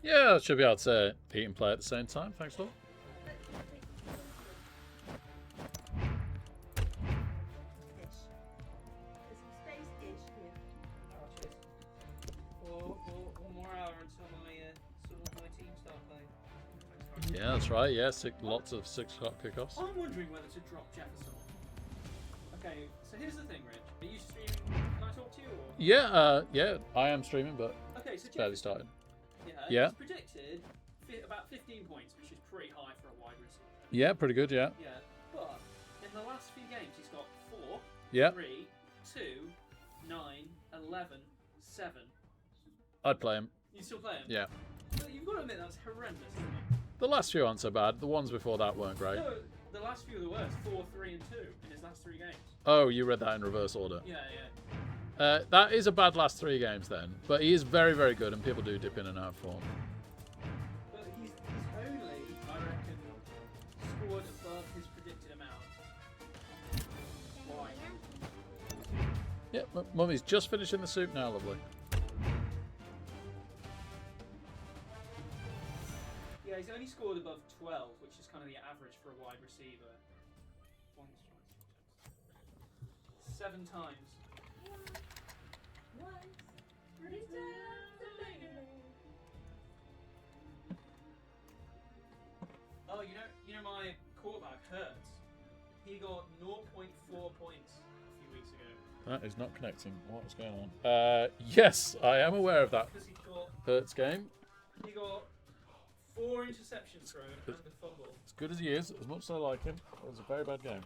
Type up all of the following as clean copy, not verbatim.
Yeah, I should be able to eat and play at the same time. Thanks, Lord. One more hour until my team start playing. Yeah, that's right. Yeah, lots of 6 o'clock kickoffs. I'm wondering whether to drop Jefferson. Okay, so here's the thing, Rich. Are you streaming? Can I talk to you? Or? Yeah, I am streaming, but okay, so it's barely started. Yeah. He's predicted about 15 points, which is pretty high for a wide receiver. Yeah, pretty good. Yeah. Yeah, but in the last few games, he's got 4, Yeah. 3, 2, 9, 11, 7. I'd play him. You still play him? Yeah. But you've got to admit that's horrendous, isn't it? The last few aren't so bad. The ones before that weren't great. No, the last few are the worst. 4, 3, and 2 in his last 3 games. Oh, you read that in reverse order. Yeah. That is a bad last 3 games then, but he is very, very good, and people do dip in and out of form. But he's only, I reckon, scored above his predicted amount. Why? Yeah, Mummy's just finishing the soup now, lovely. Yeah, he's only scored above 12, which is kind of the average for a wide receiver. 7 times. Oh, you know my quarterback Hurts. He got 0.4 points a few weeks ago. That is not connecting. What is going on? Yes, I am aware of that. Because he got Hurts game. He got 4 interceptions thrown and a fumble. As good as he is, as much as I like him, it was a very bad game.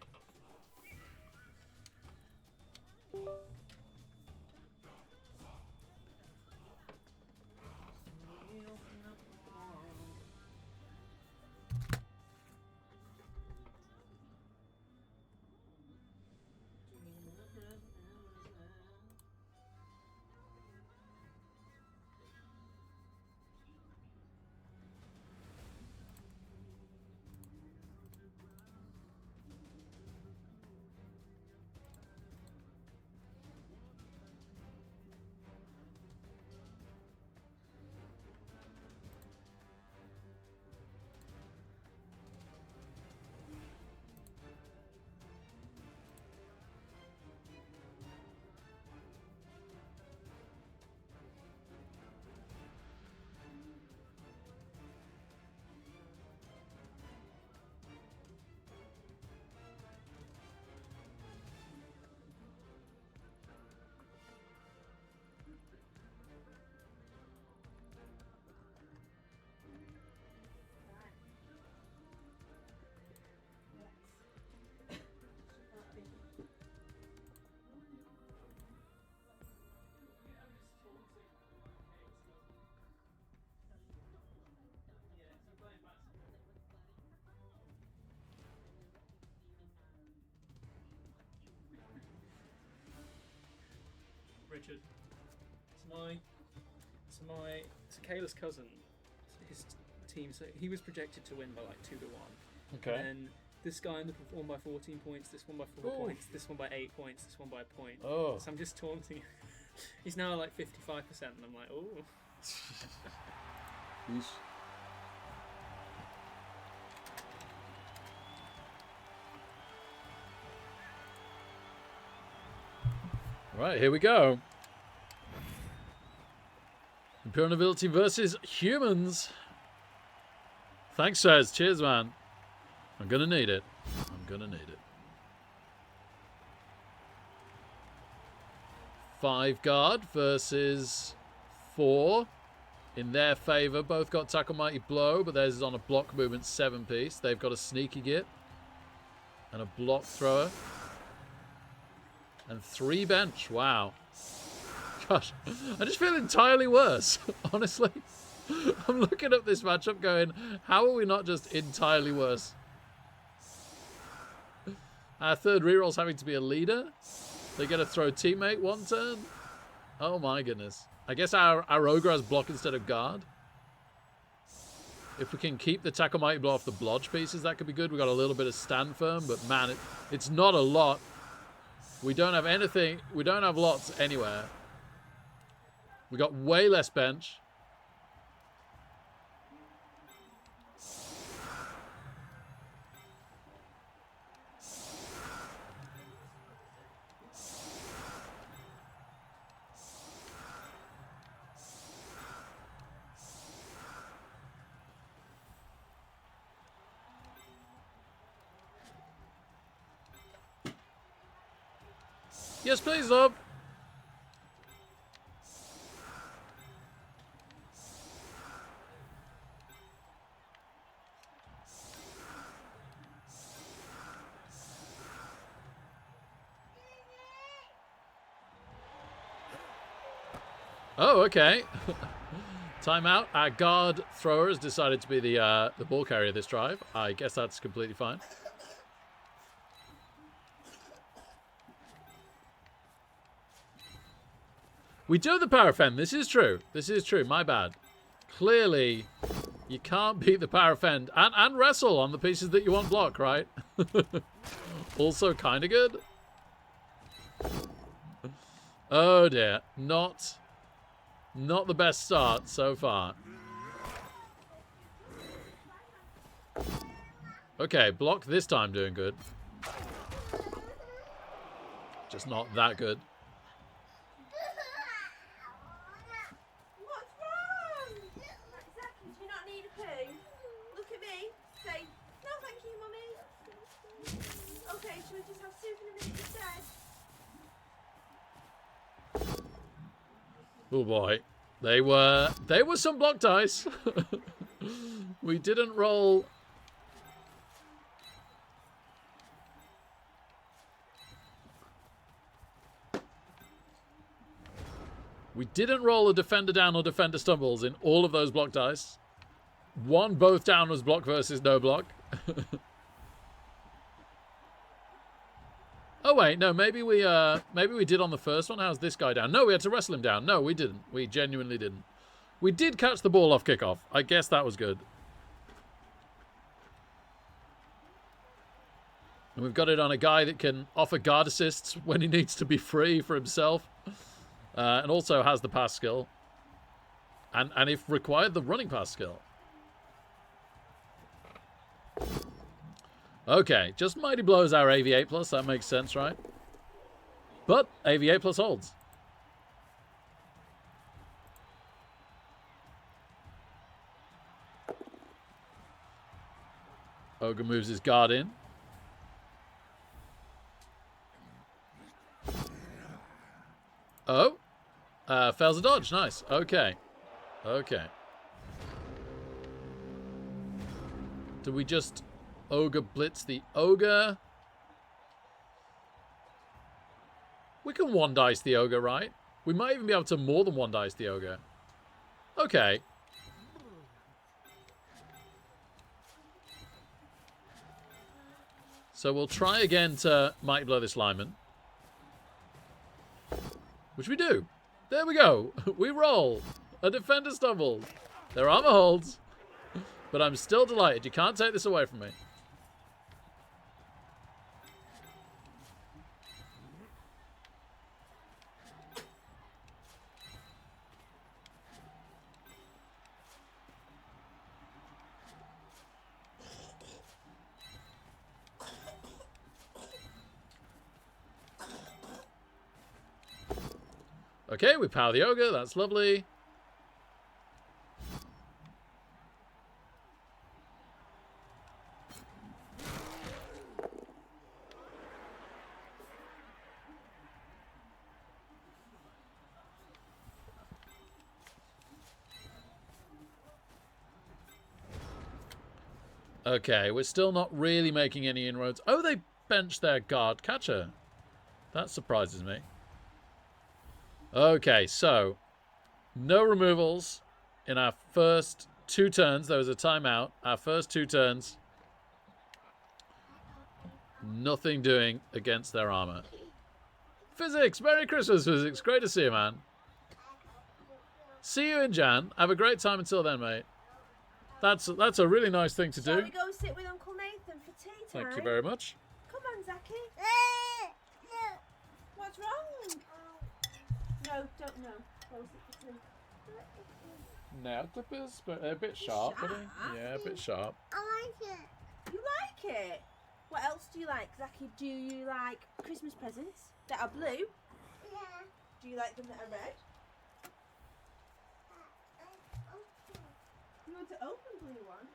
Richard. It's Kayla's cousin. His team. So he was projected to win by like 2 to 1. Okay. And then this guy underperformed by 14 points. This one by 4 points. This one by 8 points. This one by a point. Oh. So I'm just taunting. He's now like 55%, and I'm like, oh. Right, here we go. Imperial Nobility versus humans. Thanks, Sez. Cheers, man. I'm gonna need it. I'm gonna need it. 5 guard versus 4 in their favour. Both got Tackle Mighty Blow, but theirs is on a block movement 7-piece. They've got a Sneaky Git and a Block Thrower. And 3 bench. Wow. Gosh, I just feel entirely worse, honestly. I'm looking up this matchup going, how are we not just entirely worse? Our third reroll's having to be a leader. They get to throw teammate 1 turn. Oh my goodness. I guess our Ogre has block instead of guard. If we can keep the Tackle Mighty Blow off the blodge pieces, that could be good. We got a little bit of stand firm, but man, it's not a lot. We don't have anything. We don't have lots anywhere. We got way less bench. Yes, please, love. Oh, okay. Timeout. Our guard thrower has decided to be the ball carrier this drive. I guess that's completely fine. We do have the power fend. This is true. This is true. My bad. Clearly, you can't beat the power fend and wrestle on the pieces that you want block, right? Also kind of good. Oh dear. Not the best start so far. Okay, block this time doing good. Just not that good. What's wrong? Exactly, do you not need a poo? Look at me. Say, no thank you, Mummy. Okay, shall we just have soup in a minute instead? Oh boy. They were some block dice. We didn't roll. We didn't roll a defender down or defender stumbles in all of those block dice. One both down was block versus no block. Oh wait, no, maybe we did on the first one. How's this guy down? No, we had to wrestle him down. No, we didn't. We genuinely didn't. We did catch the ball off kickoff. I guess that was good. And we've got it on a guy that can offer guard assists when he needs to be free for himself. And also has the pass skill. And if required, the running pass skill. Okay, just Mighty Blows our AV8 plus. That makes sense, right? But AV8 plus holds. Ogre moves his guard in. Oh. Fails a dodge. Nice. Okay. Okay. Do we just Ogre blitz the Ogre? We can one dice the Ogre, right? We might even be able to more than one dice the Ogre. Okay. So we'll try again to Mighty Blow this lineman. Which we do. There we go. We roll. A defender stumbles. Their armor holds. But I'm still delighted. You can't take this away from me. Okay, we power the Ogre. That's lovely. Okay, we're still not really making any inroads. Oh, they benched their guard catcher. That surprises me. Okay, so no removals in our first 2 turns. There was a timeout. Our first 2 turns. Nothing doing against their armor. Physics! Merry Christmas, Physics. Great to see you, man. See you in Jan. Have a great time until then, mate. That's a really nice thing to do. Shall we go sit with Uncle Nathan for tea time? Thank you very much. Come on, Zachy. What's wrong? No, don't know. Go sit for tea. Nail clippers, but a bit sharp, buddy. Yeah, a bit sharp. I like it. You like it? What else do you like, Zachy? Do you like Christmas presents that are blue? Yeah. Do you like them that are red? You want to open blue one?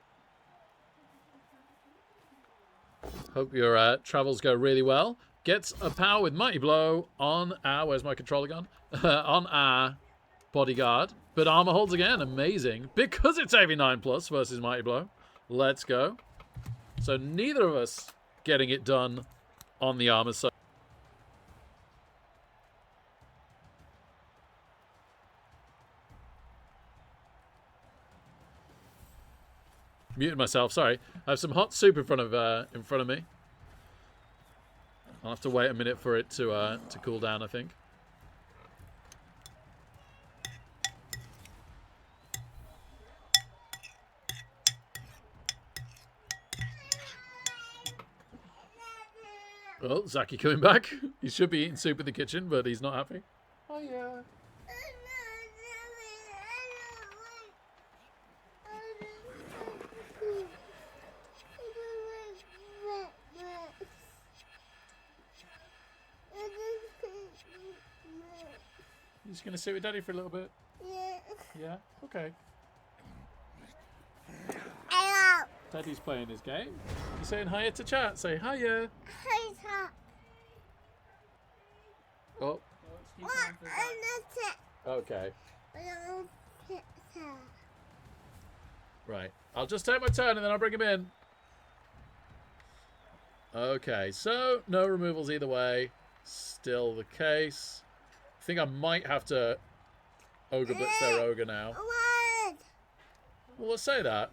Hope your travels go really well. gets a power with Mighty Blow on our... Where's my controller gone? On our bodyguard. But armor holds again. Amazing. Because it's AV9 plus versus Mighty Blow. Let's go. So neither of us getting it done on the armor side. Muted myself, sorry. I have some hot soup in front of me. I'll have to wait a minute for it to cool down, I think. Well, Zaki coming back. He should be eating soup in the kitchen, but he's not happy. Oh yeah. You just gonna sit with Daddy for a little bit? Yeah. Yeah? Okay. Hello. Daddy's playing his game. You saying hiya to chat? Say hiya. Hi, Oh, Well, it's due time for that. okay. Right. I'll just take my turn and then I'll bring him in. Okay, so no removals either way. Still the case. I think I might have to Ogre Blitz their Ogre now. What? Well, let's say that.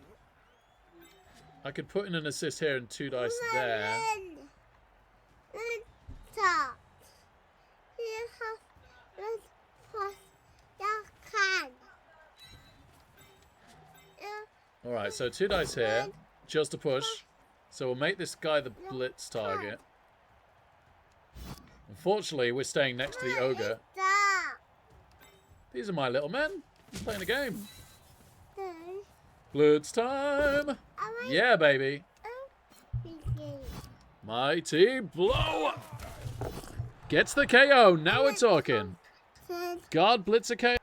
I could put in an assist here and 2 dice there. Stop. You have to push your can. Alright, so 2 dice here. Just to push. So we'll make this guy the Blitz target. Unfortunately, we're staying next to the Ogre. Stop. These are my little men. I'm playing a game. Blitz time! Yeah, baby. Mighty Blow! Gets the KO. Now we're talking. Guard Blitz a KO.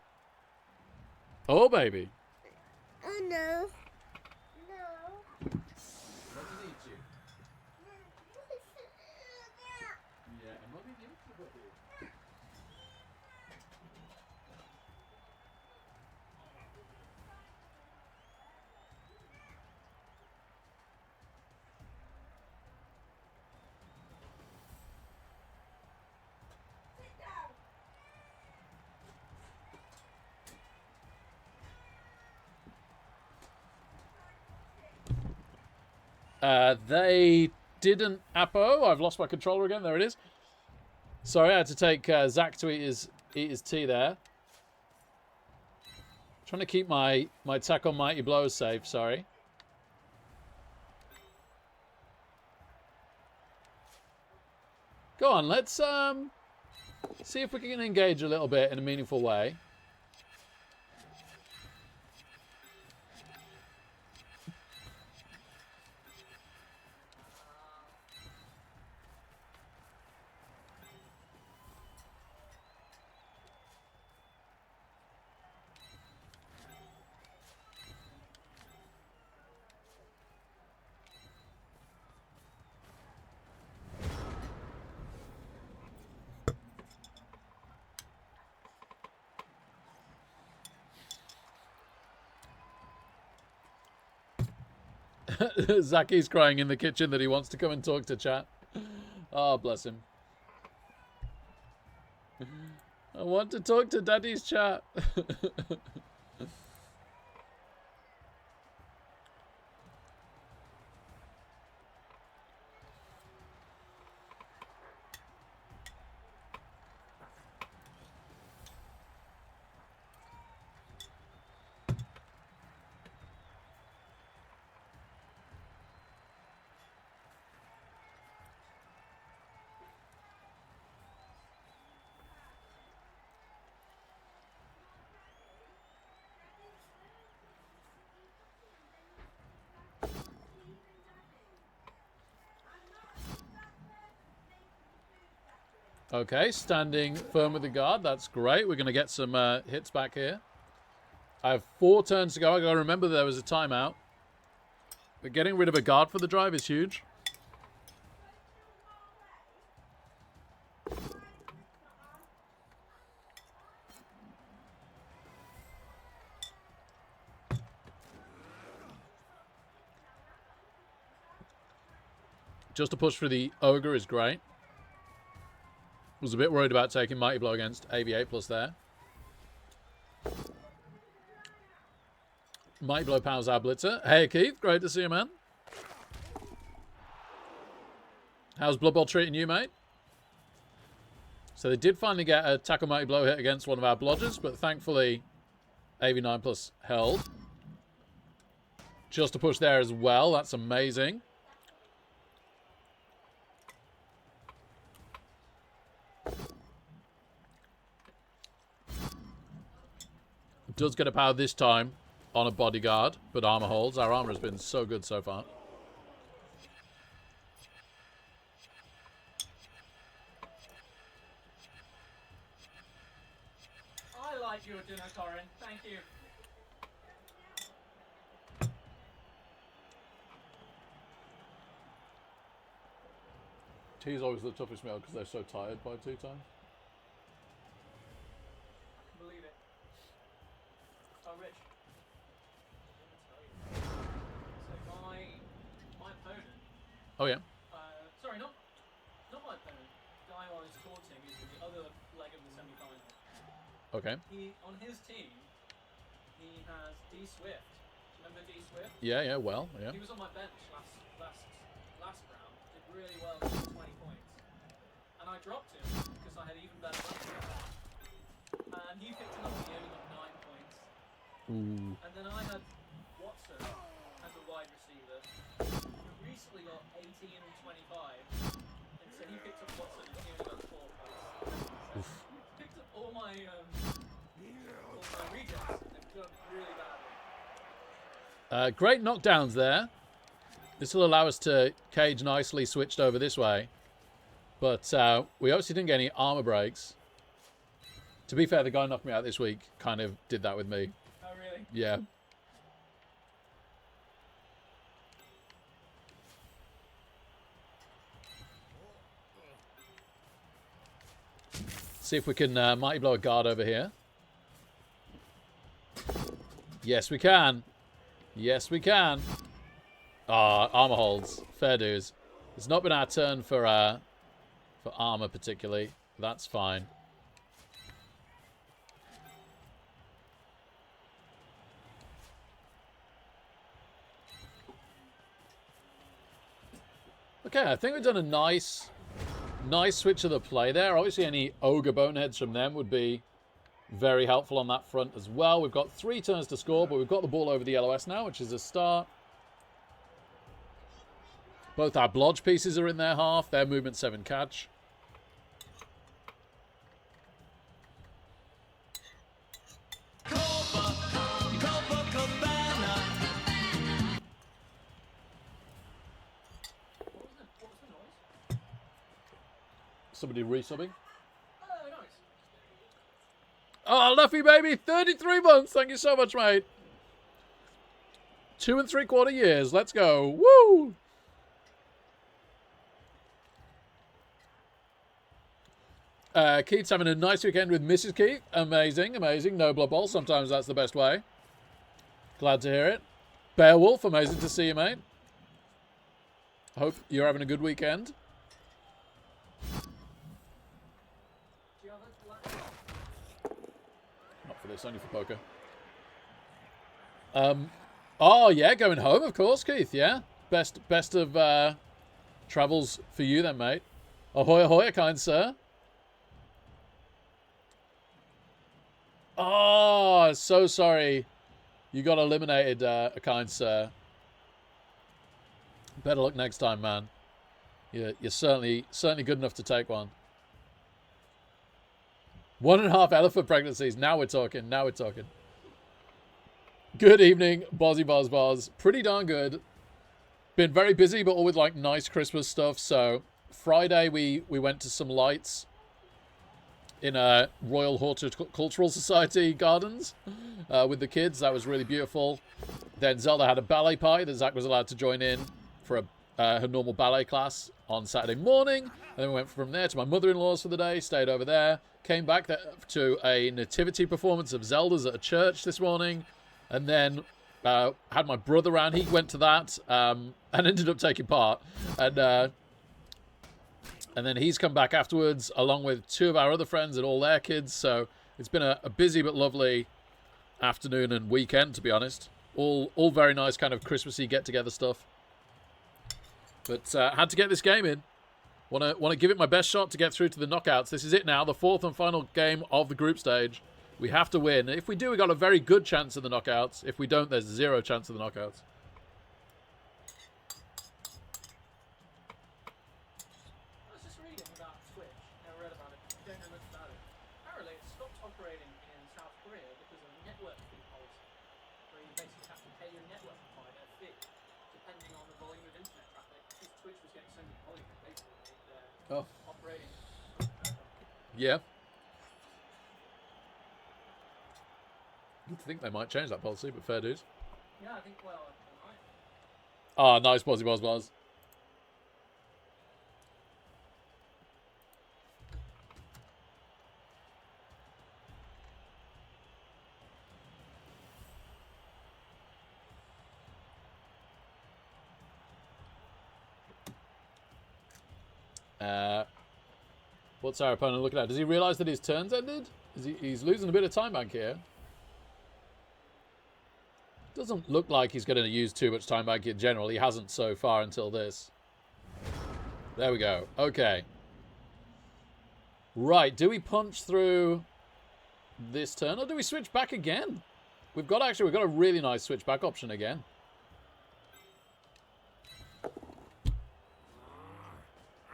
Oh, baby. Oh no. What does he do? Yeah, and what did you do? They didn't Apo. I've lost my controller again. There it is. Sorry, I had to take Zach to eat his tea there. Trying to keep my attack on Mighty Blow safe, sorry. Go on, let's see if we can engage a little bit in a meaningful way. Zaki's crying in the kitchen that he wants to come and talk to chat. Oh, bless him. I want to talk to Daddy's chat. Okay, standing firm with the guard. That's great. We're going to get some hits back here. I have 4 turns to go. I got to remember there was a timeout. But getting rid of a guard for the drive is huge. Just to push for the Ogre is great. Was a bit worried about taking Mighty Blow against AV8 plus there. Mighty Blow powers our Blitzer. Hey, Keith. Great to see you, man. How's Blood Bowl treating you, mate? So they did finally get a Tackle Mighty Blow hit against one of our Blodgers, but thankfully AV9 plus held. Just to push there as well. That's amazing. Does get a power this time on a bodyguard, but armor holds. Our armor has been so good so far. I like your dinner, Corin. Thank you. Tea's always the toughest meal because they're so tired by tea time. Believe it. Oh, Rich. Let me tell you. So my opponent. Oh yeah. Sorry, not my opponent. The guy I was courting is in the other leg of the semi-final. Okay. He on his team. He has D Swift. Remember D Swift? Yeah, well, yeah. He was on my bench last round. Did really well, with 20 points. And I dropped him because I had even better luck. And he picked him up and he only got 9 points. Ooh. And then I had Watson as a wide receiver, who recently got 18 and 25. And so he picked up Watson and he only got 4 points. So he picked up all my rejects and done really badly. Great knockdowns there. This will allow us to cage nicely switched over this way. But we obviously didn't get any armor breaks. To be fair, the guy knocked me out this week kind of did that with me. Oh, really? Yeah. See if we can Mighty Blow a guard over here. Yes, we can. Yes, we can. Ah, armor holds. Fair dues. It's not been our turn for armor particularly. That's fine. Okay, I think we've done a nice switch of the play there. Obviously, any Ogre Boneheads from them would be very helpful on that front as well. We've got 3 turns to score, but we've got the ball over the LOS now, which is a start. Both our Blodge pieces are in their half. Their movement 7 catch. What was the noise? Somebody resubbing. Oh, nice. Oh, Luffy baby, 33 months. Thank you so much, mate. 2 3/4 years. Let's go. Woo! Keith's having a nice weekend with Mrs. Keith. Amazing, amazing. No Blood Bowl. Sometimes that's the best way. Glad to hear it. Beowulf, amazing to see you, mate. Hope you're having a good weekend. Do you have a black? Not for this, only for poker. Oh, yeah, going home, of course, Keith, yeah. Best of travels for you then, mate. Ahoy, ahoy, kind sir. Oh, so sorry. You got eliminated, a kind sir. Better luck next time, man. You're certainly good enough to take one. 1.5 elephant pregnancies. Now we're talking. Now we're talking. Good evening, Bozzy Boz Boz. Pretty darn good. Been very busy, but all with like nice Christmas stuff. So Friday we went to some lights in a Royal Horticultural Society gardens with the kids. That was really beautiful. Then Zelda had a ballet party that Zach was allowed to join in for her normal ballet class on Saturday morning. And then we went from there to my mother-in-law's for the day, stayed over there, came back to a nativity performance of Zelda's at a church this morning, and then had my brother around. He went to that and ended up taking part. And And then he's come back afterwards, along with 2 of our other friends and all their kids. So it's been a busy but lovely afternoon and weekend, to be honest. All very nice kind of Christmassy get-together stuff. But had to get this game in. Want to give it my best shot to get through to the knockouts. This is it now, the 4th and final game of the group stage. We have to win. If we do, we got a very good chance of the knockouts. If we don't, there's 0 chance of the knockouts. I was just reading about Twitch. Never read about it. Don't know much about it. Apparently, it stopped operating in South Korea because of network fee policy, where you basically have to pay your network provider a fee, depending on the volume of internet traffic. Since Twitch was getting so much volume, basically, they're operating. Yeah. You'd think they might change that policy, but fair dues. Yeah, I think, well, they might. Ah, nice, Bozzy Boz. What's our opponent looking at? Does he realise that his turn's ended? He's losing a bit of time bank here. Doesn't look like he's going to use too much time bank in general. He hasn't so far until this. There we go. Okay. Right. Do we punch through this turn or do we switch back again? We've got a really nice switch back option again.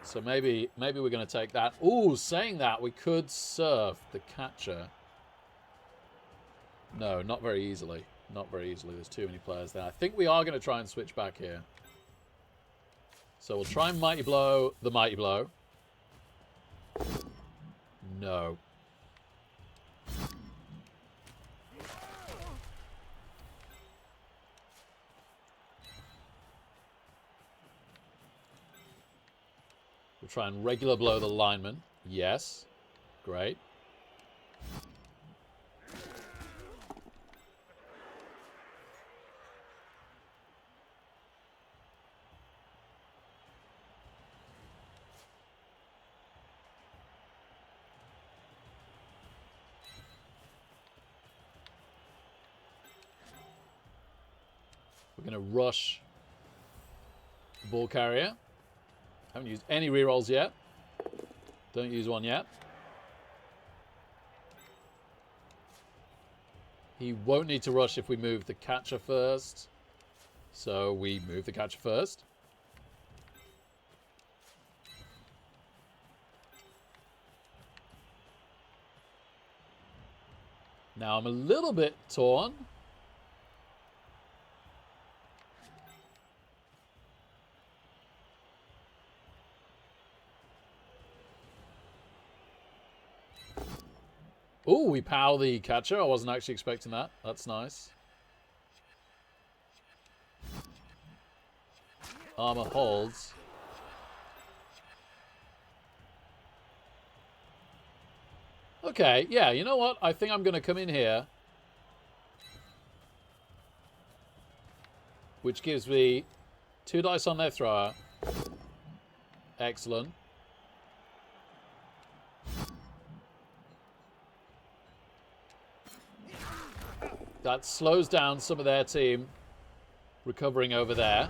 So maybe we're going to take that. Ooh, saying that, we could surf the catcher. No, not very easily. Not very easily. There's too many players there. I think we are going to try and switch back here. So we'll try and Mighty Blow the Mighty Blow. No. We'll try and regular blow the lineman. Yes. Great. We're going to rush the ball carrier. Haven't used any rerolls yet. Don't use one yet. He won't need to rush if we move the catcher first. So we move the catcher first. Now I'm a little bit torn. Ooh, we power the catcher. I wasn't actually expecting that. That's nice. Armor holds. Okay, yeah, you know what? I think I'm going to come in here. Which gives me 2 dice on their thrower. Excellent. That slows down some of their team recovering over there.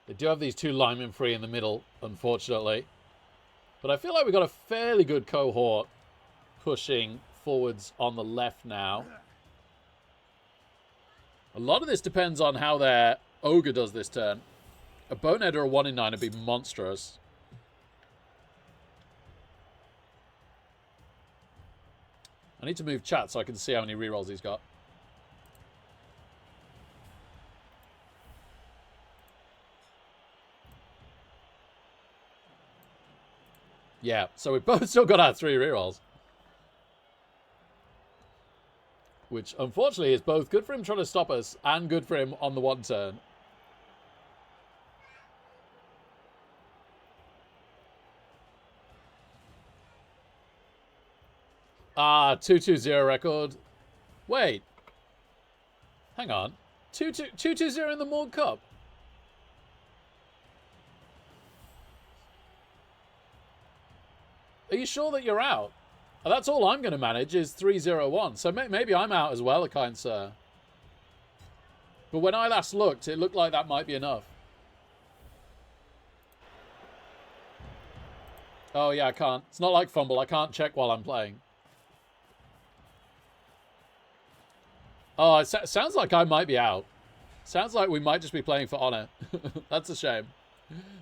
They do have these 2 linemen free in the middle, unfortunately. But I feel like we've got a fairly good cohort pushing forwards on the left now. A lot of this depends on how their ogre does this turn. A bonehead or a 1 in 9 would be monstrous. I need to move chat so I can see how many rerolls he's got. Yeah, so we've both still got our 3 rerolls. Which, unfortunately, is both good for him trying to stop us and good for him on the 1 turn. Ah, 2-2-0 record. Wait. Hang on. 2-2-0 in the Morg Cup. Are you sure that you're out? That's all I'm going to manage is 301. So maybe I'm out as well, kind sir. But when I last looked, it looked like that might be enough. Oh, yeah, I can't. It's not like Fumble. I can't check while I'm playing. Oh, it sounds like I might be out. Sounds like we might just be playing for honor. That's a shame.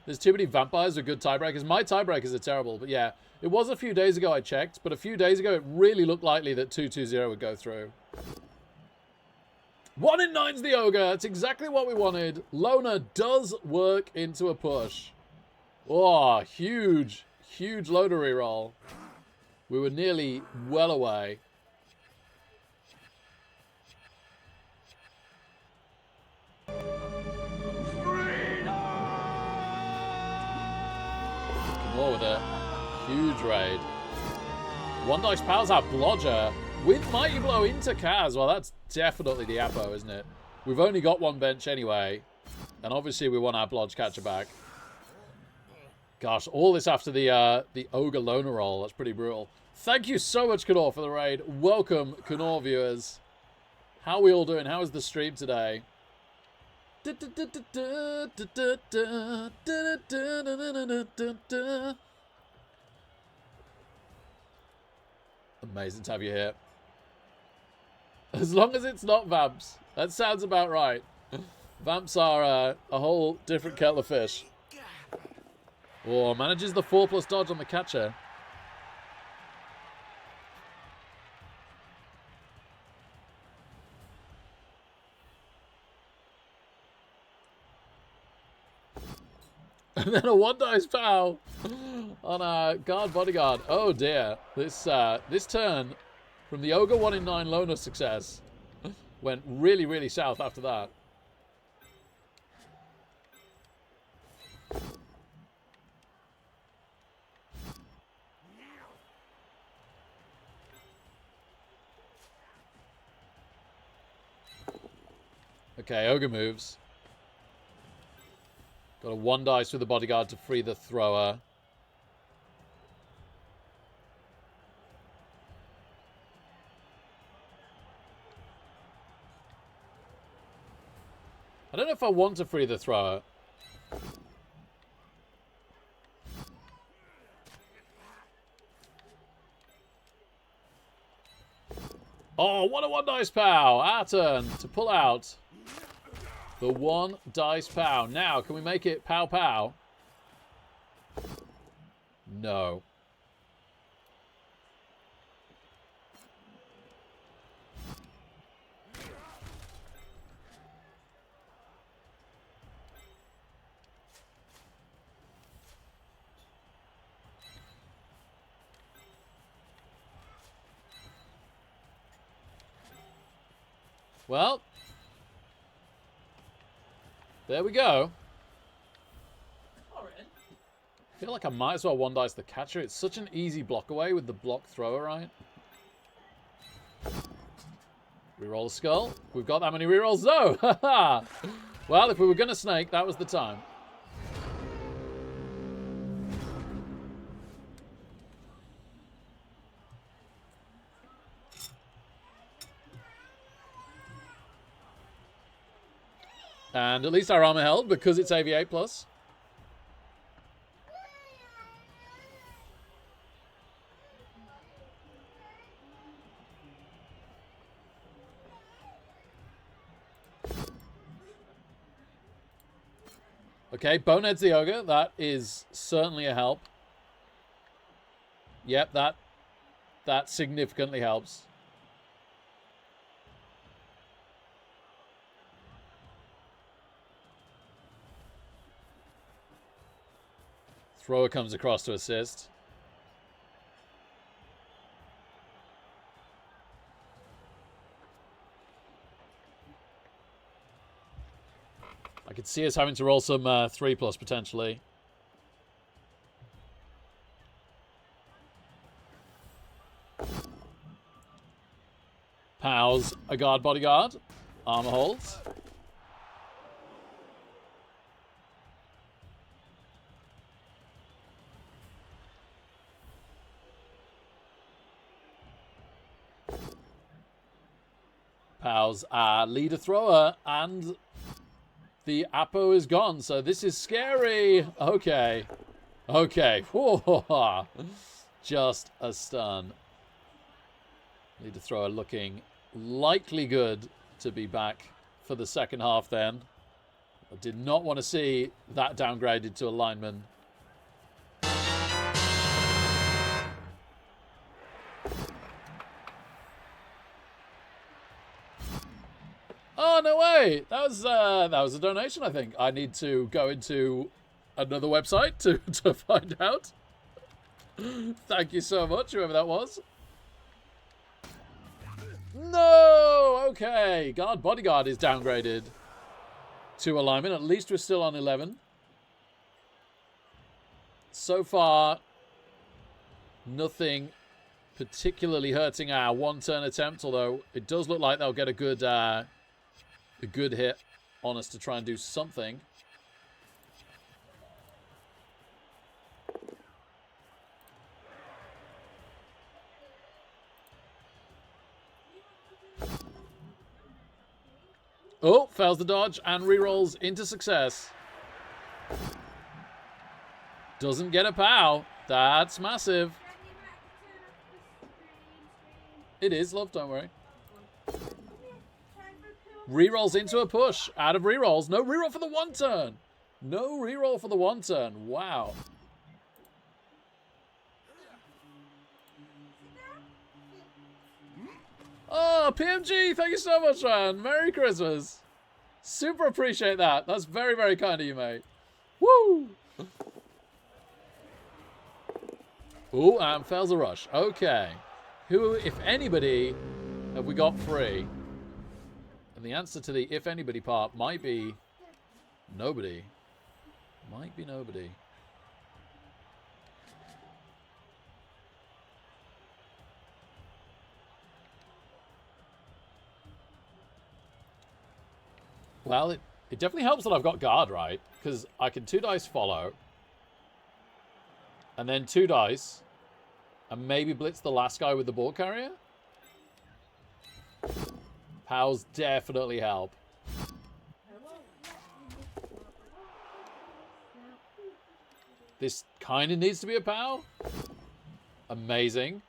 There's too many vampires with good tiebreakers. My tiebreakers are terrible, but yeah. It was a few days ago I checked, but a few days ago it really looked likely that 220 would go through. 1 in 9's the Ogre. That's exactly what we wanted. Loner does work into a push. Oh, huge, huge Loner reroll. We were nearly well away. More with a huge raid. One Dice Pals our Blodger with Mighty Blow into Kaz. Well, that's definitely the Apo, isn't it? We've only got one bench anyway. And obviously we want our Blodge catcher back. Gosh, all this after the Ogre Loner roll. That's pretty brutal. Thank you so much, Kunor, for the raid. Welcome, Kunor viewers. How are we all doing? How is the stream today? Amazing to have you here. As long as it's not vamps. That sounds about right. Vamps are a whole different kettle of fish. Oh, manages the 4+ dodge on the catcher. And then a 1 dice pow on a guard bodyguard. Oh dear. This turn from the Ogre 1 in 9 Loner success went really, really south after that. Okay, Ogre moves. Got a 1 dice with the bodyguard to free the thrower. I don't know if I want to free the thrower. Oh, what a 1 dice pow! Our turn to pull out the 1 dice pow. Now, can we make it pow pow? No. Well, there we go. Alright. I feel like I might as well 1 dice the catcher. It's such an easy block away with the block thrower, right? Reroll a skull. We've got that many rerolls. No! Well, if we were going to snake, that was the time. And at least our armor held because it's AV8+. Okay, Bonehead's the Ogre. That is certainly a help. Yep, that significantly helps. Thrower comes across to assist. I could see us having to roll some 3+ potentially. Pows a guard bodyguard. Armor holds. Pow's our leader thrower, and the Apo is gone, so this is scary. Okay. Okay. Whoa. Just a stun. Leader thrower looking likely good to be back for the second half then. I did not want to see that downgraded to a lineman. Oh, no way! That was a donation, I think. I need to go into another website to find out. Thank you so much, whoever that was. No! Okay. Bodyguard is downgraded to a lineman. At least we're still on 11. So far, nothing particularly hurting our one-turn attempt, although it does look like they'll get a good hit on us to try and do something. Oh, fails the dodge and rerolls into success. Doesn't get a POW. That's massive. It is, love, don't worry. Rerolls into a push. Out of rerolls. No reroll for the one turn. No reroll for the one turn. Wow. Oh, PMG, thank you so much, man. Merry Christmas. Super appreciate that. That's very, very kind of you, mate. Woo! Ooh, and fails the rush. Okay. Who, if anybody, have we got free? And the answer to the if anybody part might be nobody. Might be nobody. Well, it definitely helps that I've got guard, right? Because I can 2 dice follow. And then 2 dice. And maybe blitz the last guy with the ball carrier. POWs definitely help. This kind of needs to be a POW. Amazing.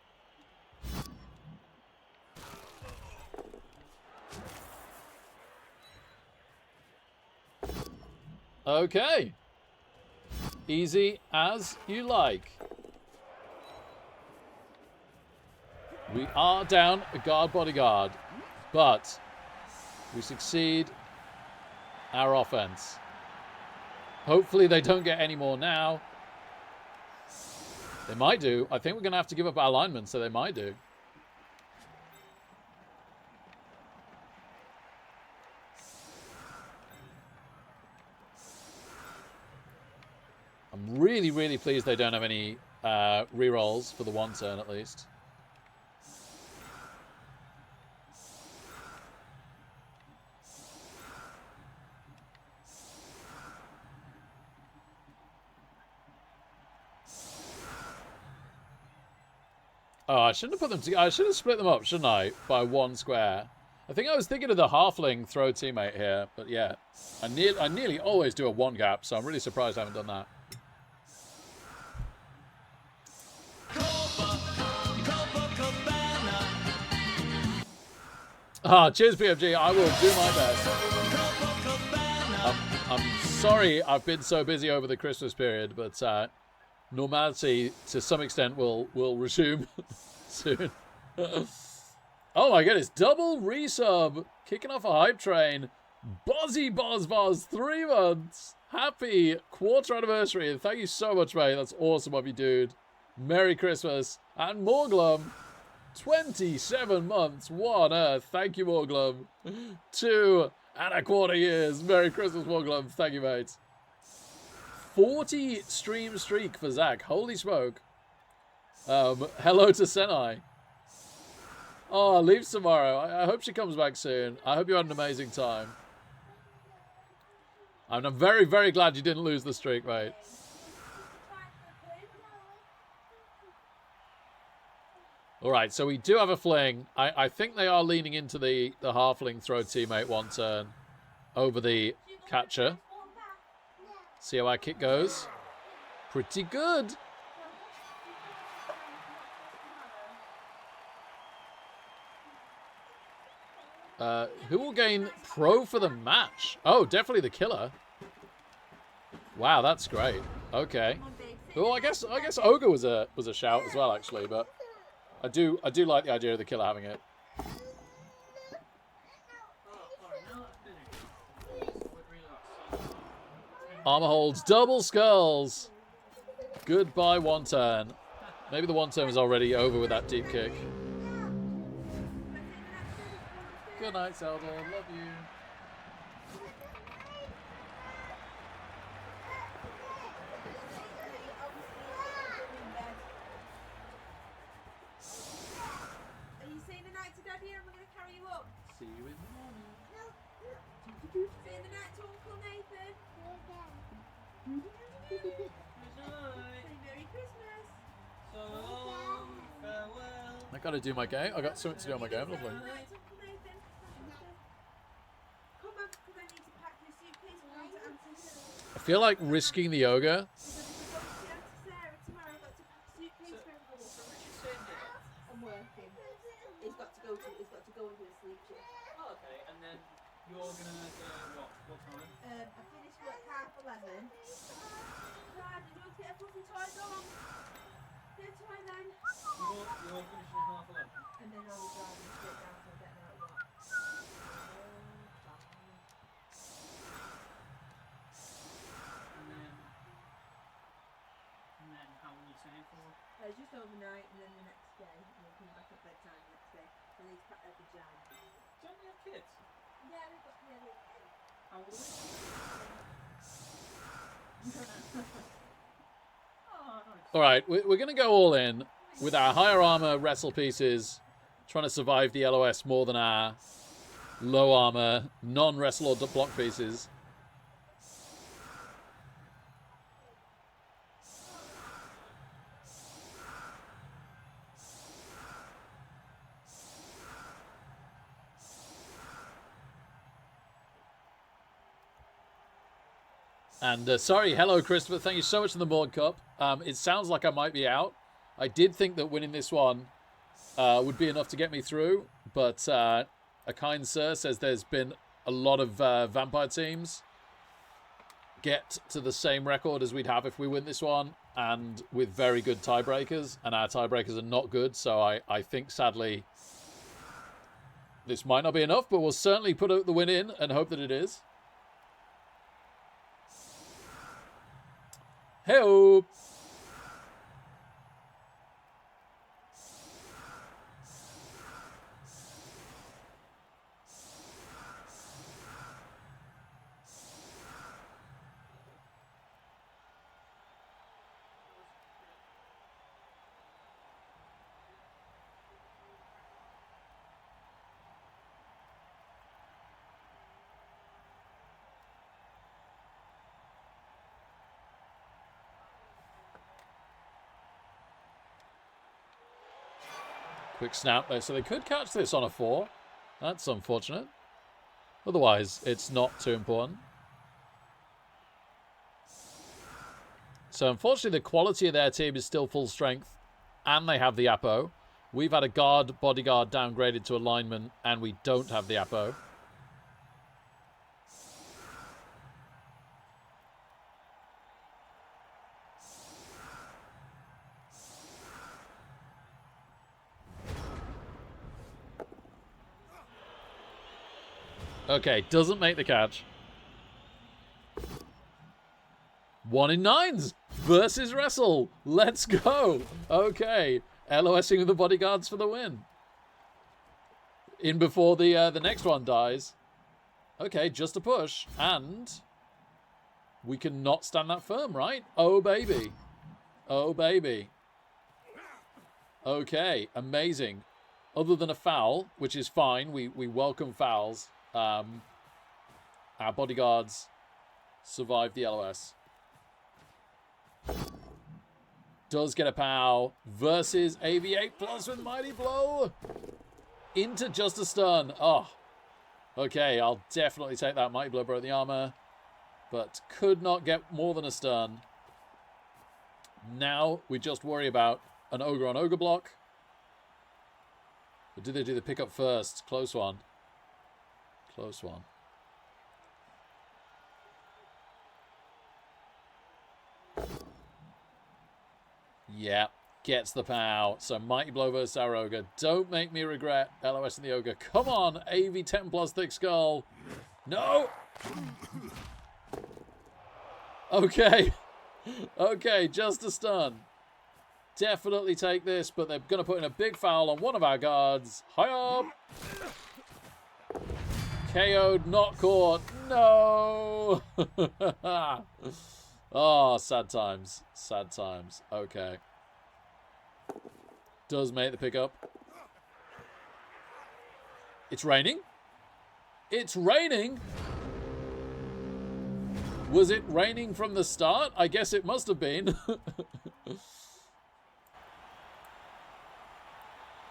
Okay. Easy as you like. We are down a guard bodyguard, but we succeed our offense. Hopefully they don't get any more now. They might do. I think we're going to have to give up our linemen, so they might do. I'm really, really pleased they don't have any rerolls for the one turn, at least. Oh, I shouldn't have put them together. I should have split them up, shouldn't I? By 1 square. I think I was thinking of the halfling throw teammate here, but yeah. I nearly always do a 1 gap, so I'm really surprised I haven't done that. Ah, cheers, PFG. I will do my best. I'm sorry I've been so busy over the Christmas period, but normality, to some extent, will resume soon. Oh my goodness, double resub. Kicking off a hype train. Bozzy Boz, 3 months. Happy quarter anniversary. And thank you so much, mate. That's awesome of you, dude. Merry Christmas. And Morglum. 27 months. What on earth? Thank you, Morglum. 2.25 years. Merry Christmas, Morglum. Thank you, mate. 40 stream streak for Zach. Holy smoke. Hello to Senai. Oh, leaves tomorrow. I hope she comes back soon. I hope you had an amazing time. And I'm very, very glad you didn't lose the streak, mate. All right, so we do have a fling. I think they are leaning into the halfling throw teammate one turn over the catcher. See how our kick goes. Pretty good. Who will gain pro for the match? Oh, definitely the killer. Wow, that's great. Okay. Well, I guess ogre was a shout as well, actually, but I do like the idea of the killer having it. Oh, alright, now that's finished. I would really like to see. Armor holds double skulls. Goodbye one turn. Maybe the one turn was already over with that deep kick. Good night, Seldon. Love you. Are you saying the night to Daddy and we're going to carry you up? See you in the morning. Saying the night to Uncle Nathan? Good night. Say Merry Christmas. So long. Farewell. I gotta do my game. I got something to do on my game. Lovely. Night to Uncle Nathan. Come on, because I need to pack your suitcase. We're going to Auntie Hill. I feel like risking the ogre. Because if we're going to see Auntie Sarah tomorrow, I've got to pack a suitcase for him. So Richard's saying here. I'm working. He's got to go and do a sleep shift. Oh, okay, and then you're gonna go what time? I finished work 11:30. Dad, you don't get a fluffy toy dog. Get a toy then. You're finishing at 11:30. And then I will drive him straight down to get out of work. And then how long are you staying for? Just overnight and then the next day. And we'll come back at bedtime the next day. I need to pack every jam. Don't you have kids? Yeah, we've got How old are they? Oh, nice. All right, we're gonna go all in with our higher armor wrestle pieces, trying to survive the LOS more than our low armor non-wrestle or block pieces. And sorry, hello, Christopher. Thank you so much for the Morg Cup. It sounds like I might be out. I did think that winning this one would be enough to get me through, but a kind sir says there's been a lot of vampire teams get to the same record as we'd have if we win this one, and with very good tiebreakers, and our tiebreakers are not good, so I think, sadly, this might not be enough, but we'll certainly put the win in and hope that it is. Hey-o! Quick snap there. So they could catch this on a 4. That's unfortunate. Otherwise, it's not too important. So unfortunately, the quality of their team is still full strength, and they have the Apo. We've had a bodyguard downgraded to alignment, and we don't have the Apo. Okay, doesn't make the catch. 1 in 9s versus wrestle. Let's go. Okay, LOSing with the bodyguards for the win. In before the next one dies. Okay, just a push, and we cannot stand that firm, right? Oh baby, oh baby. Okay, amazing. Other than a foul, which is fine, we welcome fouls. Our bodyguards survived the LOS. Does get a POW versus AV8 Plus with Mighty Blow. Into just a stun. Oh, okay. I'll definitely take that. Mighty Blow broke the armor, but could not get more than a stun. Now we just worry about an Ogre on Ogre block. But did they do the pickup first? Close one. Close one. Yeah, gets the POW. So Mighty Blow versus our Ogre. Don't make me regret LOS and the Ogre. Come on, AV 10 plus Thick Skull. No! Okay. Okay, just a stun. Definitely take this, but they're going to put in a big foul on one of our guards. Hi-up! KO'd, not caught. No! Oh, sad times. Sad times. Okay. Does make the pickup. It's raining? It's raining? Was it raining from the start? I guess it must have been.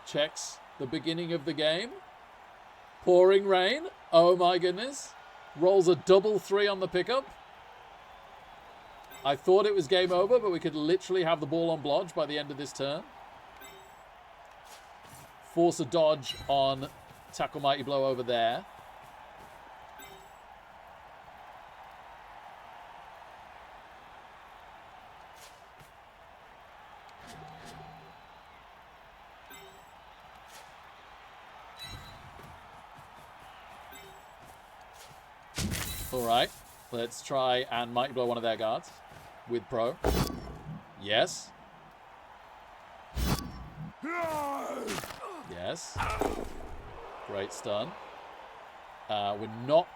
Checks the beginning of the game. Pouring rain. Oh my goodness. Rolls a double 3 on the pickup. I thought it was game over, but we could literally have the ball on blodge by the end of this turn. Force a dodge on Tackle Mighty Blow over there. All right, let's try and Mighty Blow one of their guards with Pro. Yes. Yes. Great stun. We're not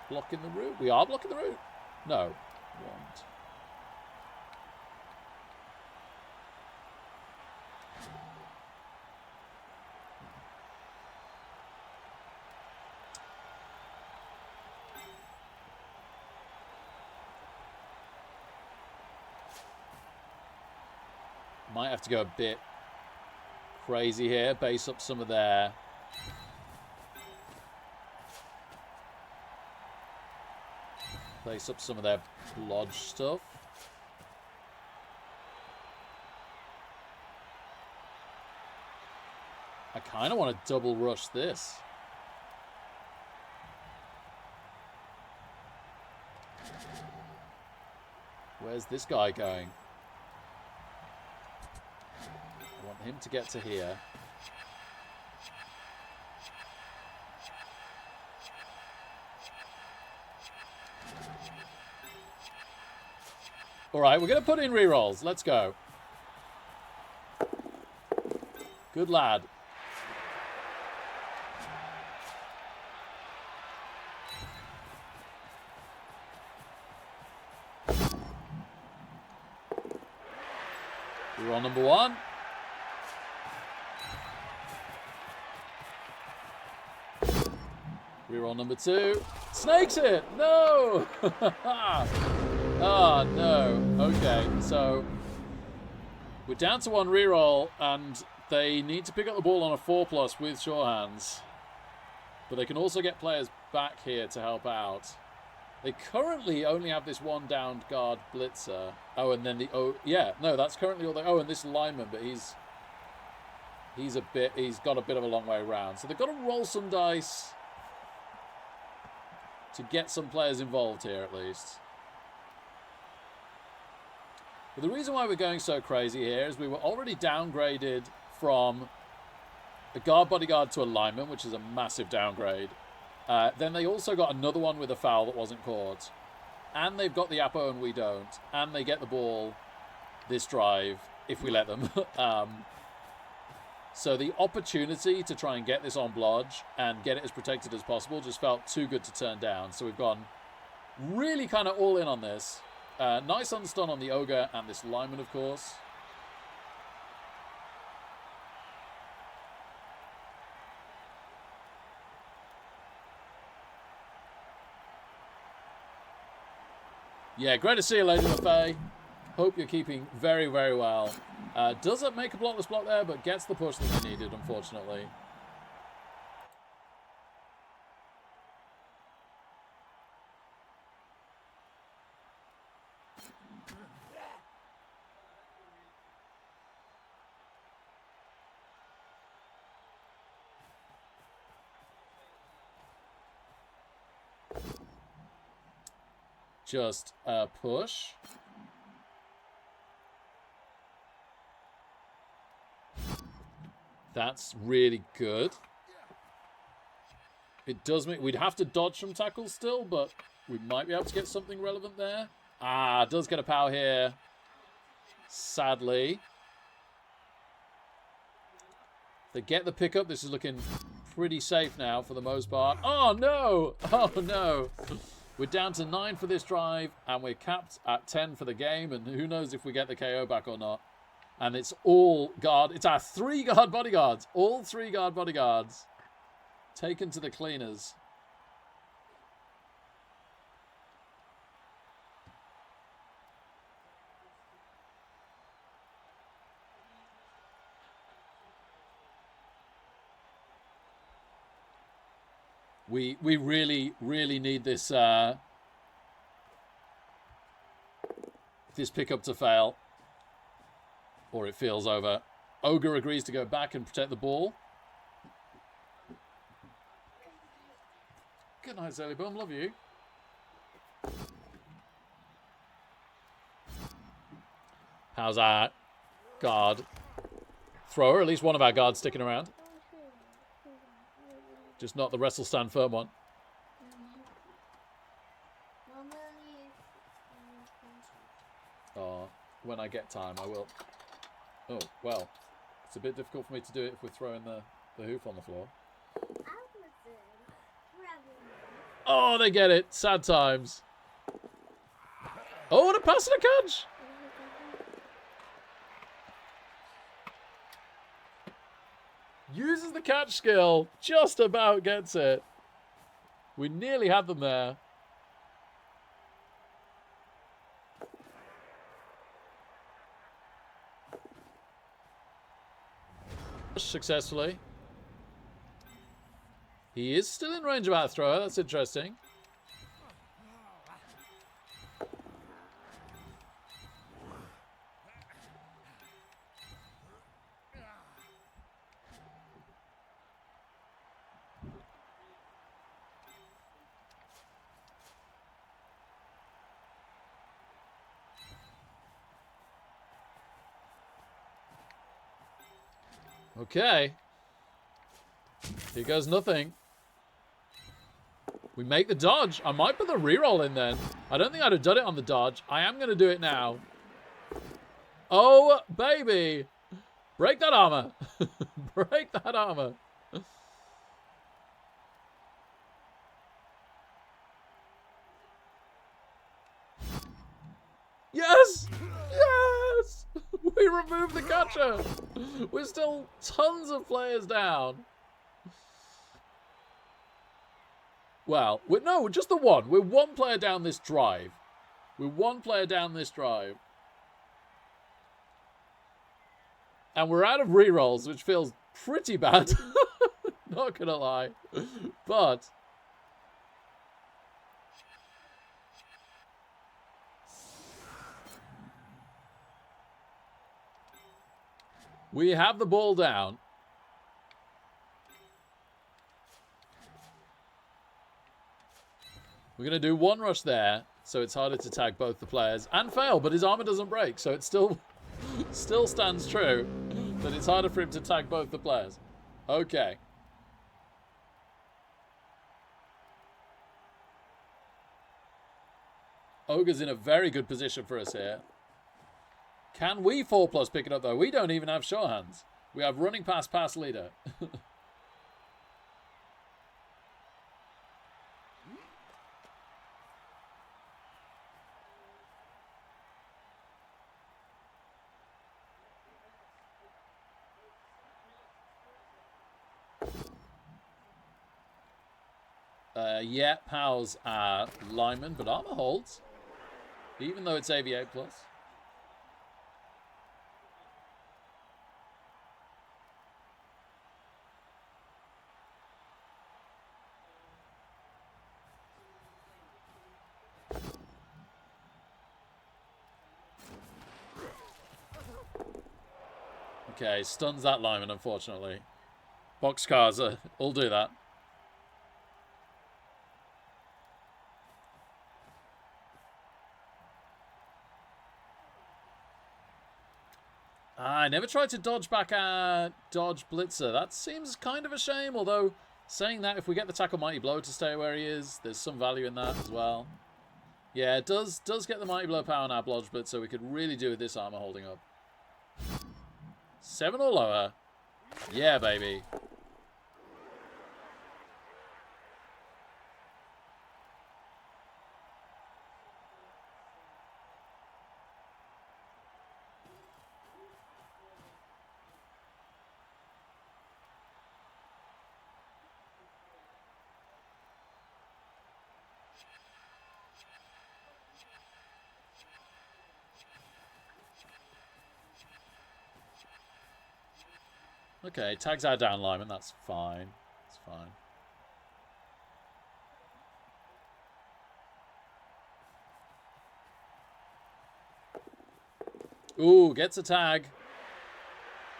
blocking the route. We are blocking the route. No. Want. Might have to go a bit crazy here. Base up some of their... Base up some of their lodge stuff. I kind of want to double rush this. Where's this guy going? I want him to get to here. All right, we're going to put in rerolls. Let's go. Good lad. Reroll number 1. Reroll number 2. Snakes it! No! Oh, no. Okay, so we're down to 1 reroll, and they need to pick up the ball on a 4+ with sure hands. But they can also get players back here to help out. They currently only have this 1 downed guard blitzer. Oh, and then the... Oh, yeah, no, that's currently all they... Oh, and this lineman, but he's got a bit of a long way around. So they've got to roll some dice to get some players involved here, at least. But the reason why we're going so crazy here is we were already downgraded from a guard bodyguard to a lineman, which is a massive downgrade. Then they also got another one with a foul that wasn't caught. And they've got the Apo and we don't. And they get the ball this drive, if we let them. So the opportunity to try and get this on blodge and get it as protected as possible just felt too good to turn down. So we've gone really kind of all in on this. Nice unstun on the Ogre and this lineman, of course. Yeah, great to see you, Lady LaFay. Hope you're keeping very, very well. Doesn't make a blockless block there, but gets the push that they needed, unfortunately. Just a push. That's really good. It does make... We'd have to dodge from tackles still, but we might be able to get something relevant there. Ah, does get a power here. Sadly. They get the pickup. This is looking pretty safe now for the most part. Oh, no! Oh, no! We're down to 9 for this drive, and we're capped at 10 for the game, and who knows if we get the KO back or not. And it's all guard. It's our 3 guard bodyguards. All 3 guard bodyguards taken to the cleaners. We really, really need this this pickup to fail, or it feels over. Ogre agrees to go back and protect the ball. Good night, Zelly Bum. Love you. How's our guard thrower? At least one of our guards sticking around. Just not the wrestle stand firm one. Oh, when I get time, I will. Oh, well. It's a bit difficult for me to do it if we're throwing the hoof on the floor. Oh, they get it. Sad times. Oh, and a pass and a catch. Uses the catch skill. Just about gets it. We nearly had them there. Successfully. He is still in range of our thrower. That's interesting. Okay. Here goes nothing. We make the dodge. I might put the reroll in then. I don't think I'd have done it on the dodge. I am going to do it now. Oh, baby. Break that armor. Break that armor. Yes! Yes! We removed the catcher. We're still tons of players down. Well, no, just the one. We're 1 player down this drive. We're 1 player down this drive. And we're out of rerolls, which feels pretty bad. Not gonna lie. But we have the ball down. We're going to do 1 rush there, so it's harder to tag both the players. And fail, but his armor doesn't break, so it still stands true that it's harder for him to tag both the players. Okay. Ogre's in a very good position for us here. Can we 4+ pick it up, though? We don't even have sure hands. We have running pass leader. Yeah, Powell's lineman, but armor holds. Even though it's AV8+. Okay, stuns that lineman, unfortunately. Boxcars will do that. I never tried to dodge back at dodge Blitzer. That seems kind of a shame, although saying that if we get the tackle Mighty Blow to stay where he is, there's some value in that as well. Yeah, it does get the Mighty Blow power on our Blodge Blitzer. We could really do with this armor holding up. 7 or lower. Yeah, baby. Okay, tags our down lineman. That's fine. That's fine. Ooh, gets a tag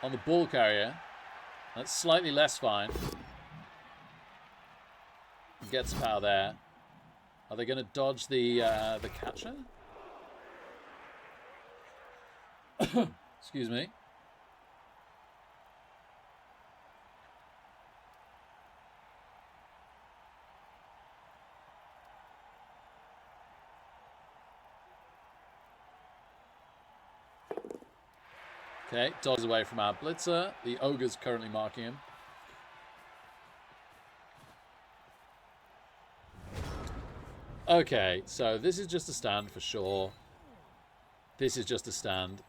on the ball carrier. That's slightly less fine. Gets power there. Are they going to dodge the catcher? Excuse me. Okay, dodges away from our blitzer. The ogre's currently marking him. Okay, so this is just a stand for sure. This is just a stand.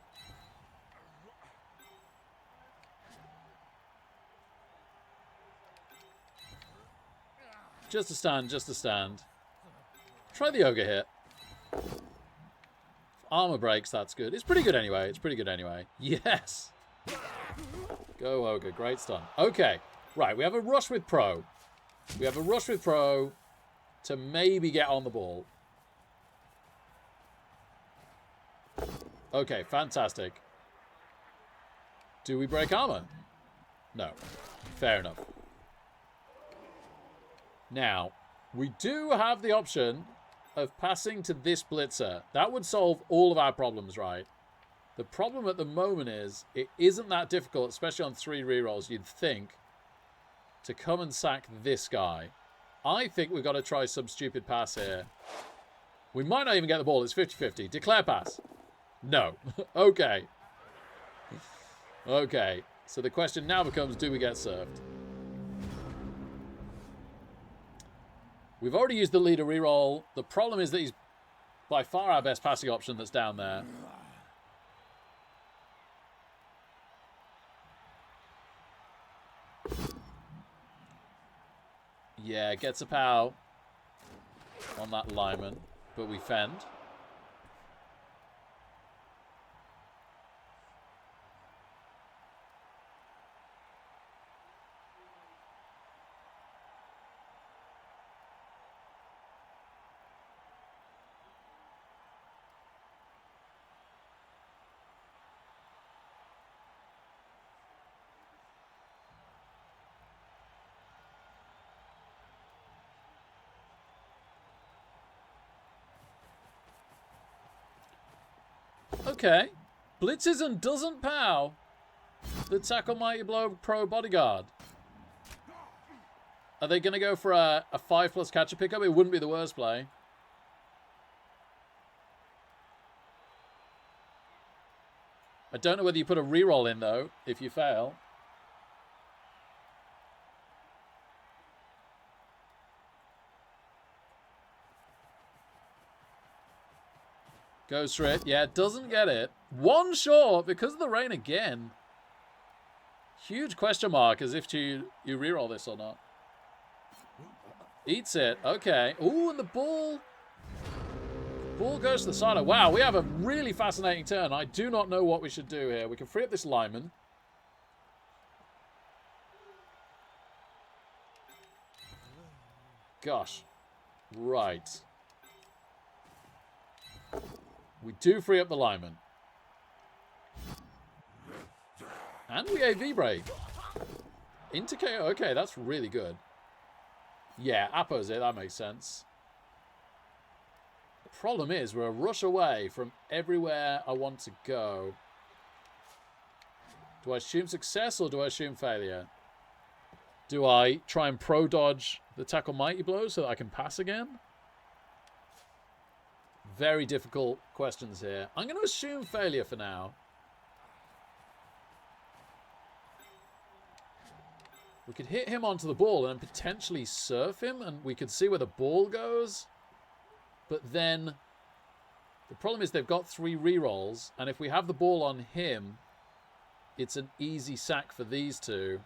Just a stand, just a stand. Try the ogre hit. Armor breaks, that's good. It's pretty good anyway. It's pretty good anyway. Yes! Go, ogre. Great stun. Okay. Right, we have a rush with pro. We have a rush with pro to maybe get on the ball. Okay, fantastic. Do we break armor? No. Fair enough. Now, we do have the option of passing to this blitzer. That would solve all of our problems, right? The problem at the moment is it isn't that difficult, especially on 3 rerolls, you'd think, to come and sack this guy. I think we've got to try some stupid pass here. We might not even get the ball. It's 50-50. Declare pass. No. Okay. Okay. So the question now becomes, do we get served? We've already used the leader reroll. The problem is that he's by far our best passing option that's down there. Yeah, gets a pow on that lineman, but we fend. Okay. Blitzes and doesn't pow the tackle Mighty Blow Pro Bodyguard. Are they going to go for a 5+ catcher pickup? It wouldn't be the worst play. I don't know whether you put a reroll in, though, if you fail. Goes for it. Yeah, doesn't get it. 1 short because of the rain again. Huge question mark as if you reroll this or not. Eats it. Okay. Ooh, and the ball. Ball goes to the side. Wow, we have a really fascinating turn. I do not know what we should do here. We can free up this lineman. Gosh. Right. We do free up the lineman. And we AV break. Into KO. Okay, that's really good. Yeah, Apo's it. That makes sense. The problem is we're a rush away from everywhere I want to go. Do I assume success or do I assume failure? Do I try and pro-dodge the tackle mighty blow so that I can pass again? Very difficult questions here. I'm going to assume failure for now. We could hit him onto the ball and potentially surf him, and we could see where the ball goes. But then the problem is they've got 3 rerolls, and if we have the ball on him, it's an easy sack for these two.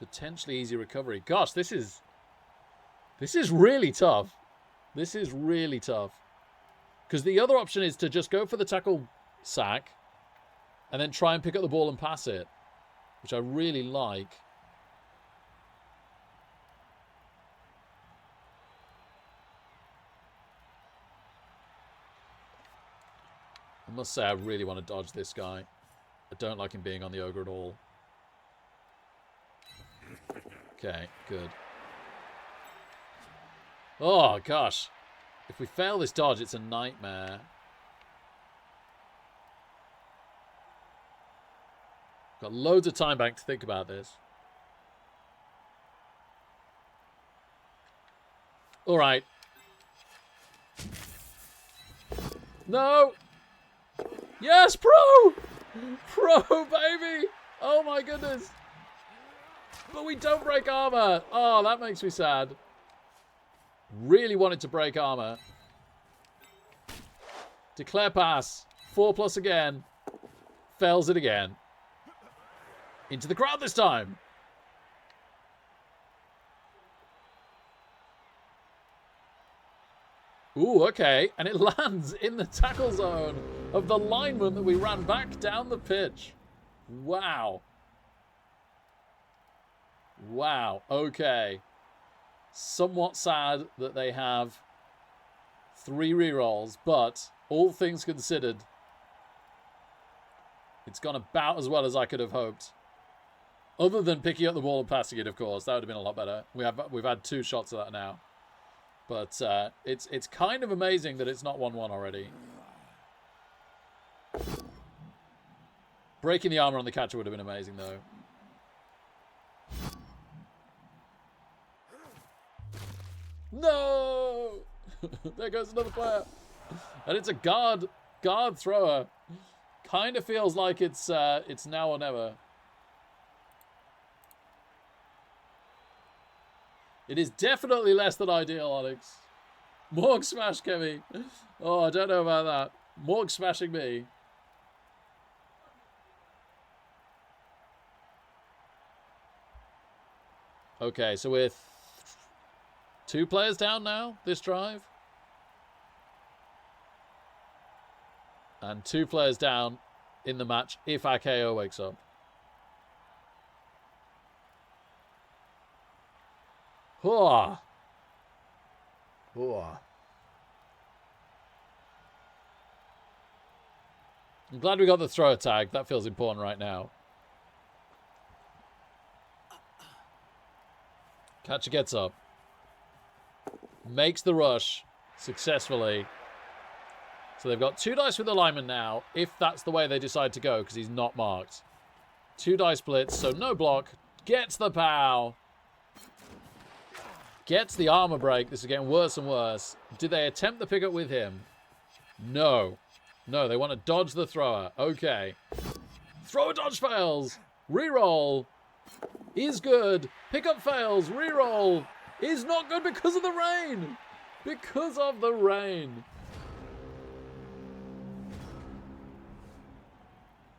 Potentially easy recovery. Gosh, this is really tough. This is really tough. Because the other option is to just go for the tackle sack and then try and pick up the ball and pass it, which I really like. I must say I really want to dodge this guy. I don't like him being on the ogre at all. Okay, good. Oh, gosh. If we fail this dodge, it's a nightmare. Got loads of time back to think about this. All right. No! Yes, pro! Pro, baby! Oh, my goodness. But we don't break armor. Oh, that makes me sad. Really wanted to break armor. Declare pass. 4+ again. Fails it again. Into the crowd this time. Ooh, okay. And it lands in the tackle zone of the lineman that we ran back down the pitch. Wow. Wow. Okay. Somewhat sad that they have 3 rerolls, but all things considered, it's gone about as well as I could have hoped. Other than picking up the ball and passing it, of course. That would have been a lot better. We've had 2 shots of that now. But it's kind of amazing that it's not 1-1 already. Breaking the armor on the catcher would have been amazing, though. No! There goes another player. And it's a guard thrower. Kind of feels like it's now or never. It is definitely less than ideal, Onyx. Morg smash Kemi. Oh, I don't know about that. Morg smashing me. Okay, so we're 2 players down now, this drive. And 2 players down in the match if our KO wakes up. Hooah. Hooah. I'm glad we got the thrower tag. That feels important right now. Catcher gets up. Makes the rush successfully. So they've got 2 dice with the lineman now, if that's the way they decide to go, because he's not marked. 2 dice splits, so no block. Gets the pow. Gets the armor break. This is getting worse and worse. Do they attempt the pickup with him? No. No, they want to dodge the thrower. Okay. Thrower dodge fails. Reroll. Is good. Pickup fails. Reroll. Is not good because of the rain. Because of the rain.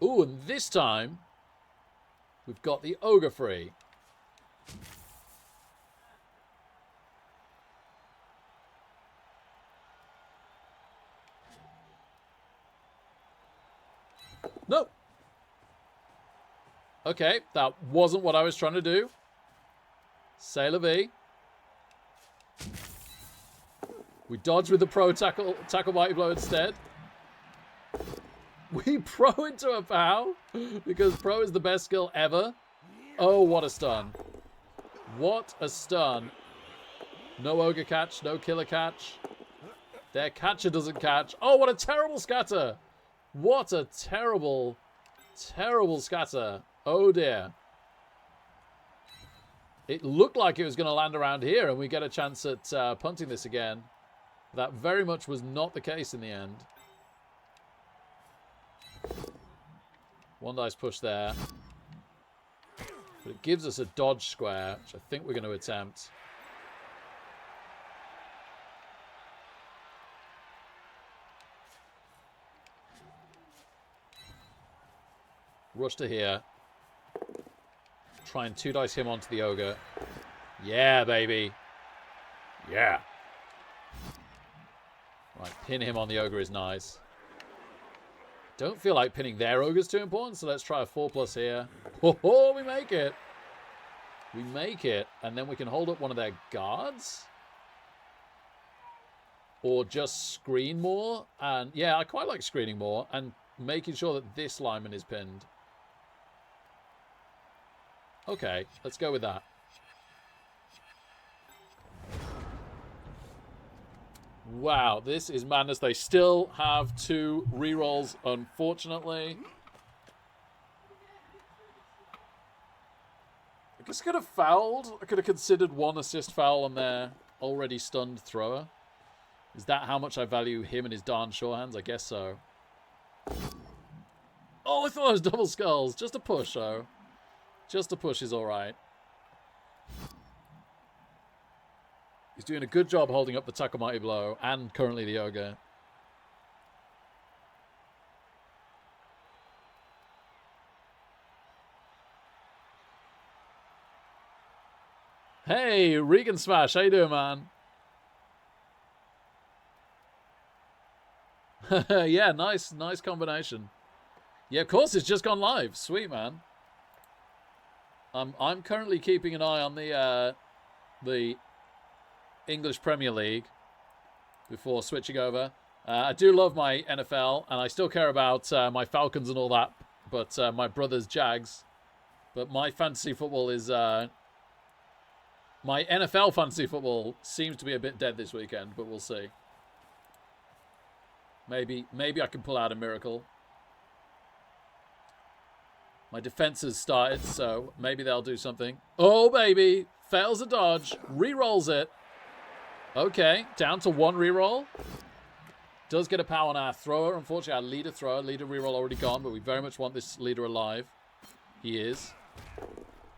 Ooh, and this time, we've got the ogre free. No. Okay, that wasn't what I was trying to do. Sailor V. We dodge with the pro tackle mighty blow instead. We pro into a POW because pro is the best skill ever. Oh, what a stun. What a stun. No ogre catch, no killer catch. Their catcher doesn't catch. Oh, what a terrible scatter. What a terrible, terrible scatter. Oh, dear. It looked like it was going to land around here and we get a chance at punting this again. That very much was not the case in the end. One dice push there. But it gives us a dodge square, which I think we're going to attempt. Rush to here. Try and 2 dice him onto the ogre. Yeah, baby. Yeah. Right, pin him on the ogre is nice. Don't feel like pinning their ogre's too important, so let's try a 4+ here. Oh, we make it. We make it, and then we can hold up one of their guards. Or just screen more. And yeah, I quite like screening more and making sure that this lineman is pinned. Okay, let's go with that. Wow, this is madness. They still have 2 rerolls, unfortunately. I guess I could have fouled. I could have considered 1 assist foul on their already stunned thrower. Is that how much I value him and his darn sure hands? I guess so. Oh, I thought it was double skulls. Just a push, though. Just a push is alright. He's doing a good job holding up the Tackle Mighty Blow and currently the ogre. Hey, Regan Smash, how you doing, man? Yeah, nice combination. Yeah, of course, it's just gone live. Sweet, man. I'm currently keeping an eye on the English Premier League before switching over. I do love my NFL, and I still care about my Falcons and all that, but my brother's Jags. But my fantasy football is... my NFL fantasy football seems to be a bit dead this weekend, but we'll see. Maybe I can pull out a miracle. My defense has started, so maybe they'll do something. Oh, baby! Fails a dodge. Rerolls it. Okay, down to 1 reroll. Does get a power on our thrower. Unfortunately, our leader thrower. Leader reroll already gone, but we very much want this leader alive. He is.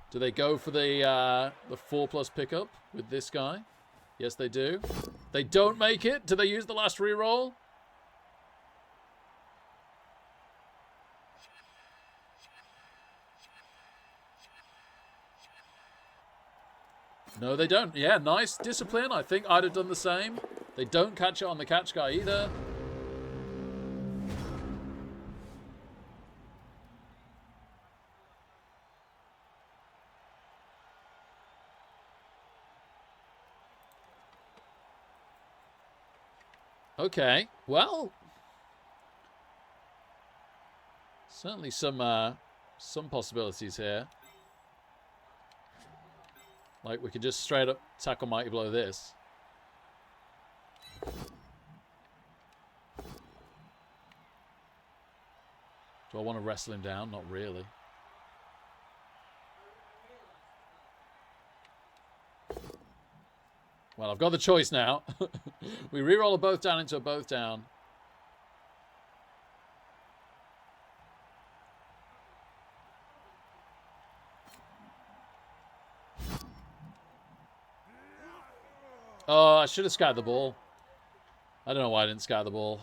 Do they go for the 4+ pickup with this guy? Yes, they do. They don't make it. Do they use the last reroll? No, they don't. Yeah, nice discipline. I think I'd have done the same. They don't catch it on the catch guy either. Okay, well, certainly some possibilities here. Like, we could just straight up tackle Mighty Blow this. Do I want to wrestle him down? Not really. Well, I've got the choice now. We reroll a both down into a both down. Oh, I should have scattered the ball. I don't know why I didn't scatter the ball.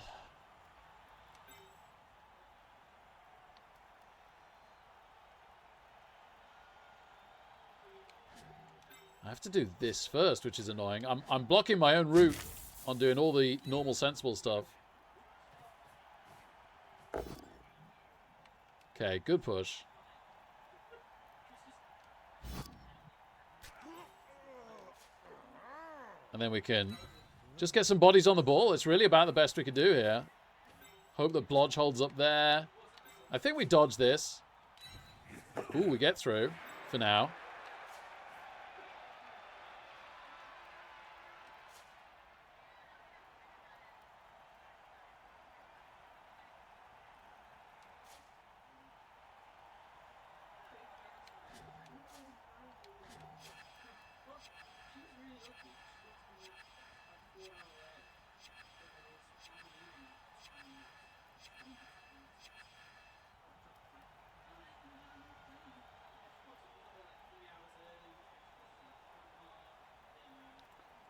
I have to do this first, which is annoying. I'm blocking my own route on doing all the normal sensible stuff. Okay, good push. And then we can just get some bodies on the ball. It's really about the best we can do here. Hope that Blodge holds up there. I think we dodge this. Ooh, we get through for now.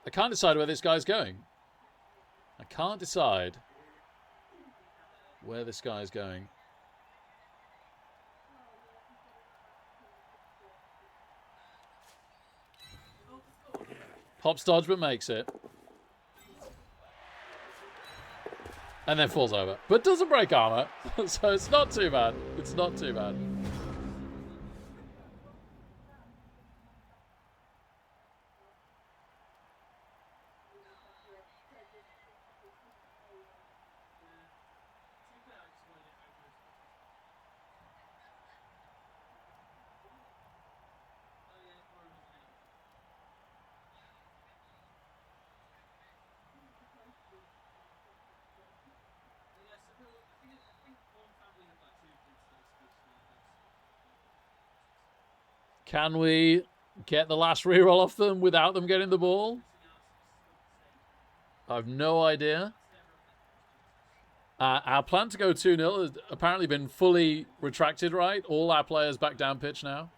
I can't decide where this guy's going. I can't decide where this guy's going. Pops dodge but makes it. And then falls over. But doesn't break armor. So it's not too bad. It's not too bad. Can we get the last reroll off them without them getting the ball? I have no idea. Our plan to go 2-0 has apparently been fully retracted, right? All our players back down pitch now.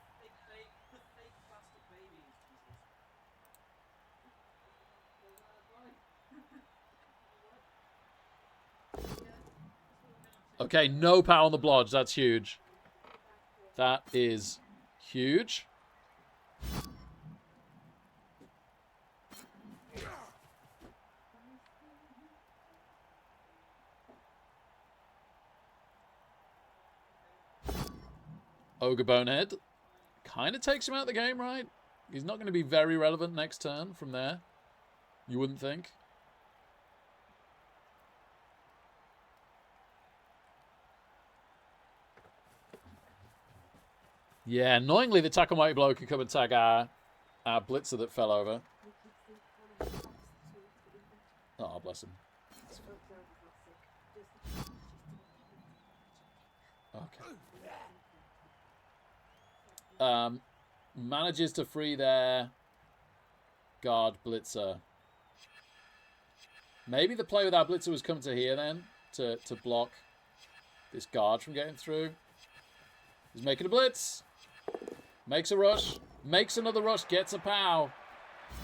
Okay, no power on the blodge. That's huge. That is huge. Ogre Bonehead kind of takes him out of the game, right? He's not going to be very relevant next turn from there. You wouldn't think. Yeah, annoyingly, the Tackle Mighty Blow can come and tag our blitzer that fell over. Oh, bless him. Okay. Manages to free their guard blitzer. Maybe the play with our blitzer was come to here then to block this guard from getting through. He's making a blitz. Makes a rush. Makes another rush. Gets a pow.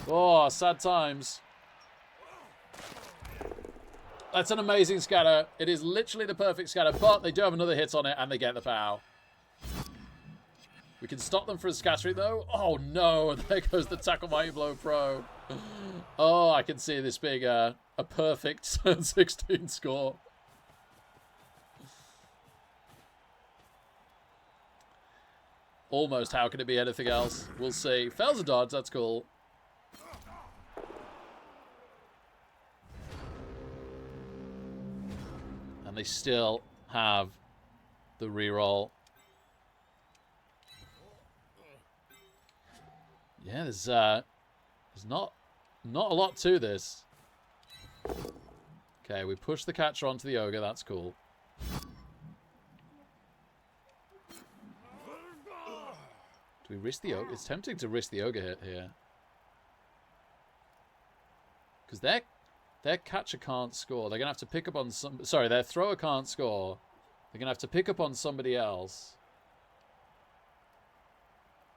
Oh, sad times. That's an amazing scatter. It is literally the perfect scatter, but they do have another hit on it and they get the pow. We can stop them for a scattering though. Oh no, there goes the Tackle Mighty Blow Pro. Oh, I can see this being a perfect 16 score. Almost. How can it be anything else? We'll see. Fails a dodge. That's cool. And they still have the reroll. Yeah, there's not a lot to this. Okay, we push the catcher onto the ogre. That's cool. Do we risk the ogre? It's tempting to risk the ogre hit here. Because their catcher can't score. They're going to have to pick up on some... Sorry, their thrower can't score. They're going to have to pick up on somebody else.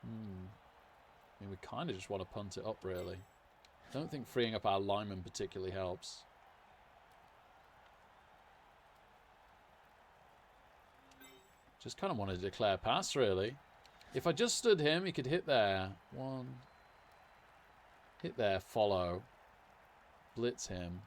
I mean, we kind of just want to punt it up, really. Don't think freeing up our lineman particularly helps. Just kind of want to declare pass, really. If I just stood him, he could hit there. One. Hit there, follow. Blitz him.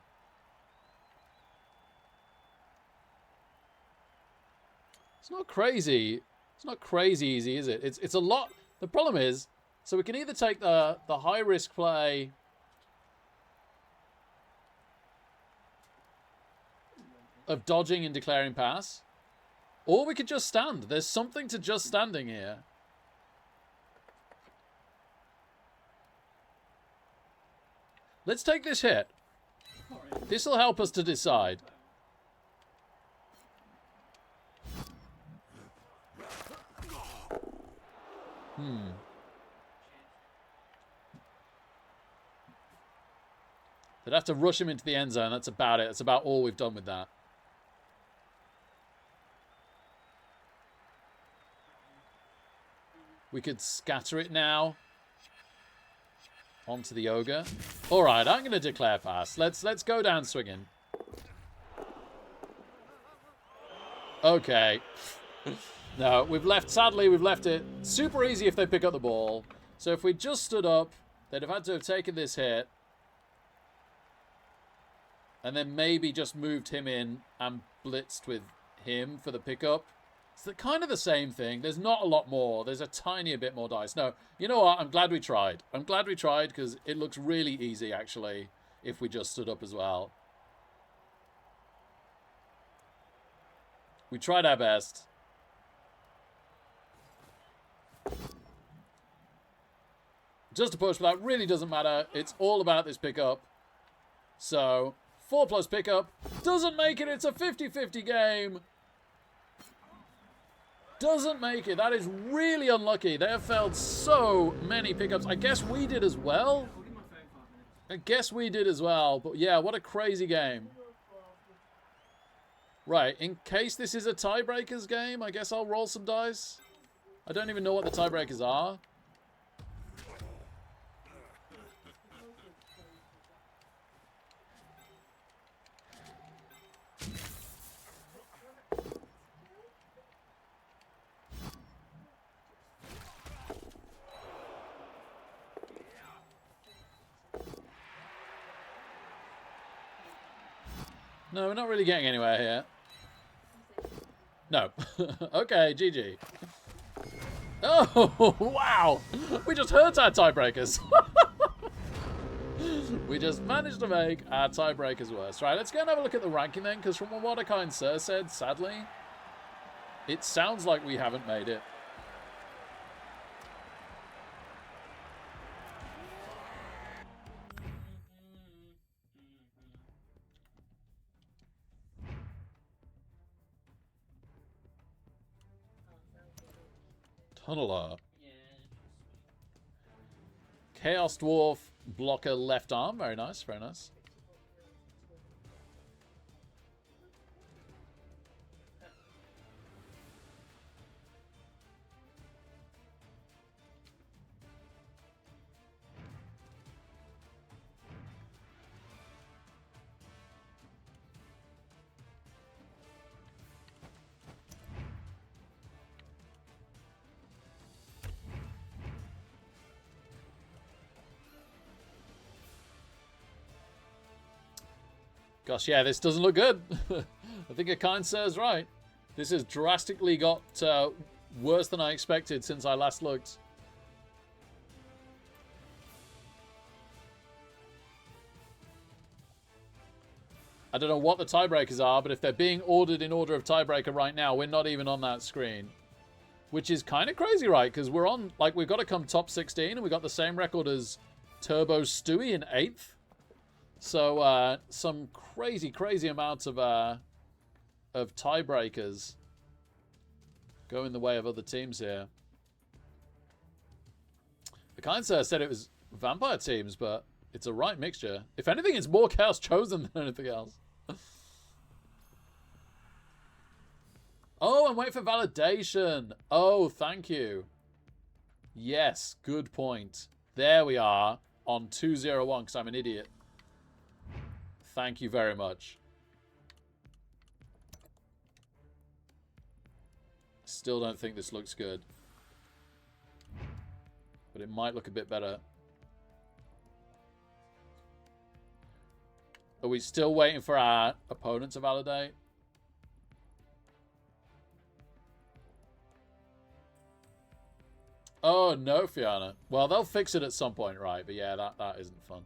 It's not crazy. It's not crazy easy, is it? It's a lot. The problem is, so we can either take the high risk play. of dodging and declaring pass. Or we could just stand. There's something to just standing here. Let's take this hit. This will help us to decide. They'd have to rush him into the end zone. That's about it. That's about all we've done with that. We could scatter it now onto the ogre. All right, I'm going to declare pass. Let's go down swinging. Okay. No, we've left. Sadly, we've left it super easy if they pick up the ball. So if we just stood up, they'd have had to have taken this hit. And then maybe just moved him in and blitzed with him for the pickup. It's kind of the same thing. There's not a lot more. There's a tiny bit more dice. No, you know what? I'm glad we tried. I'm glad we tried because it looks really easy, actually, if we just stood up as well. We tried our best. Just a push, but that really doesn't matter. It's all about this pickup. So, 4+ pickup doesn't make it. It's a 50-50 game. Doesn't make it. That is really unlucky. They have failed so many pickups. I guess we did as well. I guess we did as well. But yeah, what a crazy game. Right, in case this is a tiebreakers game, I guess I'll roll some dice. I don't even know what the tiebreakers are. No, we're not really getting anywhere here. No. Okay, GG. Oh, wow. We just hurt our tiebreakers. We just managed to make our tiebreakers worse. Right, let's go and have a look at the ranking then, because from what a kind sir said, sadly, it sounds like we haven't made it. Tunneler. Chaos Dwarf, blocker left arm. Very nice, very nice. Gosh, yeah, this doesn't look good. I think a kind sir is right. This has drastically got worse than I expected since I last looked. I don't know what the tiebreakers are, but if they're being ordered in order of tiebreaker right now, we're not even on that screen. Which is kind of crazy, right? Because we're on, like, we've got to come top 16, and we got the same record as Turbo Stewie in 8th. So, some crazy amounts of tiebreakers go in the way of other teams here. The kind sir said it was vampire teams, but it's a right mixture. If anything, it's more Chaos Chosen than anything else. Oh, I'm waiting for validation. Oh, thank you. Yes, good point. There we are on 201 because I'm an idiot. Thank you very much. Still don't think this looks good. But it might look a bit better. Are we still waiting for our opponent to validate? Oh, no, Fiona. Well, they'll fix it at some point, right? But yeah, that isn't fun.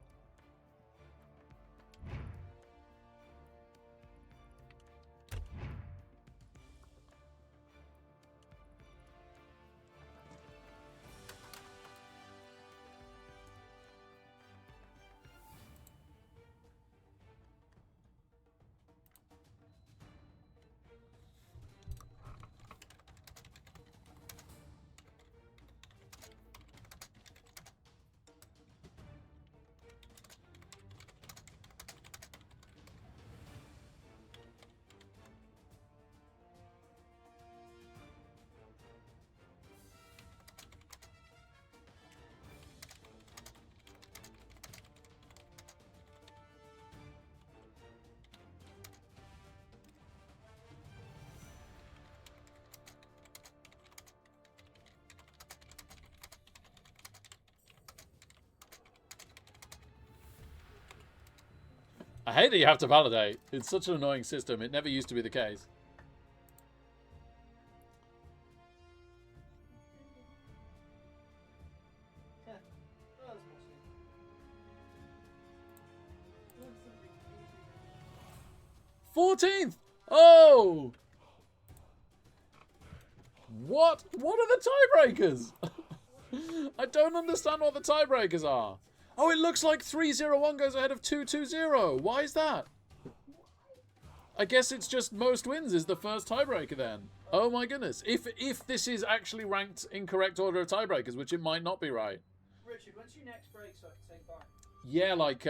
I hate that you have to validate. It's such an annoying system. It never used to be the case. Yeah. Oh, that's more sweet. 14th! Oh! What? What are the tiebreakers? I don't understand what the tiebreakers are. Oh, it looks like 301 goes ahead of 220. Why is that? I guess it's just most wins is the first tiebreaker then. Oh my goodness. If this is actually ranked in correct order of tiebreakers, which it might not be right. Richard, when's your next break so I can say bye? Yeah, like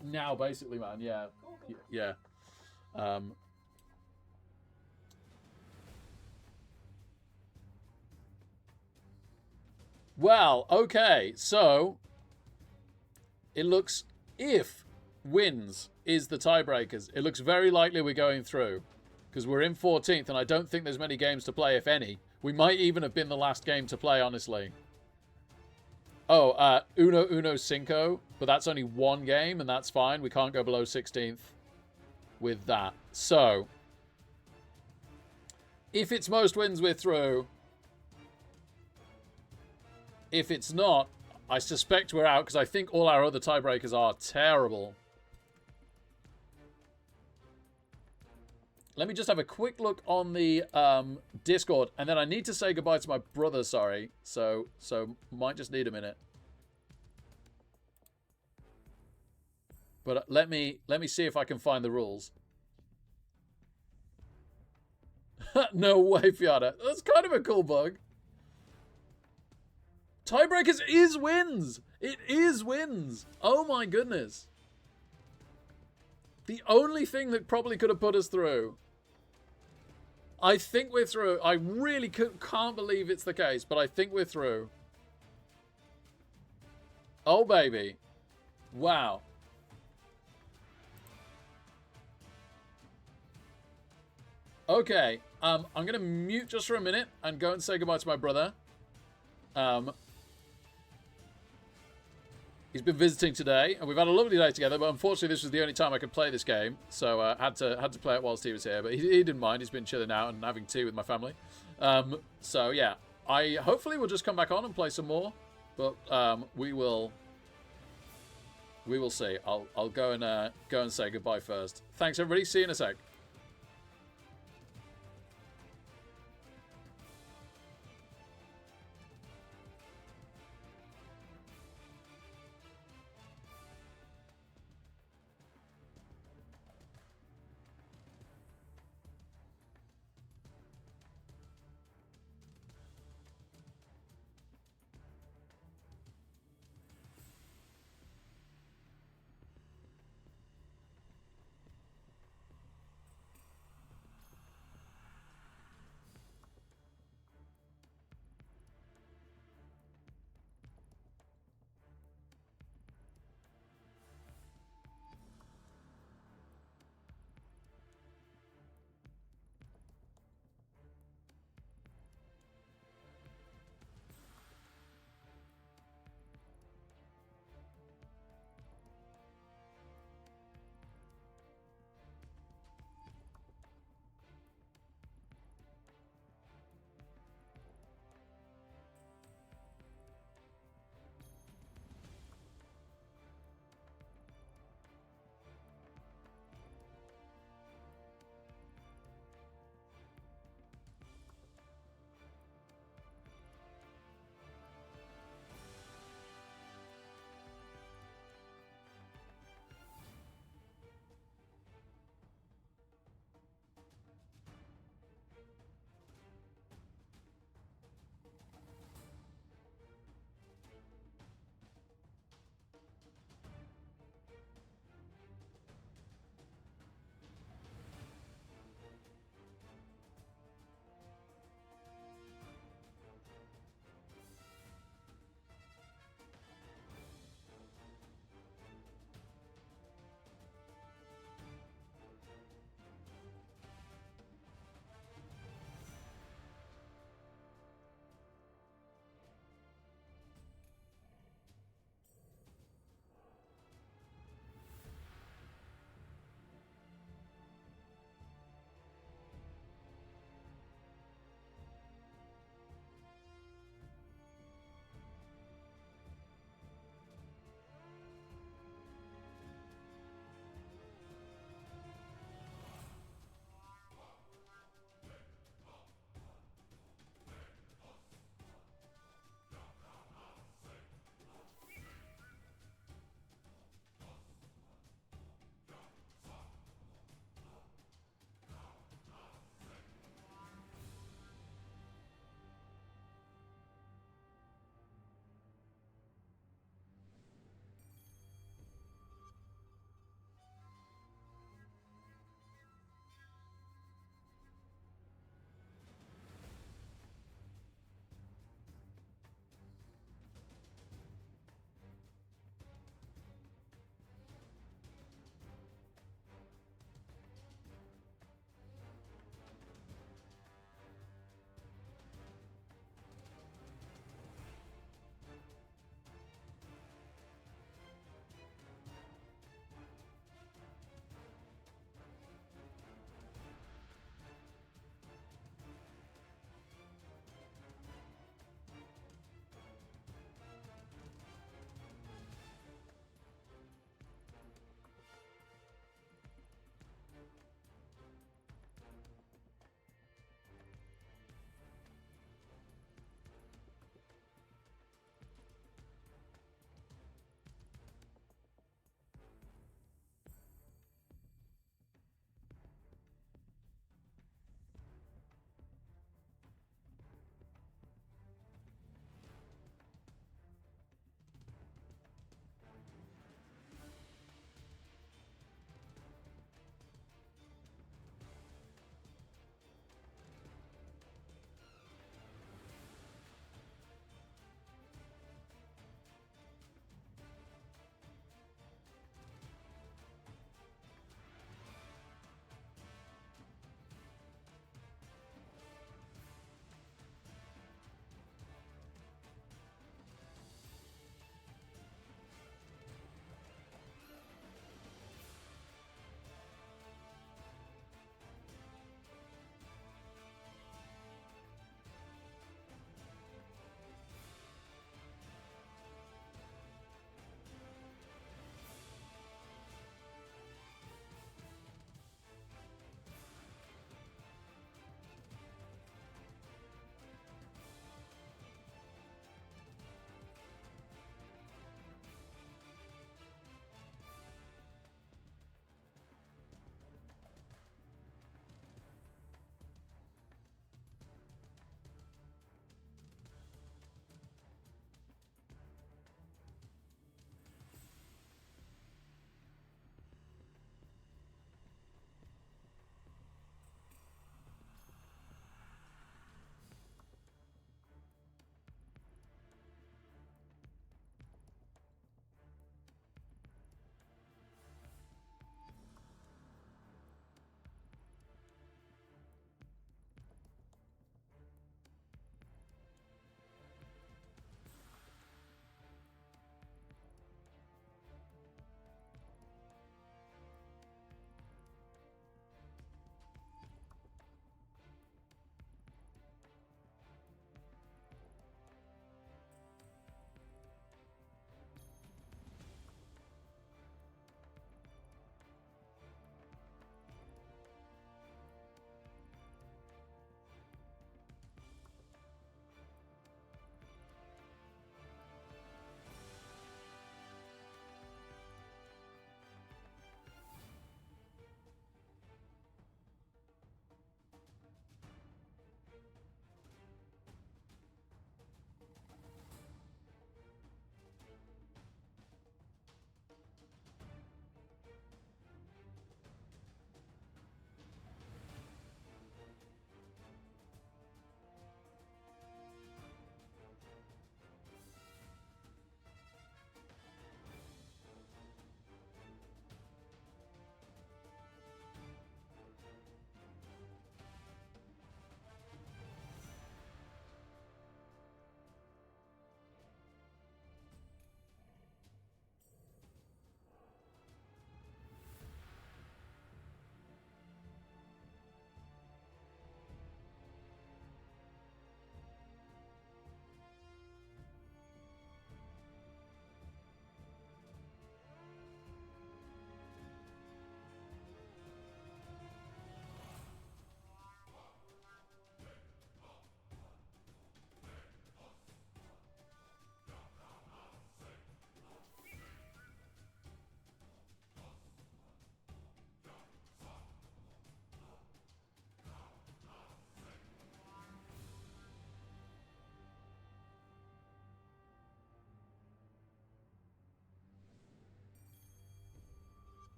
now basically, man. Yeah. Cool. Yeah. Well, okay. So it looks if wins is the tiebreakers. It looks very likely we're going through because we're in 14th and I don't think there's many games to play, if any. We might even have been the last game to play, honestly. Oh, Uno Cinco, but that's only one game and that's fine. We can't go below 16th with that. So if it's most wins, we're through. If it's not, I suspect we're out because I think all our other tiebreakers are terrible. Let me just have a quick look on the Discord, and then I need to say goodbye to my brother, sorry. So might just need a minute. But let me see if I can find the rules. No way, Fiona. That's kind of a cool bug. Tiebreakers is wins. It is wins. Oh my goodness. The only thing that probably could have put us through. I think we're through. I really can't believe it's the case, but I think we're through. Oh, baby. Wow. Okay. I'm going to mute just for a minute and go and say goodbye to my brother. He's been visiting today, and we've had a lovely day together, but unfortunately this was the only time I could play this game, so I had to play it whilst he was here, but he didn't mind. He's been chilling out and having tea with my family. So, yeah, I hopefully will just come back on and play some more, but we will see. I'll go and say goodbye first. Thanks, everybody. See you in a sec.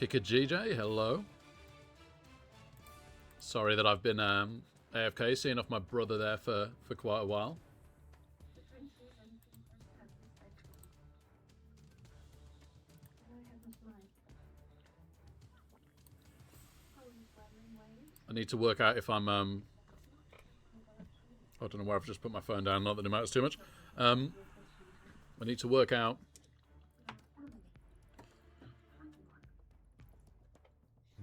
Kicker GJ, hello. Sorry that I've been AFK, seeing off my brother there for quite a while. I need to work out if I'm I don't know where I've just put my phone down, not that it matters too much. I need to work out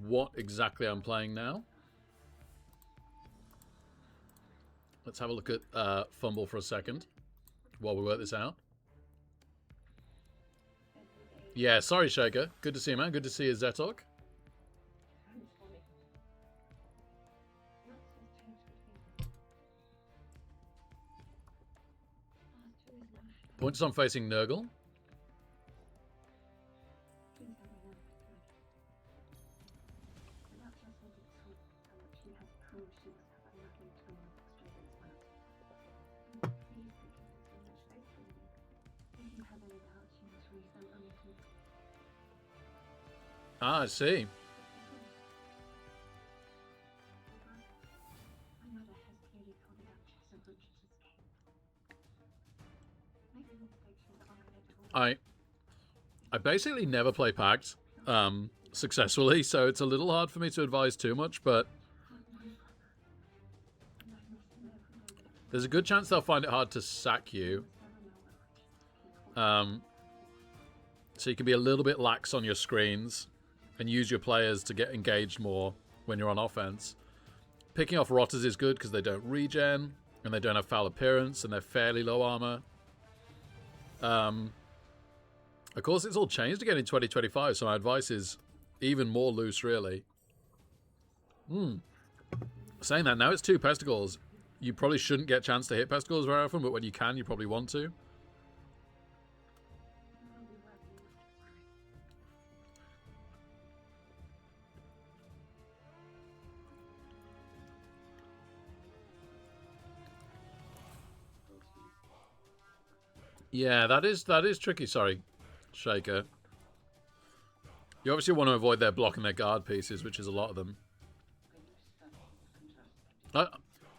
what exactly I'm playing now. Let's have a look at Fumble for a second while we work this out. Yeah, sorry, Shaker. Good to see you, man. Good to see you, Zetok. Points on facing Nurgle. Ah, I see. I basically never play Pact successfully, so it's a little hard for me to advise too much, but there's a good chance they'll find it hard to sack you. So you can be a little bit lax on your screens and use your players to get engaged more when you're on offense. Picking off Rotters is good because they don't regen and they don't have foul appearance and they're fairly low armor. Of course, it's all changed again in 2025, so my advice is even more loose, really. Saying that, now it's 2 Pesticles. You probably shouldn't get a chance to hit Pesticles very often, but when you can, you probably want to. Yeah, that is tricky. Sorry, Shaker. You obviously want to avoid their blocking their guard pieces, which is a lot of them.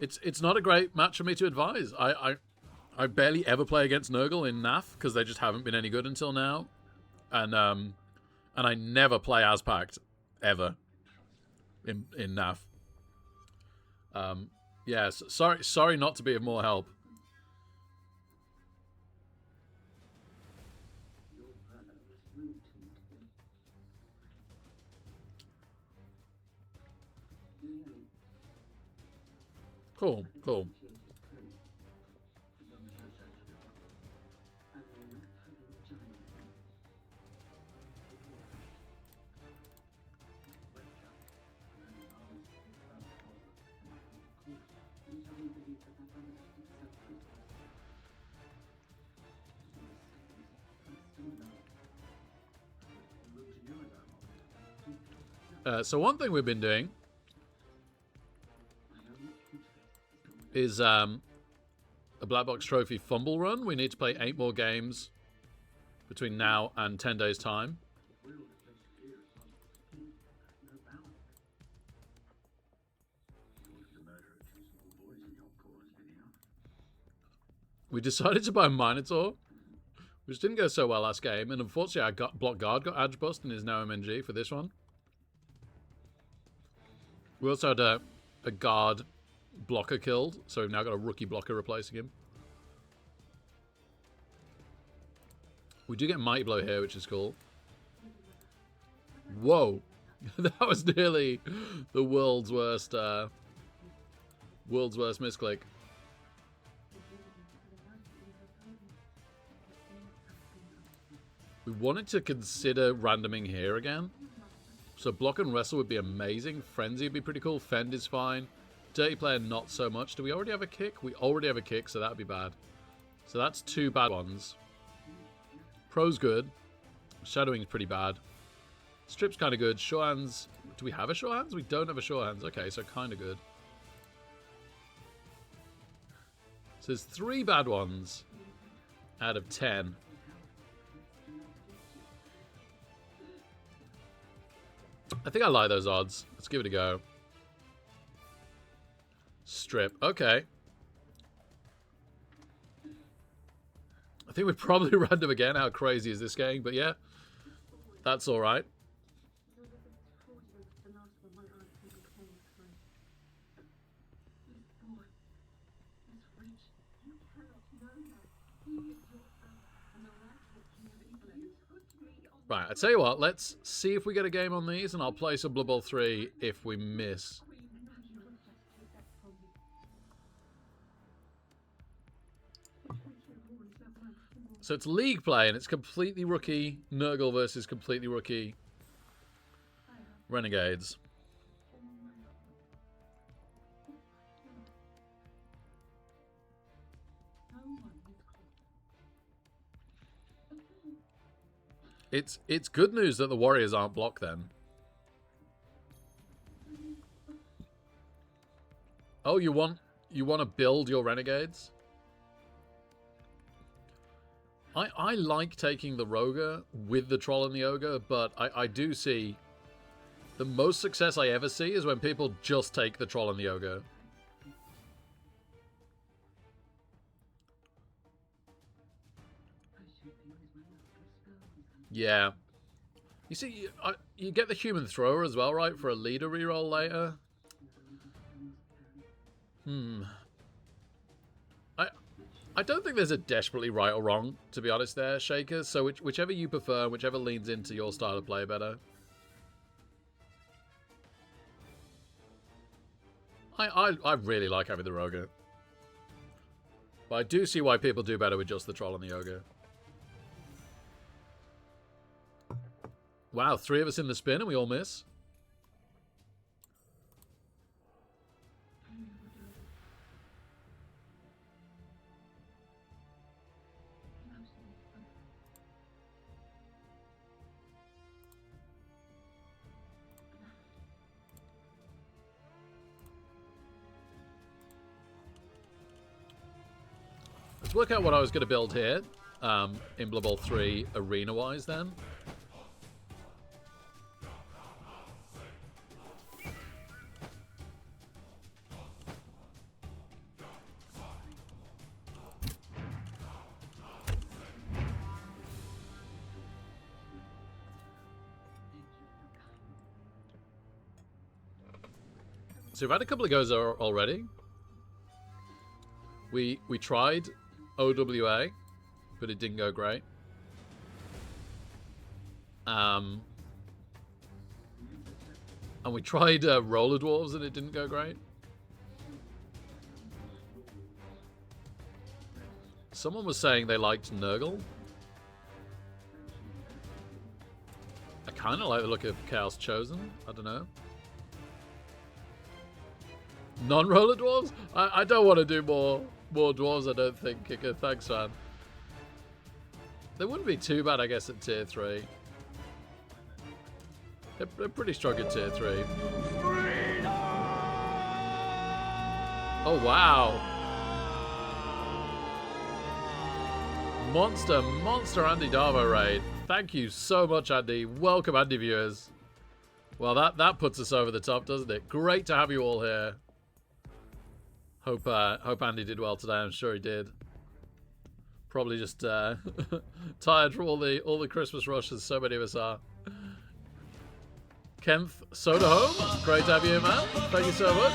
It's not a great match for me to advise. I barely ever play against Nurgle in NAF because they just haven't been any good until now, and I never play as Pact ever in NAF. Yes, sorry not to be of more help. Cool. So one thing we've been doing is a Black Box Trophy fumble run. We need to play 8 more games between now and 10 days' time. We decided to buy Minotaur, which didn't go so well last game, and unfortunately our block guard got edge bust and is now MNG for this one. We also had a guard blocker killed, so we've now got a rookie blocker replacing him. We do get Mighty Blow here, which is cool. Whoa. That was nearly the world's worst misclick. We wanted to consider randoming here again. So block and wrestle would be amazing. Frenzy would be pretty cool. Fend is fine. Dirty Player, not so much. Do we already have a kick? We already have a kick, so that would be bad. So that's 2 bad ones. Pro's good. Shadowing's pretty bad. Strip's kind of good. Sure Hands. Do we have a Sure Hands? We don't have a Sure Hands. Okay, so kind of good. So there's 3 bad ones out of 10. I think I like those odds. Let's give it a go. Strip. Okay. I think we probably random again. How crazy is this game? But yeah, that's all right. Right, I tell you what, let's see if we get a game on these, and I'll play some Blood Bowl 3 if we miss. So it's league play, and it's completely rookie Nurgle versus completely rookie Renegades. It's good news that the Warriors aren't blocked then. Oh, you want to build your Renegades? I like taking the Roger with the Troll and the Ogre, but I do see the most success I ever see is when people just take the Troll and the Ogre. Yeah. You see, you get the Human Thrower as well, right? For a leader reroll later. I don't think there's a desperately right or wrong, to be honest there, Shaker. So whichever you prefer, whichever leans into your style of play better. I really like having the Roger. But I do see why people do better with just the Troll and the Ogre. Wow, 3 of us in the spin and we all miss. Let's work out what I was going to build here in Blood Bowl 3 arena-wise then. So we've had a couple of goes already. We tried OWA, but it didn't go great. And we tried Roller Dwarves and it didn't go great. Someone was saying they liked Nurgle. I kind of like the look of Chaos Chosen. I don't know. Non-roller dwarves? I don't want to do more dwarves, I don't think, Kicker. Thanks, man. They wouldn't be too bad, I guess, at tier 3. They're pretty strong at tier 3. Oh, wow. Monster Andy Darvo raid. Thank you so much, Andy. Welcome, Andy viewers. Well, that puts us over the top, doesn't it? Great to have you all here. Hope Andy did well today. I'm sure he did. Probably just tired from all the Christmas rushes. So many of us are. Kemph Soda Home, great to have you here, man. Thank you so much.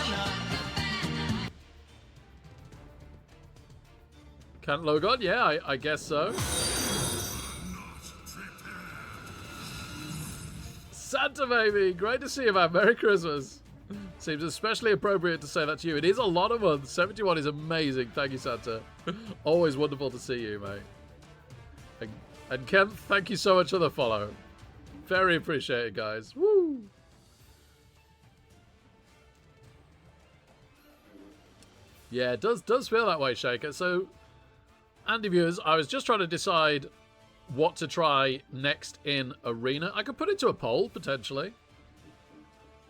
Can't log on? Yeah, I guess so. Santa baby, great to see you, man. Merry Christmas. Seems especially appropriate to say that to you. It is a lot of months. 71 is amazing. Thank you, Santa. Always wonderful to see you, mate. And Ken, thank you so much for the follow. Very appreciated, guys. Woo! Yeah, it does feel that way, Shaker. So, Andy viewers, I was just trying to decide what to try next in Arena. I could put it to a poll, potentially.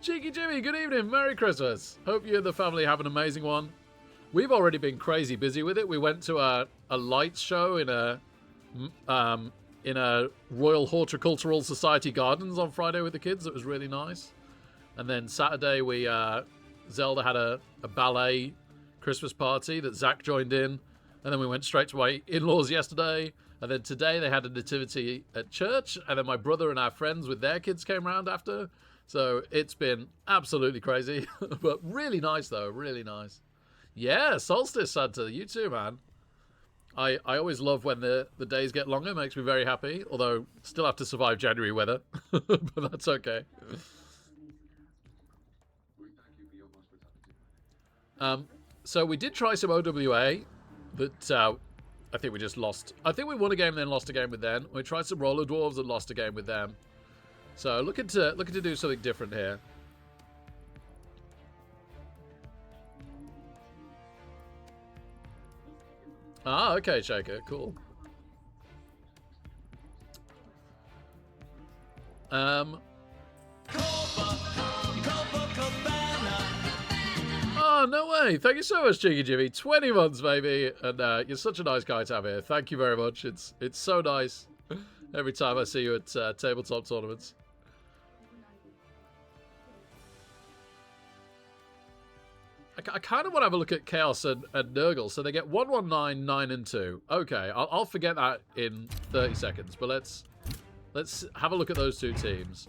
Cheeky Jimmy, good evening. Merry Christmas. Hope you and the family have an amazing one. We've already been crazy busy with it. We went to a lights show in in a Royal Horticultural Society gardens on Friday with the kids. It was really nice. And then Saturday, we Zelda had a ballet Christmas party that Zach joined in. And then we went straight to my in-laws yesterday. And then today they had a nativity at church. And then my brother and our friends with their kids came around after. So it's been absolutely crazy. But really nice, though. Really nice. Yeah, Solstice Santa. You too, man. I always love when the days get longer. It makes me very happy. Although, still have to survive January weather. But that's okay. So we did try some OWA. But I think we just lost. I think we won a game and then lost a game with them. We tried some Roller Dwarves and lost a game with them. So looking to do something different here. Ah, okay, Shaker, cool. Oh, no way. Thank you so much, Cheeky Jimmy. 20 months, baby. And you're such a nice guy to have here. Thank you very much. It's so nice every time I see you at tabletop tournaments. I kind of want to have a look at Chaos and Nurgle. So they get 119, 9, and 2. Okay, I'll forget that in 30 seconds. But let's have a look at those two teams.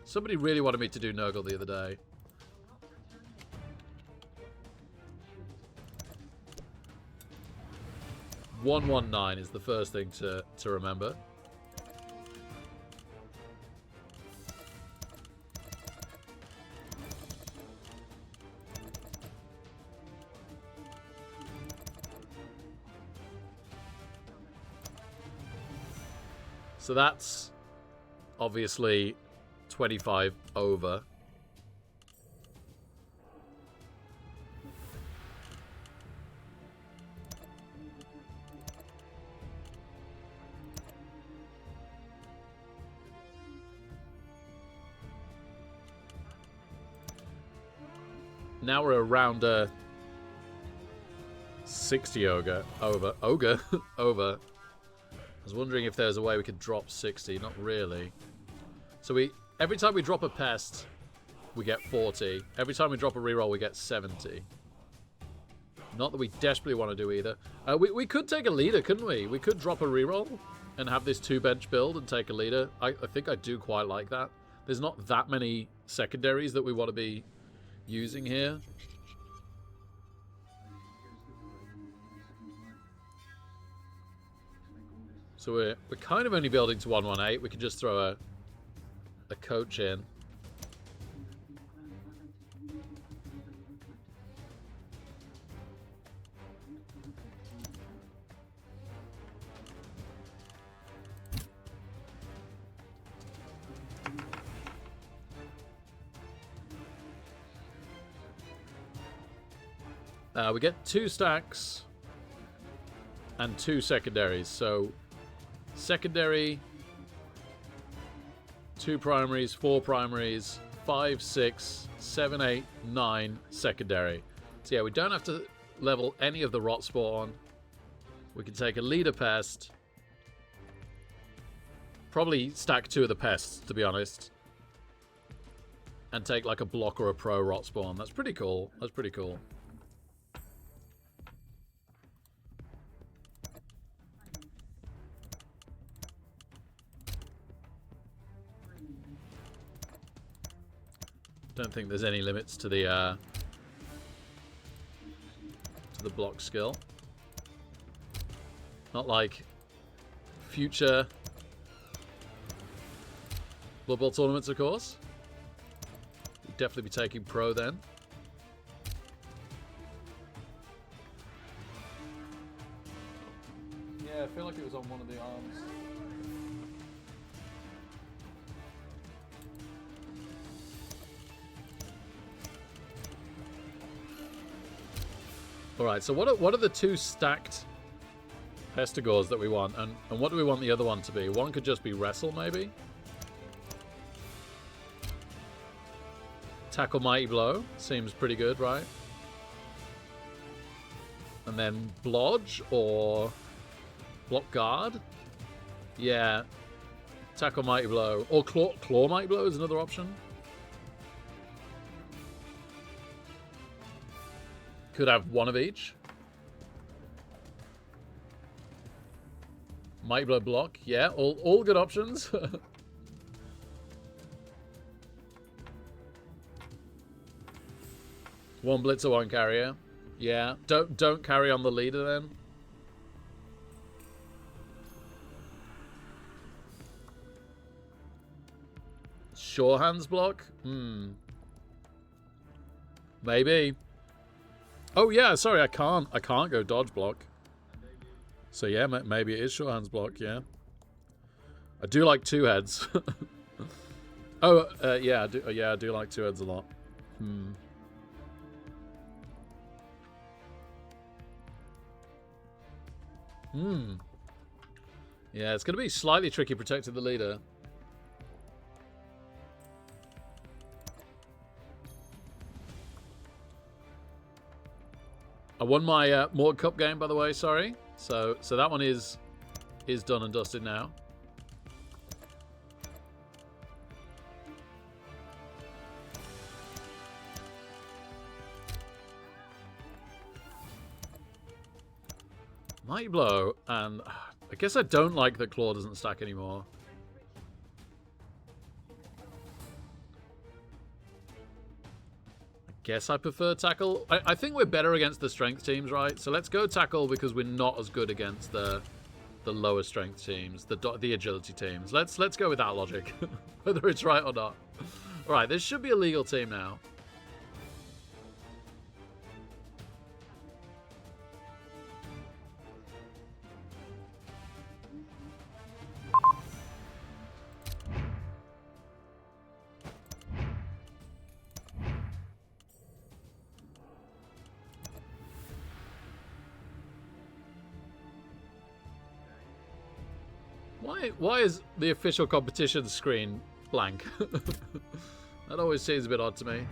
Somebody really wanted me to do Nurgle the other day. $119 is the first thing to remember. So that's obviously 25 over. Now we're around 60 over. Over. I was wondering if there's a way we could drop 60. Not really. So every time we drop a pest, we get 40. Every time we drop a reroll, we get 70. Not that we desperately want to do either. We could take a leader, couldn't we? We could drop a reroll and have this 2-bench build and take a leader. I think I do quite like that. There's not that many secondaries that we want to be using here. So we're kind of only building to 118. We could just throw a coach in. We get 2 stacks and 2 secondaries. So secondary, 2 primaries, 4 primaries, 5, 6, 7, 8, 9 secondary. So yeah, we don't have to level any of the rot spawn. We can take a leader pest. Probably stack 2 of the pests, to be honest. And take like a block or a pro rot spawn. That's pretty cool. That's pretty cool. Don't think there's any limits to the block skill. Not like future Blood Bowl tournaments, of course. We'd definitely be taking pro then. Yeah, I feel like it was on one of the arms. Alright, so what are the 2 stacked Pestigores that we want? And what do we want the other one to be? One could just be Wrestle, maybe? Tackle Mighty Blow. Seems pretty good, right? And then Blodge or Block Guard. Yeah. Tackle Mighty Blow. Or Claw Mighty Blow is another option. Could have one of each. Mighty Blow block. Yeah, all good options. One blitzer, one carrier. Yeah. Don't carry on the leader then. Sure hands block? Maybe. Oh yeah, sorry, I can't go dodge block. So yeah, maybe it is sure hands block, yeah. I do like two heads. Oh, yeah, I do like two heads a lot. Yeah, it's going to be slightly tricky protecting the leader. I won my Morg Cup game, by the way, sorry. So that one is done and dusted now. Mighty Blow, and I guess I don't like that Claw doesn't stack anymore. I guess I prefer Tackle. I think we're better against the strength teams, right? So let's go Tackle because we're not as good against the lower strength teams, the agility teams. Let's go with that logic, whether it's right or not. All right, this should be a legal team now. Why is the official competition screen blank? That always seems a bit odd to me.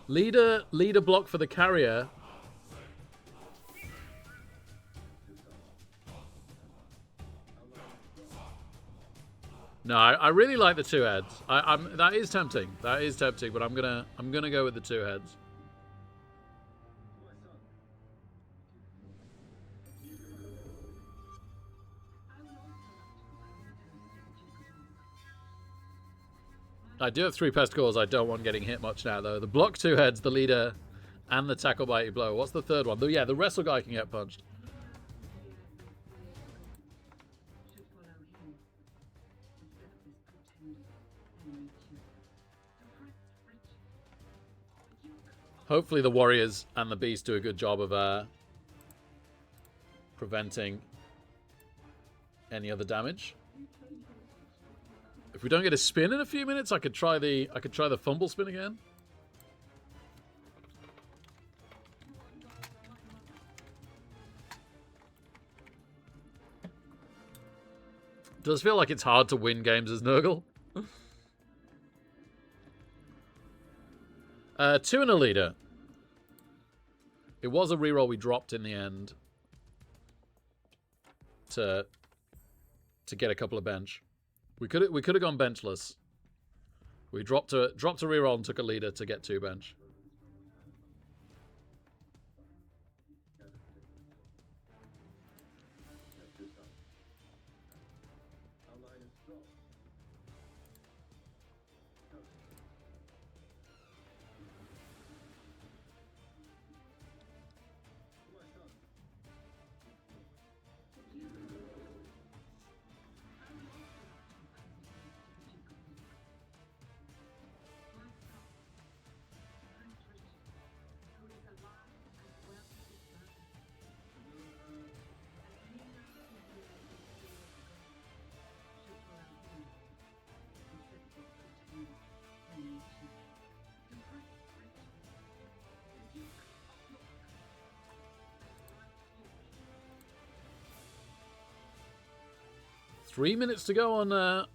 Leader block for the carrier. No, I really like the two heads. That is tempting. That is tempting, but I'm gonna go with the two heads. I do have 3 pesticles. I don't want getting hit much now though. The block two heads, the leader, and the tackle mighty blow. What's the third one? Yeah, the wrestle guy can get punched. Hopefully the warriors and the beast do a good job of preventing any other damage. If we don't get a spin in a few minutes, I could try the fumble spin again. Does feel like it's hard to win games as Nurgle. 2 and a leader. It was a reroll we dropped in the end to get a couple of bench. We could have gone benchless. We dropped a reroll and took a leader to get 2 bench. Three minutes to go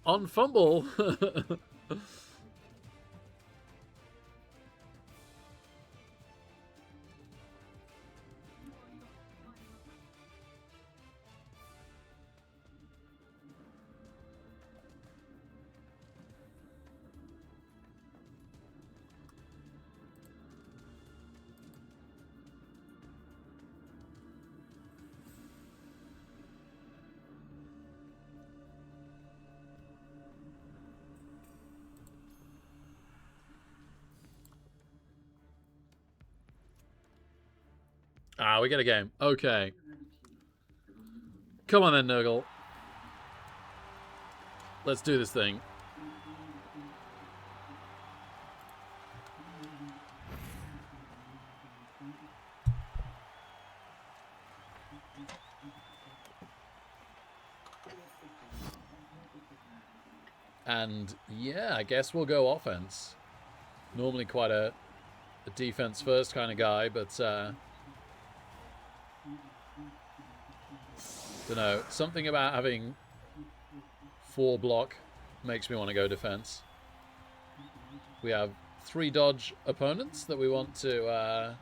on fumble. Ah, we get a game. Okay. Come on then, Nurgle. Let's do this thing. And yeah, I guess we'll go offense. Normally quite a defense first kind of guy, but don't know. Something about having 4 block makes me want to go defense. We have 3 dodge opponents that we want to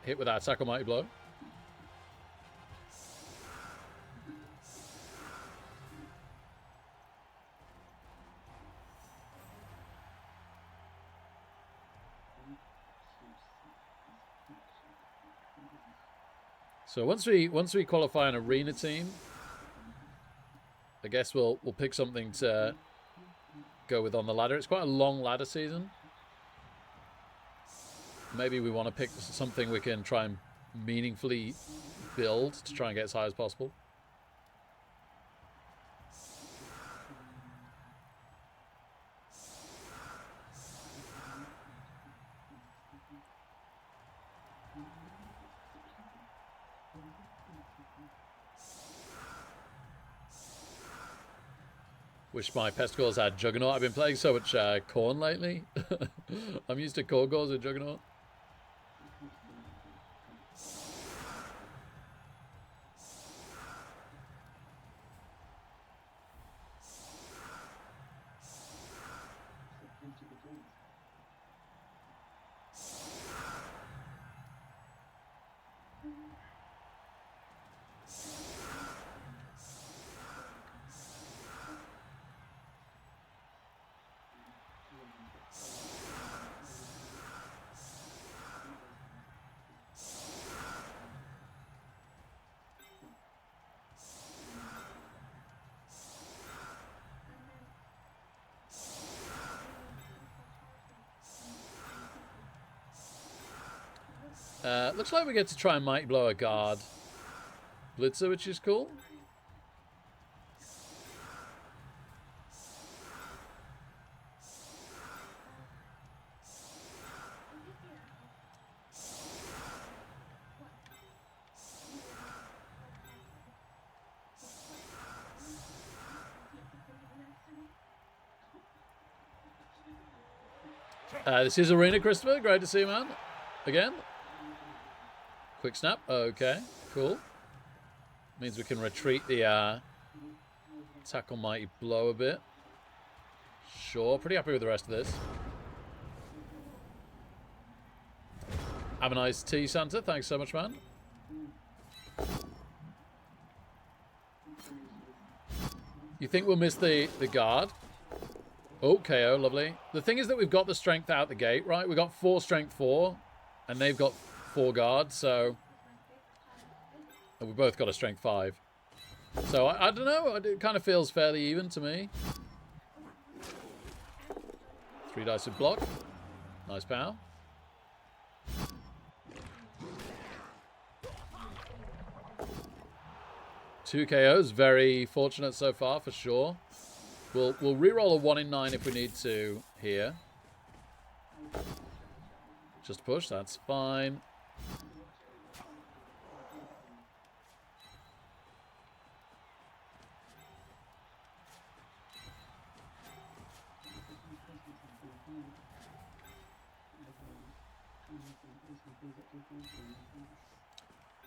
hit with our tackle mighty blow. So once we qualify an arena team, I guess we'll pick something to go with on the ladder. It's quite a long ladder season. Maybe we want to pick something we can try and meaningfully build to try and get as high as possible. Wish my Pesticores had Juggernaut. I've been playing so much Corn lately. I'm used to Corn Cores with Juggernaut. Looks like we get to try and mighty blow a guard blitzer, which is cool. This is Arena, Christopher. Great to see you, man. Again. Quick snap. Okay, cool. Means we can retreat the tackle mighty blow a bit. Sure, pretty happy with the rest of this. Have a nice tea, Santa. Thanks so much, man. You think we'll miss the guard? Oh, KO, lovely. The thing is that we've got the strength out the gate, right? We've got 4 strength 4, and they've got 4 guard, so... And we both got a strength 5. So, I don't know. It kind of feels fairly even to me. 3 dice with block. Nice power. Two KOs. Very fortunate so far, for sure. We'll reroll a 1 in 9 if we need to here. Just push, that's fine.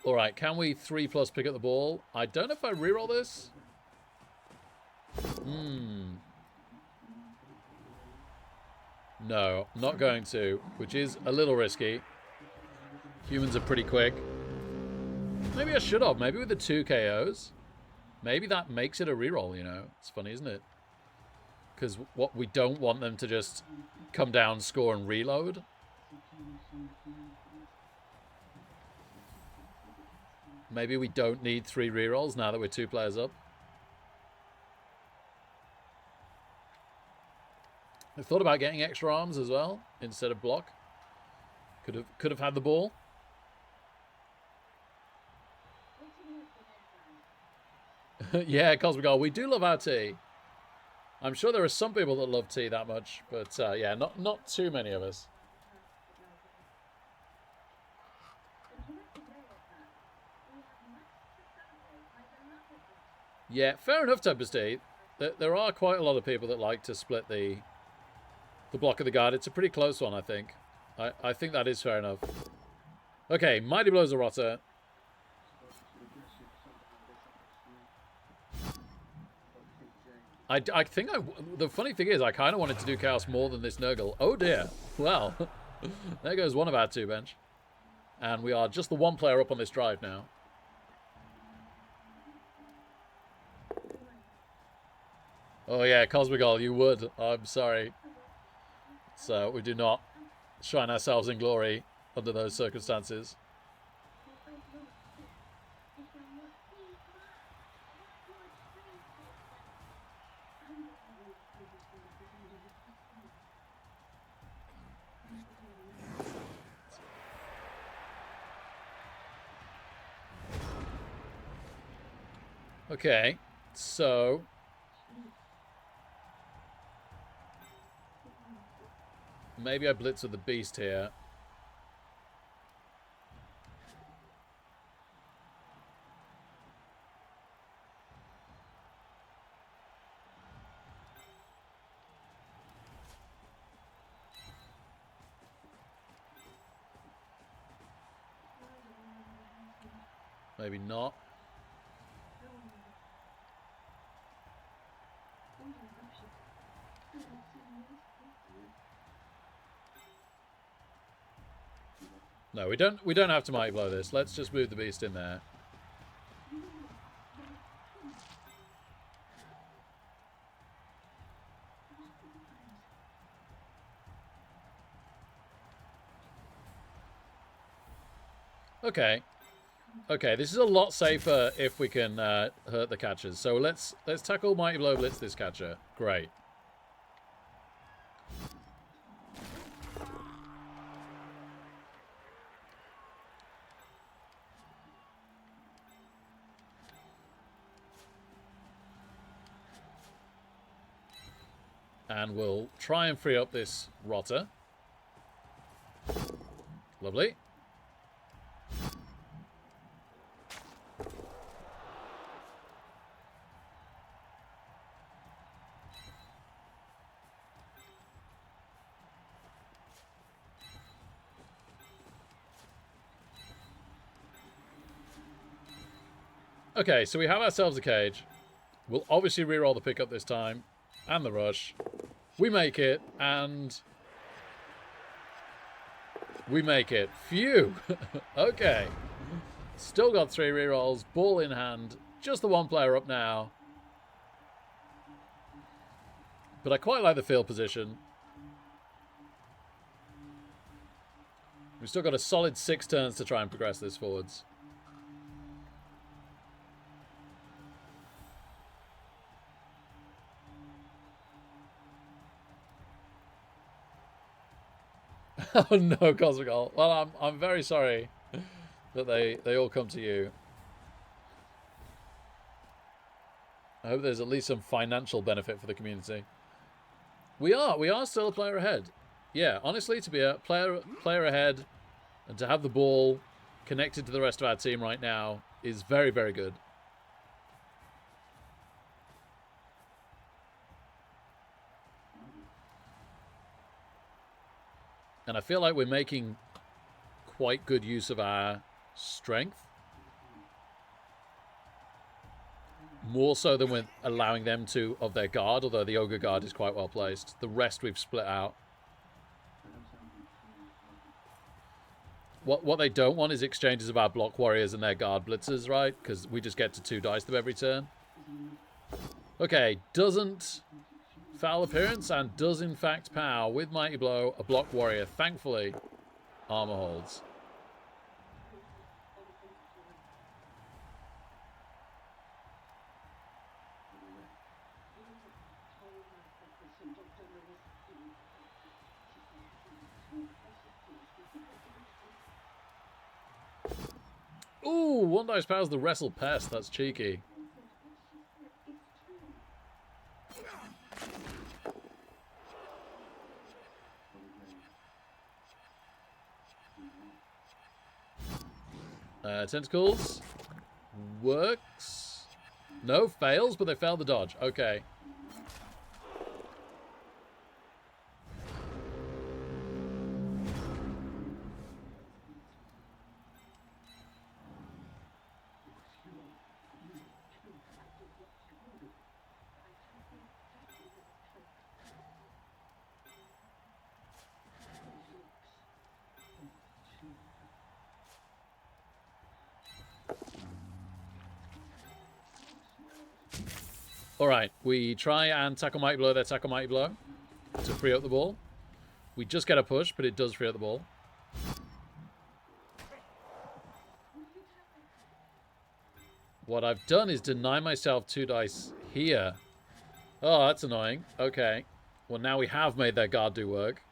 Alright, can we 3+ pick up the ball? I don't know if I reroll this. No, not going to, which is a little risky. Humans are pretty quick. Maybe I should have. Maybe with the 2 KOs. Maybe that makes it a reroll, you know. It's funny, isn't it? Because what we don't want them to just come down, score, and reload. Maybe we don't need 3 rerolls now that we're 2 players up. I've thought about getting extra arms as well instead of block. Could have had the ball. Yeah, Cosmic Gold, we do love our tea. I'm sure there are some people that love tea that much, but yeah, not too many of us. Yeah, fair enough, Tempesty. There are quite a lot of people that like to split the block of the guard. It's a pretty close one, I think. I think that is fair enough. Okay, Mighty Blows a Rotter. I think the funny thing is I kind of wanted to do Chaos more than this Nurgle. Oh dear. Well, there goes one of our 2 bench. And we are just the 1 player up on this drive now. Oh yeah, Cosmigol, you would. I'm sorry. So we do not shine ourselves in glory under those circumstances. Okay, so maybe I blitz with the beast here. Maybe not. No, we don't have to mighty blow this. Let's just move the beast in there. Okay. Okay, this is a lot safer if we can hurt the catchers. So let's tackle Mighty Blow Blitz this catcher. Great. And we'll try and free up this Rotter. Lovely. Okay, so we have ourselves a cage. We'll obviously reroll the pickup this time. And the rush. We make it, and we make it. Phew! Okay. Still got 3 rerolls, ball in hand. Just the 1 player up now. But I quite like the field position. We've still got a solid 6 turns to try and progress this forwards. Oh no, Cosmic Ult. Well, I'm very sorry that they all come to you. I hope there's at least some financial benefit for the community. We are still a player ahead. Yeah, honestly, to be a player ahead and to have the ball connected to the rest of our team right now is very, very good. And I feel like we're making quite good use of our strength. More so than with allowing them to of their guard, although the Ogre guard is quite well placed. The rest we've split out. What they don't want is exchanges of our block warriors and their guard blitzers, right? Because we just get to 2 dice them every turn. Okay, doesn't foul appearance and does in fact power with Mighty Blow a block warrior. Thankfully, armor holds. Ooh, 1 dice powers the Wrestle Pest. That's cheeky. Tentacles. Works. No, fails, but they failed the dodge. Okay. Alright, we try and tackle Mighty Blow their tackle Mighty Blow to free up the ball. We just get a push, but it does free up the ball. What I've done is deny myself 2 dice here. Oh, that's annoying. Okay. Well, now we have made their guard do work.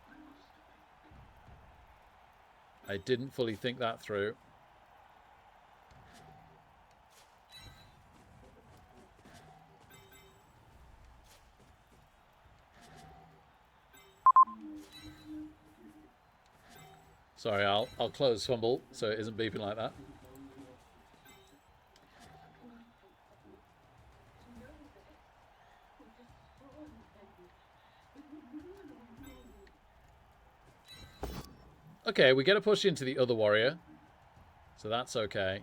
I didn't fully think that through. Sorry, I'll close fumble so it isn't beeping like that. Okay, we get a push into the other warrior. So that's okay.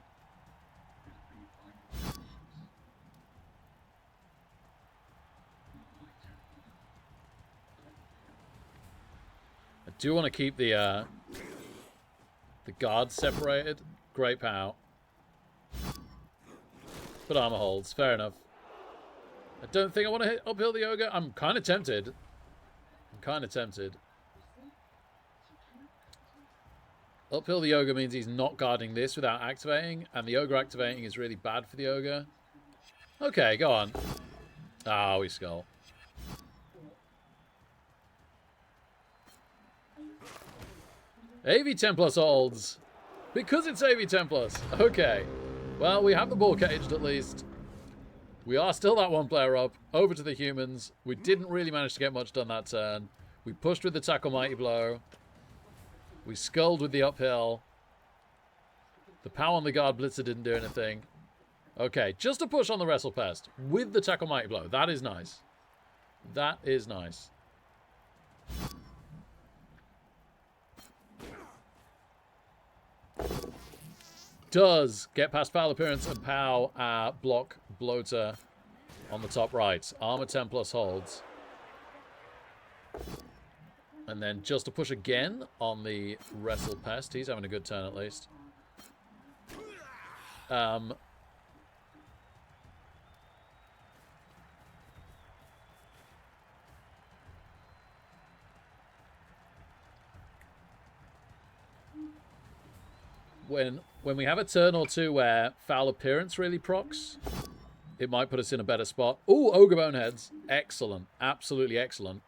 I do want to keep the guards separated. Great pow. But armor holds. Fair enough. I don't think I want to hit uphill the ogre. I'm kind of tempted. Uphill the ogre means he's not guarding this without activating, and the ogre activating is really bad for the ogre. Okay, go on. Ah, we skull. AV10 plus holds. Because it's AV10 plus. Okay. Well, we have the ball caged at least. We are still that 1 player up. Over to the humans. We didn't really manage to get much done that turn. We pushed with the tackle Mighty Blow. We sculled with the uphill. The pow on the guard blitzer didn't do anything. Okay, just a push on the Wrestle Pest with the tackle Mighty Blow. That is nice. That is nice. Does get past foul appearance and pow block bloater on the top right. Armor 10 plus holds. And then just a push again on the Wrestle Pest. He's having a good turn at least. When we have a turn or two where foul appearance really procs, it might put us in a better spot. Ooh, Ogre Boneheads. Excellent. Absolutely excellent.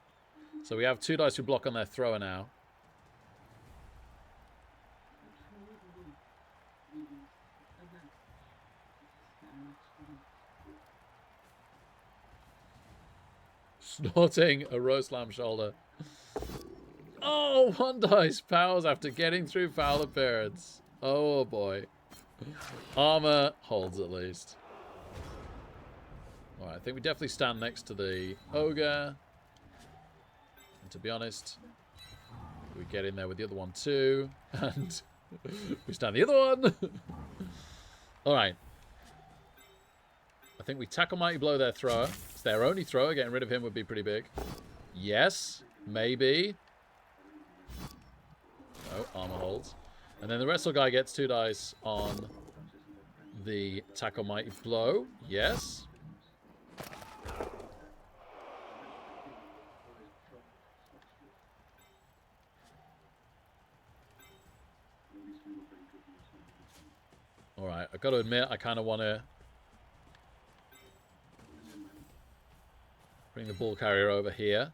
So we have 2 dice who block on their thrower now. Snorting a roast lamb shoulder. Oh, 1 dice powers after getting through foul appearance. Oh boy. Armor holds at least. Alright, I think we definitely stand next to the ogre. And to be honest, we get in there with the other one too. And we stand the other one. Alright. I think we tackle Mighty Blow their thrower. It's their only thrower. Getting rid of him would be pretty big. Yes. Maybe. No, armor holds. And then the wrestle guy gets 2 dice on the tackle Mighty Blow. Yes. Alright, I've got to admit, I kind of want to bring the ball carrier over here.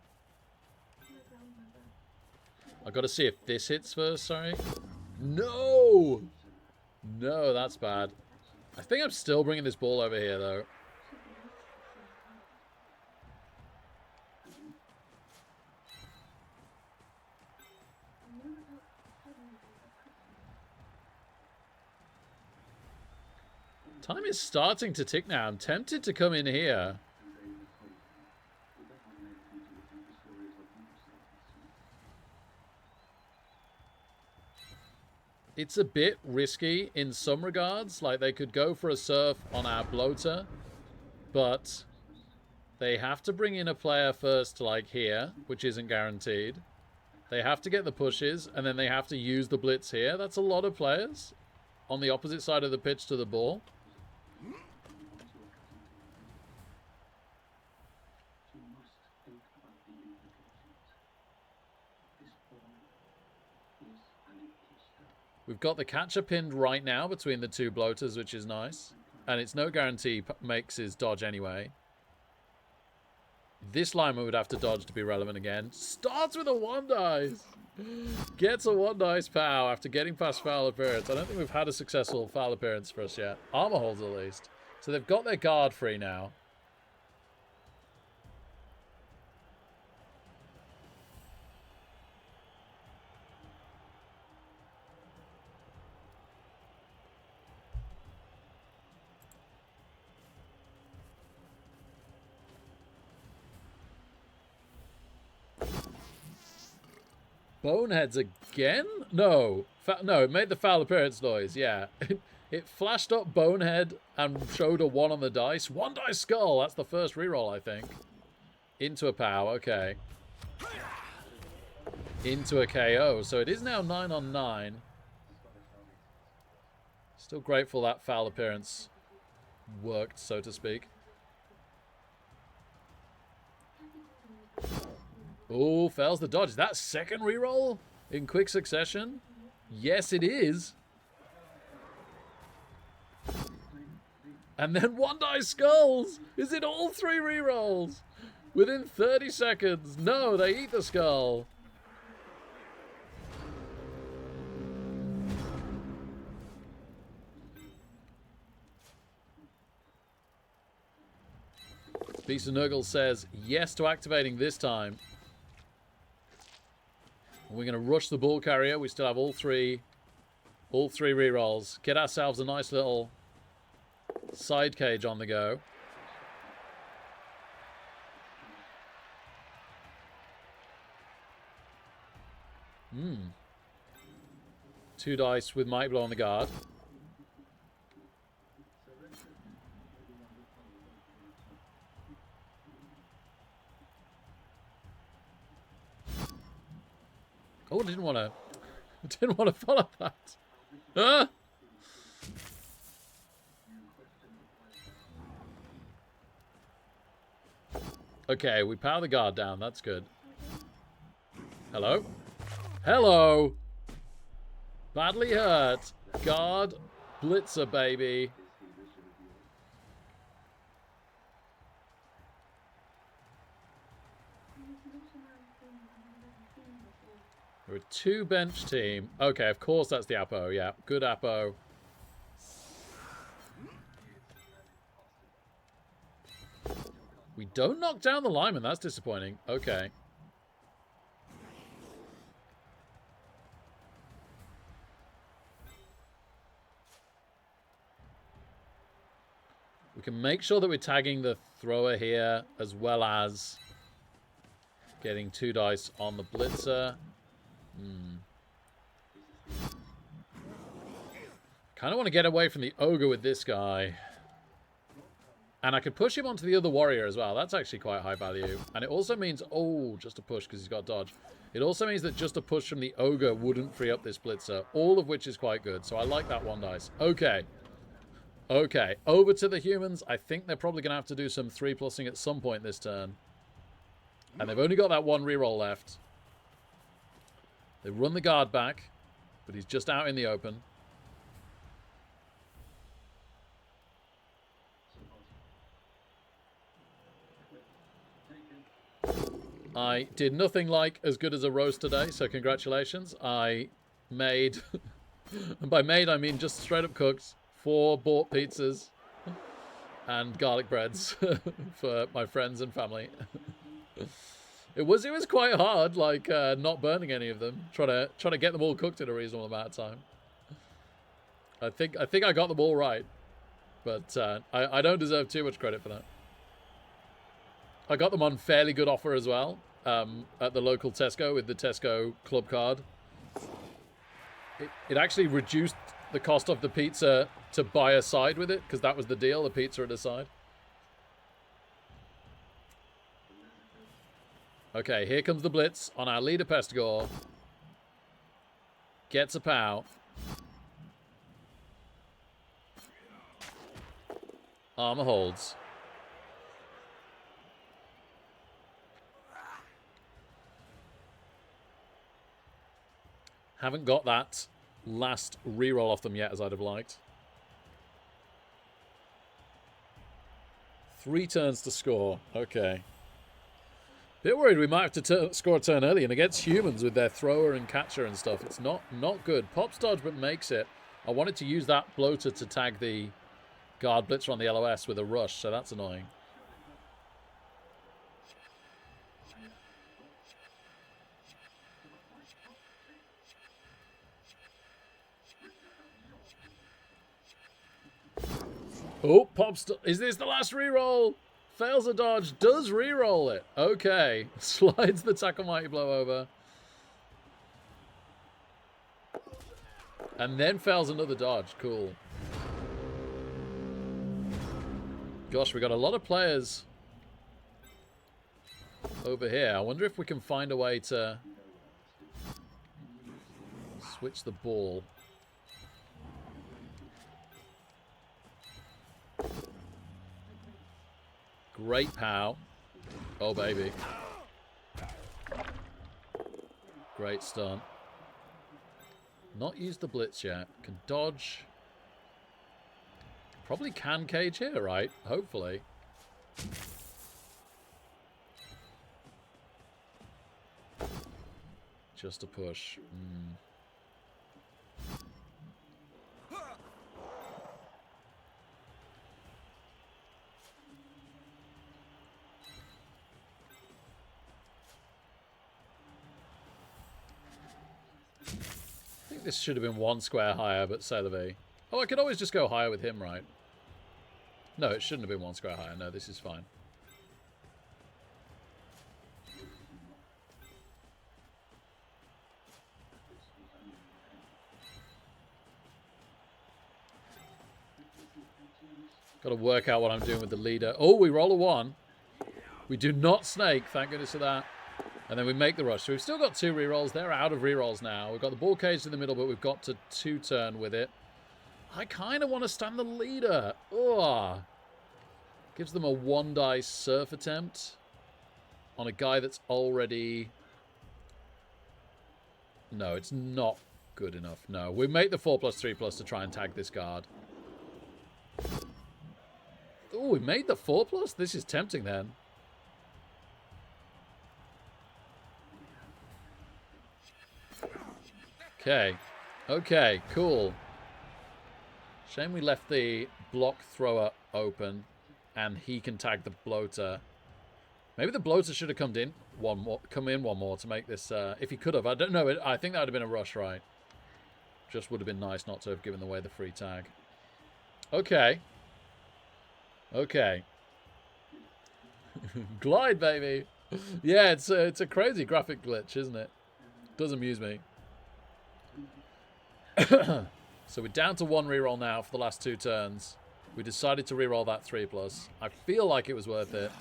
I've got to see if this hits first, sorry. No! No, that's bad. I think I'm still bringing this ball over here, though. Time is starting to tick now. I'm tempted to come in here. It's a bit risky in some regards. Like, they could go for a surf on our bloater, but they have to bring in a player first to, like, here, which isn't guaranteed. They have to get the pushes, and then they have to use the blitz here. That's a lot of players on the opposite side of the pitch to the ball. We've got the catcher pinned right now between the two bloaters, which is nice. And it's no guarantee makes his dodge anyway. This lineman would have to dodge to be relevant again. Starts with a 1 dice. Gets a 1 dice pow after getting past foul appearance. I don't think we've had a successful foul appearance for us yet. Armor holds at least. So they've got their guard free now. Boneheads again? No. No, it made the foul appearance noise, yeah. It flashed up Bonehead and showed a 1 on the dice. 1 dice skull, that's the first reroll, I think. Into a POW, okay. Into a KO, so it is now 9 on 9. Still grateful that foul appearance worked, so to speak. Oh, fails the dodge. Is that second reroll in quick succession? Yes, it is. And then 1 dice skulls. Is it all 3 rerolls? Within 30 seconds. No, they eat the skull. Beast of Nurgle says yes to activating this time. We're going to rush the ball carrier. We still have all three rerolls. Get ourselves a nice little side cage on the go. Hmm. 2 dice with Might Blow on the guard. Oh, I didn't want to follow that. Ah! Okay, we power the guard down. That's good. Hello? Hello! Badly hurt. Guard blitzer, baby. We're a 2 bench team. Okay, of course that's the Apo. Yeah, good Apo. We don't knock down the lineman. That's disappointing. Okay. We can make sure that we're tagging the thrower here as well as getting 2 dice on the blitzer. Kind of want to get away from the ogre with this guy. And I could push him onto the other warrior as well. That's actually quite high value. And it also means... Oh, just a push because he's got dodge. It also means that just a push from the ogre wouldn't free up this blitzer. All of which is quite good. So I like that 1 dice. Okay. Okay. Over to the humans. I think they're probably going to have to do some 3+ing at some point this turn. And they've only got that 1 reroll left. They run the guard back. But he's just out in the open. I did nothing like as good as a roast today, so congratulations. I made, and by made I mean just straight up cooked, 4 bought pizzas and garlic breads for my friends and family. It was quite hard, like not burning any of them, trying to get them all cooked in a reasonable amount of time. I think I got them all right. But I don't deserve too much credit for that. I got them on fairly good offer as well at the local Tesco with the Tesco club card. It actually reduced the cost of the pizza to buy a side with it, because that was the deal, the pizza at a side. Okay, here comes the blitz on our leader Pestigore. Gets a pow. Armor holds. Haven't got that last reroll off them yet, as I'd have liked. 3 turns to score. Okay. Bit worried we might have to score a turn early, and against humans with their thrower and catcher and stuff, it's not good. Pops dodge, but makes it. I wanted to use that bloater to tag the guard blitzer on the LOS with a rush, so that's annoying. Oh, Pops, is this the last reroll? Fails a dodge, does reroll it. Okay, slides the tackle mighty blow over. And then fails another dodge, cool. Gosh, we got a lot of players over here. I wonder if we can find a way to switch the ball. Great pow. Oh, baby. Great stunt. Not used the blitz yet. Can dodge. Probably can cage here, right? Hopefully. Just a push. I think this should have been 1 square higher, but c'est la vie. Oh, I could always just go higher with him, right? No, it shouldn't have been 1 square higher. No, this is fine. Got to work out what I'm doing with the leader. Oh, we roll a 1. We do not snake, thank goodness for that. And then we make the rush. So we've still got 2 rerolls. They're out of rerolls now. We've got the ball caged in the middle, but we've got to 2-turn with it. I kind of want to stand the leader. Ugh. Gives them a 1-die surf attempt on a guy that's already... No, it's not good enough. No, we make the 4+3+ to try and tag this guard. Oh, we made the 4+? This is tempting then. Okay. Okay, cool. Shame we left the block thrower open and he can tag the bloater. Maybe the bloater should have come in one more to make this if he could have. I don't know. I think that would have been a rush, right? Just would have been nice not to have given away the free tag. Okay. Okay. Glide, baby. Yeah, it's a crazy graphic glitch, isn't it? Does amuse me. So we're down to 1 reroll now for the last 2 turns. We decided to reroll that 3+. I feel like it was worth it.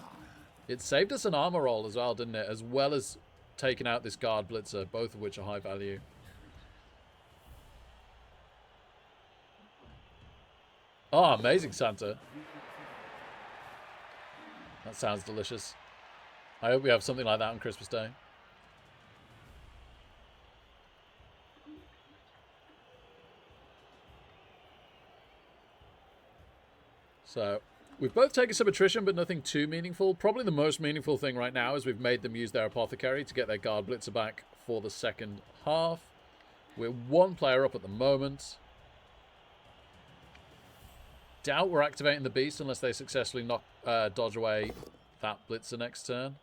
It saved us an armor roll as well, didn't it? As well as taking out this guard blitzer, both of which are high value. Oh, amazing Santa. That sounds delicious. I hope we have something like that on Christmas Day. So, we've both taken some attrition, but nothing too meaningful. Probably the most meaningful thing right now is we've made them use their apothecary to get their guard blitzer back for the second half. We're 1 player up at the moment. Doubt we're activating the beast unless they successfully dodge away that blitzer next turn.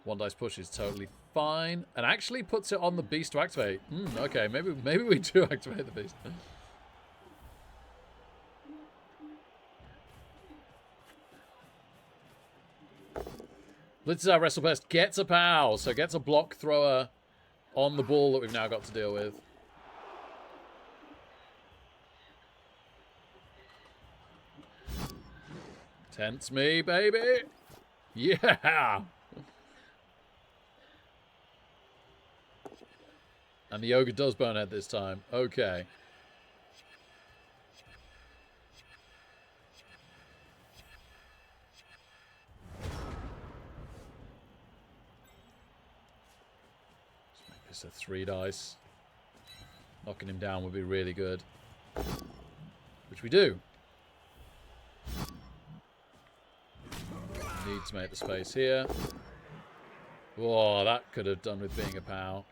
1 dice push is totally fine. And actually puts it on the beast to activate. Okay, maybe we do activate the beast. Blitz's wrestle best gets a pow, so gets a block thrower on the ball that we've now got to deal with. Tense me, baby. Yeah. And the Yoga does bonehead this time. Okay. Let's make this a 3 dice. Knocking him down would be really good. Which we do. Need to make the space here. Whoa, that could have done with being a POW.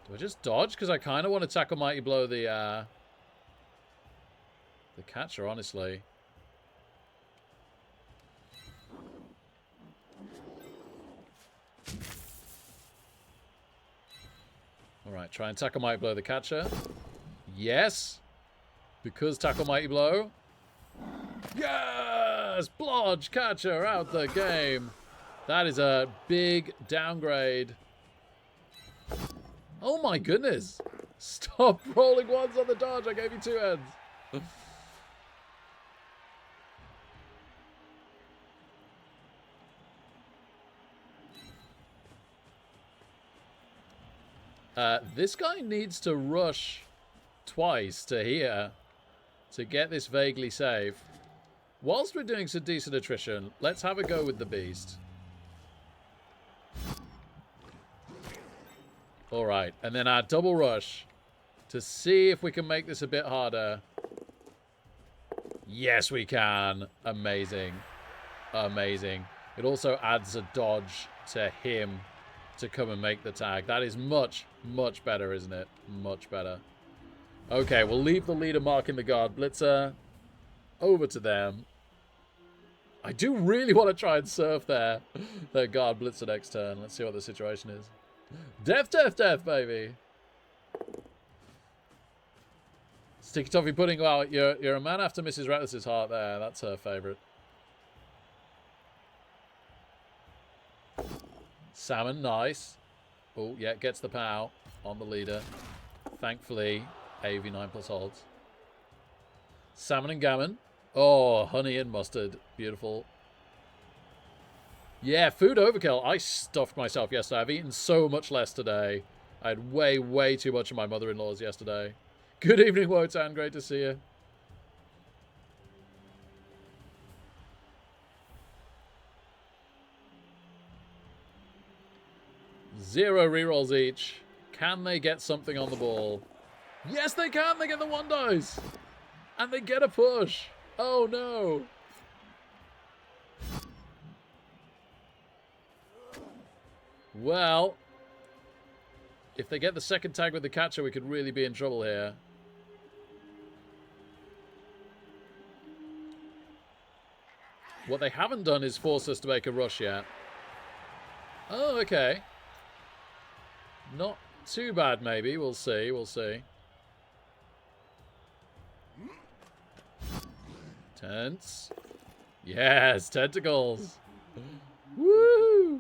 Do I just dodge? Because I kind of want to tackle Mighty Blow the catcher, honestly. Alright, try and tackle Mighty Blow the catcher. Yes! Because tackle Mighty Blow. Yes! Blodge catcher out the game. That is a big downgrade. Oh my goodness. Stop rolling ones on the dodge. I gave you 2 ends. This guy needs to rush twice to here to get this vaguely safe. Whilst we're doing some decent attrition, let's have a go with the beast. Alright, and then our double rush to see if we can make this a bit harder. Yes, we can. Amazing. Amazing. It also adds a dodge to him to come and make the tag. That is much, much better, isn't it? Much better. Okay, we'll leave the leader marking the guard blitzer over to them. I do really want to try and surf their guard blitzer next turn. Let's see what the situation is. Death, death, death, baby. Sticky Toffee Pudding. Wow, you're a man after Mrs. Reckless's heart there. That's her favourite. Salmon, nice. Oh, yeah, gets the POW on the leader. Thankfully, AV9 plus holds. Salmon and gammon. Oh, honey and mustard. Beautiful. Yeah, food overkill. I stuffed myself yesterday. I've eaten so much less today. I had way, way too much of my mother-in-law's yesterday. Good evening, Wotan. Great to see you. Zero rerolls each. Can they get something on the ball? Yes, they can. They get the 1 dice. And they get a push. Oh, no. Well, if they get the second tag with the catcher, we could really be in trouble here. What they haven't done is force us to make a rush yet. Oh, okay. Not too bad, maybe. We'll see. We'll see. Tense. Yes, tentacles. Woo!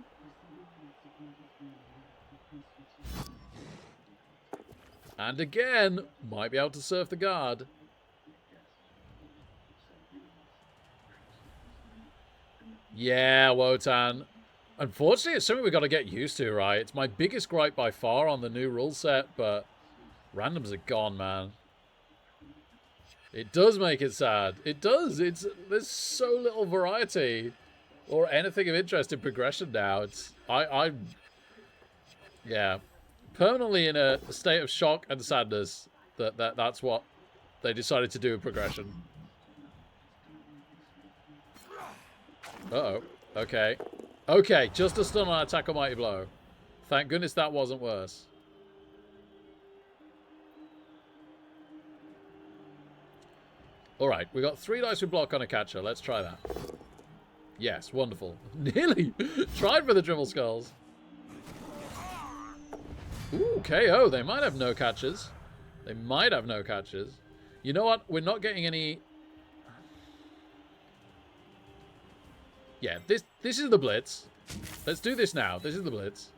And again, might be able to surf the guard. Yeah, Wotan. Unfortunately, it's something we've got to get used to, right? It's my biggest gripe by far on the new rule set, but randoms are gone, man. It does make it sad. It does. There's so little variety or anything of interest in progression now. I'm yeah, permanently in a state of shock and sadness that's what they decided to do in progression. Uh-oh. Okay. Okay, just a stun on attack or mighty blow. Thank goodness that wasn't worse. Alright, we got 3 dice with block on a catcher. Let's try that. Yes, wonderful. Nearly tried for the triple skulls. Ooh, KO. They might have no catches. They might have no catches. You know what? We're not getting any... Yeah, this is the blitz. Let's do this now. This is the blitz.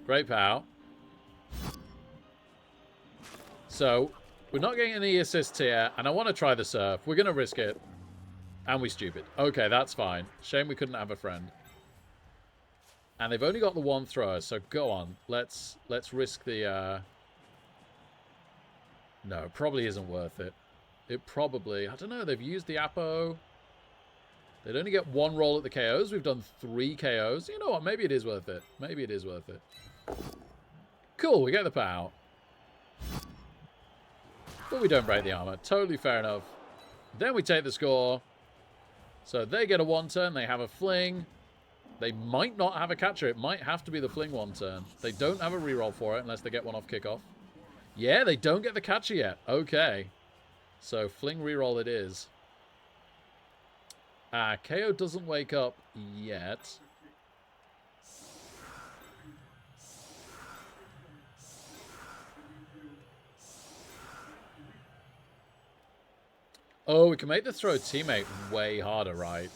Great pow. So, we're not getting any assists here, and I want to try the surf. We're going to risk it. And we stupid. Okay, that's fine. Shame we couldn't have a friend. And they've only got the one thrower, so go on. Let's risk the... No, it probably isn't worth it. It probably... I don't know, they've used the Apo. They'd only get one roll at the KOs. We've done 3 KOs. You know what? Maybe it is worth it. Maybe it is worth it. Cool, we get the pow. But we don't break the armor. Totally fair enough. Then we take the score. So they get a 1 turn. They have a fling. They might not have a catcher. It might have to be the fling 1 turn. They don't have a reroll for it unless they get one off kickoff. Yeah, they don't get the catcher yet. Okay. So fling reroll it is. KO doesn't wake up yet. Oh, we can make the throw teammate way harder, right?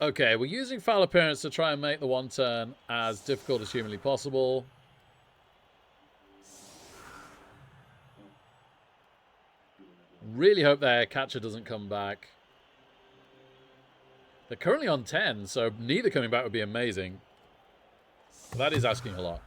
Okay, we're using foul appearance to try and make the 1 turn as difficult as humanly possible. Really hope their catcher doesn't come back. They're currently on 10, so neither coming back would be amazing. That is asking a lot.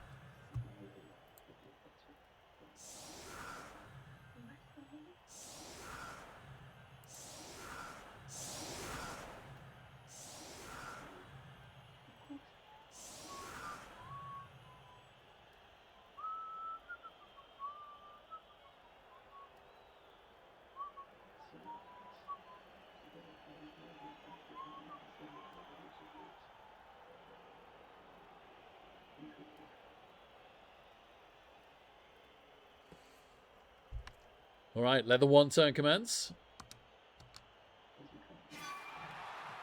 All right, let the 1 turn commence.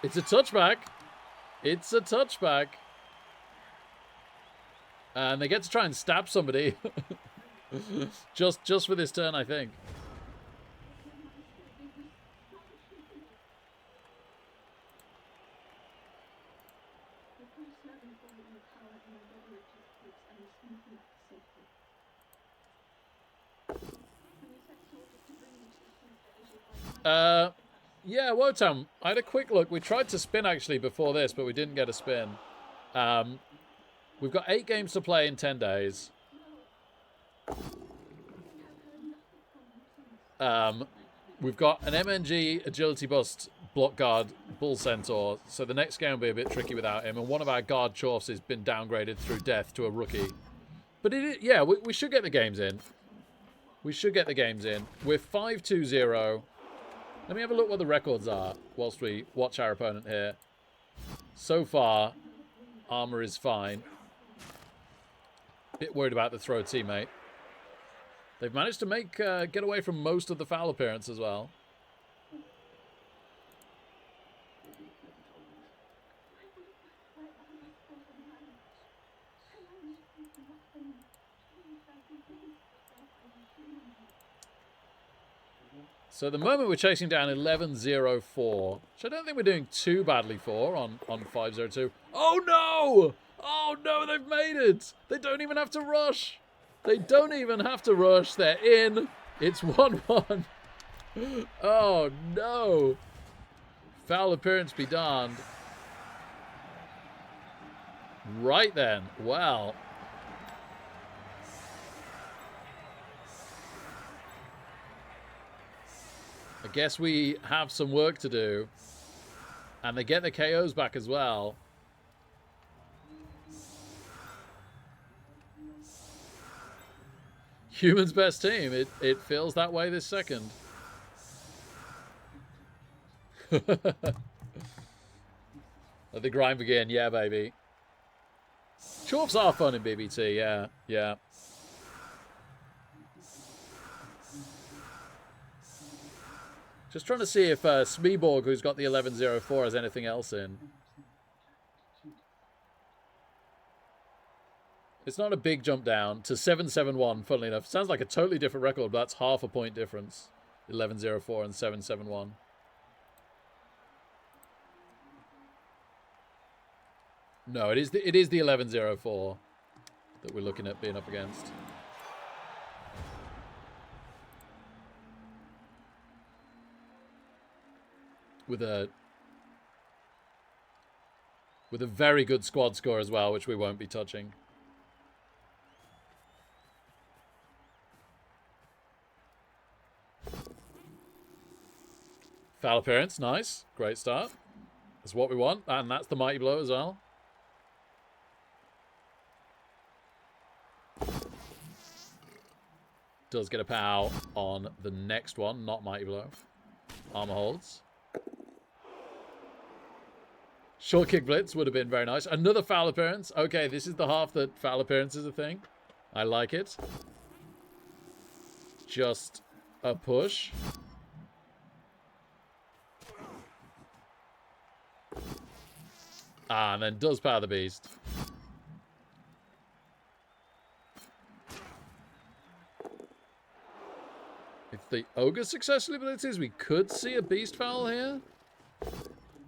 It's a touchback. It's a touchback. And they get to try and stab somebody. just for this turn, I think. Yeah, Wotan, I had a quick look. We tried to spin, actually, before this, but we didn't get a spin. We've got 8 games to play in 10 days. We've got an MNG Agility Bust Block Guard Bull Centaur, so the next game will be a bit tricky without him, and one of our guard Chorfs has been downgraded through death to a rookie. But, yeah, we should get the games in. We should get the games in. We're 5-2-0. Let me have a look what the records are whilst we watch our opponent here. So far, armor is fine. Bit worried about the throw teammate. They've managed to get away from most of the foul appearance as well. So at the moment we're chasing down 11-0-4, which I don't think we're doing too badly for on 5-0-2. Oh no! Oh no, they've made it! They don't even have to rush! They don't even have to rush, they're in! It's 1-1. Oh no! Foul appearance be darned. Right then, well. I guess we have some work to do. And they get the KOs back as well. Human's best team. It feels that way this second. Let the grind begin. Yeah, baby. Chorps are fun in BBT. Yeah, yeah. Just trying to see if Smeeborg, who's got the 1104, has anything else in. It's not a big jump down to 771, funnily enough. Sounds like a totally different record, but that's half a point difference. 1104 and 771. No, it is the 1104 that we're looking at being up against. With a very good squad score as well, which we won't be touching. Foul appearance, nice. Great start. That's what we want, and that's the mighty blow as well. Does get a pow on the next one, not mighty blow. Armor holds. Short kick blitz would have been very nice. Another foul appearance. Okay, this is the half that foul appearance is a thing. I like it. Just a push. Ah, and then does power the beast. If the ogre successfully blitzes, we could see a beast foul here.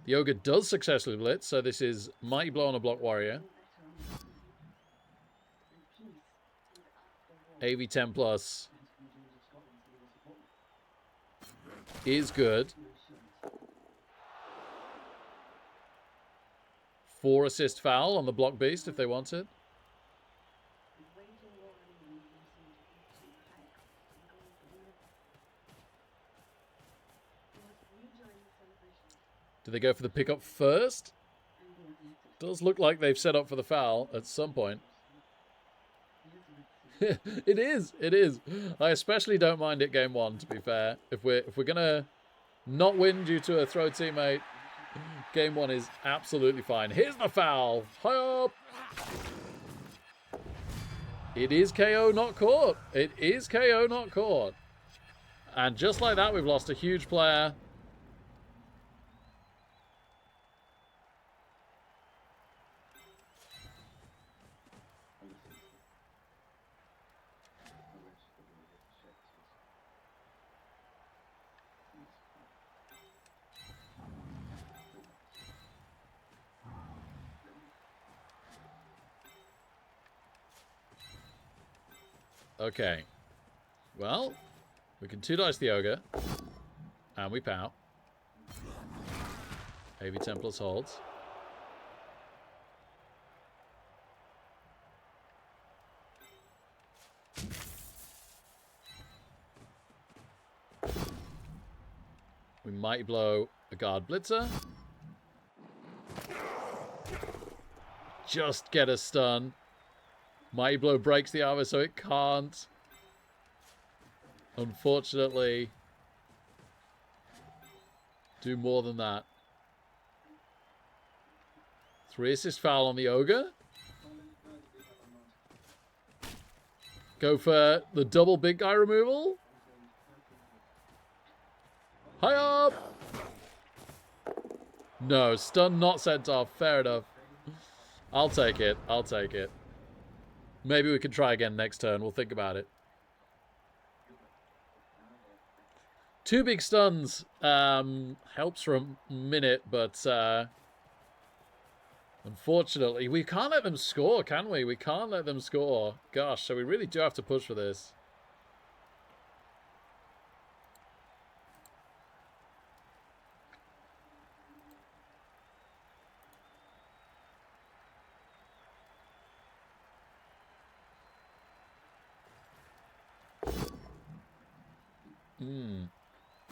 The ogre does successfully blitz, so this is mighty blow on a block warrior. AV 10 plus is good. 4 assist foul on the block beast if they want it. Do they go for the pickup first? Does look like they've set up for the foul at some point. It is. It is. I especially don't mind it game one, to be fair. If we're gonna not win due to a throw teammate, game one is absolutely fine. Here's the foul. High up. It is KO not caught. It is KO not caught. And just like that, we've lost a huge player. Okay. Well, we can 2-dice the ogre. And we pout. AV 10 plus holds. We might blow a guard blitzer. Just get a stun. Mighty Blow breaks the armor, so it can't. Unfortunately, do more than that. 3 assist foul on the ogre. Go for the double big guy removal. High up! No, stun not sent off. Fair enough. I'll take it. I'll take it. Maybe we can try again next turn. We'll think about it. 2 big stuns helps for a minute, but unfortunately, we can't let them score, can we? We can't let them score. Gosh, so we really do have to push for this.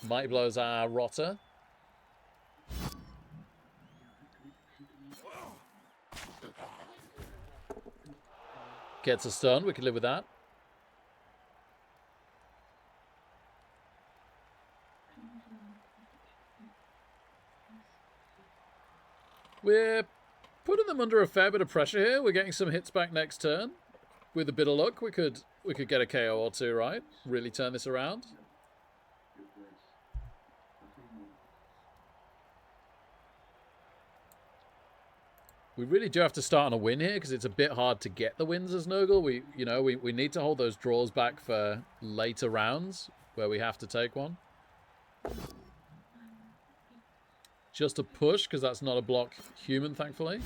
Mighty Blows our rotter. Gets a stun. We can live with that. We're putting them under a fair bit of pressure here. We're getting some hits back next turn. With a bit of luck, we could get a KO or two, right? Really turn this around. We really do have to start on a win here because it's a bit hard to get the wins as Nurgle. We need to hold those draws back for later rounds where we have to take one. Just a push because that's not a block human, thankfully.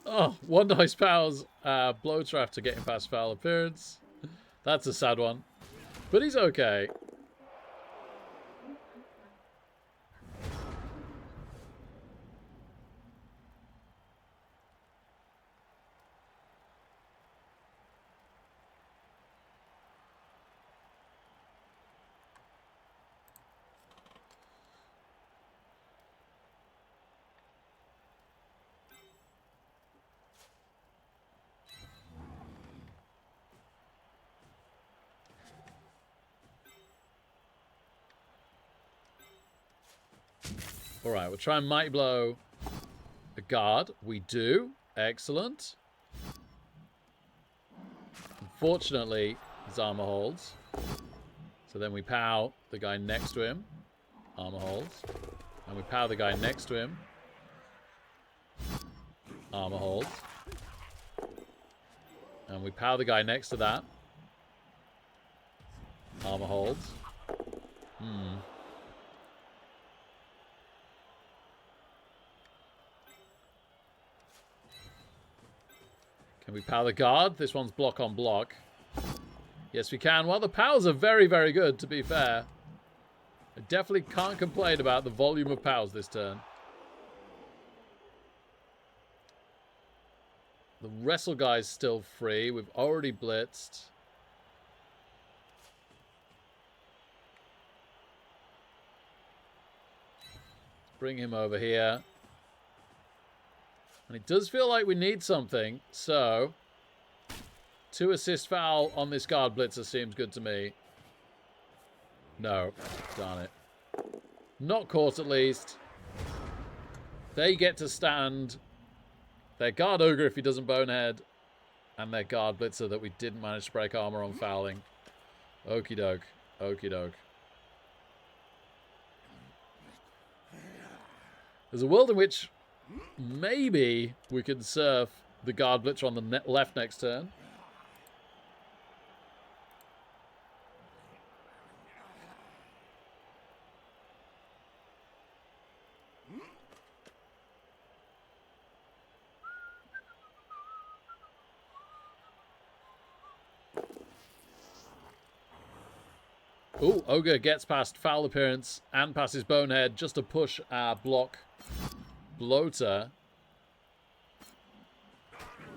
Oh, one dice powers blow trap to getting past foul appearance. That's a sad one. But he's okay. Alright, we'll try and Mighty Blow a guard. We do. Excellent. Unfortunately, his armor holds. So then we pow the guy next to him. Armor holds. And we pow the guy next to him. Armor holds. And we pow the guy next to that. Armor holds. Can we power the guard? This one's block on block. Yes, we can. Well, the powers are very, very good, to be fair. I definitely can't complain about the volume of powers this turn. The wrestle guy's still free. We've already blitzed. Let's bring him over here. And it does feel like we need something, so 2 assist foul on this guard blitzer seems good to me. No, darn it. Not caught at least. They get to stand their guard ogre if he doesn't bonehead, and their guard blitzer that we didn't manage to break armor on fouling. Okie doke, okie doke. There's a world in which maybe we can surf the guard blitzer on the left next turn. Ooh, Ogre gets past foul appearance and passes bonehead just to push our block bloater.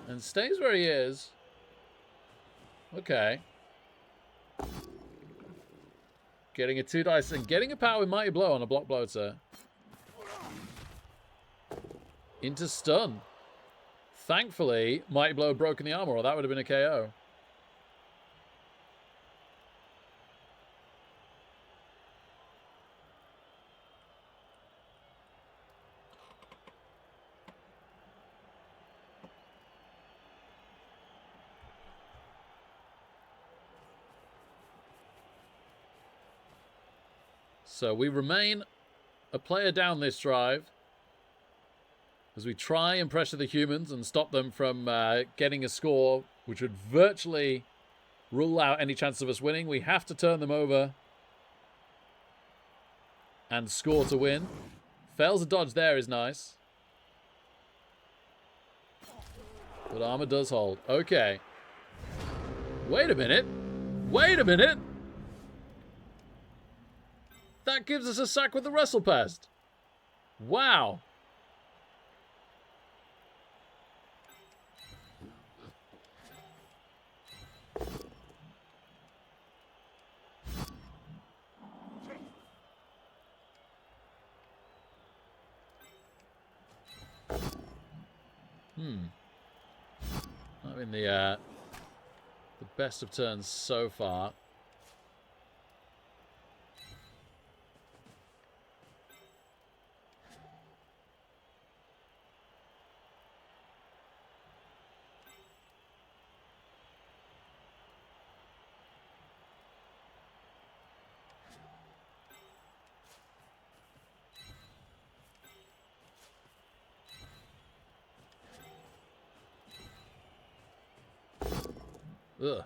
And stays where he is. Okay. Getting a 2 dice and getting a power with Mighty Blow on a block bloater. Into stun. Thankfully, Mighty Blow had broken the armor, or that would have been a KO. So we remain a player down this drive as we try and pressure the humans and stop them from getting a score which would virtually rule out any chance of us winning. We have to turn them over and score to win. Fails a dodge there is nice. But armor does hold. Okay. Wait a minute. Wait a minute. That gives us a sack with the Wrestle Pest. Wow. Not been the best of turns so far. Ugh.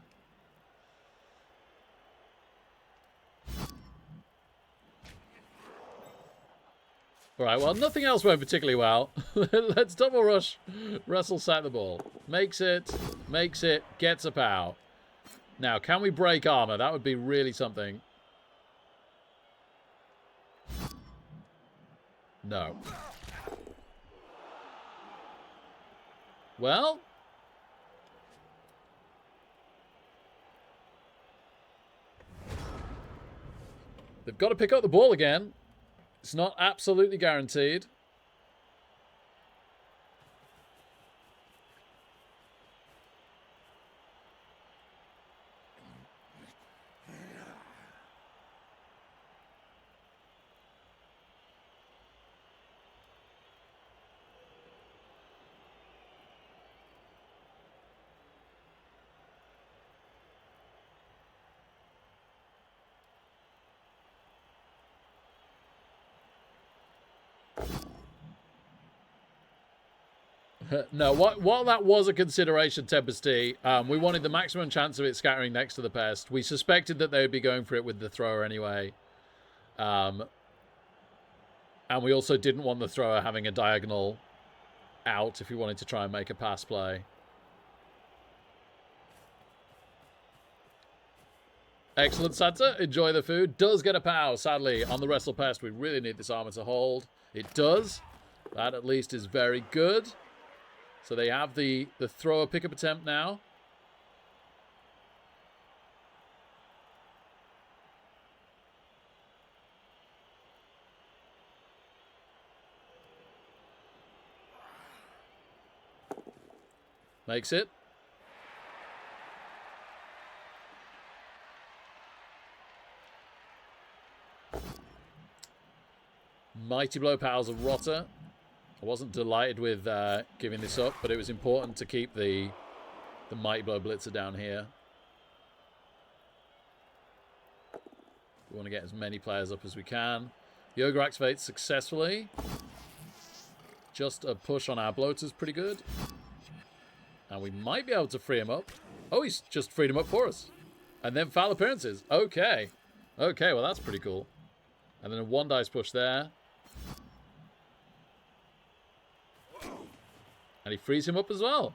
Alright, well, nothing else went particularly well. Let's double rush, wrestle, sack the ball. Makes it, gets a pow. Now, can we break armor? That would be really something. No. Well... they've got to pick up the ball again. It's not absolutely guaranteed. No, while that was a consideration, Tempesty, we wanted the maximum chance of it scattering next to the pest. We suspected that they would be going for it with the thrower anyway. And we also didn't want the thrower having a diagonal out if we wanted to try and make a pass play. Excellent, Santa. Enjoy the food. Does get a pow, sadly, on the Wrestle Pest. We really need this armor to hold. It does. That at least is very good. So they have the thrower pickup attempt now. Makes it. Mighty Blow powers a rotter. I wasn't delighted with giving this up, but it was important to keep the Mighty Blow Blitzer down here. We want to get as many players up as we can. Yoga activates successfully. Just a push on our bloater's pretty good. And we might be able to free him up. Oh, he's just freed him up for us. And then foul appearances. Okay. Okay, well that's pretty cool. And then a 1 dice push there. And he frees him up as well.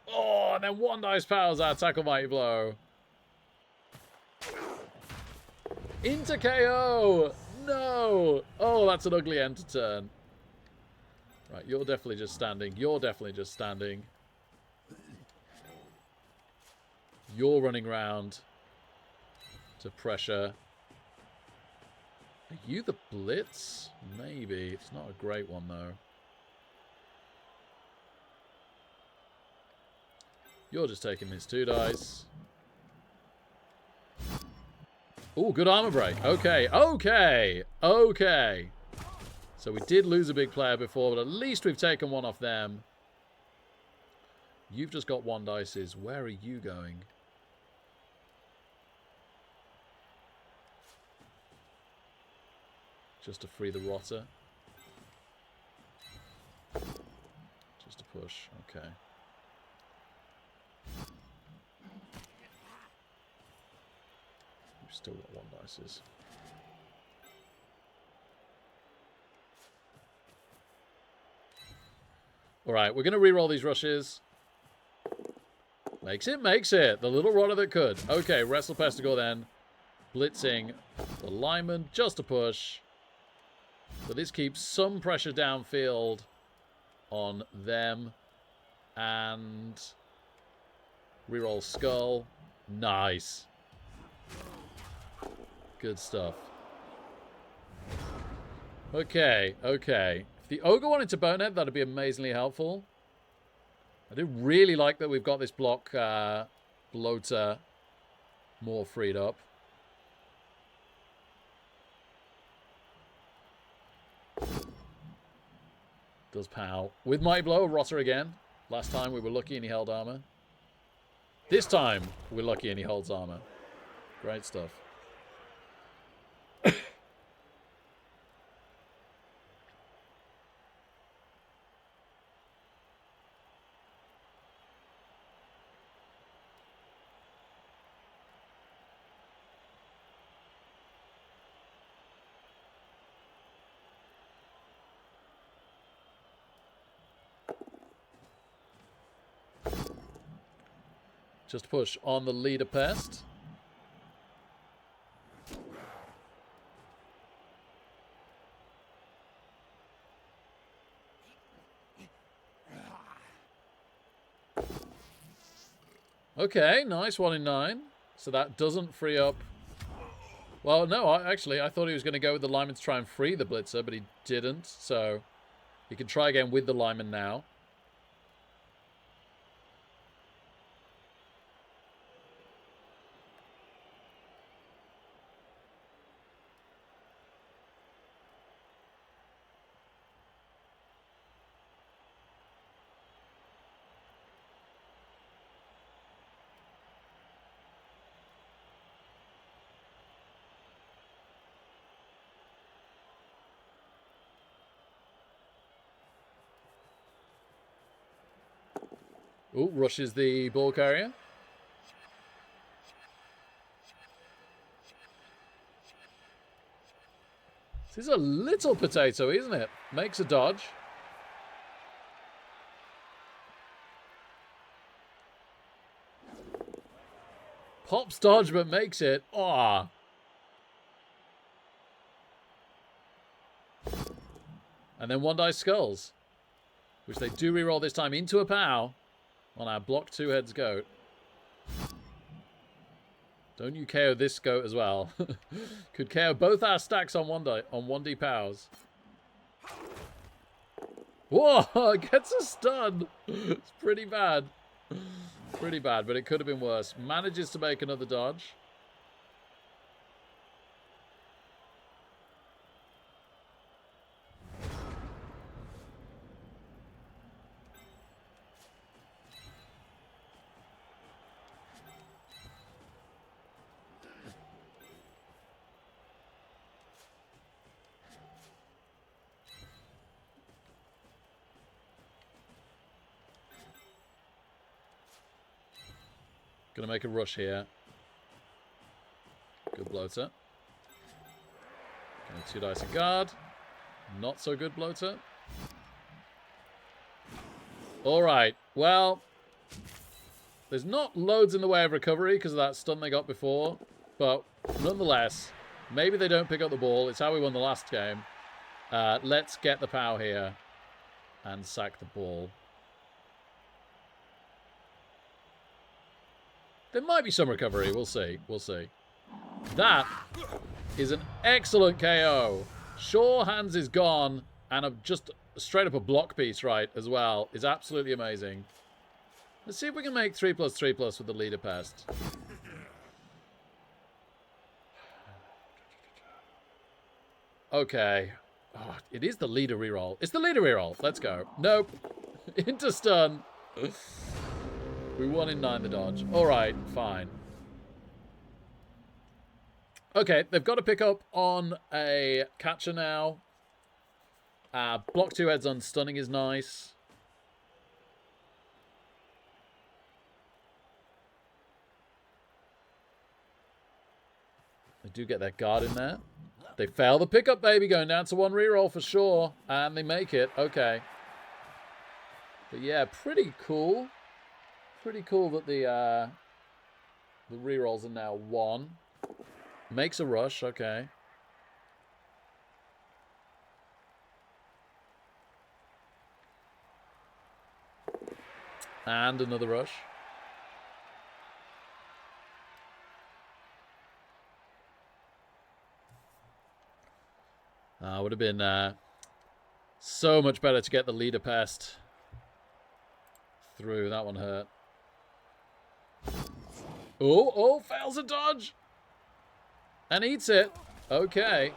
Oh, and then 1 dice powers our Tackle Mighty Blow. Into KO! No! Oh, that's an ugly end to turn. Right, you're definitely just standing. You're definitely just standing. You're running around to pressure. Are you the Blitz? Maybe. It's not a great one, though. You're just taking his 2 dice. Oh, good armor break. Okay, okay, okay. So we did lose a big player before, but at least we've taken 1 off them. You've just got 1 dices. Where are you going? Just to free the rotter. Just to push. Okay. We've still got 1 dices. Alright, we're going to re-roll these rushes. Makes it, makes it. The little rotter that could. Okay, Wrestle Pestigore then. Blitzing the lineman just to push. But this keeps some pressure downfield on them. And reroll Skull. Nice. Good stuff. Okay, okay. If the Ogre wanted to bonehead, that'd be amazingly helpful. I do really like that we've got this block bloater more freed up. Does POW. With Mighty Blow, Rotter again. Last time we were lucky and he held armor. This time we're lucky and he holds armor. Great stuff. Just push on the leader pest. Okay, nice, 1 in 9. So that doesn't free up. Well, no, actually, I thought he was going to go with the lineman to try and free the blitzer, but he didn't. So he can try again with the lineman now. Ooh, rushes the ball carrier. This is a little potato, isn't it? Makes a dodge. Pops dodge, but makes it. Ah. And then 1 dice skulls, which they do reroll this time into a POW. On our block 2 heads goat. Don't you KO this goat as well. Could KO both our stacks on 1D POWs. Whoa, gets a stun. It's pretty bad. Pretty bad, but it could have been worse. Manages to make another dodge. Gonna make a rush here. Good bloater. Gonna 2 dice a guard. Not so good bloater. Alright, well, there's not loads in the way of recovery because of that stun they got before. But nonetheless, maybe they don't pick up the ball. It's how we won the last game. Let's get the POW here and sack the ball. There might be some recovery. We'll see. We'll see. That is an excellent KO. Sure, hands is gone. And just straight up a block piece, right, as well. Is absolutely amazing. Let's see if we can make 3+3+ with the leader pest. Okay. Oh, it is the leader reroll. It's the leader reroll. Let's go. Nope. Into stun. We 1 in 9 the dodge. Alright, fine. Okay, they've got to pick up on a catcher now. Block 2 heads on stunning is nice. They do get their guard in there. They fail the pickup, baby. Going down to 1 reroll for sure. And they make it. Okay. But yeah, pretty cool. Pretty cool that the rerolls are now 1. Makes a rush. Okay. And another rush. Would have been so much better to get the leader pest through. That one hurt. Oh, fails a dodge. And eats it. Okay.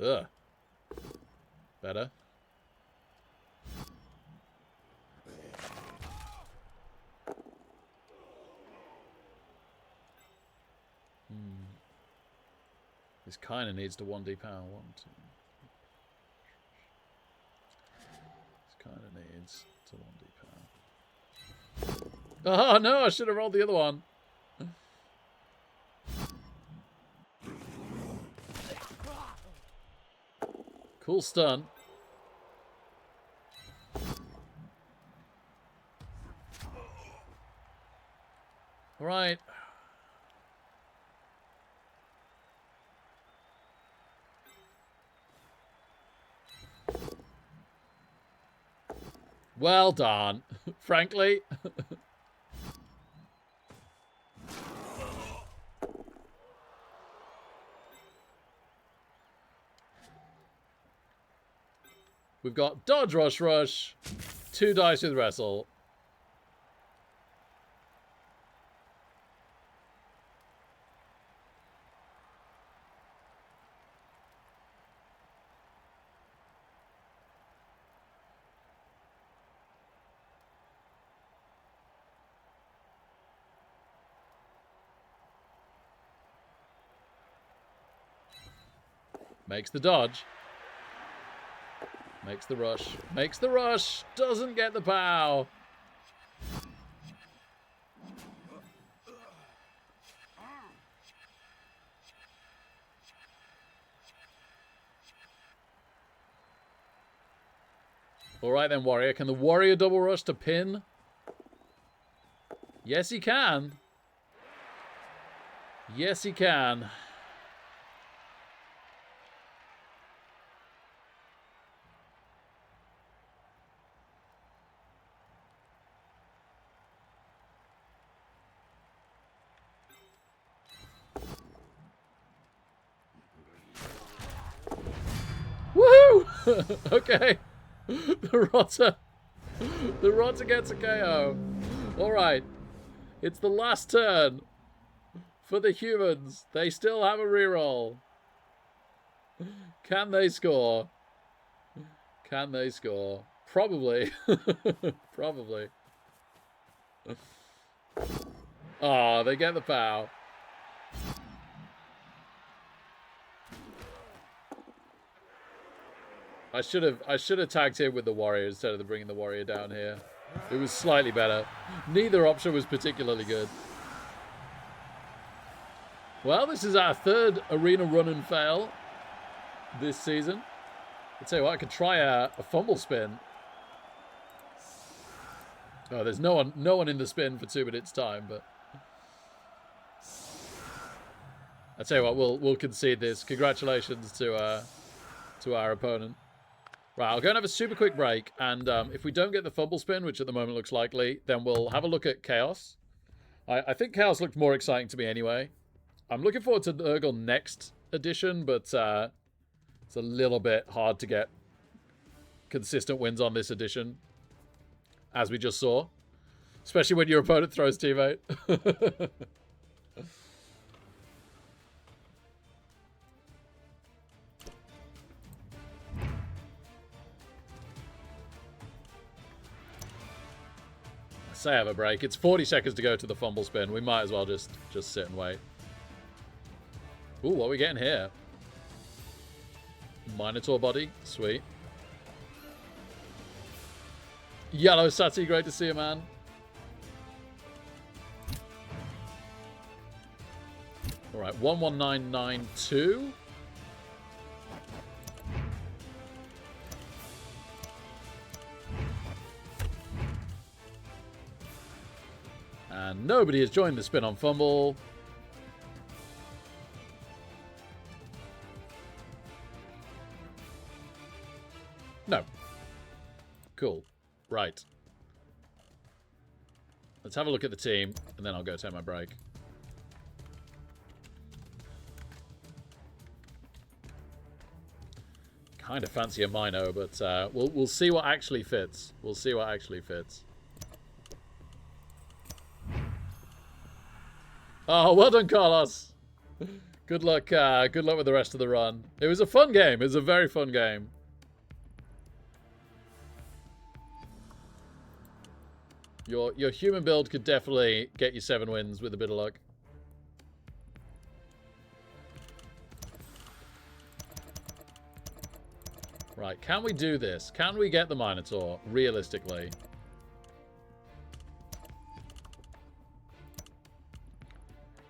Ugh. Better. This kind of needs to 1D power. 1, 2. This kind of needs to 1D power. Oh no, I should have rolled the other one. Cool stun. All right. Well done, frankly. We've got dodge, rush, rush, 2 dice with wrestle. Makes the dodge. Makes the rush. Makes the rush. Doesn't get the pow. All right then, warrior. Can the warrior double rush to pin? Yes, he can. Yes, he can. Woohoo! Okay. The Rotter gets a KO. Alright. It's the last turn for the humans. They still have a reroll. Can they score? Can they score? Probably. Probably. Ah, they get the pow. I should have tagged him with the warrior instead of bringing the warrior down here. It was slightly better. Neither option was particularly good. Well, this is our 3rd arena run and fail this season. I'll tell you what, I could try a fumble spin. Oh, there's no one in the spin for 2 minutes time, but I'll tell you what, we'll concede this. Congratulations to our opponent. Right, I'll go and have a super quick break, and if we don't get the fumble spin, which at the moment looks likely, then we'll have a look at Chaos. I think Chaos looked more exciting to me anyway. I'm looking forward to the Urgle next edition, but it's a little bit hard to get consistent wins on this edition, as we just saw. Especially when your opponent throws teammate. Say have a break. It's 40 seconds to go to the fumble spin. We might as well just sit and wait. Ooh, what are we getting here? Minotaur body. Sweet. Yellow Sati, great to see you, man. Alright, 11992. And nobody has joined the spin on fumble. No. Cool. Right. Let's have a look at the team, and then I'll go take my break. Kind of fancy a Mino, but we'll see what actually fits. We'll see what actually fits. Oh, well done, Carlos. Good luck. Good luck with the rest of the run. It was a fun game. It was a very fun game. Your human build could definitely get you 7 wins with a bit of luck. Right, can we do this? Can we get the Minotaur, realistically?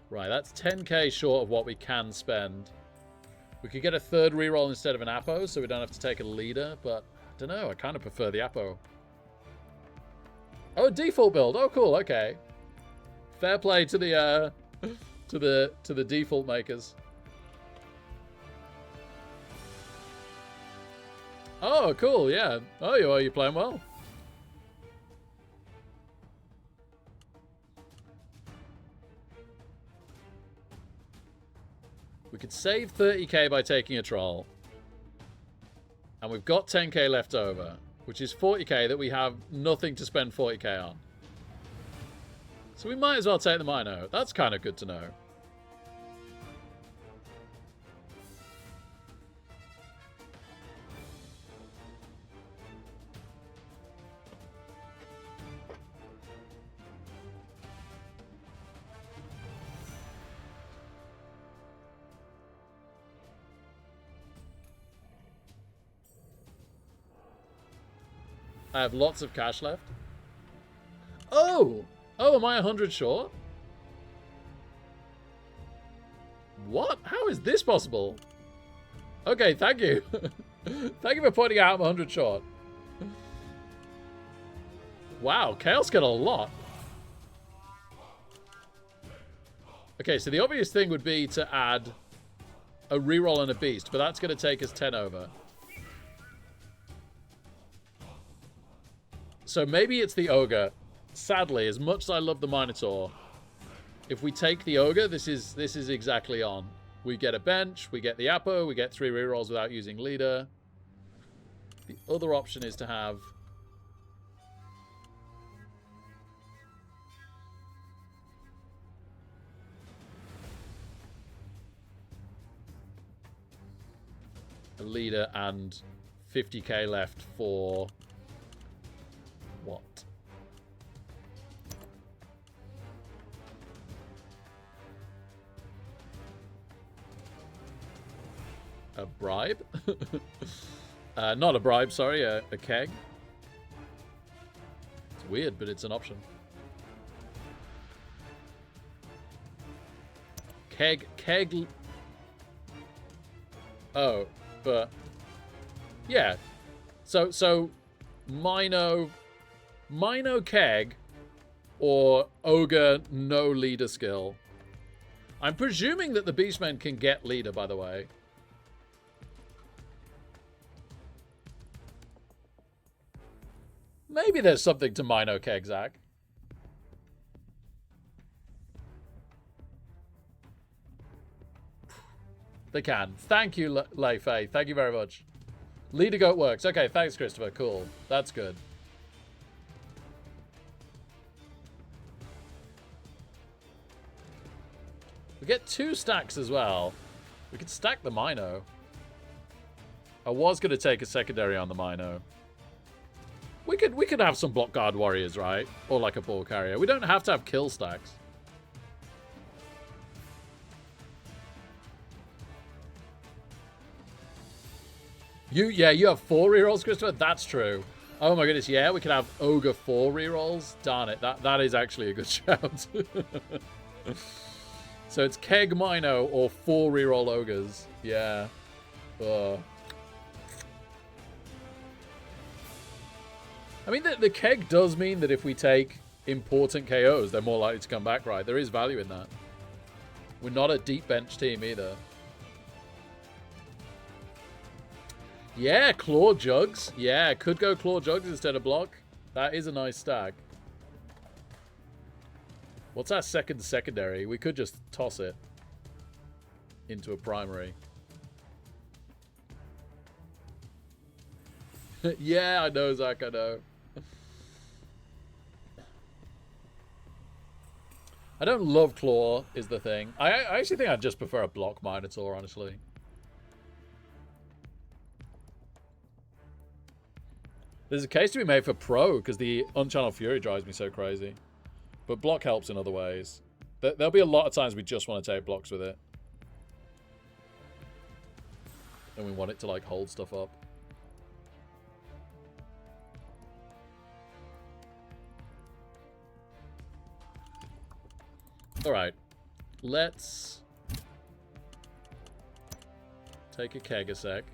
Right, that's 10k short of what we can spend. We could get a 3rd reroll instead of an Apo, so we don't have to take a leader, but I don't know, I kind of prefer the Apo. Oh, default build. Oh, cool, okay. Fair play to the to the default makers. Oh, cool, yeah. Oh, you're playing well. We could save 30k by taking a troll. And we've got 10k left over, which is 40k that we have nothing to spend 40k on. So we might as well take the Mino. That's kind of good to know. I have lots of cash left. Oh! Oh, am I 100 short? What? How is this possible? Okay, thank you. Thank you for pointing out I'm 100 short. Wow, Chaos get a lot. Okay, so the obvious thing would be to add a reroll and a beast, but that's going to take us 10 over. So maybe it's the Ogre. Sadly, as much as I love the Minotaur, if we take the Ogre, this is exactly on. We get a bench, we get the Apo, we get 3 rerolls without using leader. The other option is to have a leader and 50k left for what? A bribe? Not a bribe, sorry, a keg. It's weird, but it's an option. Keg. Oh, but yeah. So Mino keg or Ogre no leader skill. I'm presuming that the Beastmen can get leader, by the way. Maybe there's something to Mino keg, Zach. They can. Thank you, Leifei. Thank you very much. Leader goat works. Okay, thanks, Christopher. Cool. That's good. We get 2 stacks as well. We could stack the Mino. I was going to take a secondary on the Mino. We could have some block guard warriors, right? Or like a ball carrier. We don't have to have kill stacks. You have 4 rerolls, Christopher? That's true. Oh my goodness, yeah, we could have Ogre 4 rerolls. Darn it, that is actually a good shout. So it's Keg Mino or 4 reroll Ogres. Yeah. I mean, the Keg does mean that if we take important KOs, they're more likely to come back, right? There is value in that. We're not a deep bench team either. Yeah, Claw Jugs. Yeah, could go Claw Jugs instead of block. That is a nice stack. What's our second secondary? We could just toss it into a primary. Yeah, I know, Zach, I know. I don't love Claw, is the thing. I actually think I'd just prefer a block Minotaur, honestly. There's a case to be made for Pro, because the Unchanneled Fury drives me so crazy. But block helps in other ways. There'll be a lot of times we just want to take blocks with it. And we want it to, like, hold stuff up. Alright. Let's take a keg a sec.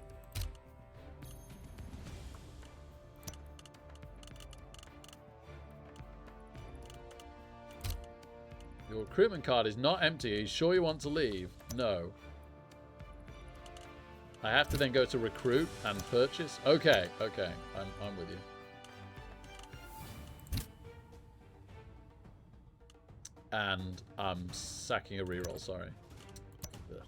Your recruitment card is not empty. Are you sure you want to leave? No. I have to then go to recruit and purchase? Okay, okay. I'm with you. And I'm sacking a reroll, sorry. Ugh.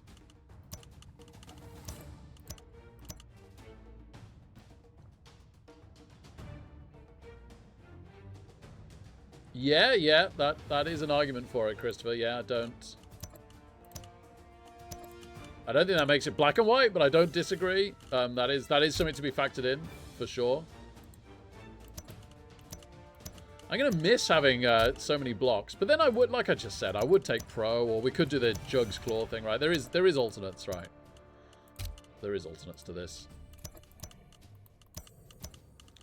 Yeah, that is an argument for it, Christopher. Yeah, I don't think that makes it black and white, but I don't disagree. That is something to be factored in, for sure. I'm going to miss having so many blocks. But then I would, like I just said, I would take Pro, or we could do the Jugs Claw thing, right? There is alternates, right? There is alternates to this.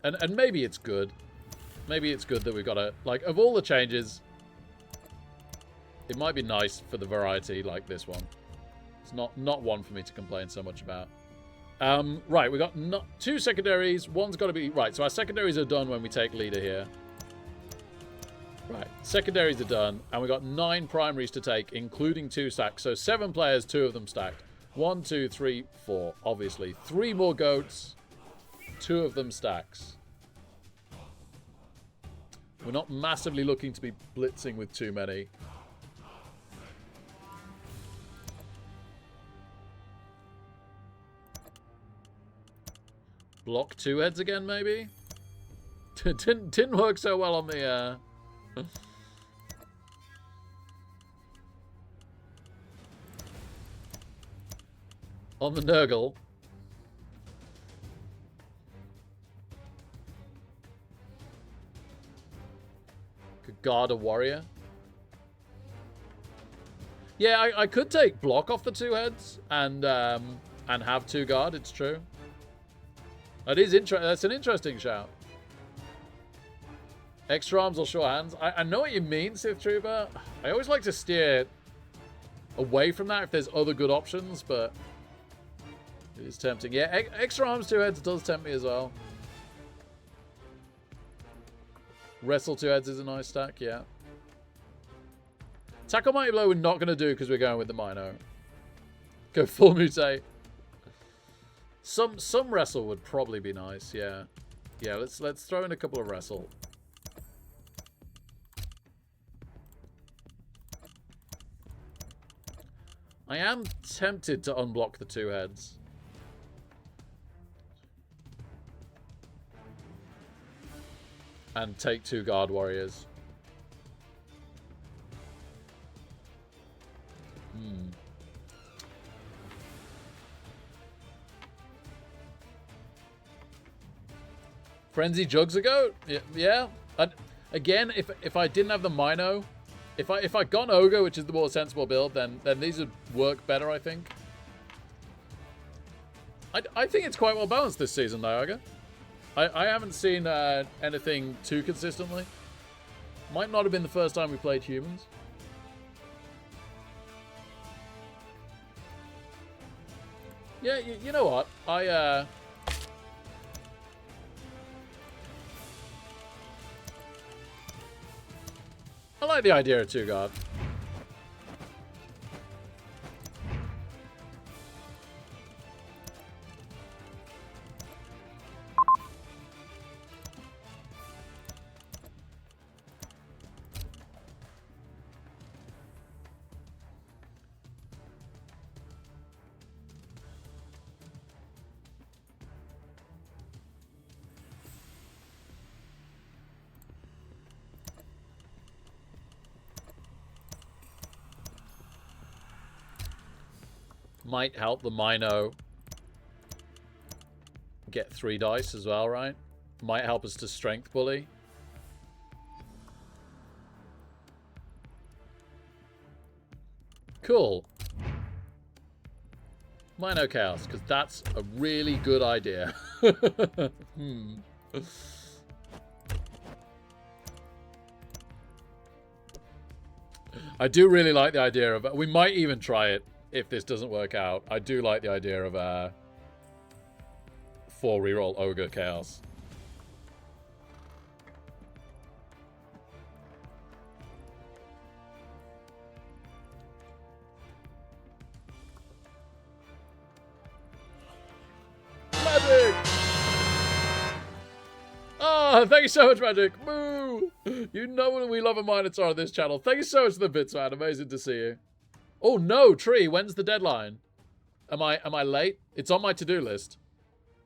And maybe it's good. Maybe it's good that we've got a... Like, of all the changes, it might be nice for the variety like this one. It's not one for me to complain so much about. Right, we got 2 secondaries. One's got to be... Right, so our secondaries are done when we take leader here. Right, secondaries are done, and we got 9 primaries to take, including 2 stacks. So 7 players, 2 of them stacked. 1, 2, 3, 4, obviously. 3 more goats, 2 of them stacks. We're not massively looking to be blitzing with too many. Block 2 heads again, maybe? Didn't work so well on the... on the Nurgle. Could guard a warrior. Yeah, I could take block off the 2 heads and have 2 guard. It's true. That's an interesting shout. Extra arms or short hands. I know what you mean, Sith Trooper. I always like to steer away from that if there's other good options, but it is tempting. Yeah, extra arms 2 heads does tempt me as well. Wrestle 2 heads is a nice stack, yeah. Tackle Mighty Blow we're not going to do because we're going with the Mino. Go full mutate. Some wrestle would probably be nice, yeah. Yeah, let's throw in a couple of wrestle. I am tempted to unblock the 2 heads. And take 2 guard warriors. Frenzy Jugs a goat? Yeah. Again, if I didn't have the Mino, if I got an Ogre, which is the more sensible build, then these would work better, I think. I think it's quite well balanced this season, Niagara. I haven't seen anything too consistently. Might not have been the first time we played humans. Yeah, you know what? I like the idea of 2-guard. Might help the Mino get 3 dice as well, right? Might help us to strength bully. Cool. Mino Chaos, because that's a really good idea. I do really like the idea of... We might even try it if this doesn't work out. I do like the idea of 4 reroll Ogre Chaos. Magic! Oh, thank you so much, Magic. Moo! You know we love a Minotaur on this channel. Thank you so much for the bits, man. Amazing to see you. Oh no, Tree, when's the deadline? Am I late? It's on my to-do list.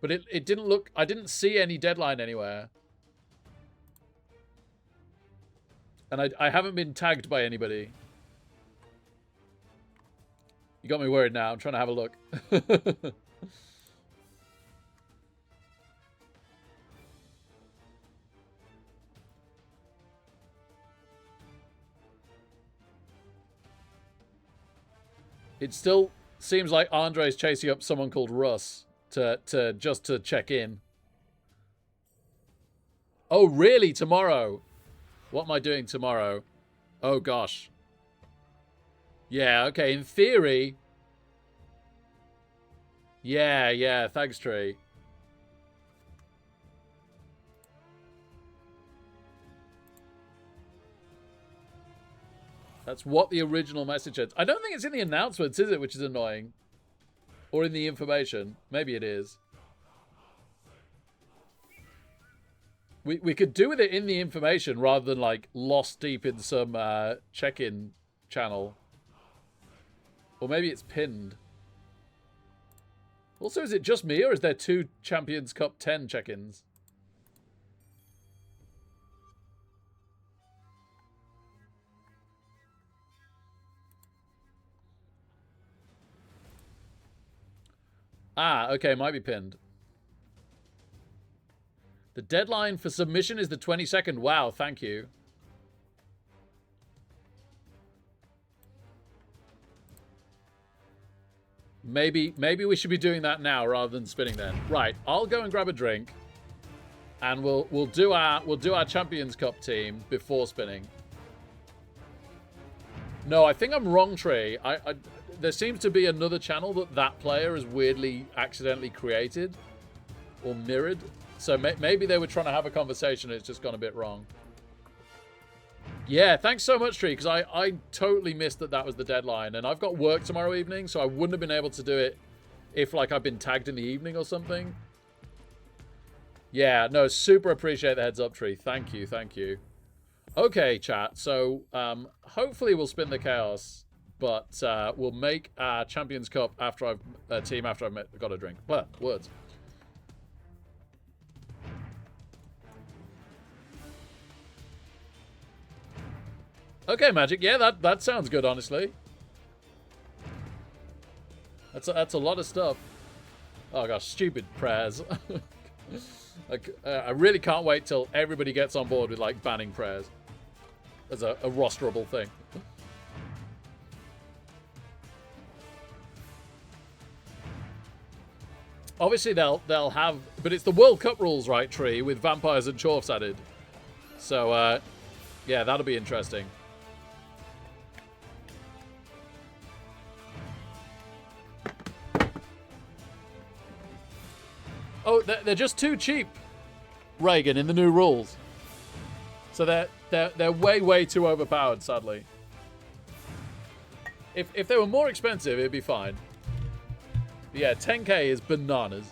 But it didn't look... I didn't see any deadline anywhere. And I haven't been tagged by anybody. You got me worried now. I'm trying to have a look. It still seems like Andre's chasing up someone called Russ just to check in. Oh, really? Tomorrow? What am I doing tomorrow? Oh, gosh. Yeah, okay. In theory. Yeah. Thanks, Tree. That's what the original message said. I don't think it's in the announcements, is it? Which is annoying. Or in the information. Maybe it is. We could do with it in the information rather than, like, lost deep in some check-in channel. Or maybe it's pinned. Also, is it just me or is there 2 Champions Cup 10 check-ins? Ah, okay, might be pinned. The deadline for submission is the 22nd. Wow, thank you. Maybe we should be doing that now rather than spinning then. Right, I'll go and grab a drink, and we'll do our Champions Cup team before spinning. No, I think I'm wrong, Trey. There seems to be another channel that player has weirdly accidentally created or mirrored. So maybe they were trying to have a conversation and it's just gone a bit wrong. Yeah, thanks so much, Tree, because I totally missed that was the deadline. And I've got work tomorrow evening, so I wouldn't have been able to do it if, like, I've been tagged in the evening or something. Yeah, no, super appreciate the heads up, Tree. Thank you, thank you. Okay, chat. So, hopefully we'll spin the chaos. But we'll make our Champions Cup after I've got a drink. Well, words. Okay, Magic. Yeah, that sounds good, honestly. That's a lot of stuff. Oh gosh, stupid prayers. Like, I really can't wait till everybody gets on board with like banning prayers as a rosterable thing. Obviously they'll have, but it's the World Cup rules, right, Tree, with vampires and chorfs added. So yeah, that'll be interesting. Oh, they're just too cheap, Reagan, in the new rules. So they're way too overpowered, sadly. If they were more expensive, it'd be fine. But yeah, 10k is bananas.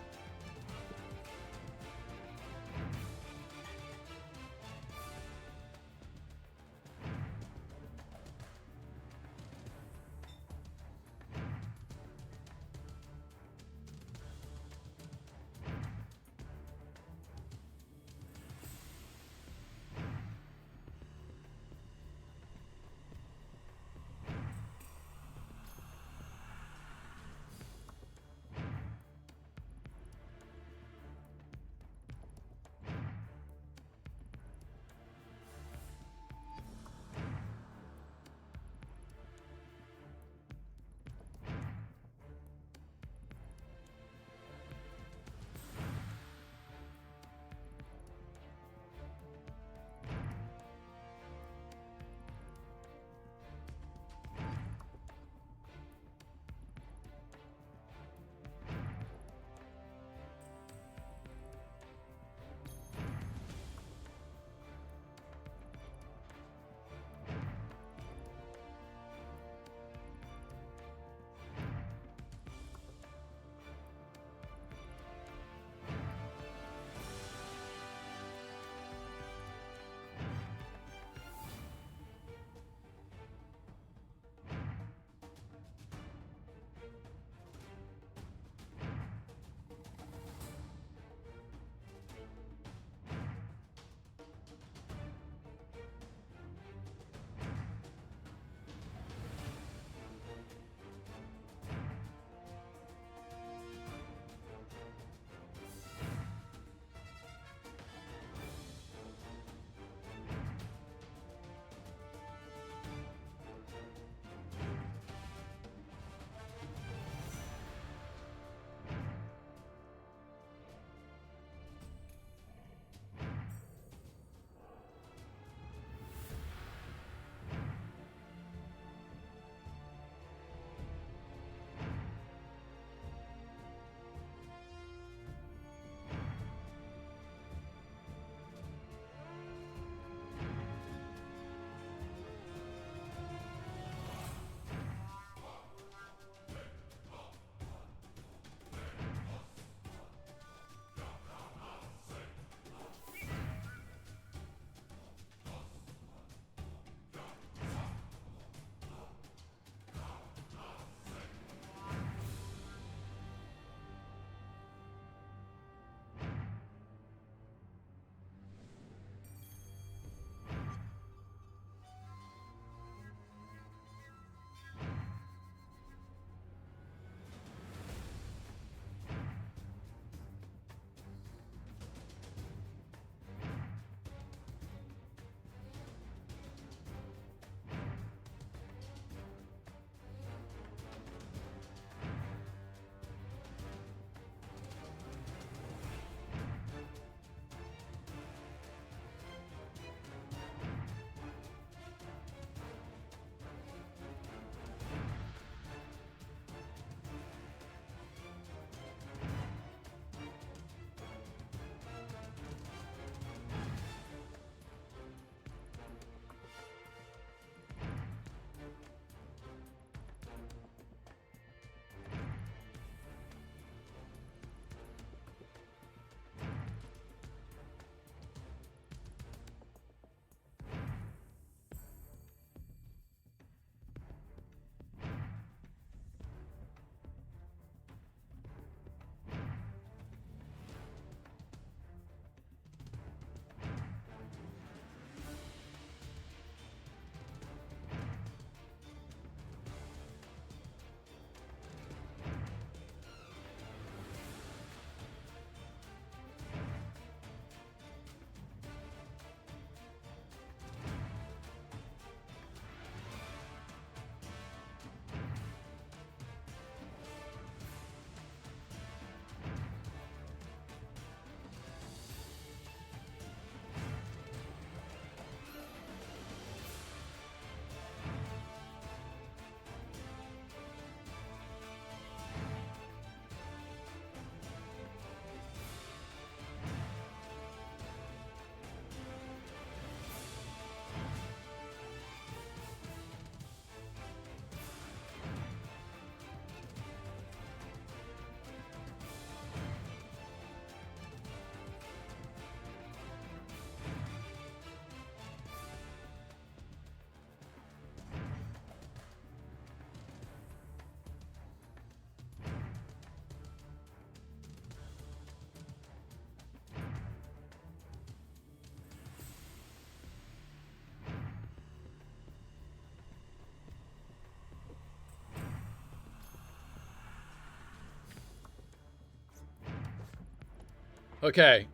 Okay.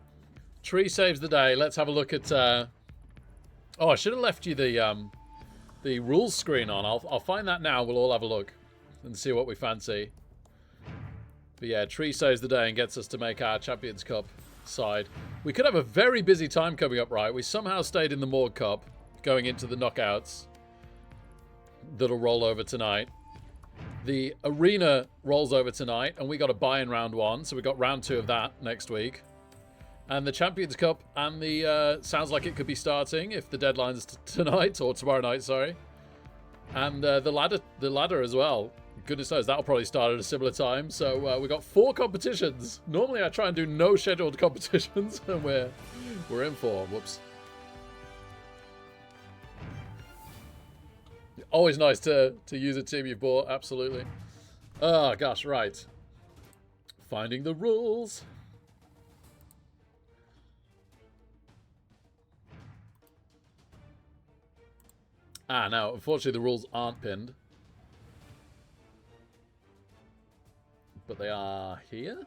Tree saves the day. Let's have a look at... Oh, I should have left you the rules screen on. I'll find that now. We'll all have a look and see what we fancy. But yeah, Tree saves the day and gets us to make our Champions Cup side. We could have a very busy time coming up, right? We somehow stayed in the Morg Cup going into the knockouts that'll roll over tonight. The arena rolls over tonight, and we got a buy in round 1, so we got round 2 of that next week. And the Champions Cup and the sounds like it could be starting if the deadline's tonight or tomorrow night, sorry. And the ladder as well. Goodness knows that'll probably start at a similar time. So we got 4 competitions. Normally I try and do no scheduled competitions, and we're in 4. Whoops. Always nice to use a team you've bought, absolutely. Oh gosh, right. Finding the rules. Now, unfortunately the rules aren't pinned. But they are here.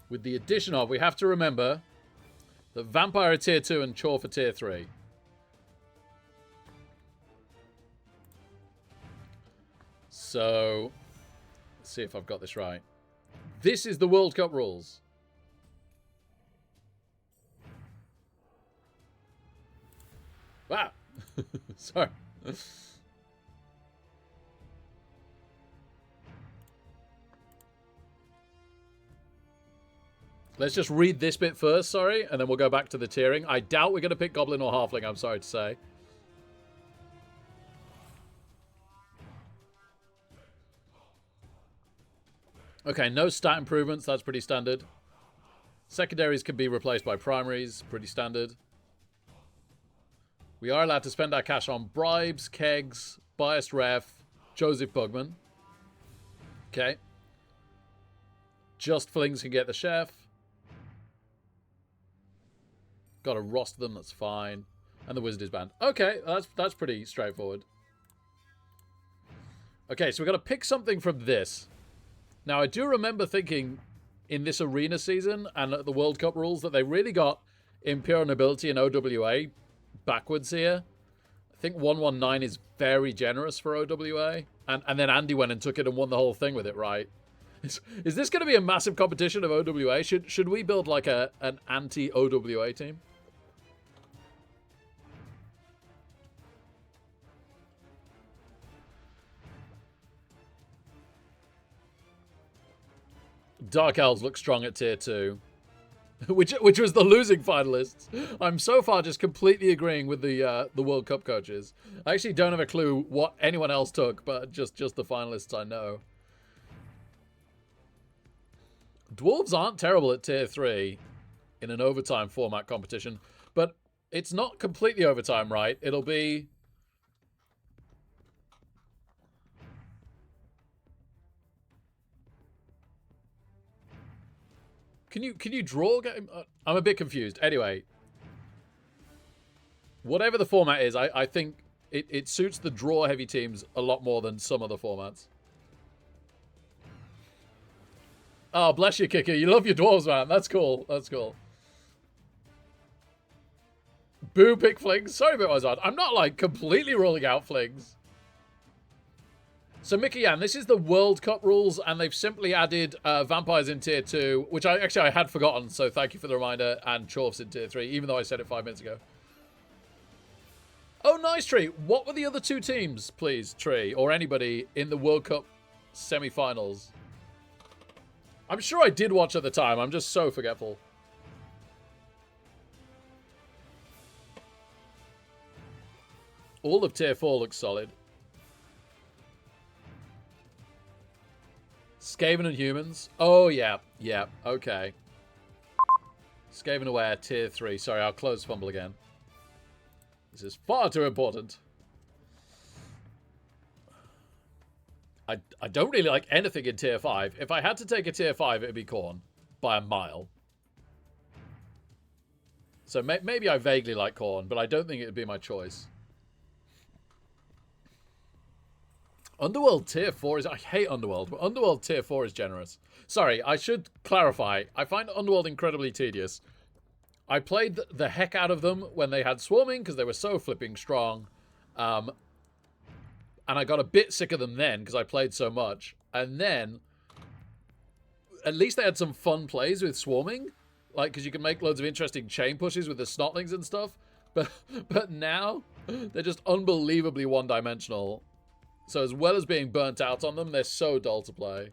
With the addition of, we have to remember that Vampire are tier 2 and Chaw for tier 3. So, let's see if I've got this right. This is the World Cup rules. Wow. Sorry. Let's just read this bit first, sorry, and then we'll go back to the tiering. I doubt we're going to pick Goblin or Halfling, I'm sorry to say. Okay, no stat improvements. That's pretty standard. Secondaries can be replaced by primaries. Pretty standard. We are allowed to spend our cash on bribes, kegs, biased ref, Joseph Bugman. Okay. Just flings can get the chef. Got to roster them. That's fine. And the wizard is banned. Okay, that's pretty straightforward. Okay, so we've got to pick something from this. Now, I do remember thinking in this arena season and at the World Cup rules that they really got Imperial Nobility and OWA backwards here. I think 119 is very generous for OWA. And then Andy went and took it and won the whole thing with it, right? Is this going to be a massive competition of OWA? Should we build like an anti-OWA team? Dark Elves look strong at tier 2. which was the losing finalists. I'm so far just completely agreeing with the World Cup coaches. I actually don't have a clue what anyone else took, but just the finalists I know. Dwarves aren't terrible at tier 3 in an overtime format competition, but it's not completely overtime, right? It'll be... Can you draw game? I'm a bit confused. Anyway, whatever the format is, I think it suits the draw heavy teams a lot more than some other formats. Oh, bless you, Kicker. You love your dwarves, man. That's cool. That's cool. Boo, pick flings. Sorry about my I'm not like completely ruling out flings. So, Mickey Yan, this is the World Cup rules, and they've simply added vampires in tier 2, which I had forgotten, so thank you for the reminder, and Chorfs in tier 3, even though I said it 5 minutes ago. Oh, nice, Tree. What were the other 2 teams, please, Tree, or anybody, in the World Cup semi-finals? I'm sure I did watch at the time. I'm just so forgetful. All of tier 4 looks solid. Skaven and humans. Oh, yeah. Yeah, okay. Skaven aware, tier 3. Sorry, I'll close fumble again. This is far too important. I don't really like anything in tier 5. If I had to take a tier 5, it would be Khorne. By a mile. So maybe I vaguely like Khorne, but I don't think it would be my choice. Underworld tier 4 is... I hate Underworld, but Underworld tier 4 is generous. Sorry, I should clarify. I find Underworld incredibly tedious. I played the heck out of them when they had Swarming because they were so flipping strong. And I got a bit sick of them then because I played so much. And then, at least they had some fun plays with Swarming. Like, because you can make loads of interesting chain pushes with the Snotlings and stuff. But now, they're just unbelievably one-dimensional. So as well as being burnt out on them, they're so dull to play.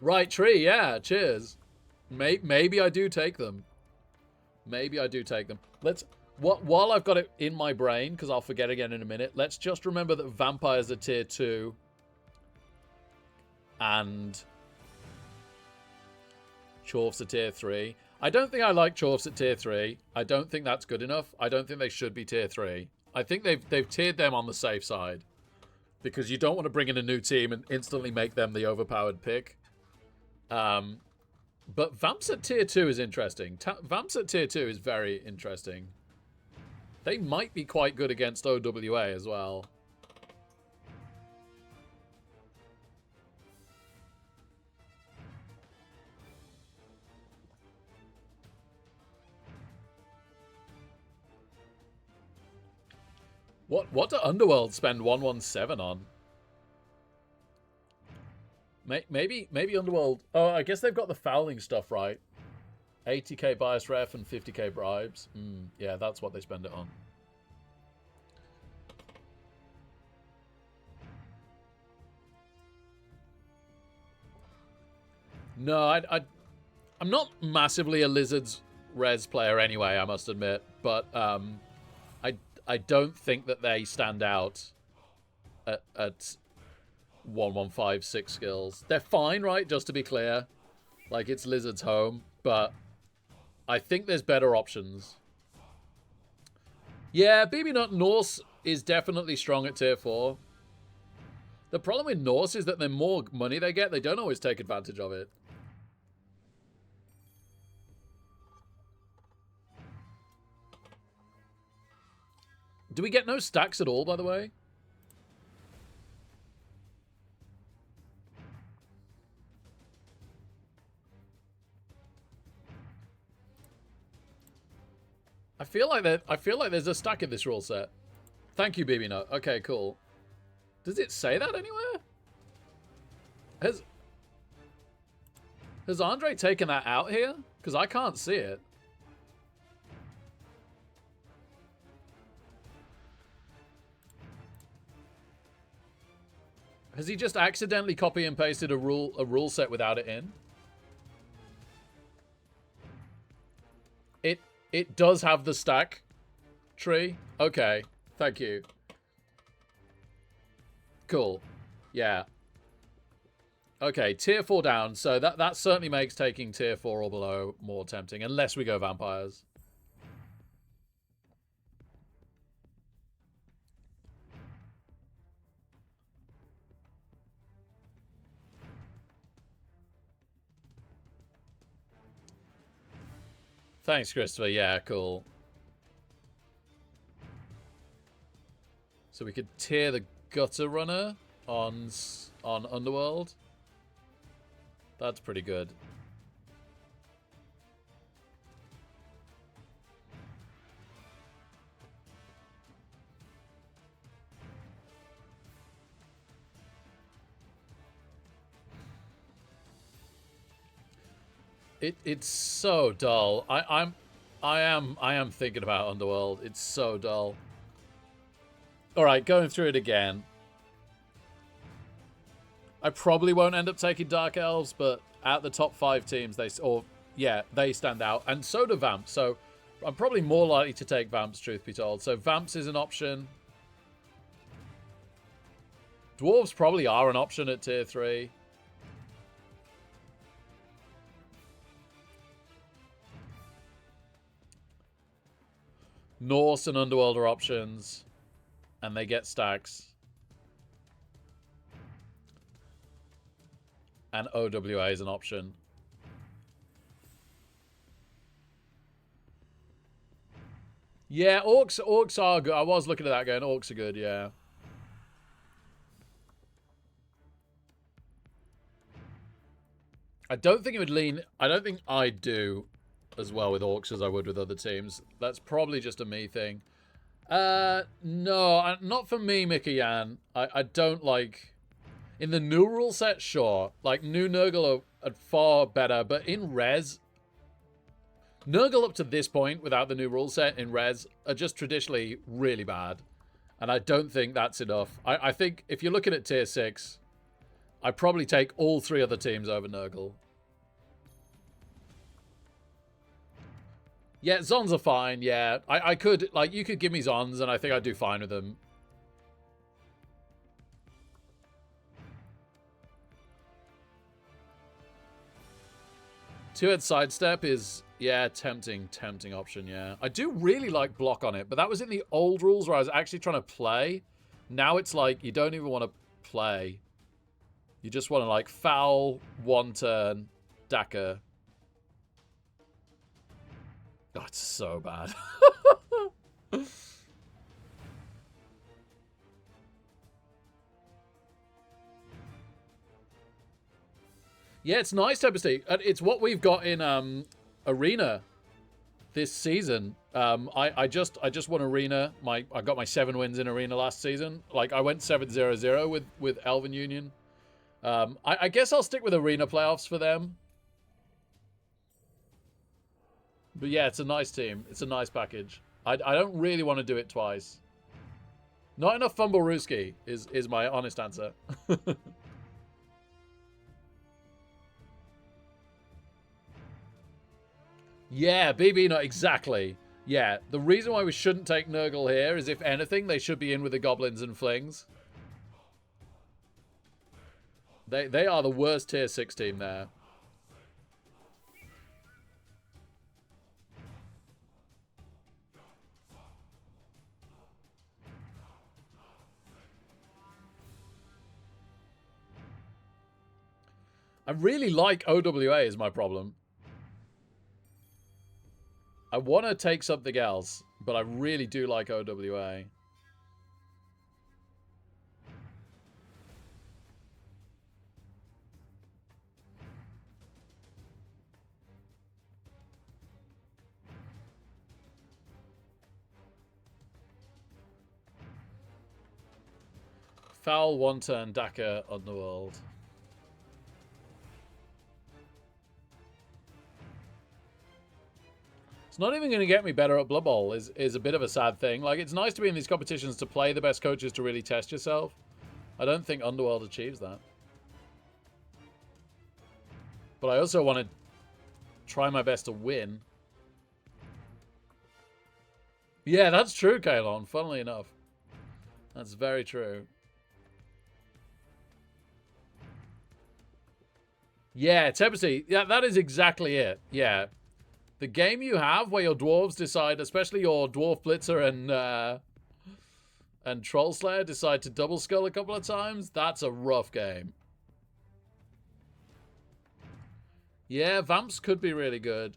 Right tree, yeah, cheers. Maybe I do take them. Maybe I do take them. While I've got it in my brain, because I'll forget again in a minute, let's just remember that vampires are tier 2. And Chorfs are tier 3. I don't think I like Chorfs at tier 3. I don't think that's good enough. I don't think they should be tier 3. I think they've tiered them on the safe side. Because you don't want to bring in a new team and instantly make them the overpowered pick. But Vamps at tier 2 is interesting. Vamps at tier 2 is very interesting. They might be quite good against OWA as well. What do Underworld spend 117 on? Maybe Underworld... Oh, I guess they've got the fouling stuff right. 80k bias ref and 50k bribes. Yeah, that's what they spend it on. No, I'm not massively a Lizards res player anyway, I must admit. But I don't think that they stand out at 1156 skills. They're fine, right? Just to be clear. Like, it's Lizard's home. But I think there's better options. Yeah, BB Nut Norse is definitely strong at tier 4. The problem with Norse is that the more money they get, they don't always take advantage of it. Do we get no stacks at all, by the way? I feel like there's a stack in this rule set. Thank you, BB Nut. Okay, cool. Does it say that anywhere? Has Andre taken that out here? Because I can't see it. Has he just accidentally copy and pasted a rule set without it in? It does have the stack tree. Okay, thank you. Cool. Yeah. Okay, tier 4 down. So that certainly makes taking tier 4 or below more tempting, unless we go vampires. Thanks, Christopher. Yeah, cool. So we could tier the Gutter Runner on Underworld. That's pretty good. It's so dull. I am thinking about Underworld. It's so dull. All right, going through it again. I probably won't end up taking Dark Elves, but at the top 5 teams, they stand out, and so do Vamps. So I'm probably more likely to take Vamps, truth be told. So Vamps is an option. Dwarves probably are an option at tier 3. Norse and Underworld are options, and they get stacks. And OWA is an option. Yeah, orcs are good. I was looking at that going, orcs are good, yeah. I don't think it would lean... I don't think I'd do as well with orcs as I would with other teams. That's probably just a me thing. No, not for me, Mickey Yan. I don't like... In the new rule set, sure. Like, new Nurgle are far better, but in Res... Nurgle up to this point, without the new rule set in Res, are just traditionally really bad. And I don't think that's enough. I think if you're looking at tier 6... I'd probably take all 3 other teams over Nurgle. Yeah, Zons are fine, yeah. I could, like, you could give me Zons and I think I'd do fine with them. Two-head sidestep is, yeah, tempting option, yeah. I do really like block on it, but that was in the old rules where I was actually trying to play. Now it's like, you don't even want to play. You just want to, like, foul, 1 turn, Daka. Oh, it's so bad. Yeah, it's nice, Tempesty. It's what we've got in Arena this season. I just won Arena. I got my 7 wins in Arena last season. Like, I went 7-0-0 with Elven Union. I guess I'll stick with Arena playoffs for them. But yeah, it's a nice team. It's a nice package. I don't really want to do it twice. Not enough Fumble Rooski is my honest answer. Yeah, BB, not exactly. Yeah, the reason why we shouldn't take Nurgle here is if anything, they should be in with the Goblins and Flings. They are the worst tier 6 team there. I really like OWA is my problem. I want to take something else, but I really do like OWA. Foul 1 turn Daka Underworld. It's not even going to get me better at Blood Bowl is a bit of a sad thing. Like, it's nice to be in these competitions to play the best coaches to really test yourself. I don't think Underworld achieves that. But I also want to try my best to win. Yeah, that's true, Kalon, funnily enough. That's very true. Yeah, Tempesty. Yeah, that is exactly it. Yeah. The game you have where your dwarves decide, especially your Dwarf Blitzer and Troll Slayer decide to double skull a couple of times, that's a rough game. Yeah, Vamps could be really good.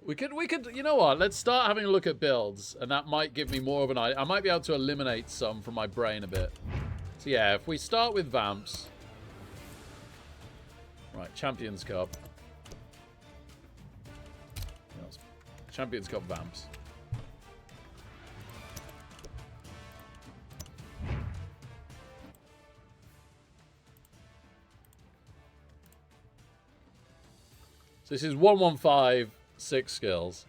We could, you know what? Let's start having a look at builds, and that might give me more of an idea. I might be able to eliminate some from my brain a bit. So yeah, if we start with Vamps. Right, Champions Cup. Champions Cup Vamps. So this is 115, 6 skills.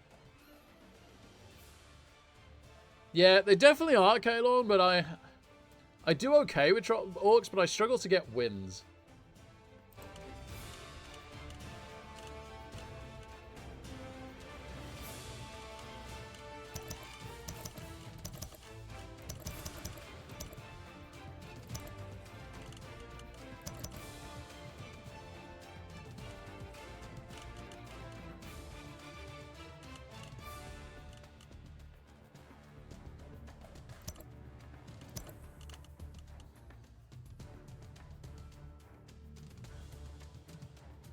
Yeah, they definitely are, Kalon, but I do okay with orcs, but I struggle to get wins.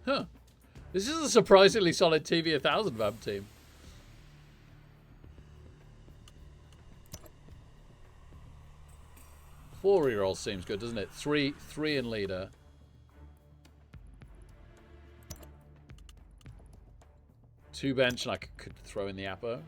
Huh. This is a surprisingly solid TV 1000 Vamp team. 4 rerolls seems good, doesn't it? 3 in leader. Two bench, and I could throw in the Apo.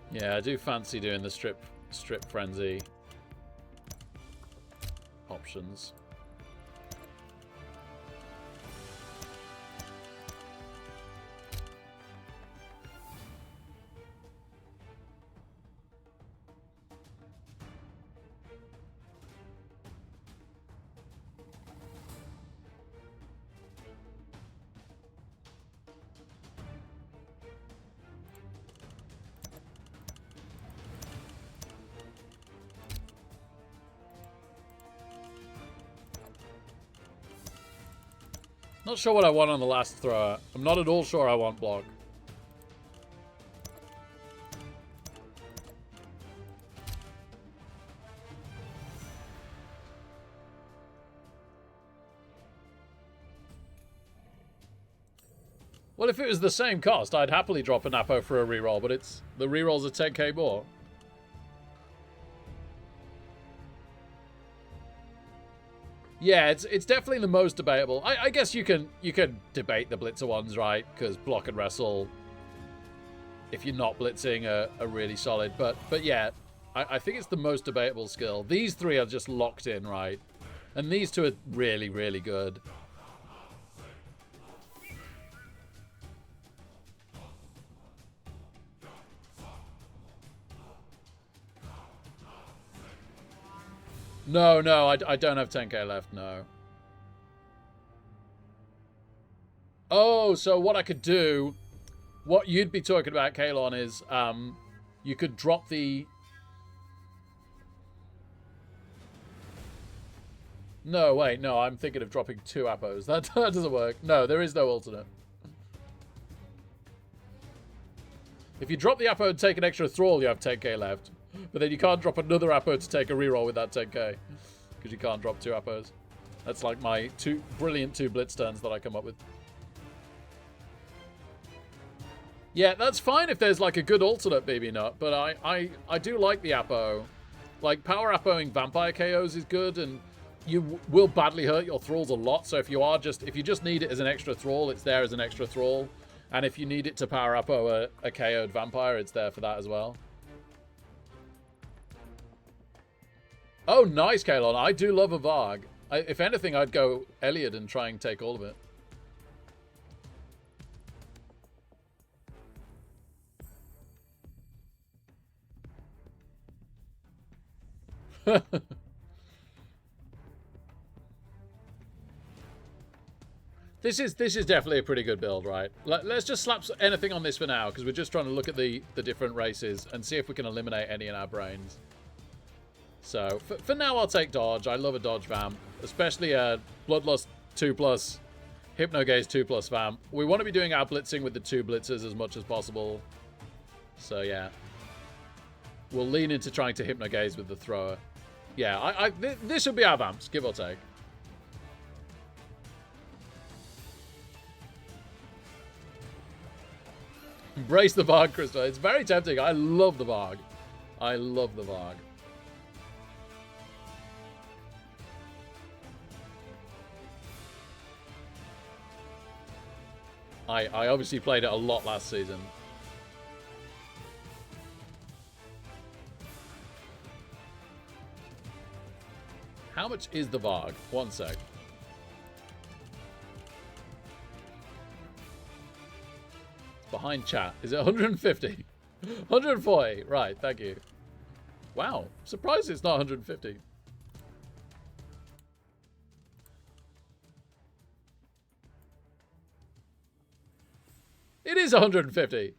Yeah, I do fancy doing the strip frenzy options. Not sure what I want on the last thrower. I'm not at all sure I want block. Well, if it was the same cost, I'd happily drop an Apo for a reroll, but it's the rerolls are 10k more. Yeah, it's definitely the most debatable. I guess you can debate the blitzer ones, right? Because block and wrestle, if you're not blitzing, are really solid. But yeah, I think it's the most debatable skill. These three are just locked in, right? And these two are really, really good. No, I don't have 10k left, no. Oh, so what I could do, what you'd be talking about, Kalon, is you could drop the... No, wait, no, I'm thinking of dropping 2 Apos. That doesn't work. No, there is no alternate. If you drop the Apo and take an extra thrall, you have 10k left. But then you can't drop another Apo to take a reroll with that 10k. Because you can't drop 2 Apos. That's like my brilliant 2 blitz turns that I come up with. Yeah, that's fine if there's like a good alternate BB Nut. But I do like the Apo. Like, power Apoing vampire KOs is good. And you will badly hurt your thralls a lot. So if you just need it as an extra thrall, it's there as an extra thrall. And if you need it to power Apo a KO'd vampire, it's there for that as well. Oh, nice, Kalon. I do love a Varg. If anything, I'd go Elliot and try and take all of it. This is definitely a pretty good build, right? Let's just slap anything on this for now, because we're just trying to look at the different races and see if we can eliminate any in our brains. So, for now, I'll take dodge. I love a dodge vamp, especially a Bloodlust 2+, Hypnogaze 2+ vamp. We want to be doing our blitzing with the 2 blitzers as much as possible. So, yeah. We'll lean into trying to Hypnogaze with the thrower. Yeah, this should be our vamps, give or take. Embrace the Varg, Krista. It's very tempting. I love the Varg. I love the Varg. I obviously played it a lot last season. How much is the Varg? One sec. It's behind chat. Is it 150? 140. Right, thank you. Wow. Surprised it's not 150. It is 150.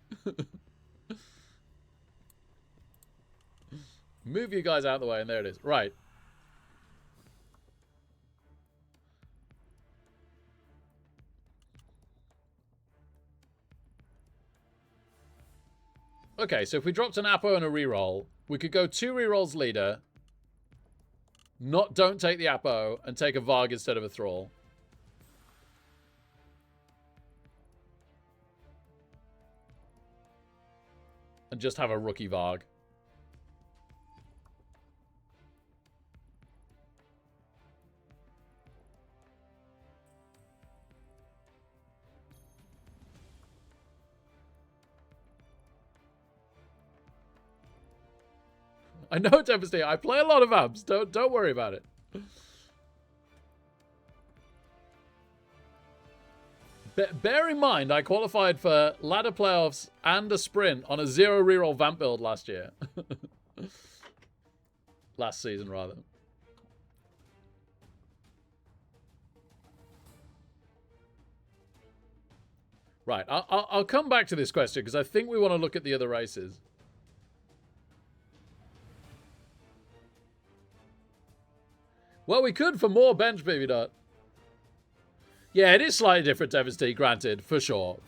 Move you guys out of the way, and there it is. Right. Okay, so if we dropped an Apo and a reroll, we could go 2 rerolls leader. Don't take the Apo and take a Varg instead of a Thrall. And just have a rookie Varg. I know, Tempesty. I play a lot of amps. Don't worry about it. Bear in mind, I qualified for ladder playoffs and a sprint on a 0 reroll vamp build last year. Last season, rather. Right, I'll come back to this question because I think we want to look at the other races. Well, we could for more bench, baby dot. Yeah, it is slightly different to FST, granted, for sure,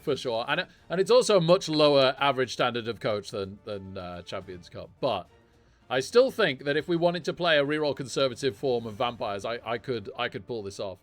and it's also a much lower average standard of coach than Champions Cup. But I still think that if we wanted to play a reroll conservative form of vampires, I could pull this off.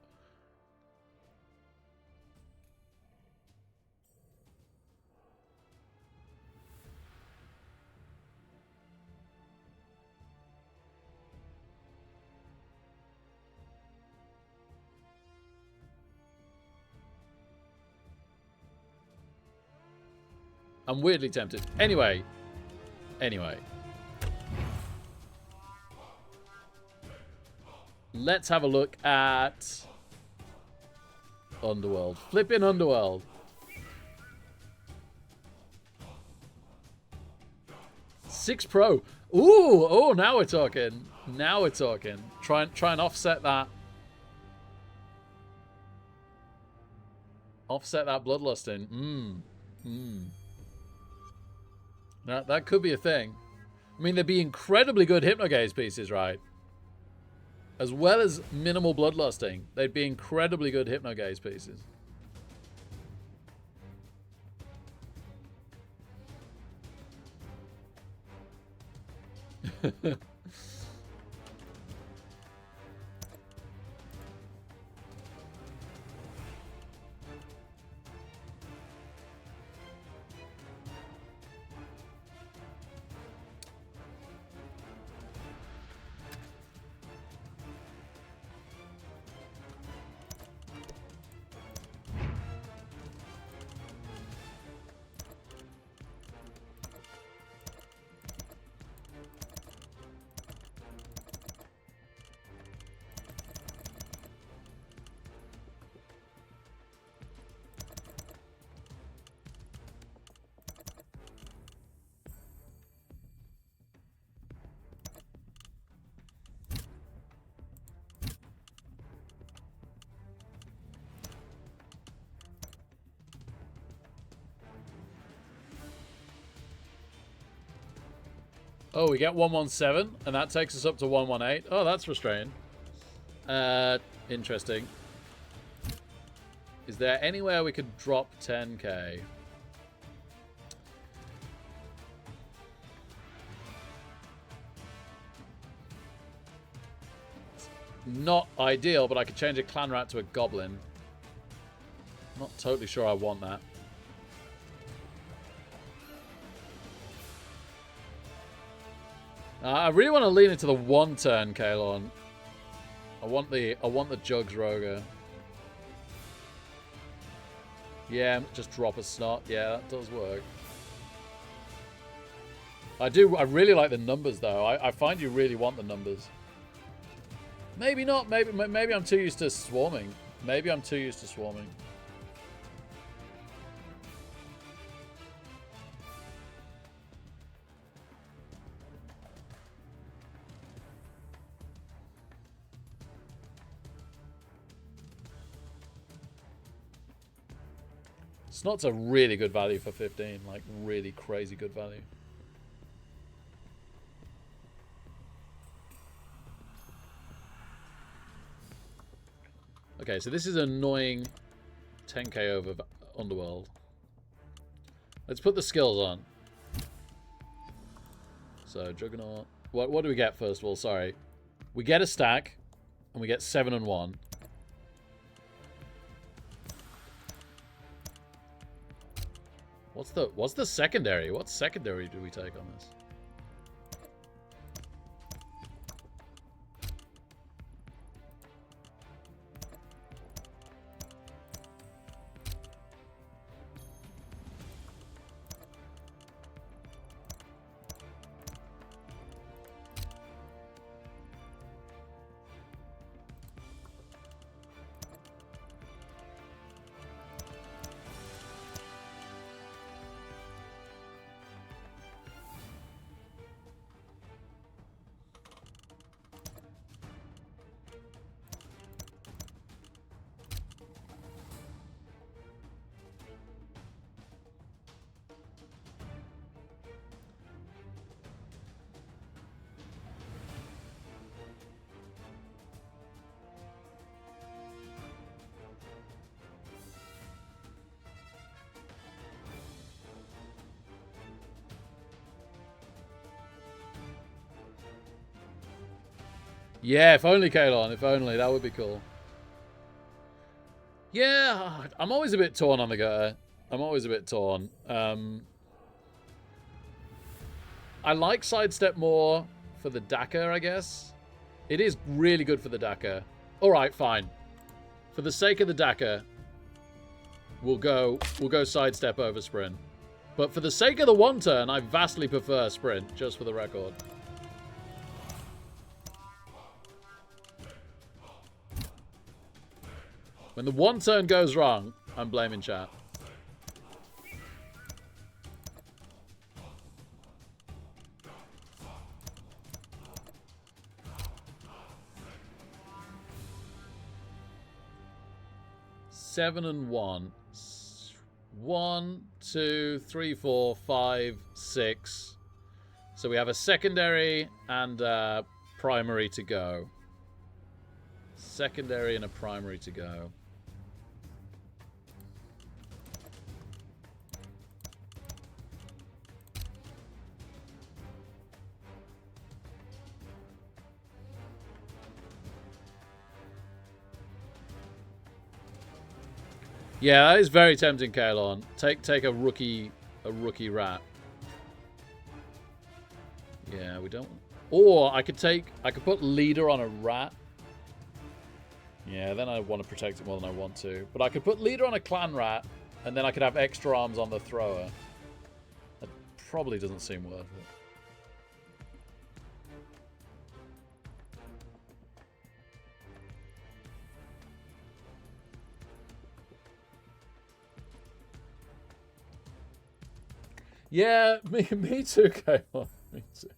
I'm weirdly tempted. Anyway. Let's have a look at Underworld. Flipping Underworld. Six Pro. Ooh, oh, now we're talking. Now we're talking. Try and offset that. Offset that bloodlusting. That could be a thing. I mean, they'd be incredibly good Hypnogaze pieces, right? As well as minimal bloodlusting, they'd be incredibly good Hypnogaze pieces. Oh, we get 117, and that takes us up to 118. Oh, that's frustrating. Interesting. Is there anywhere we could drop 10k? Not ideal, but I could change a clan rat to a goblin. Not totally sure I want that. I really want to lean into the one turn, Kalon. I want the Jugs Roger. Yeah, just drop a snot. Yeah, that does work. I really like the numbers though. I find you really want the numbers. Maybe not. Maybe I'm too used to swarming. Maybe I'm too used to swarming. Snot's a really good value for 15, like really crazy good value. Okay, so this is annoying 10k over Underworld. Let's put the skills on. So, Juggernaut. What do we get first of all? Sorry. We get a stack, and we get 7 and 1. What's the secondary? What secondary do we take on this? Yeah, if only, Kalon. If only. That would be cool. Yeah, I'm always a bit torn on the gutter. I'm always a bit torn. I like Sidestep more for the Dakar, I guess. It is really good for the Dakar. Alright, fine. For the sake of the Dakar, we'll go Sidestep over Sprint. But for the sake of the one turn, I vastly prefer Sprint, just for the record. When the one turn goes wrong, I'm blaming chat. Seven and 1. 1, 2, 3, 4, 5, 6. So we have a secondary and a primary to go. Secondary and a primary to go. Yeah, that is very tempting, Kalon. Take a rookie rat. Yeah, we don't. Or I could put leader on a rat. Yeah, then I want to protect it more than I want to. But I could put leader on a clan rat, and then I could have extra arms on the thrower. That probably doesn't seem worth it. Yeah, me too, Kalon. Me too.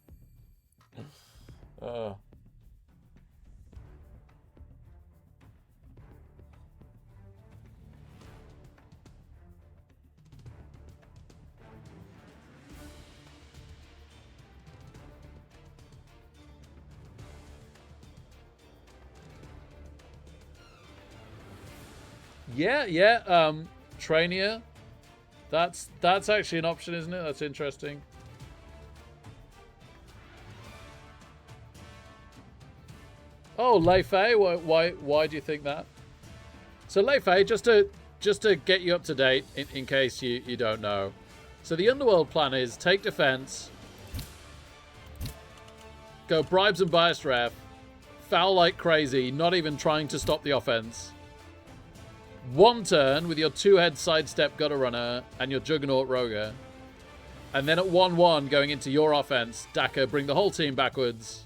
Yeah. Trainier. That's actually an option, isn't it? That's interesting. Oh, Lei Fei, why do you think that? So Lei Fei, just to get you up to date, in case you don't know. So the Underworld plan is take defense, go bribes and biased ref, foul like crazy, not even trying to stop the offense. One turn with your 2-head sidestep gutter runner and your Juggernaut Roger. And then at 1-1 going into your offense, Dakar, bring the whole team backwards.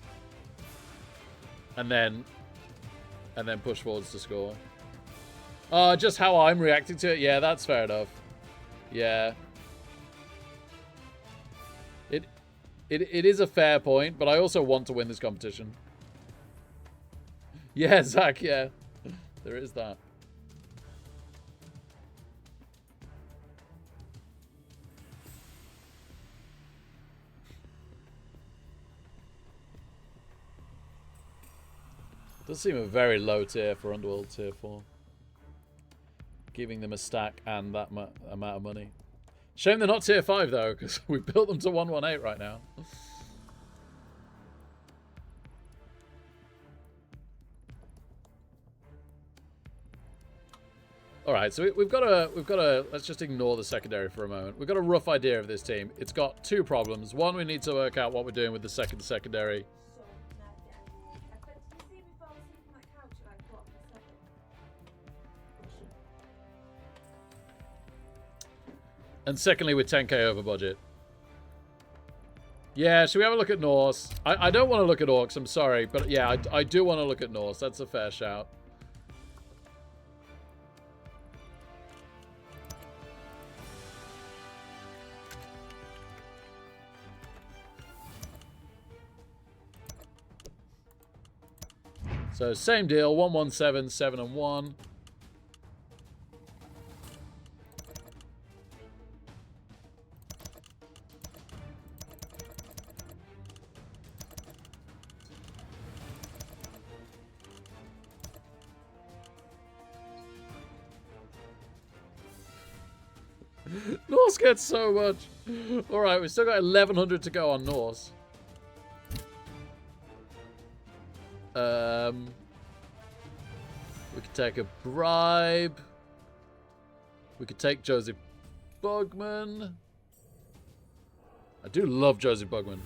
And then push forwards to score. Just how I'm reacting to it. Yeah, that's fair enough. Yeah. It is a fair point, but I also want to win this competition. Yeah, Zach, yeah. There is that. Does seem a very low tier for Underworld tier 4. giving them a stack and that amount of money. Shame they're not tier 5 though, because we built them to 118 right now. All right, so we've got a. Let's just ignore the secondary for a moment. We've got a rough idea of this team. It's got two problems. One, we need to work out what we're doing with the second secondary. And secondly, we're 10k over budget. Yeah, should we have a look at Norse? I don't want to look at Orcs, I'm sorry. But yeah, I do want to look at Norse. That's a fair shout. So same deal, 117, 7 and 1. Norse gets so much. Alright, we've still got 1100 to go on Norse. We could take a bribe. We could take Josie Bugman. I do love Josie Bugman.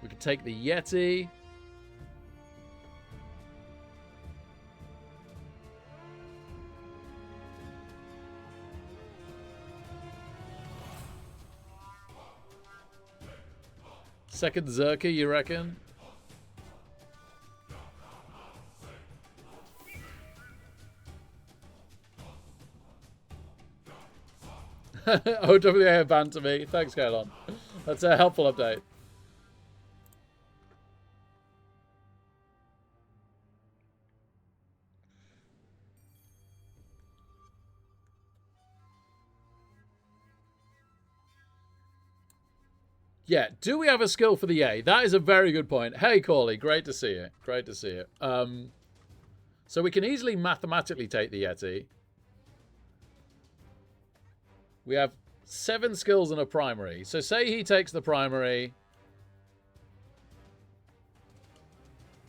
We could take the Yeti. Second Zerka, you reckon? OWA banned to me. Thanks, Kaelon. That's a helpful update. Yeah, do we have a skill for the A? That is a very good point. Hey, Corley, great to see you. Great to see you. So we can easily mathematically take the Yeti. We have 7 skills and a primary. So say he takes the primary.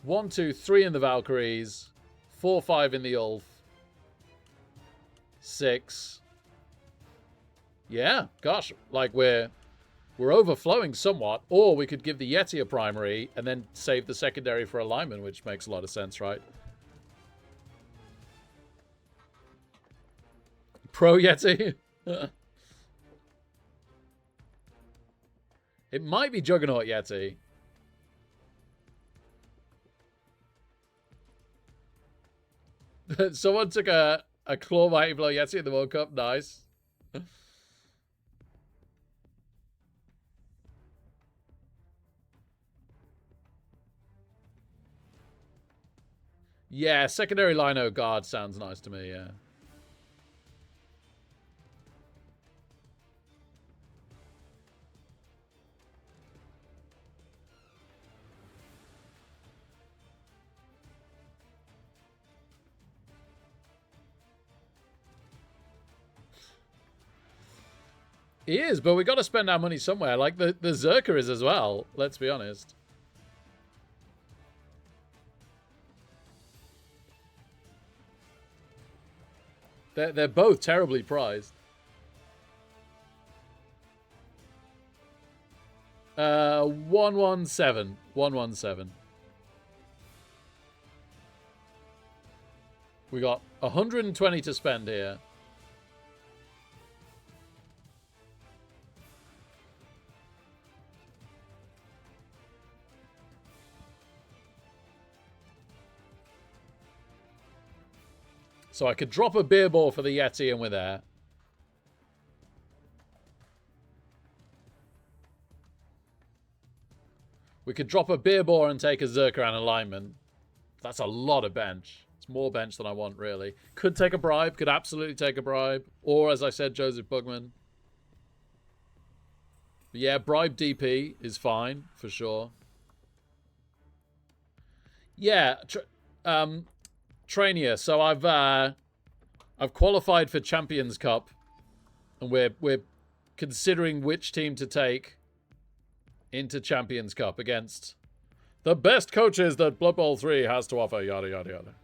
1, 2, 3 in the Valkyries. 4, 5 in the Ulf. 6. Yeah, gosh, like we're overflowing somewhat, or we could give the Yeti a primary and then save the secondary for alignment, which makes a lot of sense, right? Pro Yeti? It might be Juggernaut Yeti. Someone took a Claw Mighty Blow Yeti in the World Cup. Nice. Yeah, secondary Lino Guard sounds nice to me, yeah. He is, but we got to spend our money somewhere. Like the Zerka is as well, let's be honest. They're both terribly prized. 117. 117. We got 120 to spend here. So I could drop a beer ball for the Yeti and we're there. We could drop a beer ball and take a Zerka and alignment. That's a lot of bench. It's more bench than I want, really. Could take a bribe. Could absolutely take a bribe. Or, as I said, Joseph Bugman. But yeah, bribe DP is fine, for sure. Yeah, Trainia. So I've qualified for Champions Cup, and we're considering which team to take into Champions Cup against the best coaches that Blood Bowl 3 has to offer. Yada yada yada.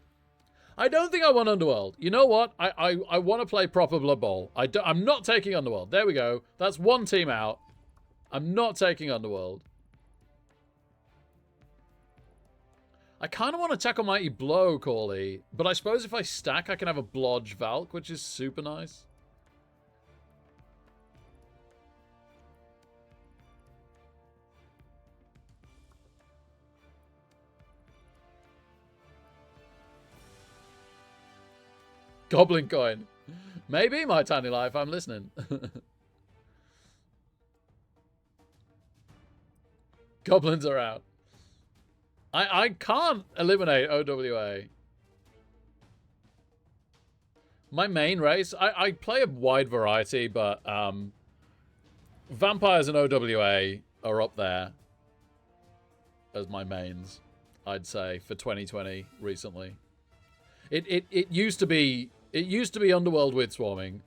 I don't think I want Underworld. You know what? I want to play proper Blood Bowl. I'm not taking Underworld. There we go. That's one team out. I'm not taking Underworld. I kind of want to tackle Mighty Blow, Corley. But I suppose if I stack, I can have a Blodge Valk, which is super nice. Goblin Coin. Maybe, my tiny life. I'm listening. Goblins are out. I can't eliminate OWA. My main race, I play a wide variety, but Vampires and OWA are up there as my mains, I'd say, for 2020 recently. It used to be Underworld with Swarming,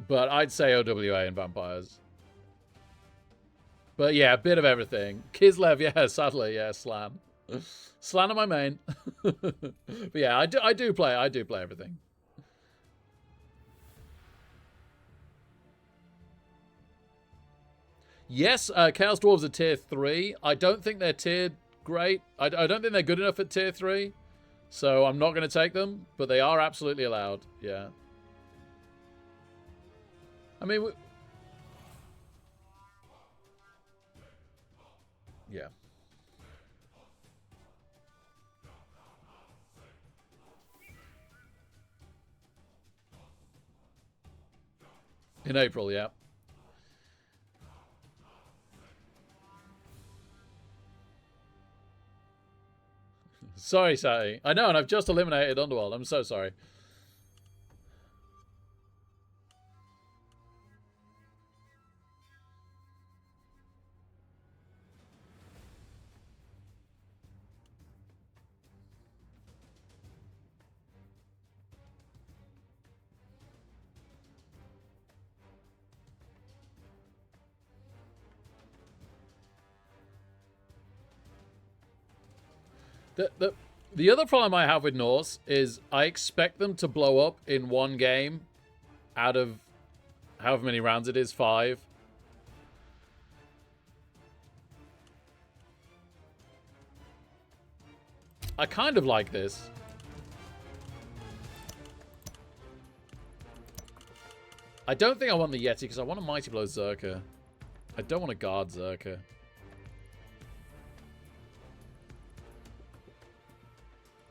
but I'd say OWA and Vampires. But yeah, a bit of everything. Kislev, yeah, sadly, yeah, Slan. Slan on my main. But yeah, I do play everything. Yes, Chaos Dwarves are tier 3. I don't think they're tiered great. I don't think they're good enough at tier 3. So I'm not going to take them, but they are absolutely allowed. Yeah. I mean, yeah. In April, yeah. Sorry, Sally. I know, and I've just eliminated Underworld. I'm so sorry. The other problem I have with Norse is I expect them to blow up in one game out of however many rounds it is, 5. I kind of like this. I don't think I want the Yeti because I want a Mighty Blow Zerker. I don't want a Guard Zerker.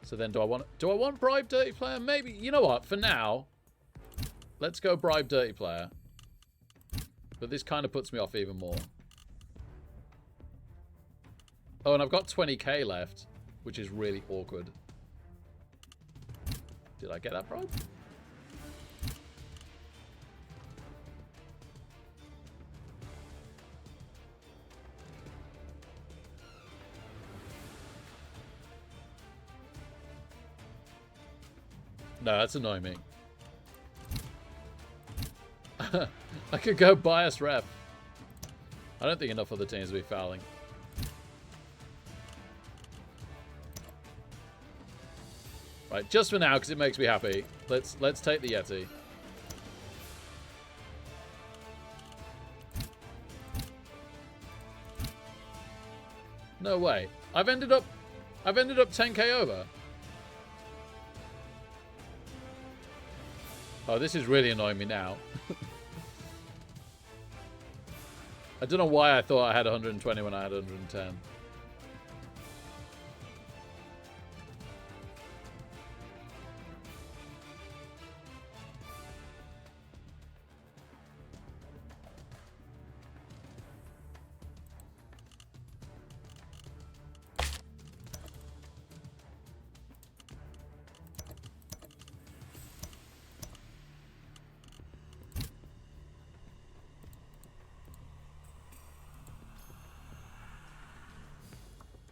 So then do I want Bribe Dirty Player? Maybe. You know what? For now, let's go Bribe Dirty Player. But this kind of puts me off even more. Oh, and I've got 20k left, which is really awkward. Did I get that bribe? No, that's annoying me. I could go bias ref. I don't think enough other teams will be fouling. Right, just for now, because it makes me happy. Let's take the Yeti. No way. I've ended up 10k over. Oh, this is really annoying me now. I don't know why I thought I had 120 when I had 110.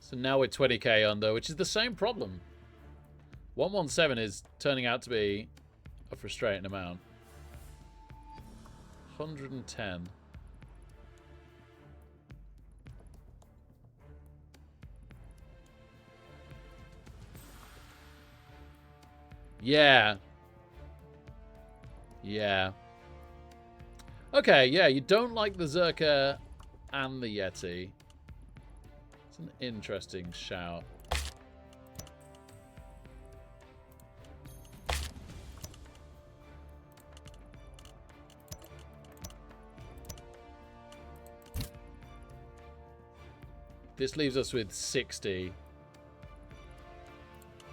So now we're 20k under, which is the same problem. 117 is turning out to be a frustrating amount. 110. Yeah. Yeah. Okay, yeah, you don't like the Zerka and the Yeti. It's an interesting shout. This leaves us with 60.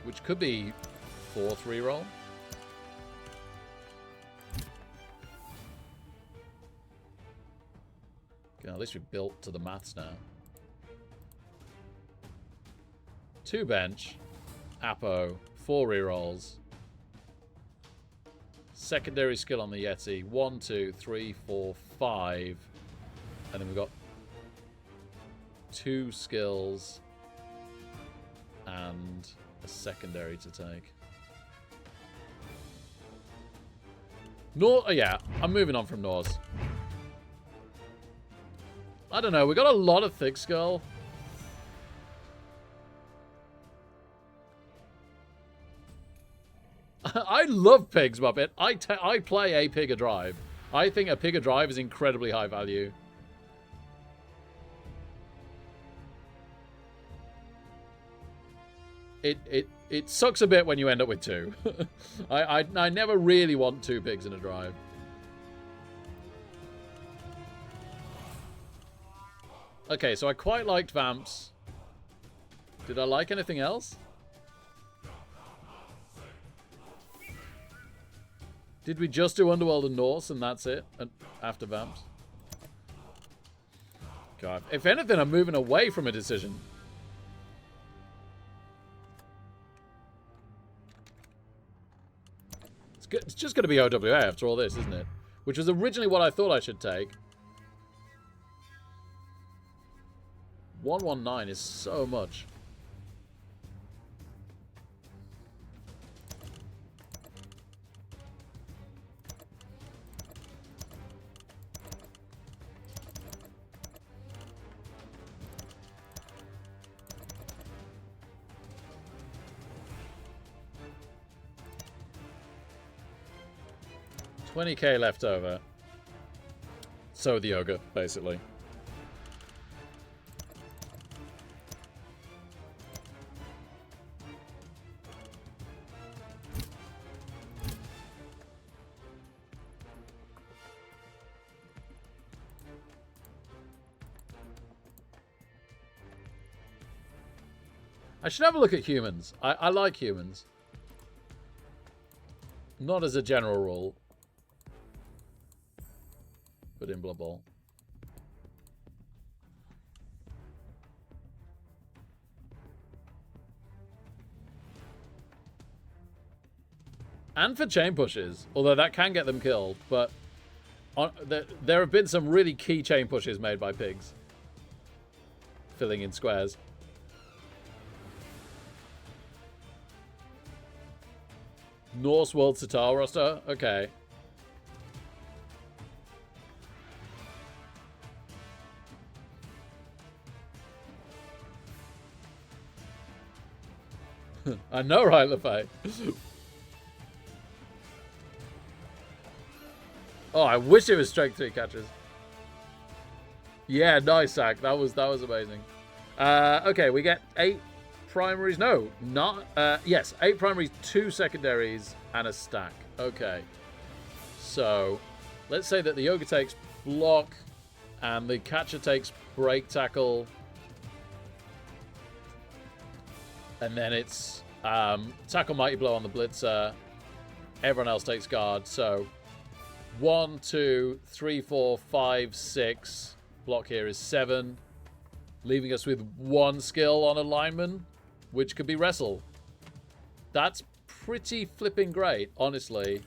Which could be 4th reroll. Okay, at least we built to the maths now. 2 bench. Apo. 4 rerolls. Secondary skill on the Yeti. 1, 2, 3, 4, 5. And then we've got 2 skills and a secondary to take. Oh yeah, I'm moving on from Norse. I don't know, we got a lot of thick skull. I love pigs, Muppet. I play a Pigger Drive. I think a Pigger Drive is incredibly high value. It sucks a bit when you end up with 2. I never really want 2 pigs in a drive. Okay, so I quite liked Vamps. Did I like anything else? Did we just do Underworld and Norse and that's it? And after Vamps? God. If anything, I'm moving away from a decision. It's just going to be OWA after all this, isn't it? Which was originally what I thought I should take. 119 is so much. $20k left over. So the ogre, basically. I should have a look at humans. I like humans. Not as a general rule. But in Blood Bowl. And for chain pushes. Although that can get them killed. But there have been some really key chain pushes made by pigs. Filling in squares. Norse World Sitar roster? Okay. I know, right, LeFay? Oh, I wish it was strength 3 catches. Yeah, nice, Zach. That was amazing. Okay, we get 8 primaries. No, not. Yes, 8 primaries, 2 secondaries, and a stack. Okay. So, let's say that the Yoga takes block, and the catcher takes break tackle. And then it's tackle mighty blow on the blitzer. Everyone else takes guard. So 1, 2, 3, 4, 5, 6. Block here is 7. Leaving us with 1 skill on a lineman, which could be wrestle. That's pretty flipping great, honestly.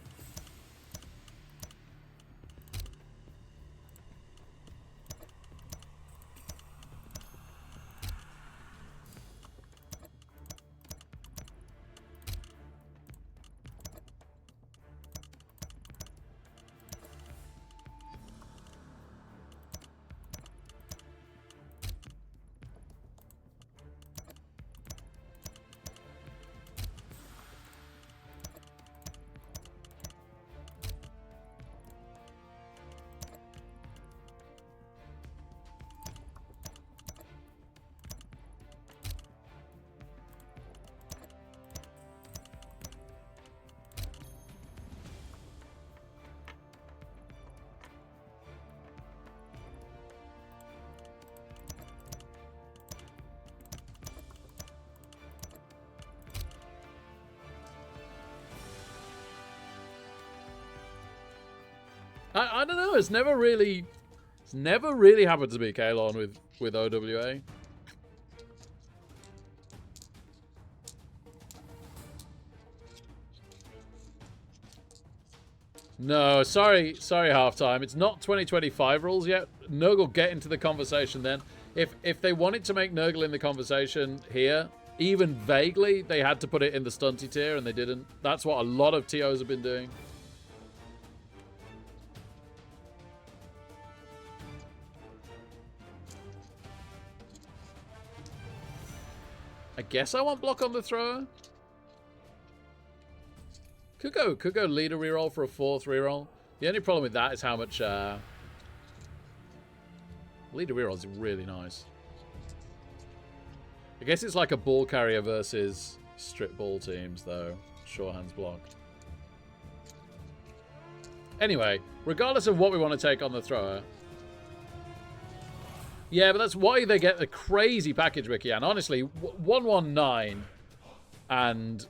I don't know. It's never really happened to me, Kalon, with OWA. No, sorry, halftime. It's not 2025 rules yet. Nurgle will get into the conversation then. If they wanted to make Nurgle in the conversation here, even vaguely, they had to put it in the stunty tier, and they didn't. That's what a lot of TOs have been doing. I guess I want block on the thrower. Could go leader reroll for a 4th reroll. The only problem with that is how much leader reroll is really nice. I guess it's like a ball carrier versus strip ball teams though. Sure hands block. Anyway, regardless of what we want to take on the thrower. Yeah, but that's why they get the crazy package, Ricky. And honestly, 119 and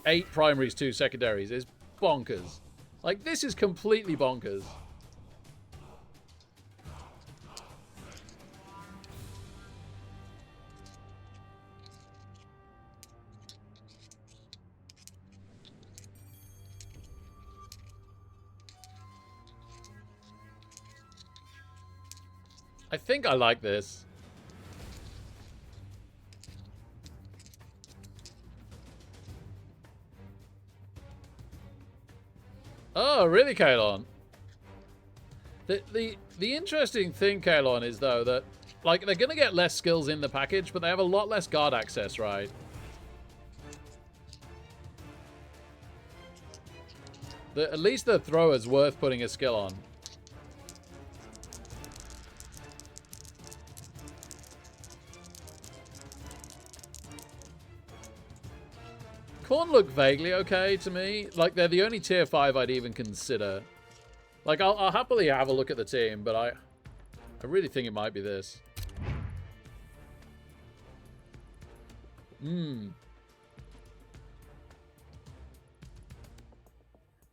8 primaries, 2 secondaries is bonkers. Like, this is completely bonkers. I think I like this. Oh, really, Kalon? The interesting thing, Kalon, is though that like they're gonna get less skills in the package, but they have a lot less guard access, right? At least the thrower's worth putting a skill on. Khorne look vaguely okay to me. Like, they're the only tier 5 I'd even consider. Like, I'll happily have a look at the team, but I really think it might be this.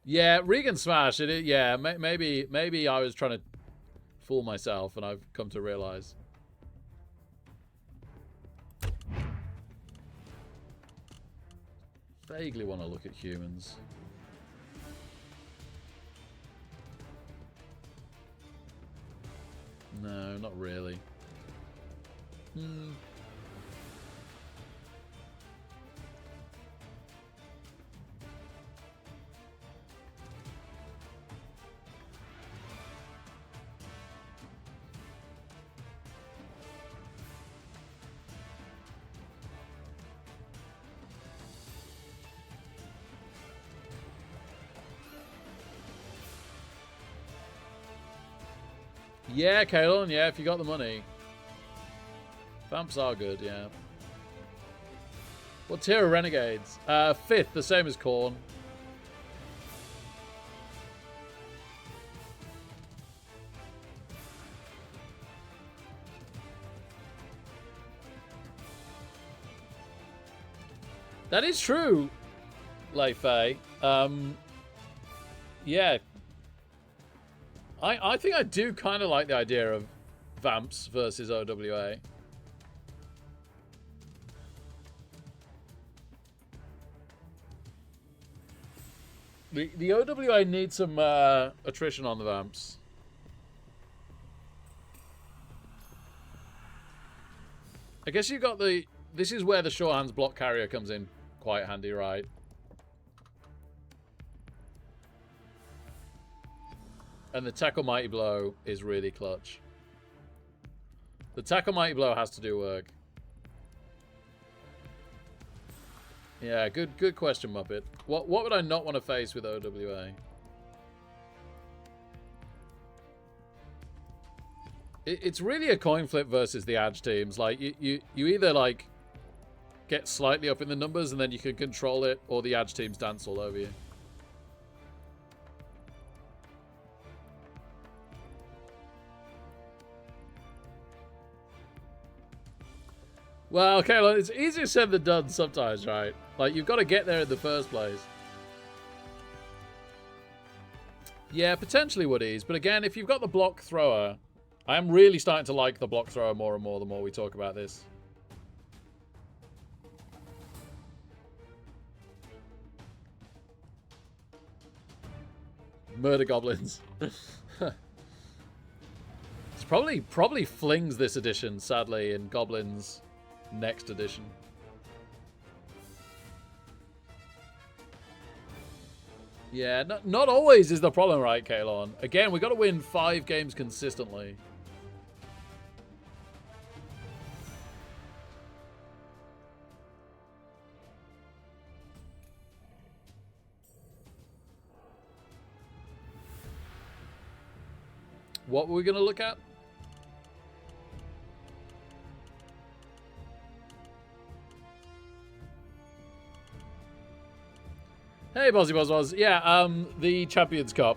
Yeah, Regan Smash. Yeah, maybe I was trying to fool myself, and I've come to realize. Vaguely want to look at humans. No, not really. Yeah, Kalon, yeah, if you got the money. Vamps are good, yeah. What tier are Renegades? 5th, the same as Khorne. That is true, Leifei. Yeah. I think I do kind of like the idea of Vamps versus OWA. The OWA needs some attrition on the Vamps. I guess you got the... This is where the Sure Hands block carrier comes in quite handy, right? And the Tackle Mighty Blow is really clutch. The Tackle Mighty Blow has to do work. Yeah, good question, Muppet. What would I not want to face with OWA? It's really a coin flip versus the Edge teams. Like, you either, like, get slightly up in the numbers and then you can control it, or the Edge teams dance all over you. Well, okay, well, it's easier said than done sometimes, right? Like, you've got to get there in the first place. Yeah, potentially would ease. But again, if you've got the block thrower, I am really starting to like the block thrower more and more the more we talk about this. Murder goblins. It's probably flings this edition, sadly, in Goblins next edition. Yeah, not always is the problem, right, Kalon? Again, we got to win 5 games consistently. What were we going to look at? Hey, Bozzy Buzz. Yeah, the Champions Cup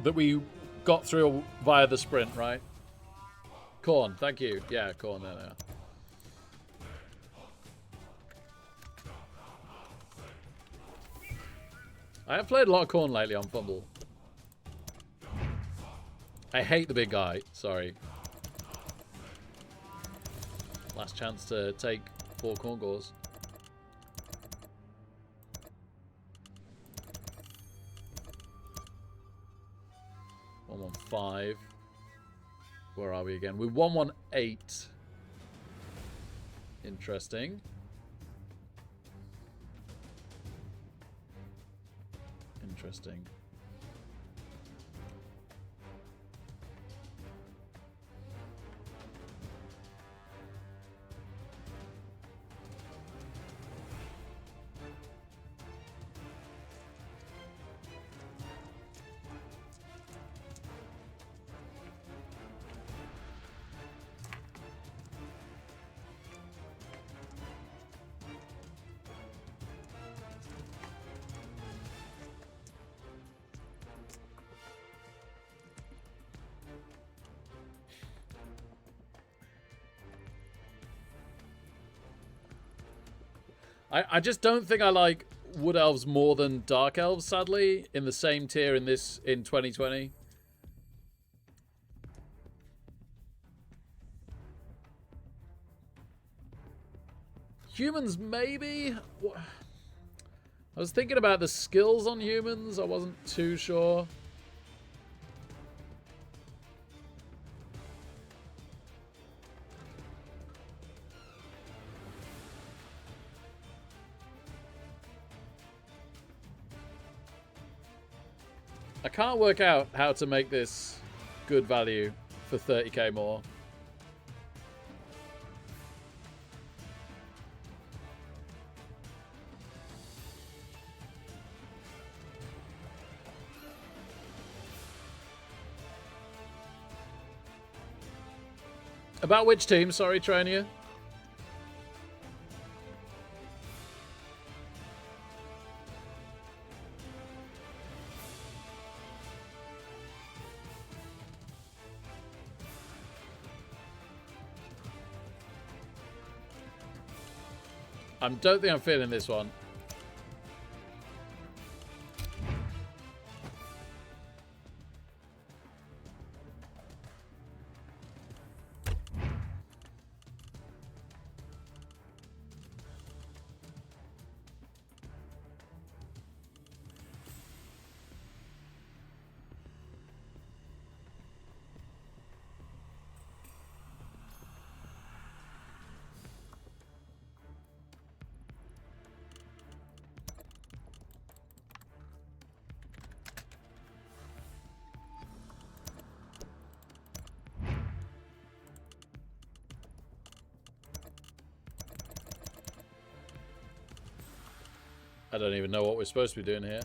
that we got through via the sprint, right? Corn, thank you. Yeah, corn, there they are. I have played a lot of corn lately on Fumble. I hate the big guy, sorry. Last chance to take 4 corn gores. 115. Where are we again? We're 118. Interesting. Interesting. I just don't think I like Wood Elves more than Dark Elves, sadly, in the same tier in 2020. Humans, maybe? I was thinking about the skills on humans. I wasn't too sure. I can't work out how to make this good value for 30k more. About which team? Sorry, Trainia. I don't think I'm feeling this one. I don't even know what we're supposed to be doing here.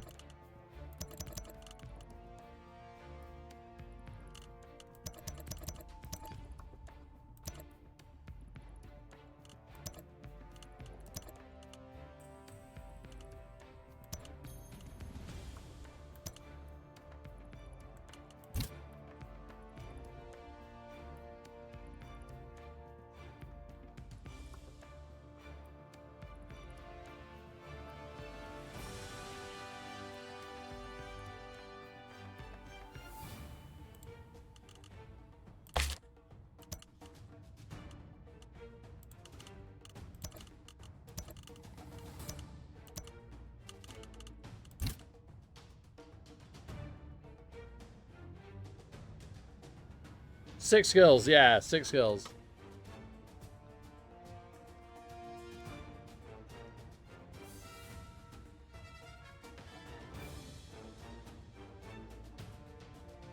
6 skills, yeah, 6 skills.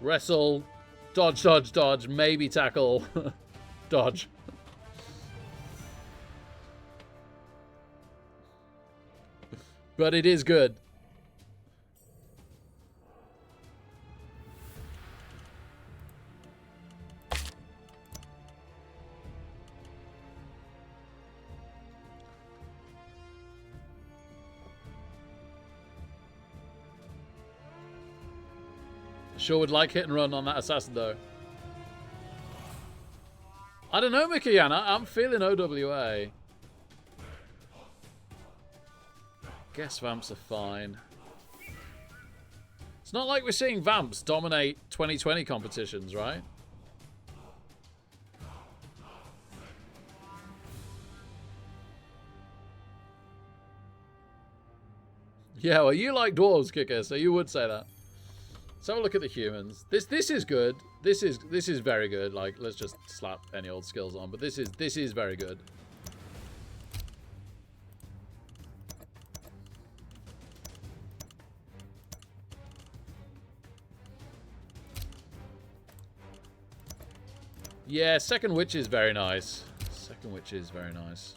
Wrestle, dodge, dodge, dodge, maybe tackle, dodge. But it is good. Sure would like hit and run on that assassin though. I don't know, Mikayana. I'm feeling OWA. Guess Vamps are fine. It's not like we're seeing Vamps dominate 2020 competitions, right? Yeah, well, you like dwarves, Kicker, so you would say that. Let's have a look at the humans. This is good. This is very good. Like, let's just slap any old skills on, but this is very good. Yeah, second witch is very nice. Second witch is very nice.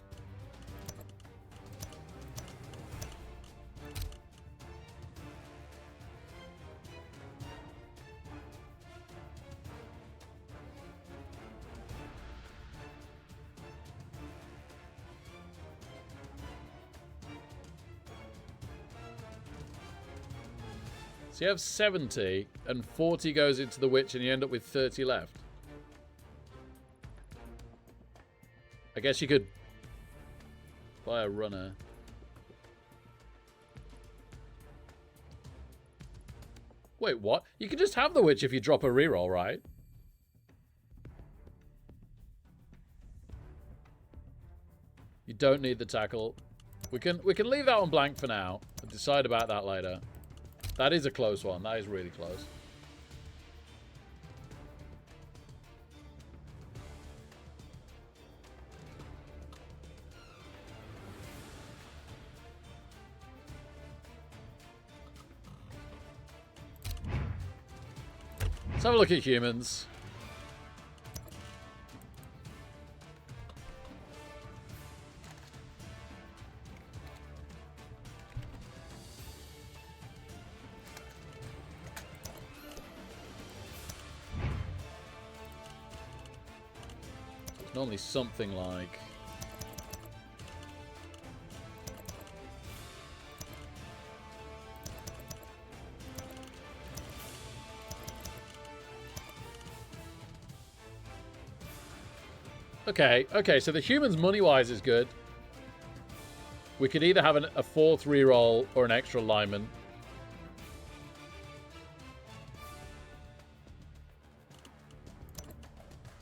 So you have 70, and 40 goes into the witch, and you end up with 30 left. I guess you could buy a runner. Wait, what? You can just have the witch if you drop a reroll, right? You don't need the tackle. We can leave that one blank for now and decide about that later. That is a close one. That is really close. Let's have a look at humans. It's normally something like... Okay, so the humans money-wise is good. We could either have a fourth reroll or an extra lineman.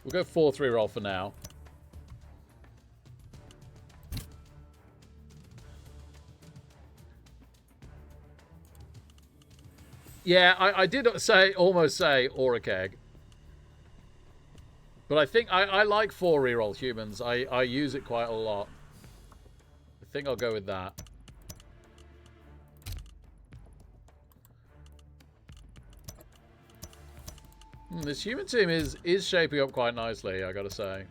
We'll go fourth reroll for now. Yeah, I did almost say Aura Keg. But I think I like 4 reroll humans. I use it quite a lot. I think I'll go with that. This human team is shaping up quite nicely, I gotta say.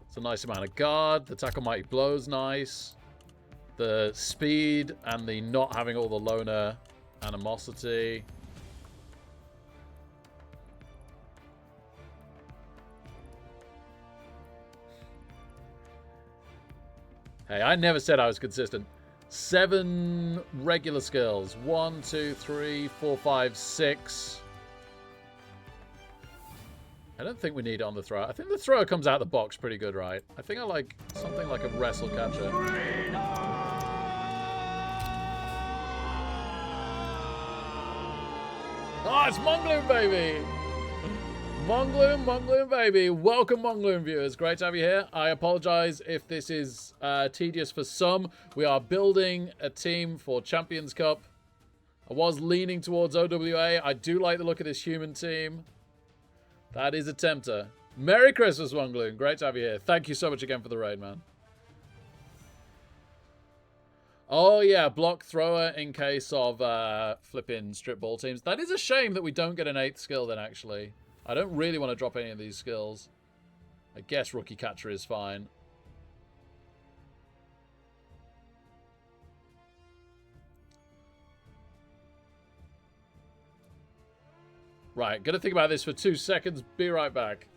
It's a nice amount of guard. The tackle mighty blow's nice. The speed and the not having all the loner animosity. Hey, I never said I was consistent. 7 regular skills. 1, 2, 3, 4, 5, 6. I don't think we need it on the thrower. I think the thrower comes out of the box pretty good, right? I think I like something like a wrestle catcher. Oh, it's Mongloon, baby! Mongloom, baby. Welcome, Mongloom viewers. Great to have you here. I apologize if this is tedious for some. We are building a team for Champions Cup. I was leaning towards OWA. I do like the look of this human team. That is a tempter. Merry Christmas, Mongloom. Great to have you here. Thank you so much again for the raid, man. Oh, yeah, block thrower in case of flipping strip ball teams. That is a shame that we don't get an 8th skill then, actually. I don't really want to drop any of these skills. I guess rookie catcher is fine. Right, gonna think about this for 2 seconds. Be right back.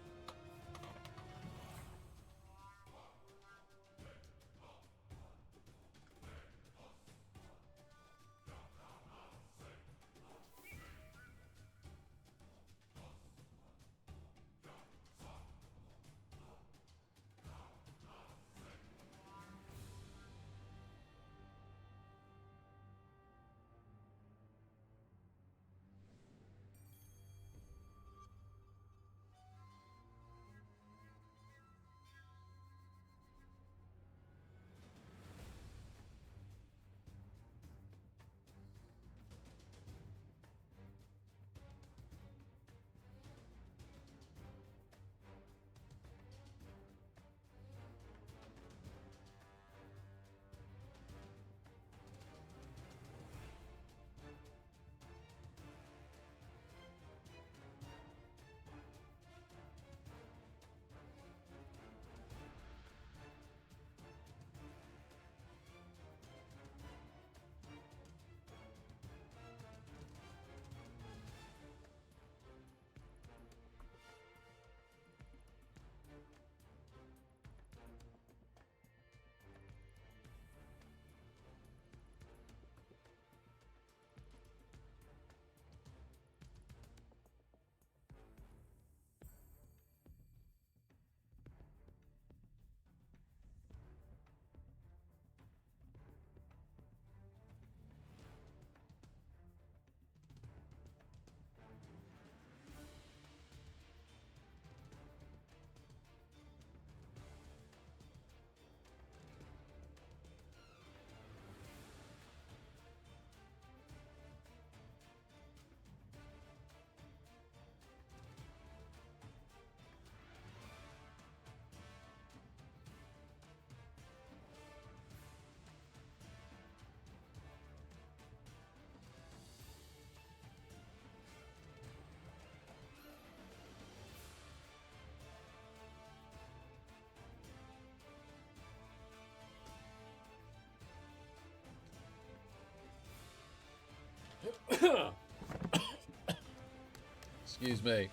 Excuse me.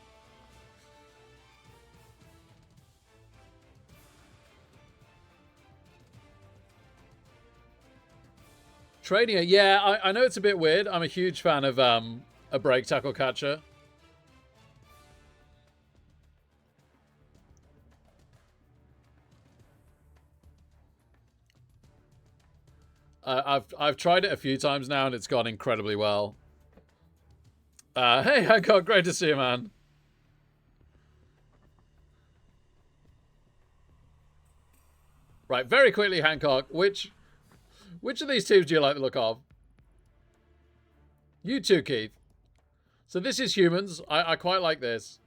Trading it, yeah, I know it's a bit weird. I'm a huge fan of a break tackle catcher. I've tried it a few times now and it's gone incredibly well. Hey Hancock, great to see you, man. Right, very quickly, Hancock, which of these teams do you like the look of? You too, Keith. So this is humans. I quite like this.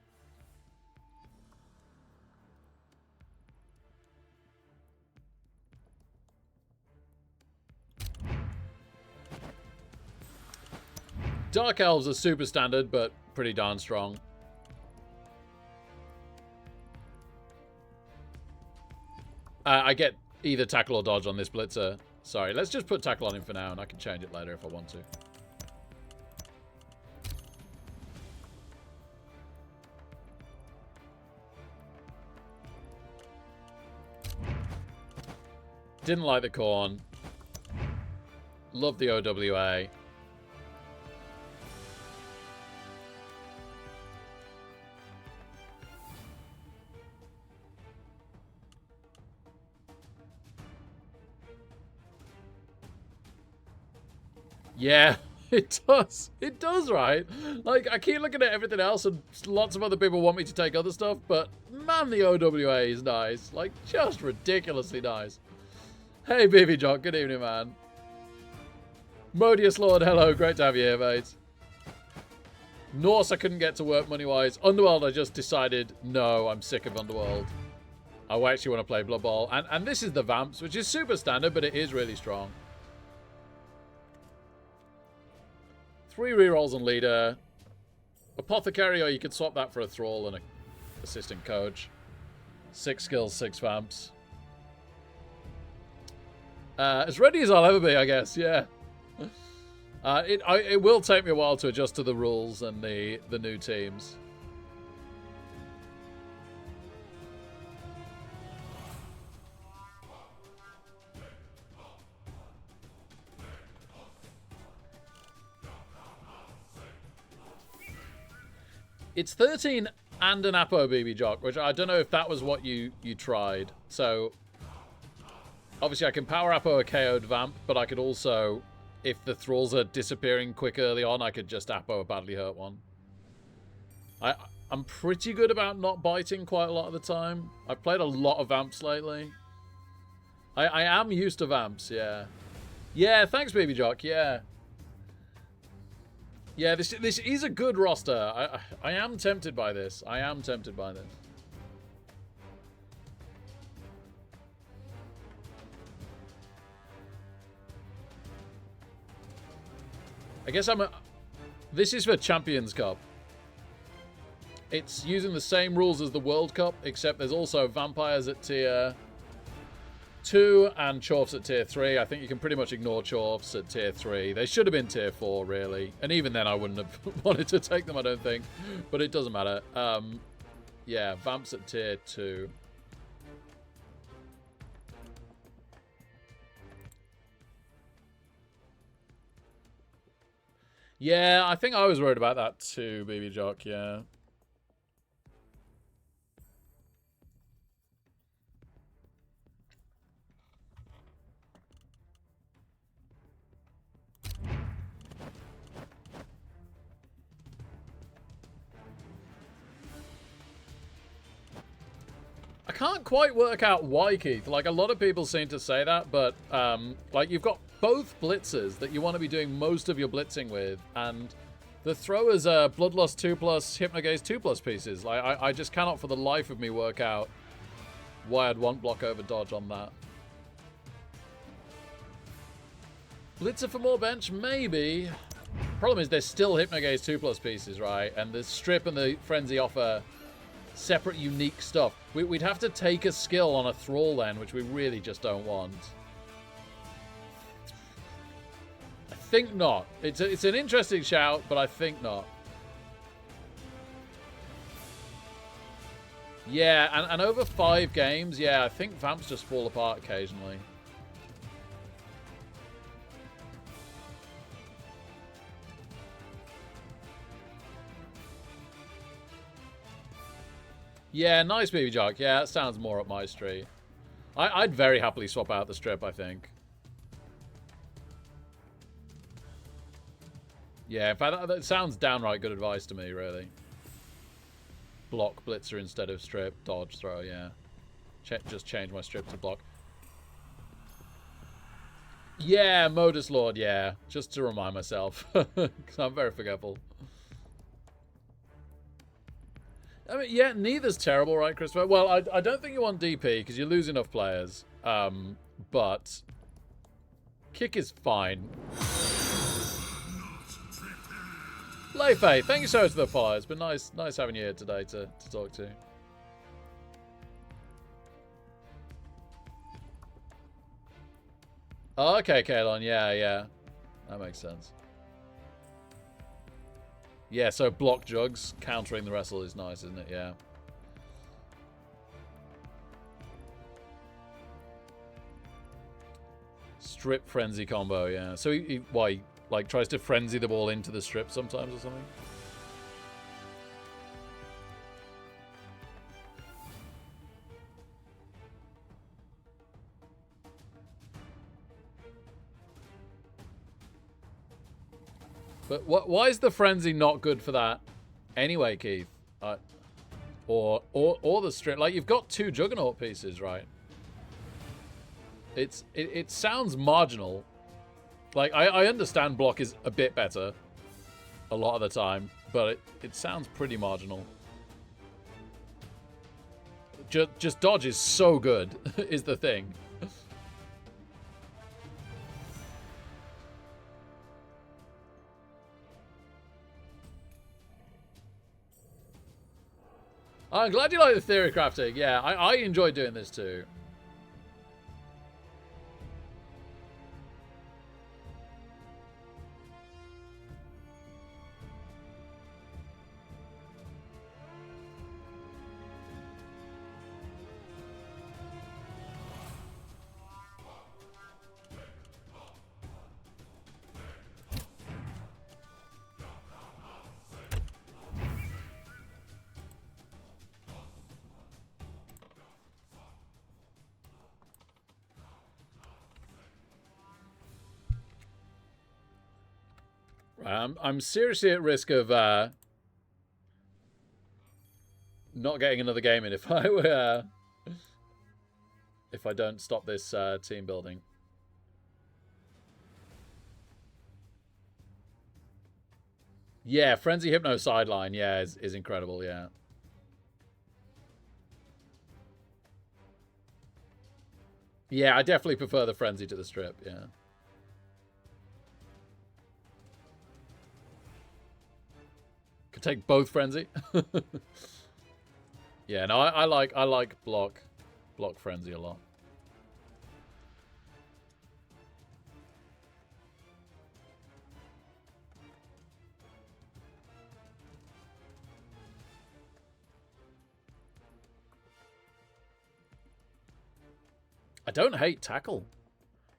Dark Elves are super standard, but pretty darn strong. I get either tackle or dodge on this blitzer. Sorry, let's just put tackle on him for now, and I can change it later if I want to. Didn't like the corn. Love the OWA. Yeah, It does. It does, right? Like, I keep looking at everything else, and lots of other people want me to take other stuff, but man, the OWA is nice. Like, just ridiculously nice. Hey, BB Jock. Good evening, man. Modius Lord, hello. Great to have you here, mate. Norse, I couldn't get to work money-wise. Underworld, I just decided, no, I'm sick of Underworld. I actually want to play Blood Bowl. And this is the Vamps, which is super standard, but it is really strong. 3 rerolls on leader. Apothecary, or you could swap that for a Thrall and a assistant coach. 6 skills, 6 Vamps. As ready as I'll ever be, I guess, yeah. It will take me a while to adjust to the rules and the new teams. It's 13 and an Apo, BB Jock, which I don't know if that was what you tried. So, obviously I can power Apo a KO'd Vamp, but I could also, if the Thralls are disappearing quick early on, I could just Apo a badly hurt one. I'm pretty good about not biting quite a lot of the time. I've played a lot of Vamps lately. I am used to Vamps, yeah. Yeah, thanks, BB Jock, yeah. Yeah, this is a good roster. I am tempted by this. I am tempted by this. I guess this is for Champions Cup. It's using the same rules as the World Cup, except there's also vampires at tier 2 and Chorfs at tier 3. I think you can pretty much ignore Chorfs at tier 3. They should have been tier 4, really. And even then, I wouldn't have wanted to take them, I don't think. But it doesn't matter. Yeah, Vamps at tier 2. Yeah, I think I was worried about that too, BB Jock, yeah. I can't quite work out why, Keith. Like, a lot of people seem to say that, but, like, you've got both blitzers that you want to be doing most of your blitzing with, and the throwers are Bloodlust 2+, Hypnogaze 2+ pieces. Like, I just cannot for the life of me work out why I'd want block over dodge on that. Blitzer for more bench? Maybe. Problem is, there's still Hypnogaze 2+ pieces, right? And the Strip and the Frenzy offer separate, unique stuff. We'd have to take a skill on a Thrall then, which we really just don't want. I think not. It's an interesting shout, but I think not. Yeah, and over 5 games, yeah, I think Vamps just fall apart occasionally. Yeah, nice, BB Jock. Yeah, that sounds more up my street. I'd very happily swap out the Strip, I think. Yeah, in fact, that sounds downright good advice to me, really. Block Blitzer instead of Strip. Dodge, throw, yeah. Just change my Strip to block. Yeah, Modus Lord, yeah. Just to remind myself. Because I'm very forgetful. I mean, yeah, neither's terrible, right, Christopher? Well, I don't think you want DP because you lose enough players. But kick is fine. Leifei, thank you so much for the follow. It's been nice having you here today to talk to. Oh, okay, Kalon, yeah. That makes sense. Yeah, so block jugs, countering the wrestle is nice, isn't it? Yeah. Strip frenzy combo, yeah. So he like tries to frenzy the ball into the strip sometimes or something? But why is the frenzy not good for that anyway, Keith? Or the strip? Like, you've got 2 Juggernaut pieces, right? It sounds marginal. Like, I understand block is a bit better a lot of the time, but it sounds pretty marginal. Just dodge is so good, is the thing. I'm glad you like the theory crafting. Yeah, I enjoy doing this too. I'm seriously at risk of not getting another game in if I don't stop this team building. Yeah, Frenzy Hypno sideline, yeah, is incredible, yeah. Yeah, I definitely prefer the Frenzy to the strip, yeah. Could take both Frenzy. Yeah, no, I like block Frenzy a lot. I don't hate tackle.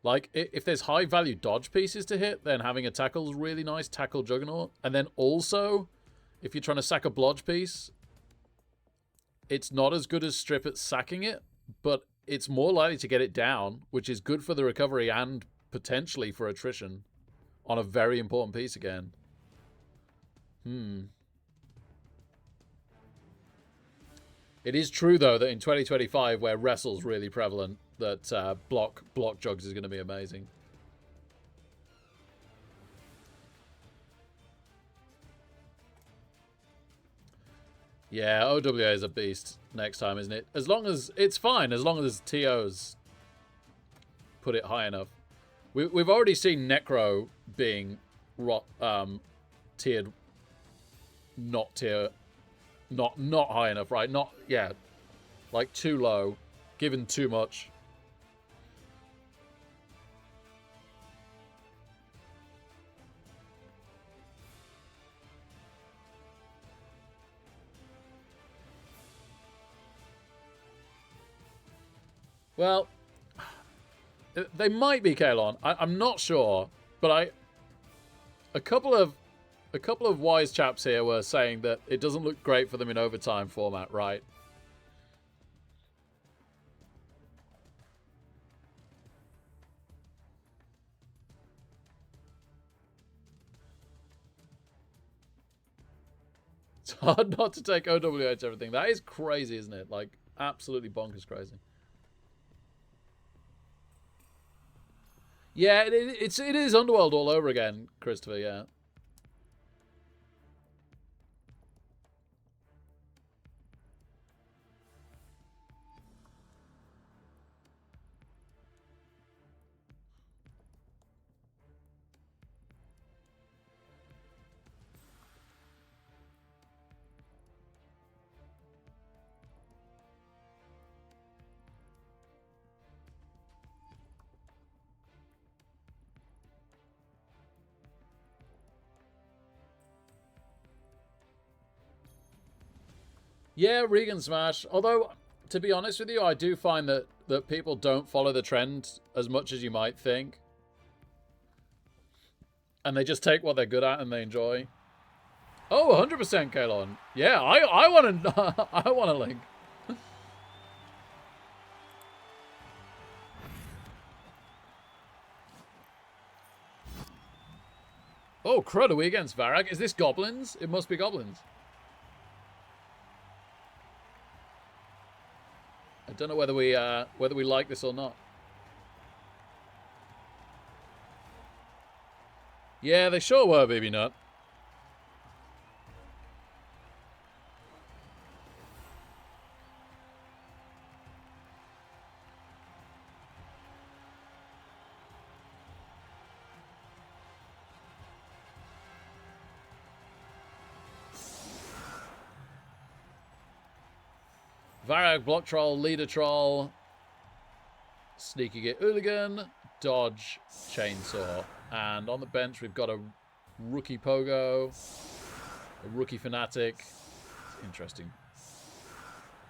Like, if there's high value dodge pieces to hit, then having a tackle is really nice. Tackle Juggernaut. And then also, if you're trying to sack a blodge piece, it's not as good as strip at sacking it, but it's more likely to get it down, which is good for the recovery and potentially for attrition on a very important piece again. It is true, though, that in 2025, where wrestle's really prevalent, that block jugs is going to be amazing. Yeah, OWA is a beast next time, isn't it? As long as it's fine, as long as TOs put it high enough. We've already seen Necro being tiered, not high enough, right? Not, yeah, like too low, given too much. Well, they might be Kalon. I'm not sure, but a couple of wise chaps here were saying that it doesn't look great for them in overtime format, right? It's hard not to take OWH to everything. That is crazy, isn't it? Like, absolutely bonkers crazy. Yeah, it is Underworld all over again, Christopher, yeah. Yeah, Regan Smash. Although, to be honest with you, I do find that people don't follow the trend as much as you might think. And they just take what they're good at and they enjoy. Oh, 100% Kalon. Yeah, I want to I want to link. Oh, crud, are we against Varag? Is this goblins? It must be goblins. I don't know whether we like this or not. Yeah, they sure were, baby nut. Varag, block troll, leader troll, sneaky git hooligan, dodge, chainsaw. And on the bench we've got a rookie pogo, a rookie fanatic. Interesting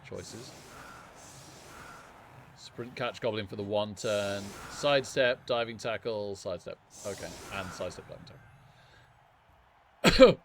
choices. Sprint catch goblin for the 1 turn. Sidestep, diving tackle, sidestep. Okay, and sidestep, diving tackle.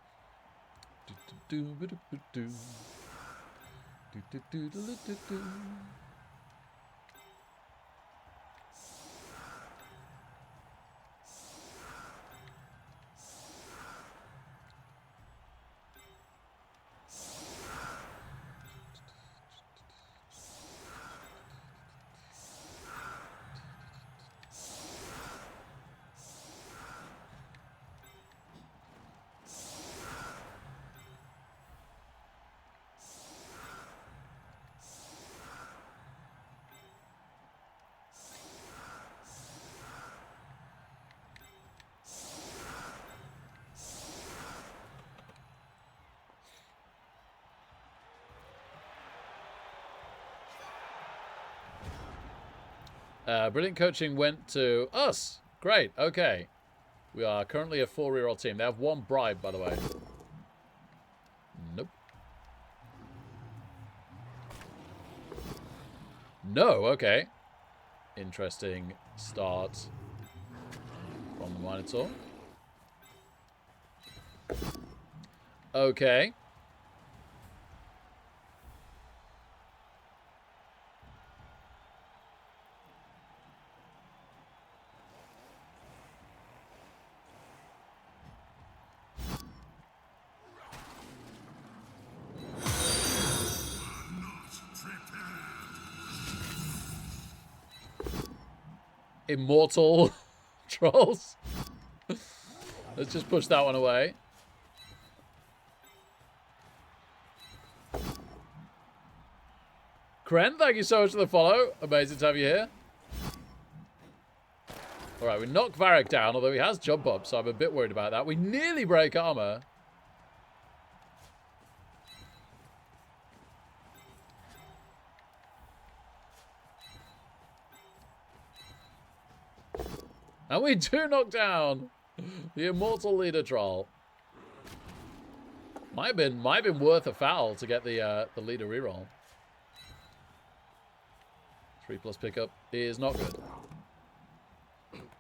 Brilliant coaching went to us. Great. Okay. We are currently a 4-year-old team. They have 1 bribe, by the way. Nope. No. Okay. Interesting start from the Minotaur. Okay. Immortal trolls. Let's just push that one away. Kren, thank you so much for the follow. Amazing to have you here. Alright, we knock Varric down, although he has jump up, so I'm a bit worried about that. We nearly break armor. And we do knock down the immortal leader troll. Might have been worth a foul to get the leader reroll. 3+ pickup is not good.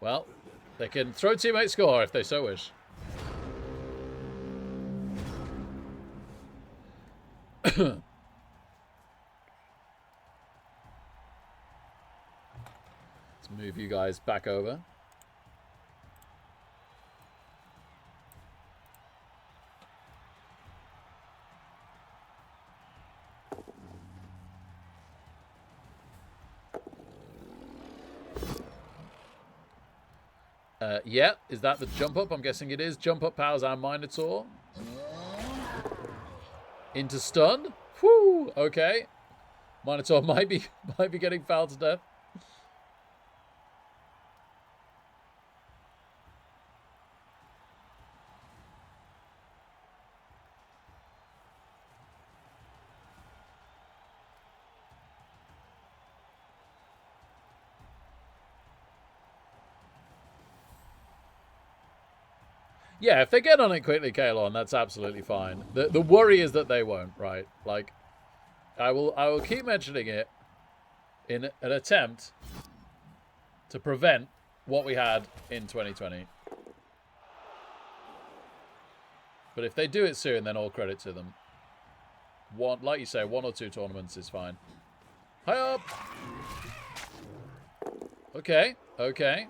Well, they can throw teammate score if they so wish. Let's move you guys back over. Yeah, is that the jump up? I'm guessing it is. Jump up powers our Minotaur. Into stun. Whew, okay. Minotaur might be getting fouled to death. Yeah, if they get on it quickly, Kalon, that's absolutely fine. The worry is that they won't, right? Like, I will keep mentioning it in an attempt to prevent what we had in 2020. But if they do it soon, then all credit to them. Like you say, 1 or 2 tournaments is fine. Hi up! Okay, okay.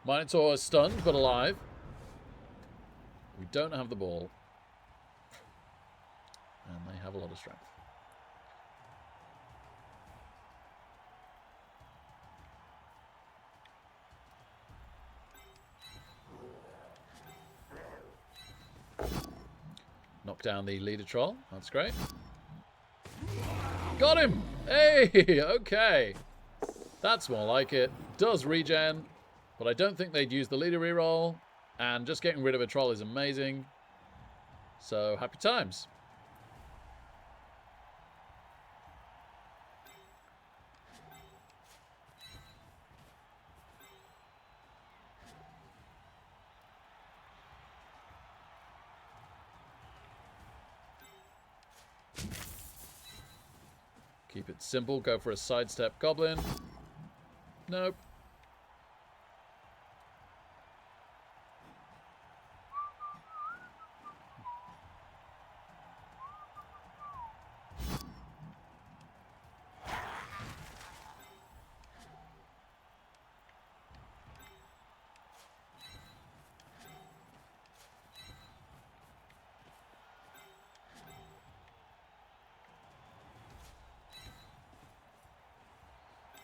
Minotaur is stunned, but alive. We don't have the ball. And they have a lot of strength. Knock down the leader troll. That's great. Got him! Hey! Okay. That's more like it. Does regen, but I don't think they'd use the leader reroll. And just getting rid of a troll is amazing. So, happy times. Keep it simple. Go for a sidestep goblin. Nope.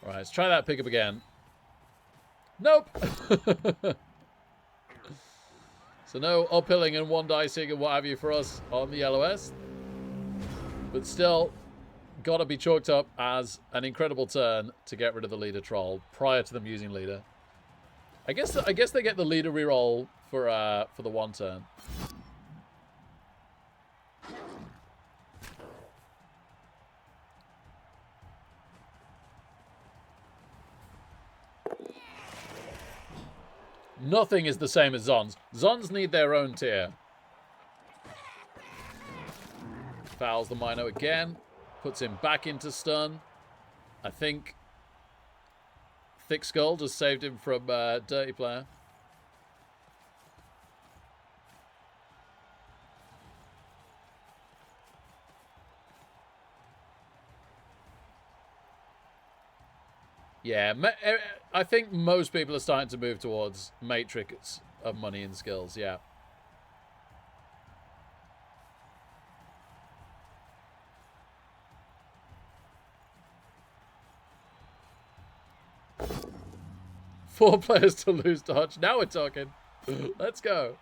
Alright, let's try that pickup again. Nope! So no uphilling and one dicing and what have you for us on the LOS. But still, gotta be chalked up as an incredible turn to get rid of the leader troll prior to them using leader. I guess they get the leader reroll for the one turn. Nothing is the same as Zons. Zons need their own tier. Fouls the Mino again. Puts him back into stun. I think Thick Skull just saved him from Dirty Player. Yeah, I think most people are starting to move towards Matrix of money and skills, yeah. Four players to lose dodge. Now we're talking. Let's go.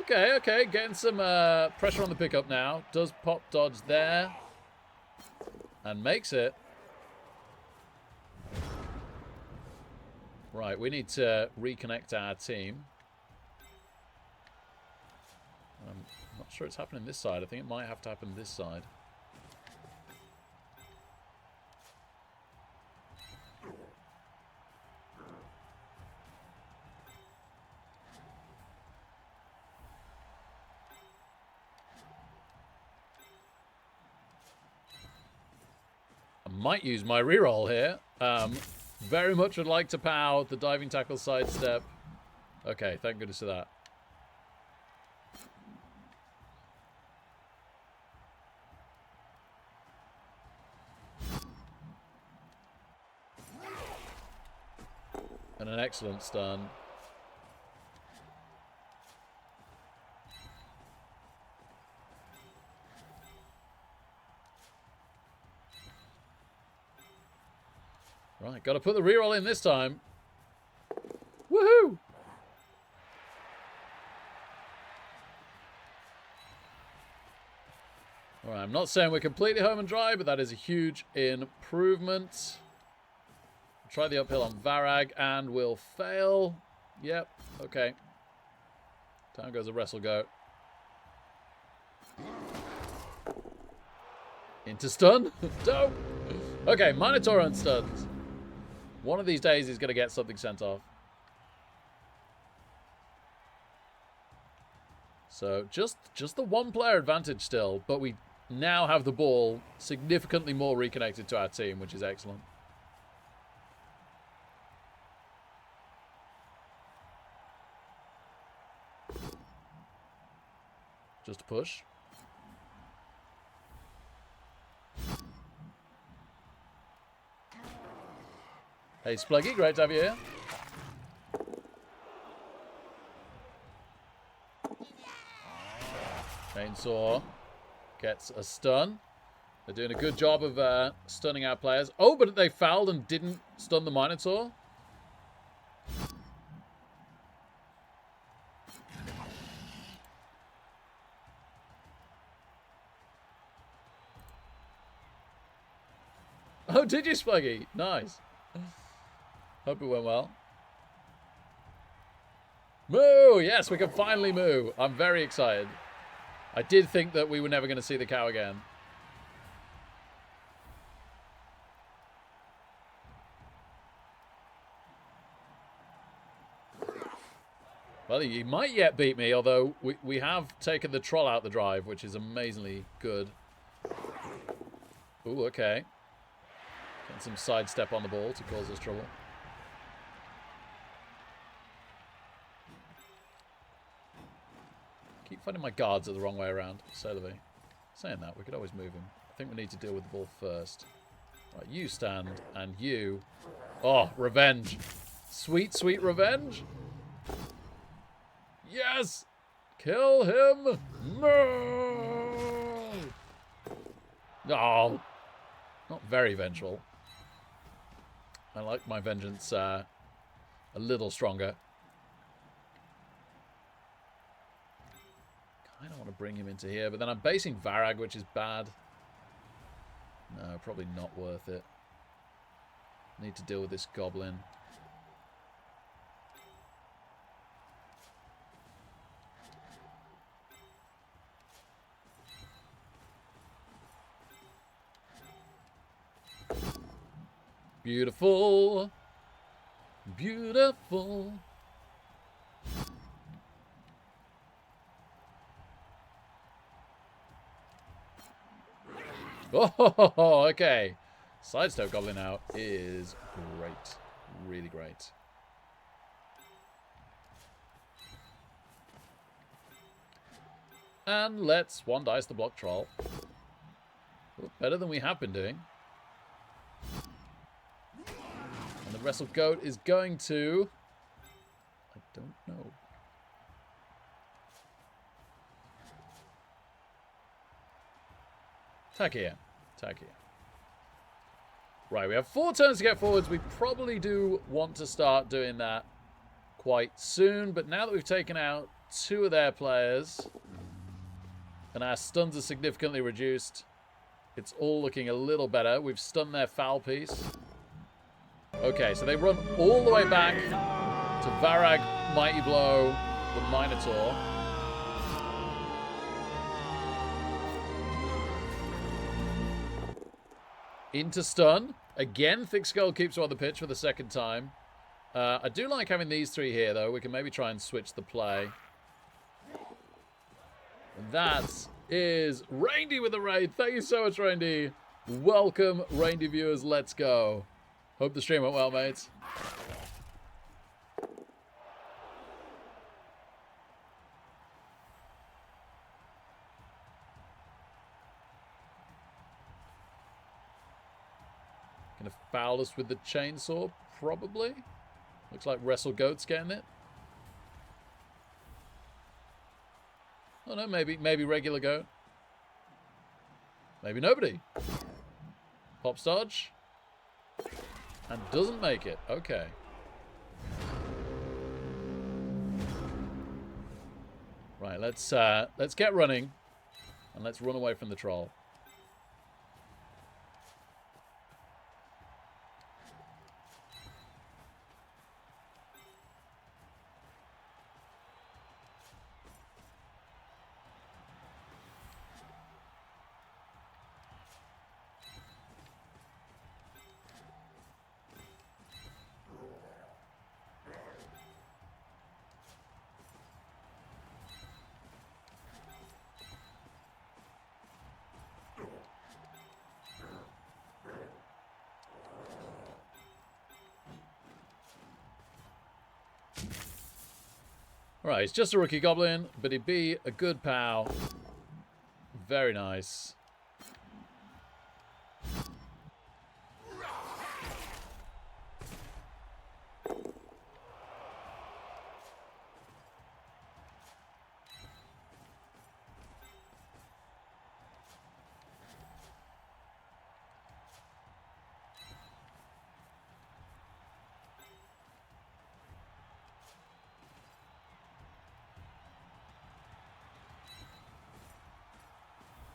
Okay. Getting some pressure on the pickup now. Does pop dodge there. And makes it. Right, we need to reconnect our team. I'm not sure it's happening this side. I think it might have to happen this side. I might use my reroll here. Very much would like to pow the diving tackle sidestep. Okay, thank goodness for that. And an excellent stun. Right, got to put the reroll in this time. Woohoo! Alright, I'm not saying we're completely home and dry, but that is a huge improvement. Try the uphill on Varag and we'll fail. Yep, okay. Down goes the wrestle goat. Into stun? Dope! Okay, Minotaur unstunned. One of these days he's going to get something sent off. So just the one player advantage still, but we now have the ball significantly more reconnected to our team, which is excellent. Just a push. Hey, Spluggy, great to have you here. Chainsaw gets a stun. They're doing a good job of stunning our players. Oh, but they fouled and didn't stun the Minotaur. Oh, did you, Spluggy? Nice. Hope it went well. Moo! Yes, we can finally moo. I'm very excited. I did think that we were never going to see the cow again. Well, he might yet beat me, although we have taken the troll out the drive, which is amazingly good. Ooh, okay. Getting some sidestep on the ball to cause us trouble. Keep finding my guards are the wrong way around. Solarby. Saying that, we could always move him. I think we need to deal with the ball first. Right, you stand, and you... Oh, revenge. Sweet, sweet revenge. Yes! Kill him! No! Oh, not very vengeful. I like my vengeance a little stronger. I don't want to bring him into here, but then I'm basing Varag, which is bad. No, probably not worth it. Need to deal with this goblin. Beautiful. Beautiful. Oh, okay. Sidestep Goblin out is great. Really great. And let's one dice the block troll. Ooh, better than we have been doing. And the Wrestle Goat is going to... I don't know. Attack here. Attack here. Right, we have 4 turns to get forwards. We probably do want to start doing that quite soon. But now that we've taken out 2 of their players and our stuns are significantly reduced, it's all looking a little better. We've stunned their foul piece. Okay, so they run all the way back to Varag, Mighty Blow, the Minotaur. Into stun. Again, Thick Skull keeps her on the pitch for the second time. I do like having these 3 here, though. We can maybe try and switch the play. And that is Randy with the raid. Thank you so much, Randy. Welcome, Randy viewers. Let's go. Hope the stream went well, mates. Gonna foul us with the chainsaw, probably. Looks like Wrestle Goat's getting it. Oh no, maybe regular Goat. Maybe nobody. Pops dodge. And doesn't make it. Okay. Right, let's get running. And let's run away from the troll. Alright, he's just a rookie goblin, but he'd be a good pal. Very nice.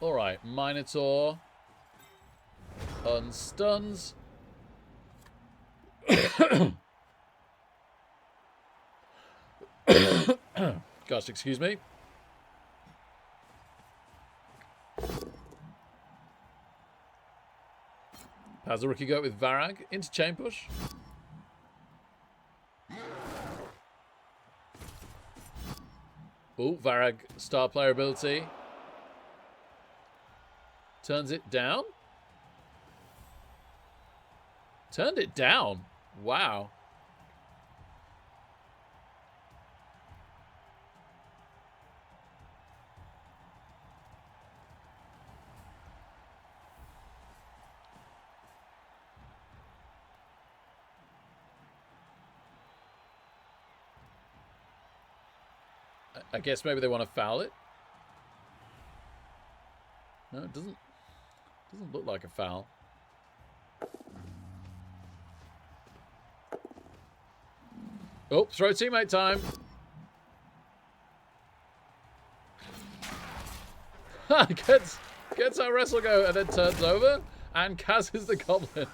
Alright, Minotaur unstuns. Gosh, excuse me. How's the rookie go with Varag into chain push? Oh, Varag star player ability. Turns it down? Turned it down. Wow. I guess maybe they want to foul it. No, it doesn't look like a foul. Oh, throw teammate time. gets our wrestle go and then turns over and Kaz is the goblin.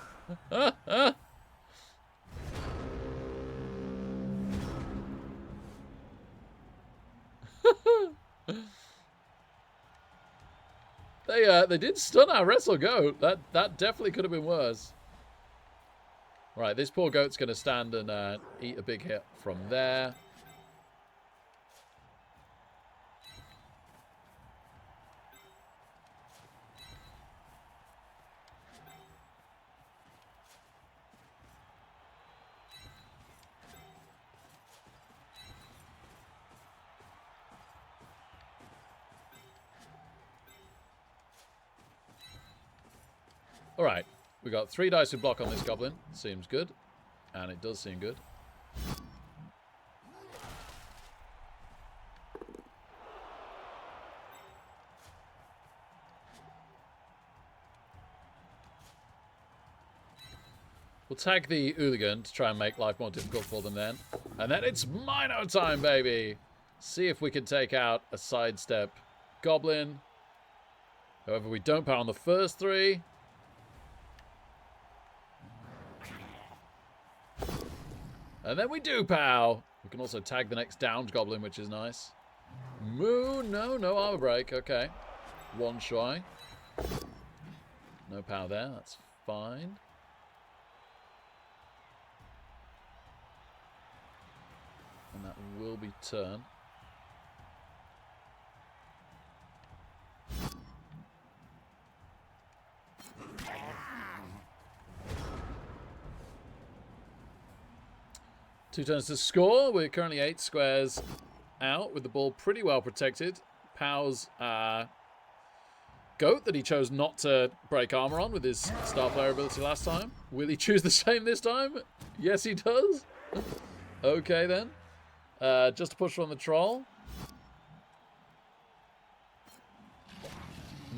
They did stun our wrestle goat. That definitely could have been worse. Right, this poor goat's going to stand and eat a big hit from there. Alright, we got 3 dice to block on this goblin. Seems good. And it does seem good. We'll tag the hooligan to try and make life more difficult for them then. And then it's Mino time, baby! See if we can take out a sidestep goblin. However, we don't power on the first 3. And then we do pow. We can also tag the next downed goblin, which is nice. Moo, no armor break. Okay. 1 shy. No power there. That's fine. And that will be turn. Two turns to score. We're currently 8 squares out with the ball pretty well protected. Pow's goat that he chose not to break armor on with his star player ability last time. Will he choose the same this time? Yes, he does. Okay, then. Just to push on the troll.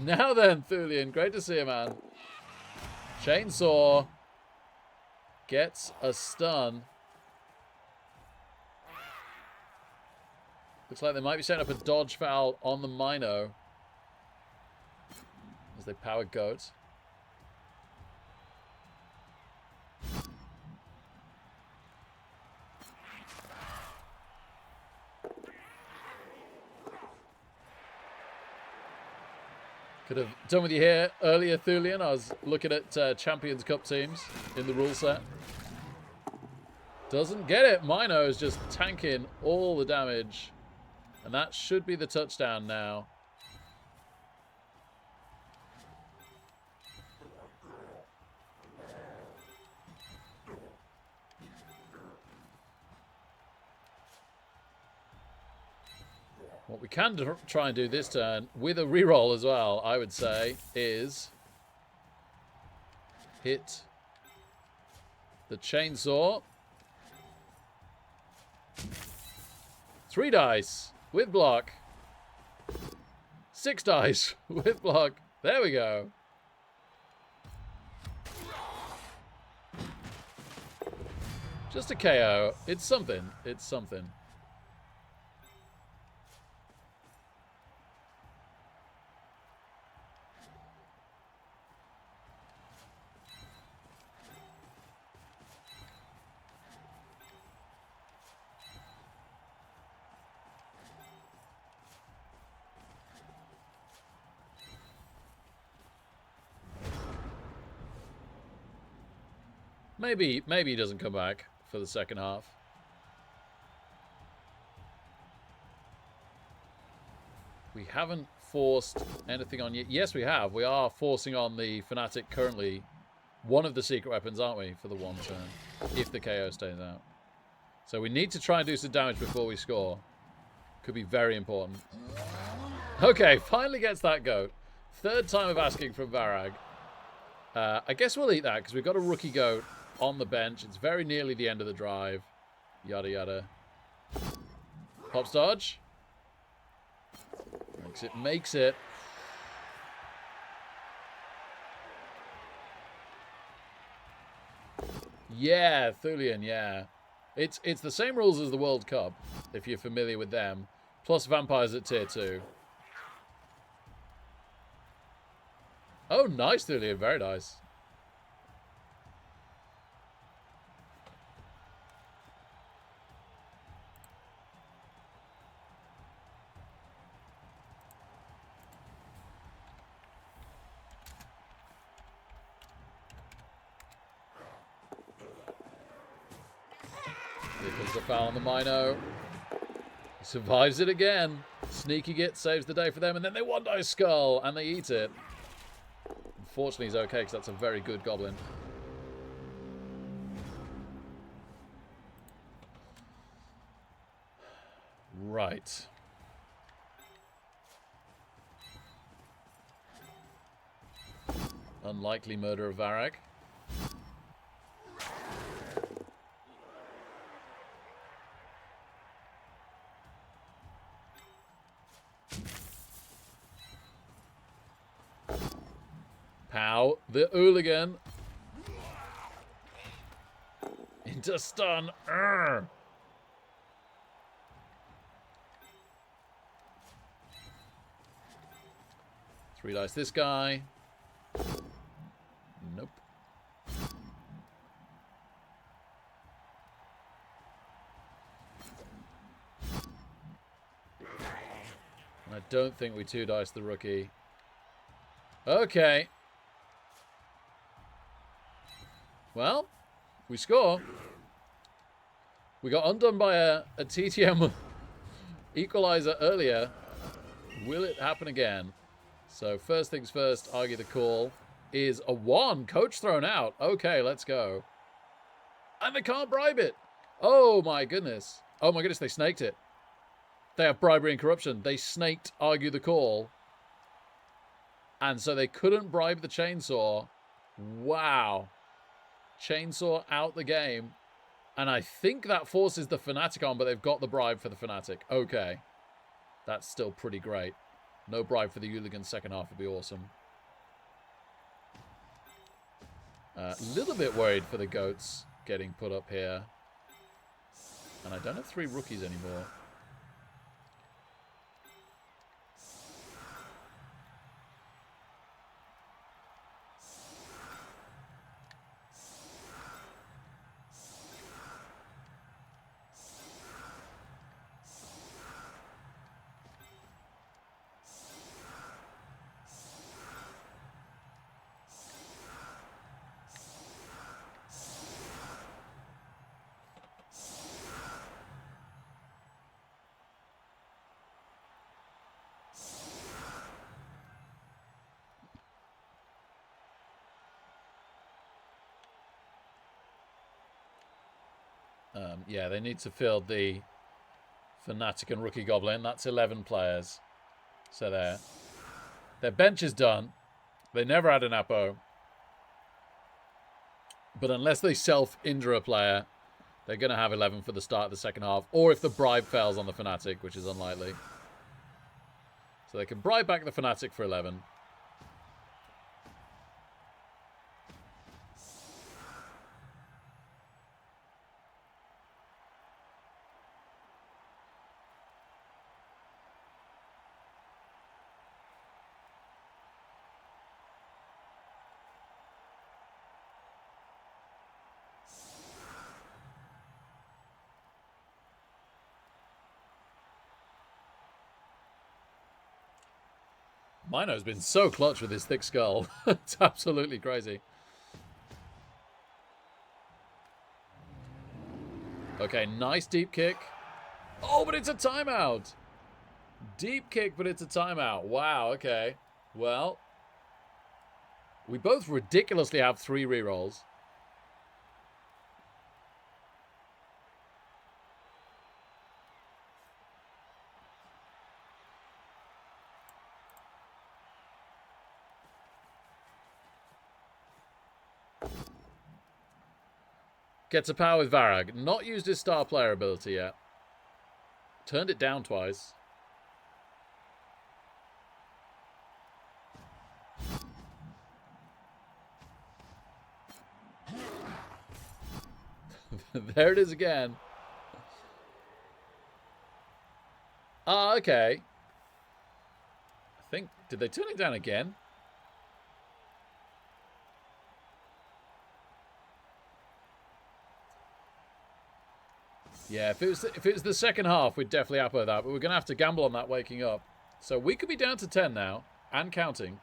Now then, Thulian. Great to see you, man. Chainsaw gets a stun. Looks like they might be setting up a dodge foul on the Mino as they power goat. Could have done with you here earlier, Thulian. I was looking at Champions Cup teams in the rule set. Doesn't get it. Mino is just tanking all the damage. And that should be the touchdown now. What we can try and do this turn, with a reroll as well, I would say, is hit the chainsaw. 3 dice with block. 6 dice with block. There we go. Just a KO. It's something. It's something. Maybe he doesn't come back for the second half. We haven't forced anything on yet. Yes, we have. We are forcing on the Fanatic currently. One of the secret weapons, aren't we, for the 1 turn, if the KO stays out. So we need to try and do some damage before we score. Could be very important. Okay, finally gets that goat. 3rd time of asking from Varag. I guess we'll eat that because we've got a rookie goat on the bench. It's very nearly the end of the drive. Yada yada. Pops dodge. Makes it. Yeah, Thulian, yeah. It's the same rules as the World Cup, if you're familiar with them. Plus vampires at tier 2. Oh, nice, Thulian. Very nice. Here comes the foul on the Mino. He survives it again. Sneaky Git saves the day for them, and then they one-dice skull, and they eat it. Unfortunately, he's okay, because that's a very good goblin. Right. Unlikely murder of Varag. Pow, the hooligan. Into stun. Urgh. Three dice this guy. Nope. I don't think we 2-dice the rookie. Okay. Well, we score. We got undone by a TTM equalizer earlier. Will it happen again? So first things first, argue the call is a 1. Coach thrown out. Okay, let's go. And they can't bribe it. Oh my goodness. Oh my goodness, they snaked it. They have bribery and corruption. They snaked argue the call. And so they couldn't bribe the chainsaw. Wow. Chainsaw out the game. And I think that forces the Fanatic on, but they've got the bribe for the Fanatic. Okay. That's still pretty great. No bribe for the Hooligan second half would be awesome. A little bit worried for the goats getting put up here. And I don't have 3 rookies anymore. Yeah, they need to field the Fnatic and Rookie Goblin. That's 11 players. So there. Their bench is done. They never had an Apo. But unless they self-injure a player, they're going to have 11 for the start of the second half. Or if the bribe fails on the Fnatic, which is unlikely. So they can bribe back the Fnatic for 11. Mino's been so clutch with his thick skull. It's absolutely crazy. Okay, nice deep kick. Oh, but it's a timeout. Deep kick, but it's a timeout. Wow, okay. Well, we both ridiculously have 3 rerolls. Gets a power with Varag. Not used his star player ability yet. Turned it down twice. There it is again. Ah, okay. I think... Did they turn it down again? Yeah, if it was the second half, we'd definitely Apo that, but we're going to have to gamble on that waking up. So we could be down to 10 now, and counting.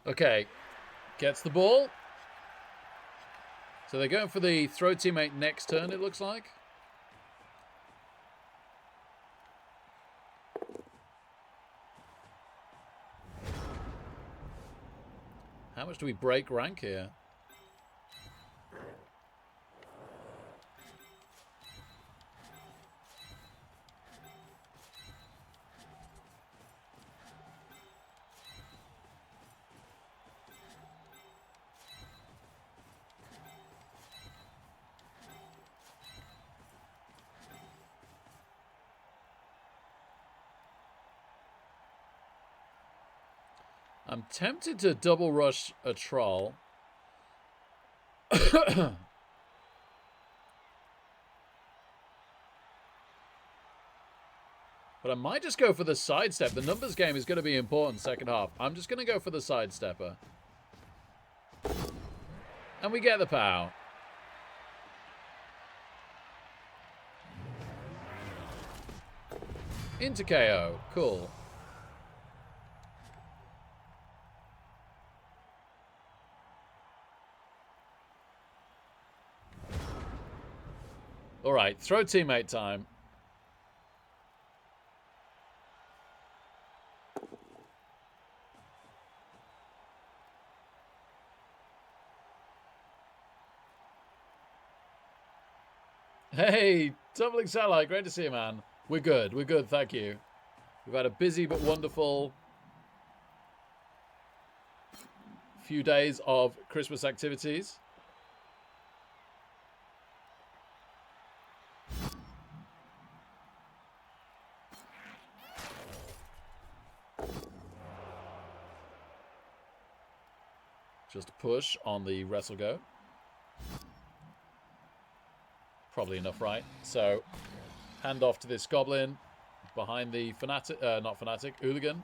Okay, gets the ball. So they're going for the throw teammate next turn, it looks like. How much do we break rank here? I'm tempted to double rush a troll. But I might just go for the sidestep. The numbers game is going to be important second half. I'm just going to go for the sidestepper. And we get the POW. Into KO. Cool. All right, throw teammate time. Hey, Tumbling Satellite, great to see you, man. We're good, thank you. We've had a busy but wonderful few days of Christmas activities. Just a push on the wrestle go. Probably enough, right? So, hand off to this goblin behind the fanatic, not fanatic, hooligan.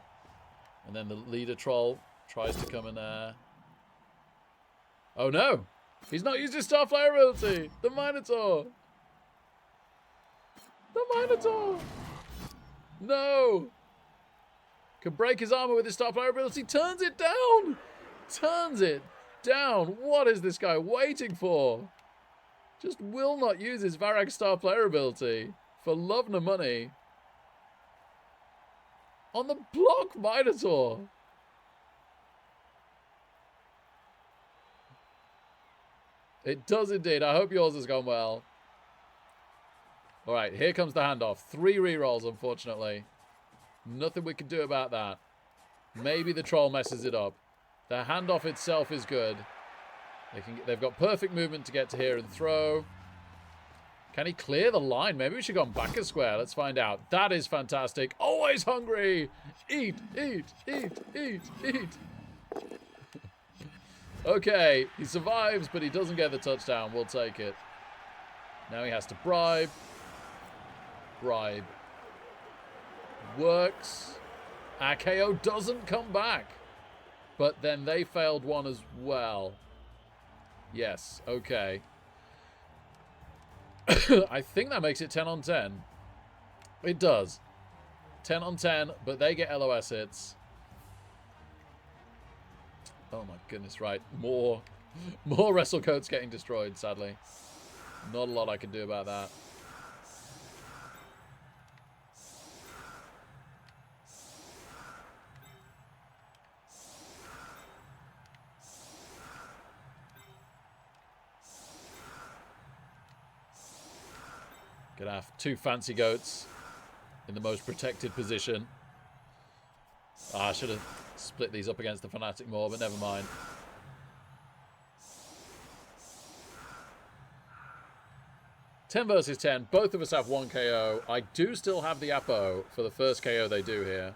And then the leader troll tries to come and... Oh no! He's not used his star flyer ability! The Minotaur! The Minotaur! No! Can break his armor with his star flyer ability. Turns it down! Turns it down! What is this guy waiting for? Just will not use his Varag star player ability. For love nor money. On the block Minotaur! It does indeed. I hope yours has gone well. Alright, here comes the handoff. 3 rerolls, unfortunately. Nothing we can do about that. Maybe the troll messes it up. The handoff itself is good. They've got perfect movement to get to here and throw. Can he clear the line? Maybe we should go back a square. Let's find out. That is fantastic. Always hungry. Eat, eat, eat, eat, eat. Okay, he survives, but he doesn't get the touchdown. We'll take it. Now he has to bribe. Bribe. Works. Our KO doesn't come back. But then they failed one as well. Yes, okay. I think that makes it 10 on 10. It does. 10 on 10, but they get LOS hits. Oh my goodness, right. More wrestle coats getting destroyed, sadly. Not a lot I can do about that. Gonna have 2 fancy goats in the most protected position. I should have split these up against the Fanatic more, but never mind. Ten versus 10. Both of us have 1 KO. I do still have the Apo for the first KO they do here.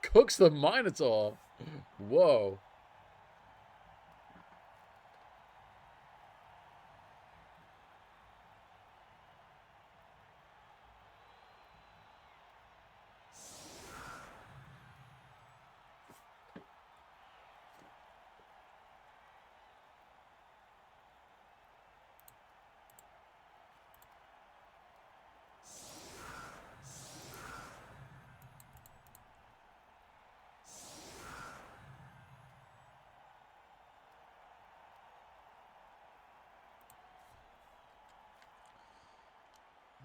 Cooks the Minotaur. Whoa.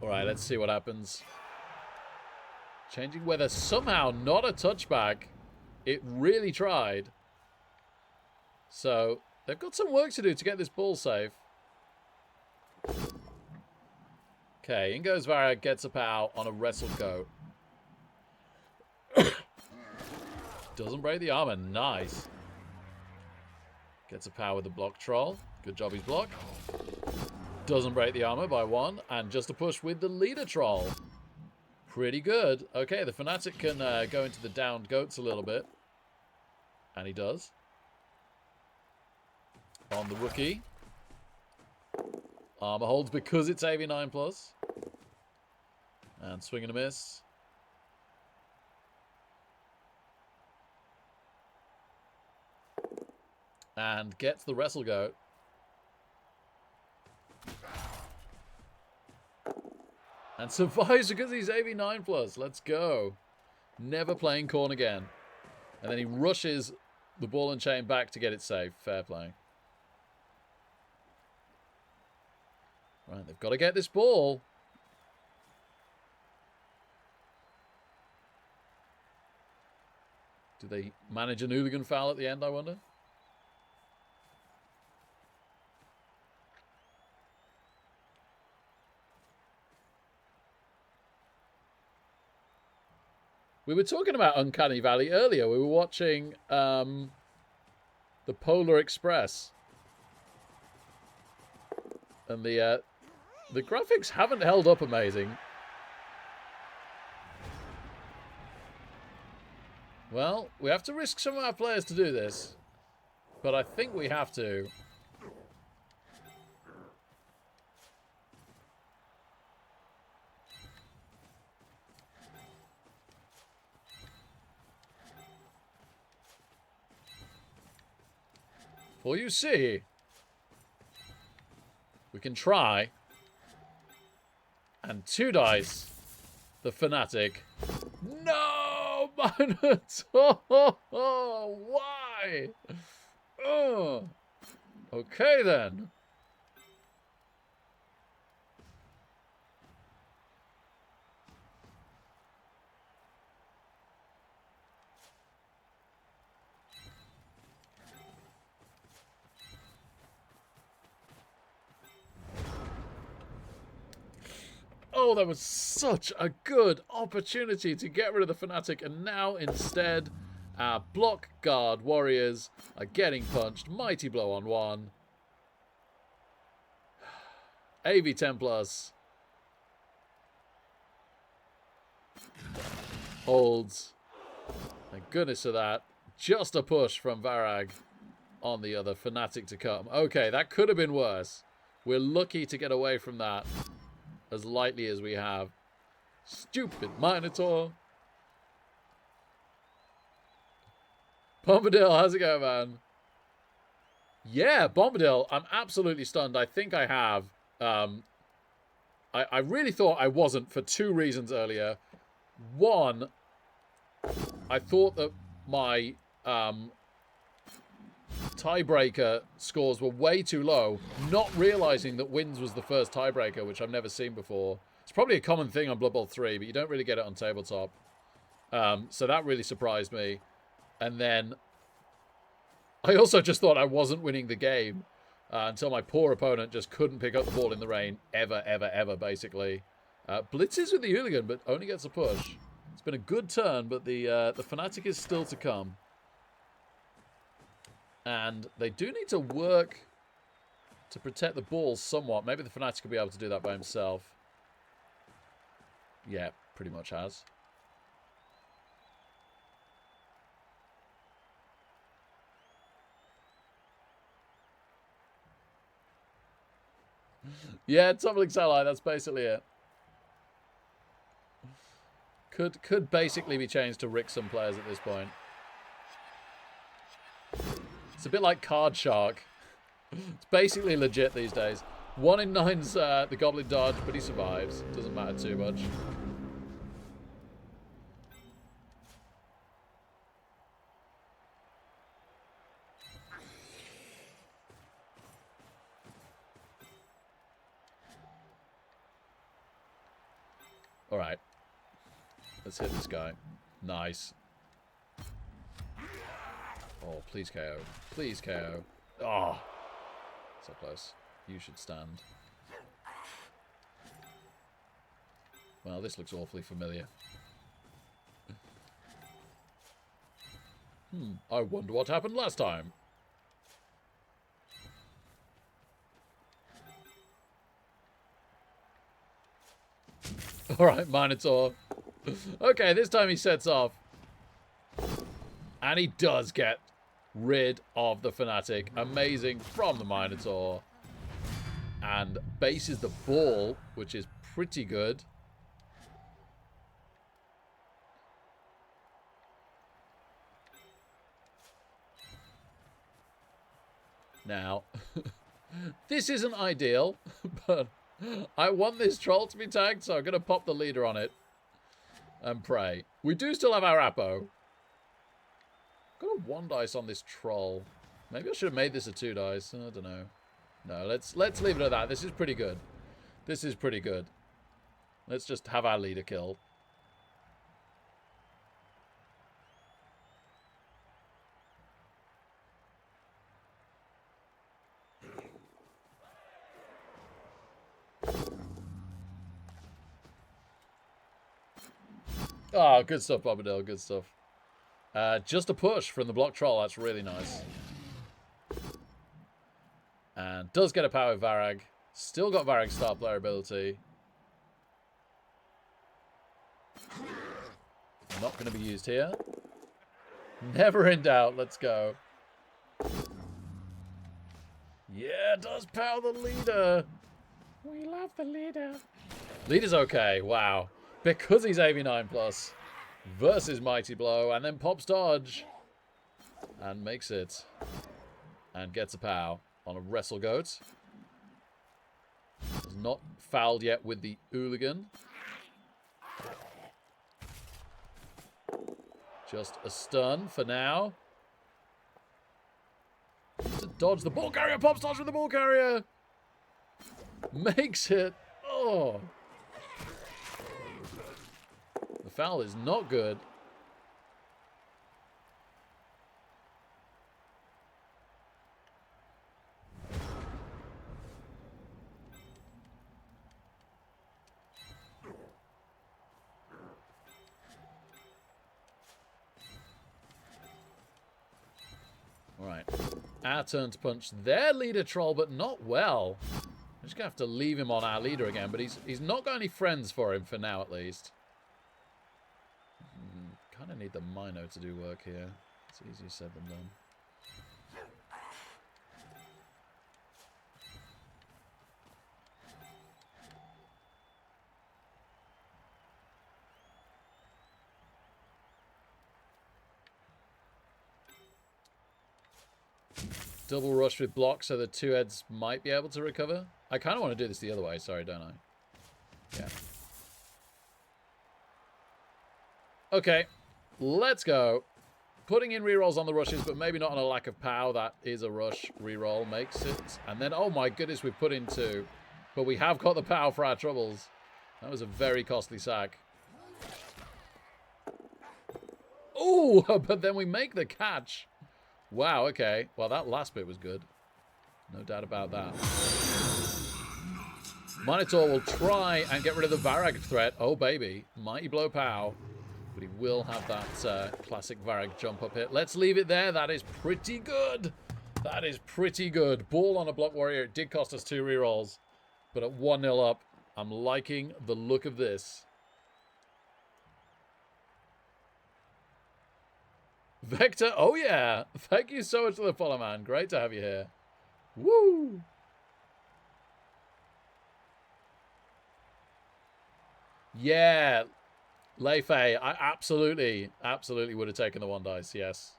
Alright, let's see what happens. Changing weather, somehow not a touchback. It really tried. So, they've got some work to do to get this ball safe. Okay, in goes Varag, gets a pow on a wrestle go. Doesn't break the armor, nice. Gets a pow with the block troll. Good job, he's blocked. Doesn't break the armor by 1. And just a push with the leader troll. Pretty good. Okay, the Fanatic can go into the downed goats a little bit. And he does. On the Wookiee. Armor holds because it's AV9+. And swing and a miss. And gets the wrestle goat. And survives because he's AV9+. Let's go. Never playing corn again. And then he rushes the ball and chain back to get it safe. Fair play. Right, they've got to get this ball. Do they manage an hooligan foul at the end, I wonder? We were talking about Uncanny Valley earlier. We were watching the Polar Express. And the graphics haven't held up amazing. Well, we have to risk some of our players to do this. But I think we have to. For you see, we can try. And 2 dice. The Fanatic. No! Minotaur! Why? Oh. Okay then. Oh, that was such a good opportunity to get rid of the Fanatic, and now instead our block guard warriors are getting punched. Mighty blow on 1. AV 10 plus. Holds. Thank goodness for that. Just a push from Varag on the other Fanatic to come. Okay, that could have been worse. We're lucky to get away from that as lightly as we have. Stupid Minotaur. Bombadil, how's it going, man? Yeah, Bombadil, I'm absolutely stunned. I think I have. I really thought I wasn't for 2 reasons earlier. One, I thought that my tiebreaker scores were way too low, not realizing that wins was the first tiebreaker, which I've never seen before. It's probably a common thing on Blood Bowl 3, but you don't really get it on tabletop. So that really surprised me. And then I also just thought I wasn't winning the game until my poor opponent just couldn't pick up the ball in the rain ever, basically. Blitzes with the Hooligan, but only gets a push. It's been a good turn, but the Fanatic is still to come. And they do need to work to protect the ball somewhat. Maybe the Fanatic will be able to do that by himself. Yeah, pretty much has. Yeah, tumbling satellite, that's basically it. Could basically be changed to Rickson players at this point. It's a bit like Card Shark. It's basically legit these days. 1 in 9's the Goblin dodge, but he survives. Doesn't matter too much. Alright. Let's hit this guy. Nice. Oh, please KO. Please KO. Oh. So close. You should stand. Well, this looks awfully familiar. I wonder what happened last time. Alright, Minotaur. Okay, this time he sets off. And he does get rid of the Fanatic. Amazing from the Minotaur. And bases the ball, which is pretty good. Now, this isn't ideal, but I want this troll to be tagged, so I'm going to pop the leader on it and pray. We do still have our Apo. Got a 1 dice on this troll. Maybe I should have made this a 2 dice. I don't know. No, let's leave it at that. This is pretty good. This is pretty good. Let's just have our leader killed. Oh, good stuff, Bombadil. Good stuff. Just a push from the block troll. That's really nice. And does get a power with Varag. Still got Varag star player ability. Not going to be used here. Never in doubt. Let's go. Yeah, does power the leader. We love the leader. Leader's okay. Wow. Because he's AV9 plus versus Mighty Blow. And then pops dodge. And makes it. And gets a pow on a Wrestle Goat. Is not fouled yet with the Hooligan. Just a stun for now. To dodge the ball carrier. Pops dodge with the ball carrier. Makes it. Oh. The foul is not good. Alright. Our turn to punch their leader troll, but not well. I'm just going to have to leave him on our leader again, but he's not got any friends for him for now, at least. Kind of need the Mino to do work here. It's easier said than done. Double rush with block so the two heads might be able to recover. I kind of want to do this the other way, sorry, don't I? Yeah. Okay, let's go. Putting in rerolls on the rushes, but maybe not on a lack of power. That is a rush reroll, makes it. And then, oh my goodness, we've put in two. But we have got the power for our troubles. That was a very costly sack. Oh, but then we make the catch. Wow, okay. Well, that last bit was good. No doubt about that. Minotaur will try and get rid of the Varag threat. Oh, baby. Mighty Blow Pow. But he will have that classic Varag jump up hit. Let's leave it there. That is pretty good. That is pretty good. Ball on a Block Warrior. It did cost us 2 rerolls. But at 1-0 up, I'm liking the look of this. Vector, oh yeah. Thank you so much for the follow, man. Great to have you here. Woo! Yeah. Leifei, I absolutely would have taken the 1 dice, yes.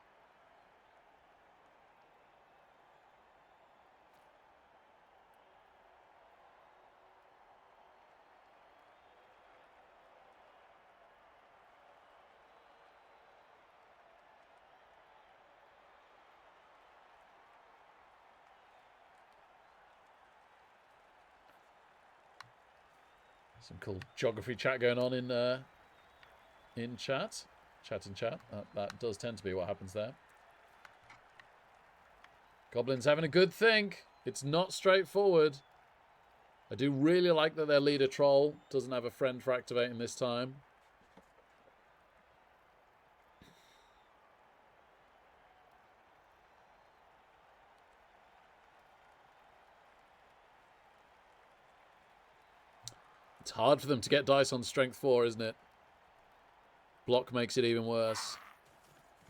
Some cool geography chat going on in chat. Chat in chat. That does tend to be what happens there. Goblins having a good think. It's not straightforward. I do really like that their leader troll doesn't have a friend for activating this time. It's hard for them to get dice on strength 4, isn't it? Block makes it even worse.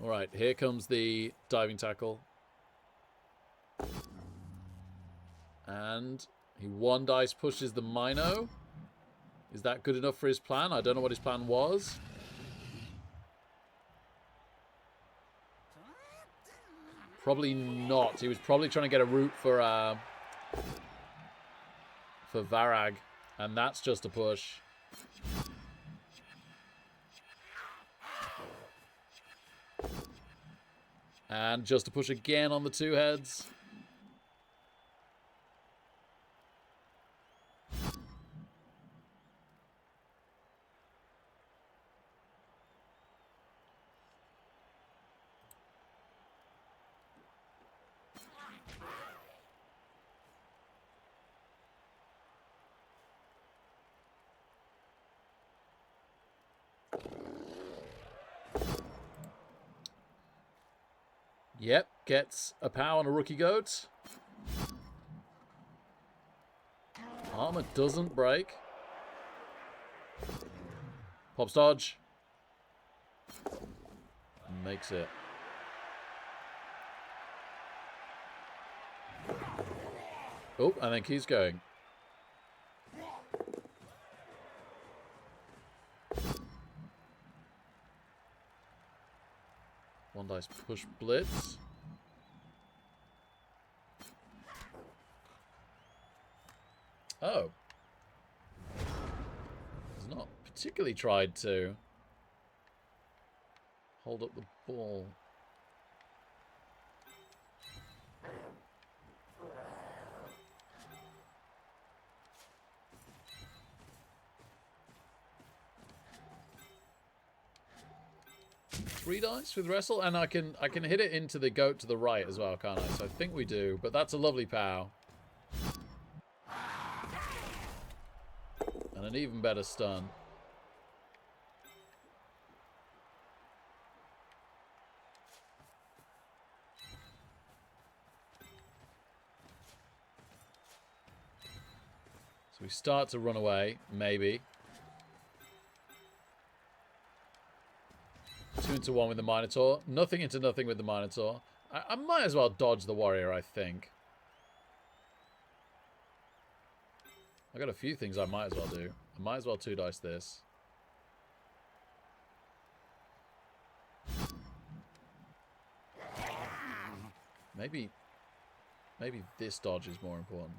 All right, here comes the diving tackle. And he 1 dice pushes the Mino. Is that good enough for his plan? I don't know what his plan was. Probably not. He was probably trying to get a route for Varag. And that's just a push. And just a push again on the 2 heads. Yep, gets a pow on a rookie goat. Armor doesn't break. Pops dodge. Makes it. Oh, I think he's going. One dice push blitz. Oh. He's not particularly tried to hold up the ball. Three dice with wrestle, and I can hit it into the goat to the right as well, can't I? So I think we do, but that's a lovely pow. And an even better stun. So we start to run away, maybe. 2 into 1 with the Minotaur. Nothing into nothing with the Minotaur. I might as well dodge the warrior, I think. I got a few things I might as well do. I might as well 2 dice this. Maybe this dodge is more important.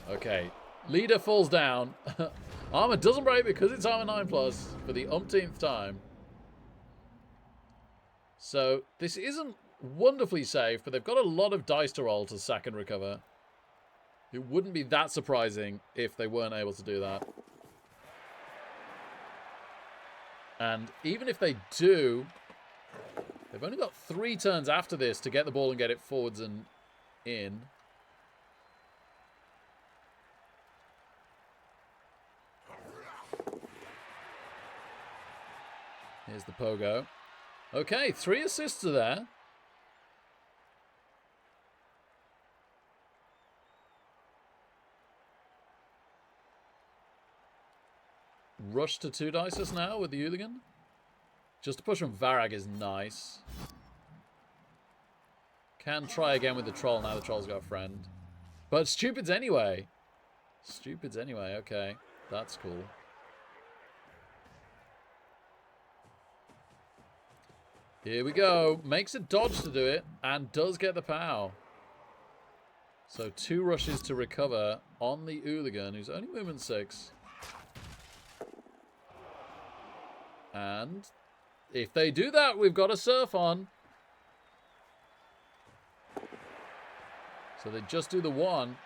Okay. Leader falls down. Armor doesn't break because it's armor 9+ for the umpteenth time. So this isn't wonderfully safe, but they've got a lot of dice to roll to sack and recover. It wouldn't be that surprising if they weren't able to do that. And even if they do, they've only got 3 turns after this to get the ball and get it forwards and in. Here's the pogo. Okay, 3 assists are there. Rush to 2 dices now with the hooligan. Just to push from Varag is nice. Can try again with the troll now the troll's got a friend. But stupids anyway. Stupids anyway, okay. That's cool. Here we go. Makes a dodge to do it and does get the pow. So 2 rushes to recover on the hooligan, who's only movement 6. And if they do that, we've got a surf on. So they just do the 1.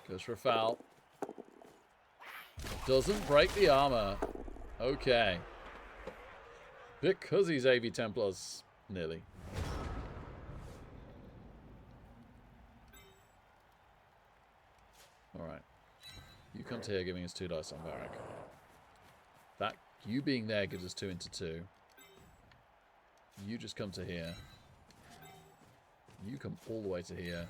Goes for a foul. Doesn't break the armor. Okay. Because he's AV 10+, nearly. Alright. You come to here giving us 2 dice on Varric. That, you being there gives us 2 into 2. You just come to here. You come all the way to here.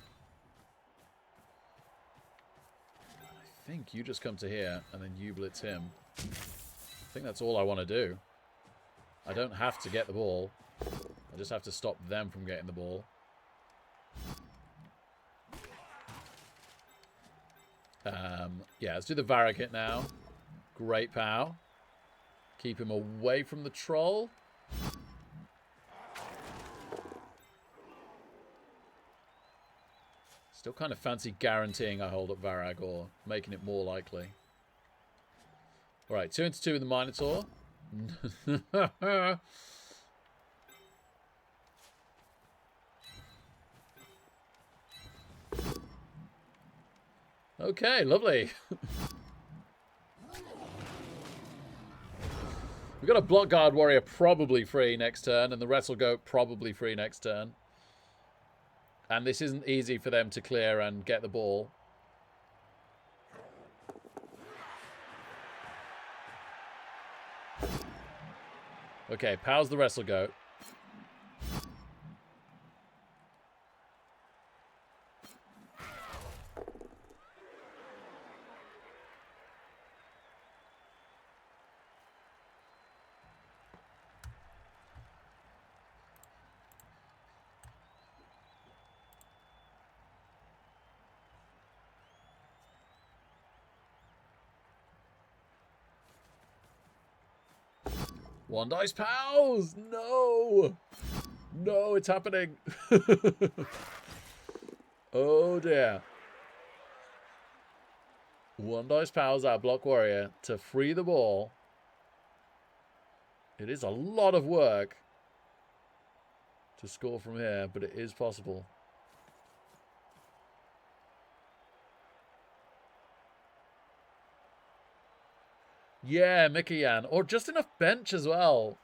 I think you just come to here, and then you blitz him. I think that's all I want to do. I don't have to get the ball. I just have to stop them from getting the ball. Yeah, let's do the Varric hit now. Great pow. Keep him away from the troll. Still kind of fancy guaranteeing I hold up Varag or making it more likely. Alright, 2 into 2 with the Minotaur. Okay, lovely. We've got a Block Guard Warrior probably free next turn, and the Wrestle Goat probably free next turn. And this isn't easy for them to clear and get the ball. Okay, Pow's the wrestle goat. One dice Pals! No! No, it's happening. Oh dear. One dice Pals our block warrior to free the ball. It is a lot of work to score from here, but it is possible. Yeah, Mickey Yan. Or just enough bench as well.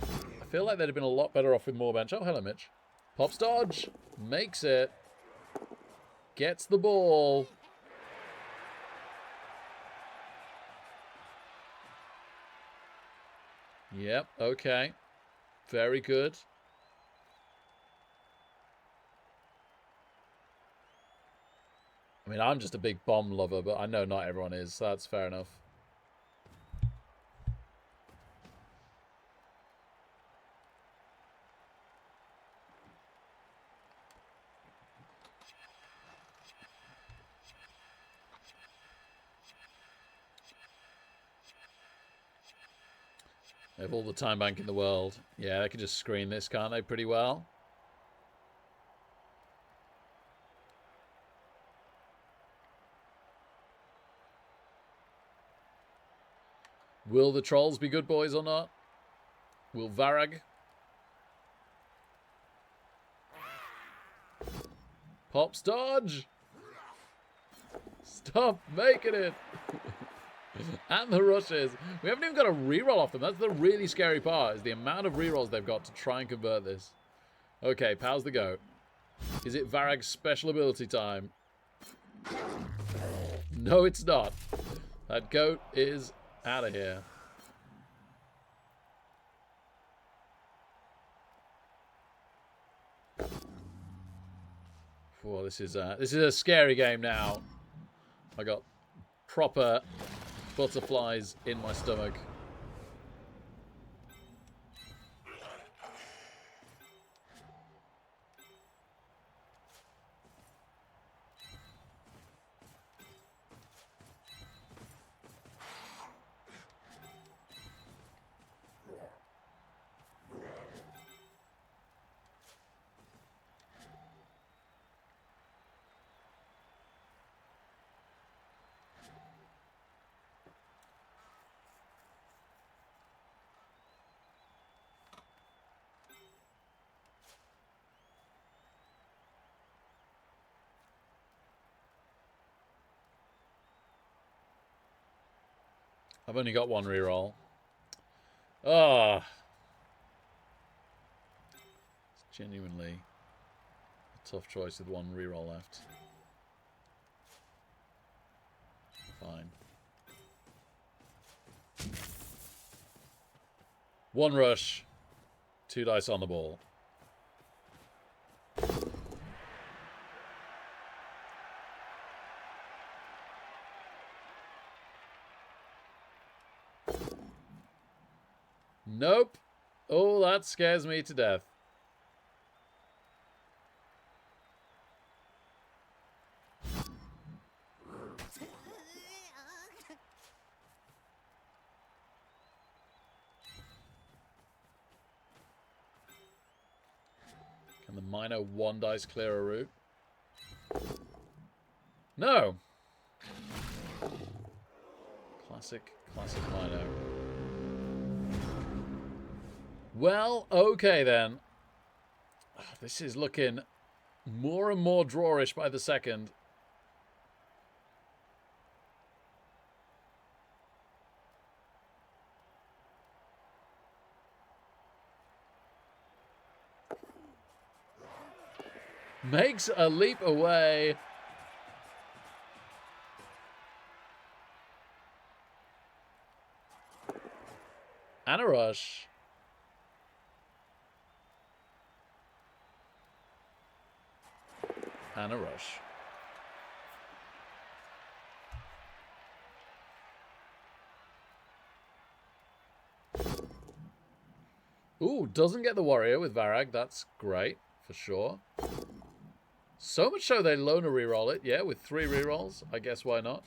I feel like they'd have been a lot better off with more bench. Oh, hello, Mitch. Pops dodge. Makes it. Gets the ball. Yep, okay. Very good. I mean, I'm just a big bomb lover, but I know not everyone is, so that's fair enough. They have all the time bank in the world. Yeah, they can just screen this, can't they, pretty well? Will the trolls be good boys or not? Will Varag? Pops dodge! Stop making it! And the rushes. We haven't even got a reroll off them. That's the really scary part, is the amount of rerolls they've got to try and convert this. Okay, Pow's the goat. Is it Varag's special ability time? No, it's not. That goat is out of here. Whoa, this is a scary game now. I got proper butterflies in my stomach. I've only got one reroll. Ah, it's genuinely a tough choice with one reroll left. Fine. One rush, 2 dice on the ball. Nope. Oh, that scares me to death. Can the minor 1 dice clear a route? No. Classic minor. Well, okay then. This is looking more and more drawish by the second. Makes a leap away. And a rush. And a rush. Ooh, doesn't get the warrior with Varag. That's great, for sure. So much so they loner reroll it. Yeah, with 3 rerolls. I guess why not?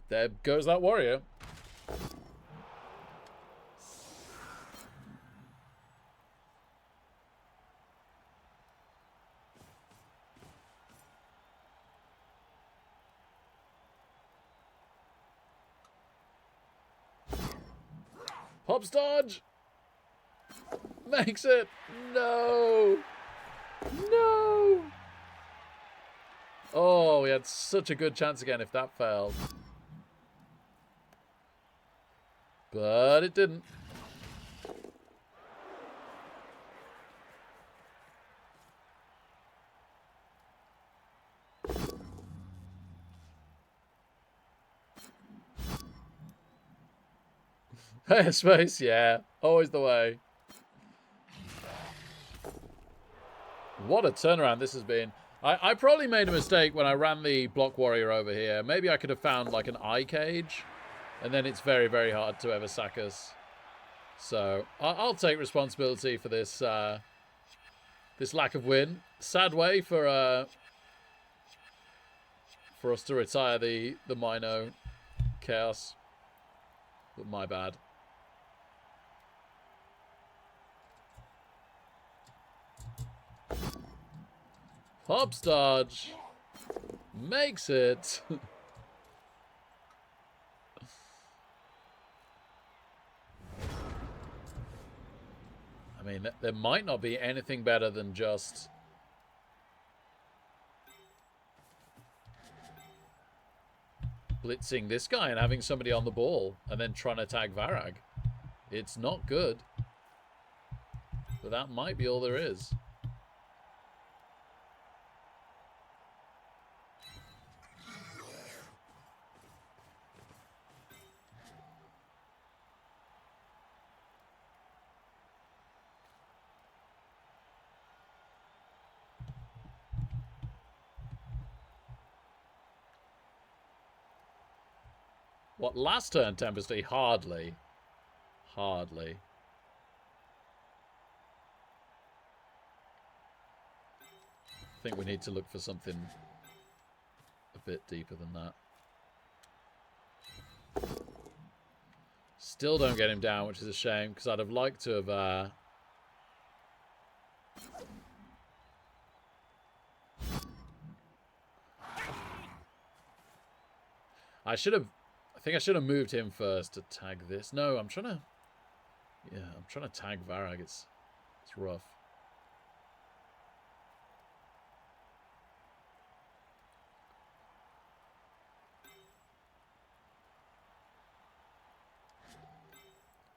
There goes that warrior. Hops dodge! Makes it! No! No! Oh, we had such a good chance again if that failed. But it didn't. Space, yeah. Always the way. What a turnaround this has been. I probably made a mistake when I ran the block warrior over here. Maybe I could have found like an eye cage. And then it's very, very hard to ever sack us. So I'll take responsibility for this this lack of win. Sad way for us to retire the Mino chaos. But my bad. Hops dodge. Makes it. I mean, there might not be anything better than just blitzing this guy and having somebody on the ball and then trying to tag Varag. It's not good. But that might be all there is. What, last turn, Tempesty? Hardly. Hardly. I think we need to look for something a bit deeper than that. Still don't get him down, which is a shame, because I'd have liked to have... I think I should have moved him first to tag this. No, I'm trying to... Yeah, I'm trying to tag Varag. It's rough.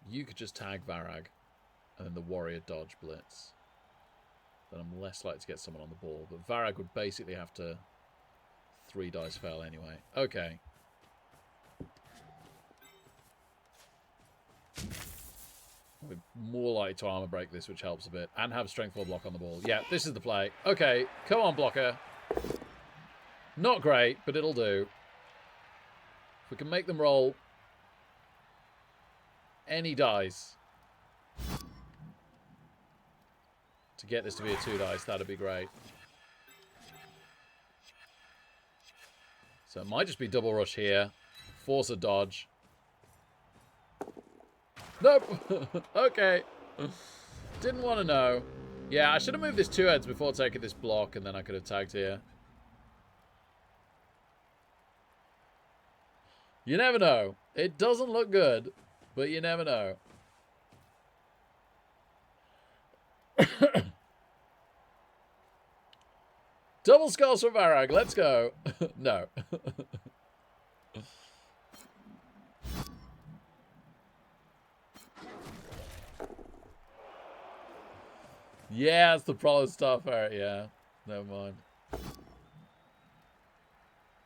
You could just tag Varag and then the warrior dodge blitz. Then I'm less likely to get someone on the ball. But Varag would basically have to 3 dice fail anyway. Okay. We're more likely to armor break this, which helps a bit. And have strength 4 block on the ball. Yeah, this is the play. Okay, come on, blocker. Not great, but it'll do. If we can make them roll any dice to get this to be a 2 dice, that'd be great. So it might just be double rush here. Force a dodge. Nope. Okay. Didn't want to know. Yeah, I should have moved this 2 heads before taking this block, and then I could have tagged here. You never know. It doesn't look good, but you never know. Double skulls for Varag. Let's go. No. Yeah, it's the problem stuff. Alright, yeah. Never mind.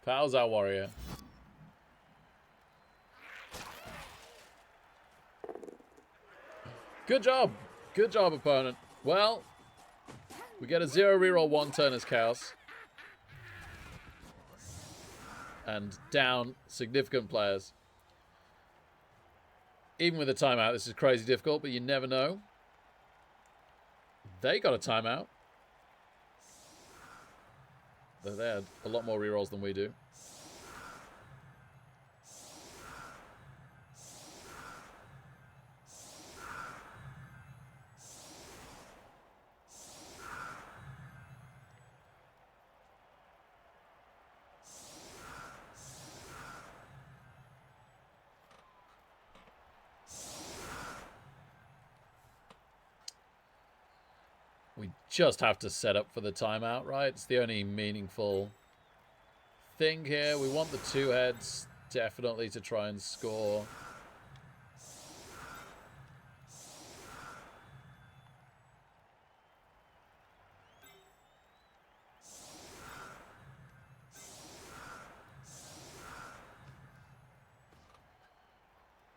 Powers our warrior. Good job. Good job, opponent. Well, we get a 0 reroll 1 turn as Chaos. And down significant players. Even with a timeout, this is crazy difficult, but you never know. They got a timeout. They had a lot more rerolls than we do. We just have to set up for the timeout, right? It's the only meaningful thing here. We want the 2 heads definitely to try and score.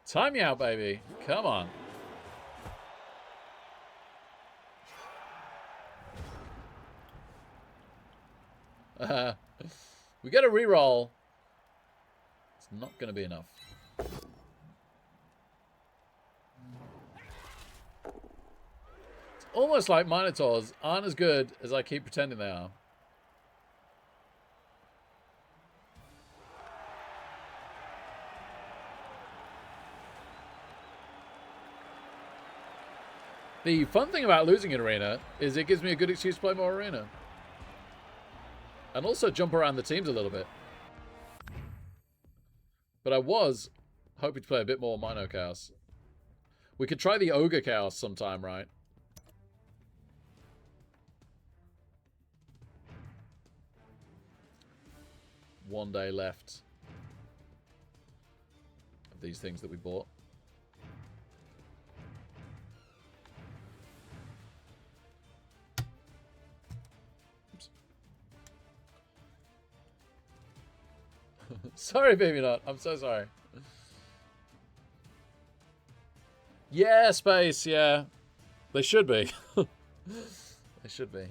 Time me out, baby. Come on. We get a reroll. It's not going to be enough. It's almost like Minotaurs aren't as good as I keep pretending they are. The fun thing about losing an arena is it gives me a good excuse to play more arena. And also jump around the teams a little bit. But I was hoping to play a bit more Mino Chaos. We could try the Ogre Chaos sometime, right? One day left of these things that we bought. Sorry, baby nut. I'm so sorry. Yeah, space. Yeah, they should be. They should be.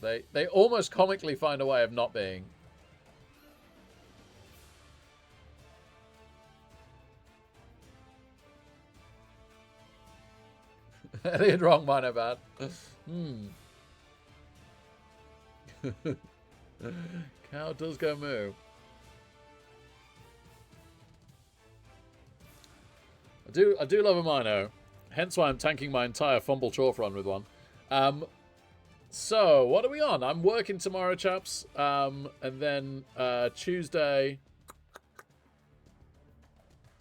They almost comically find a way of not being. Elliot wrong, mine bad. Cow does go moo. I do love a Mino, hence why I'm tanking my entire Fumble Chorf run with one. So, what are we on? I'm working tomorrow, chaps, and then Tuesday...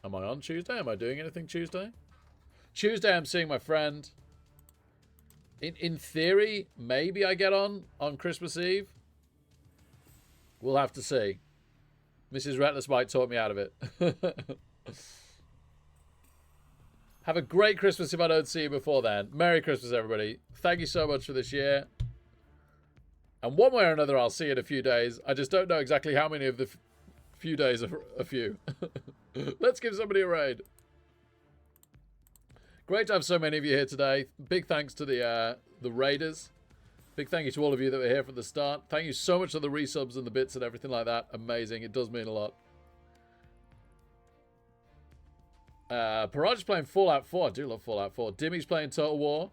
Am I on Tuesday? Am I doing anything Tuesday? Tuesday, I'm seeing my friend. In theory, maybe I get on Christmas Eve. We'll have to see. Mrs. Reckless Bite taught me out of it. Have a great Christmas if I don't see you before then. Merry Christmas, everybody. Thank you so much for this year. And one way or another, I'll see you in a few days. I just don't know exactly how many of the few days are a few. Let's give somebody a raid. Great to have so many of you here today. Big thanks to the raiders. Big thank you to all of you that were here from the start. Thank you so much for the resubs and the bits and everything like that. Amazing. It does mean a lot. Paraj is playing Fallout 4. I do love Fallout 4. Dimmy's playing Total War.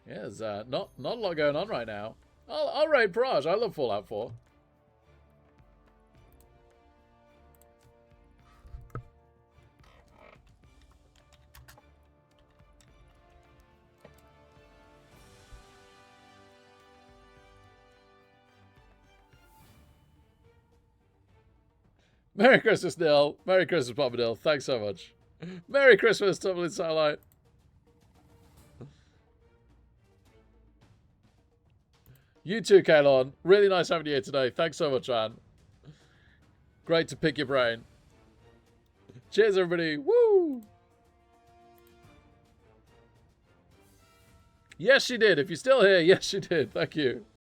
Yeah, there's not a lot going on right now. I'll raid Paraj. I love Fallout 4. Merry Christmas, Neil. Merry Christmas, Papa Dill. Thanks so much. Merry Christmas, Tumbling Satellite. You too, Kalon. Really nice having you here today. Thanks so much, man. Great to pick your brain. Cheers, everybody. Woo! Yes, she did. If you're still here, yes, she did. Thank you.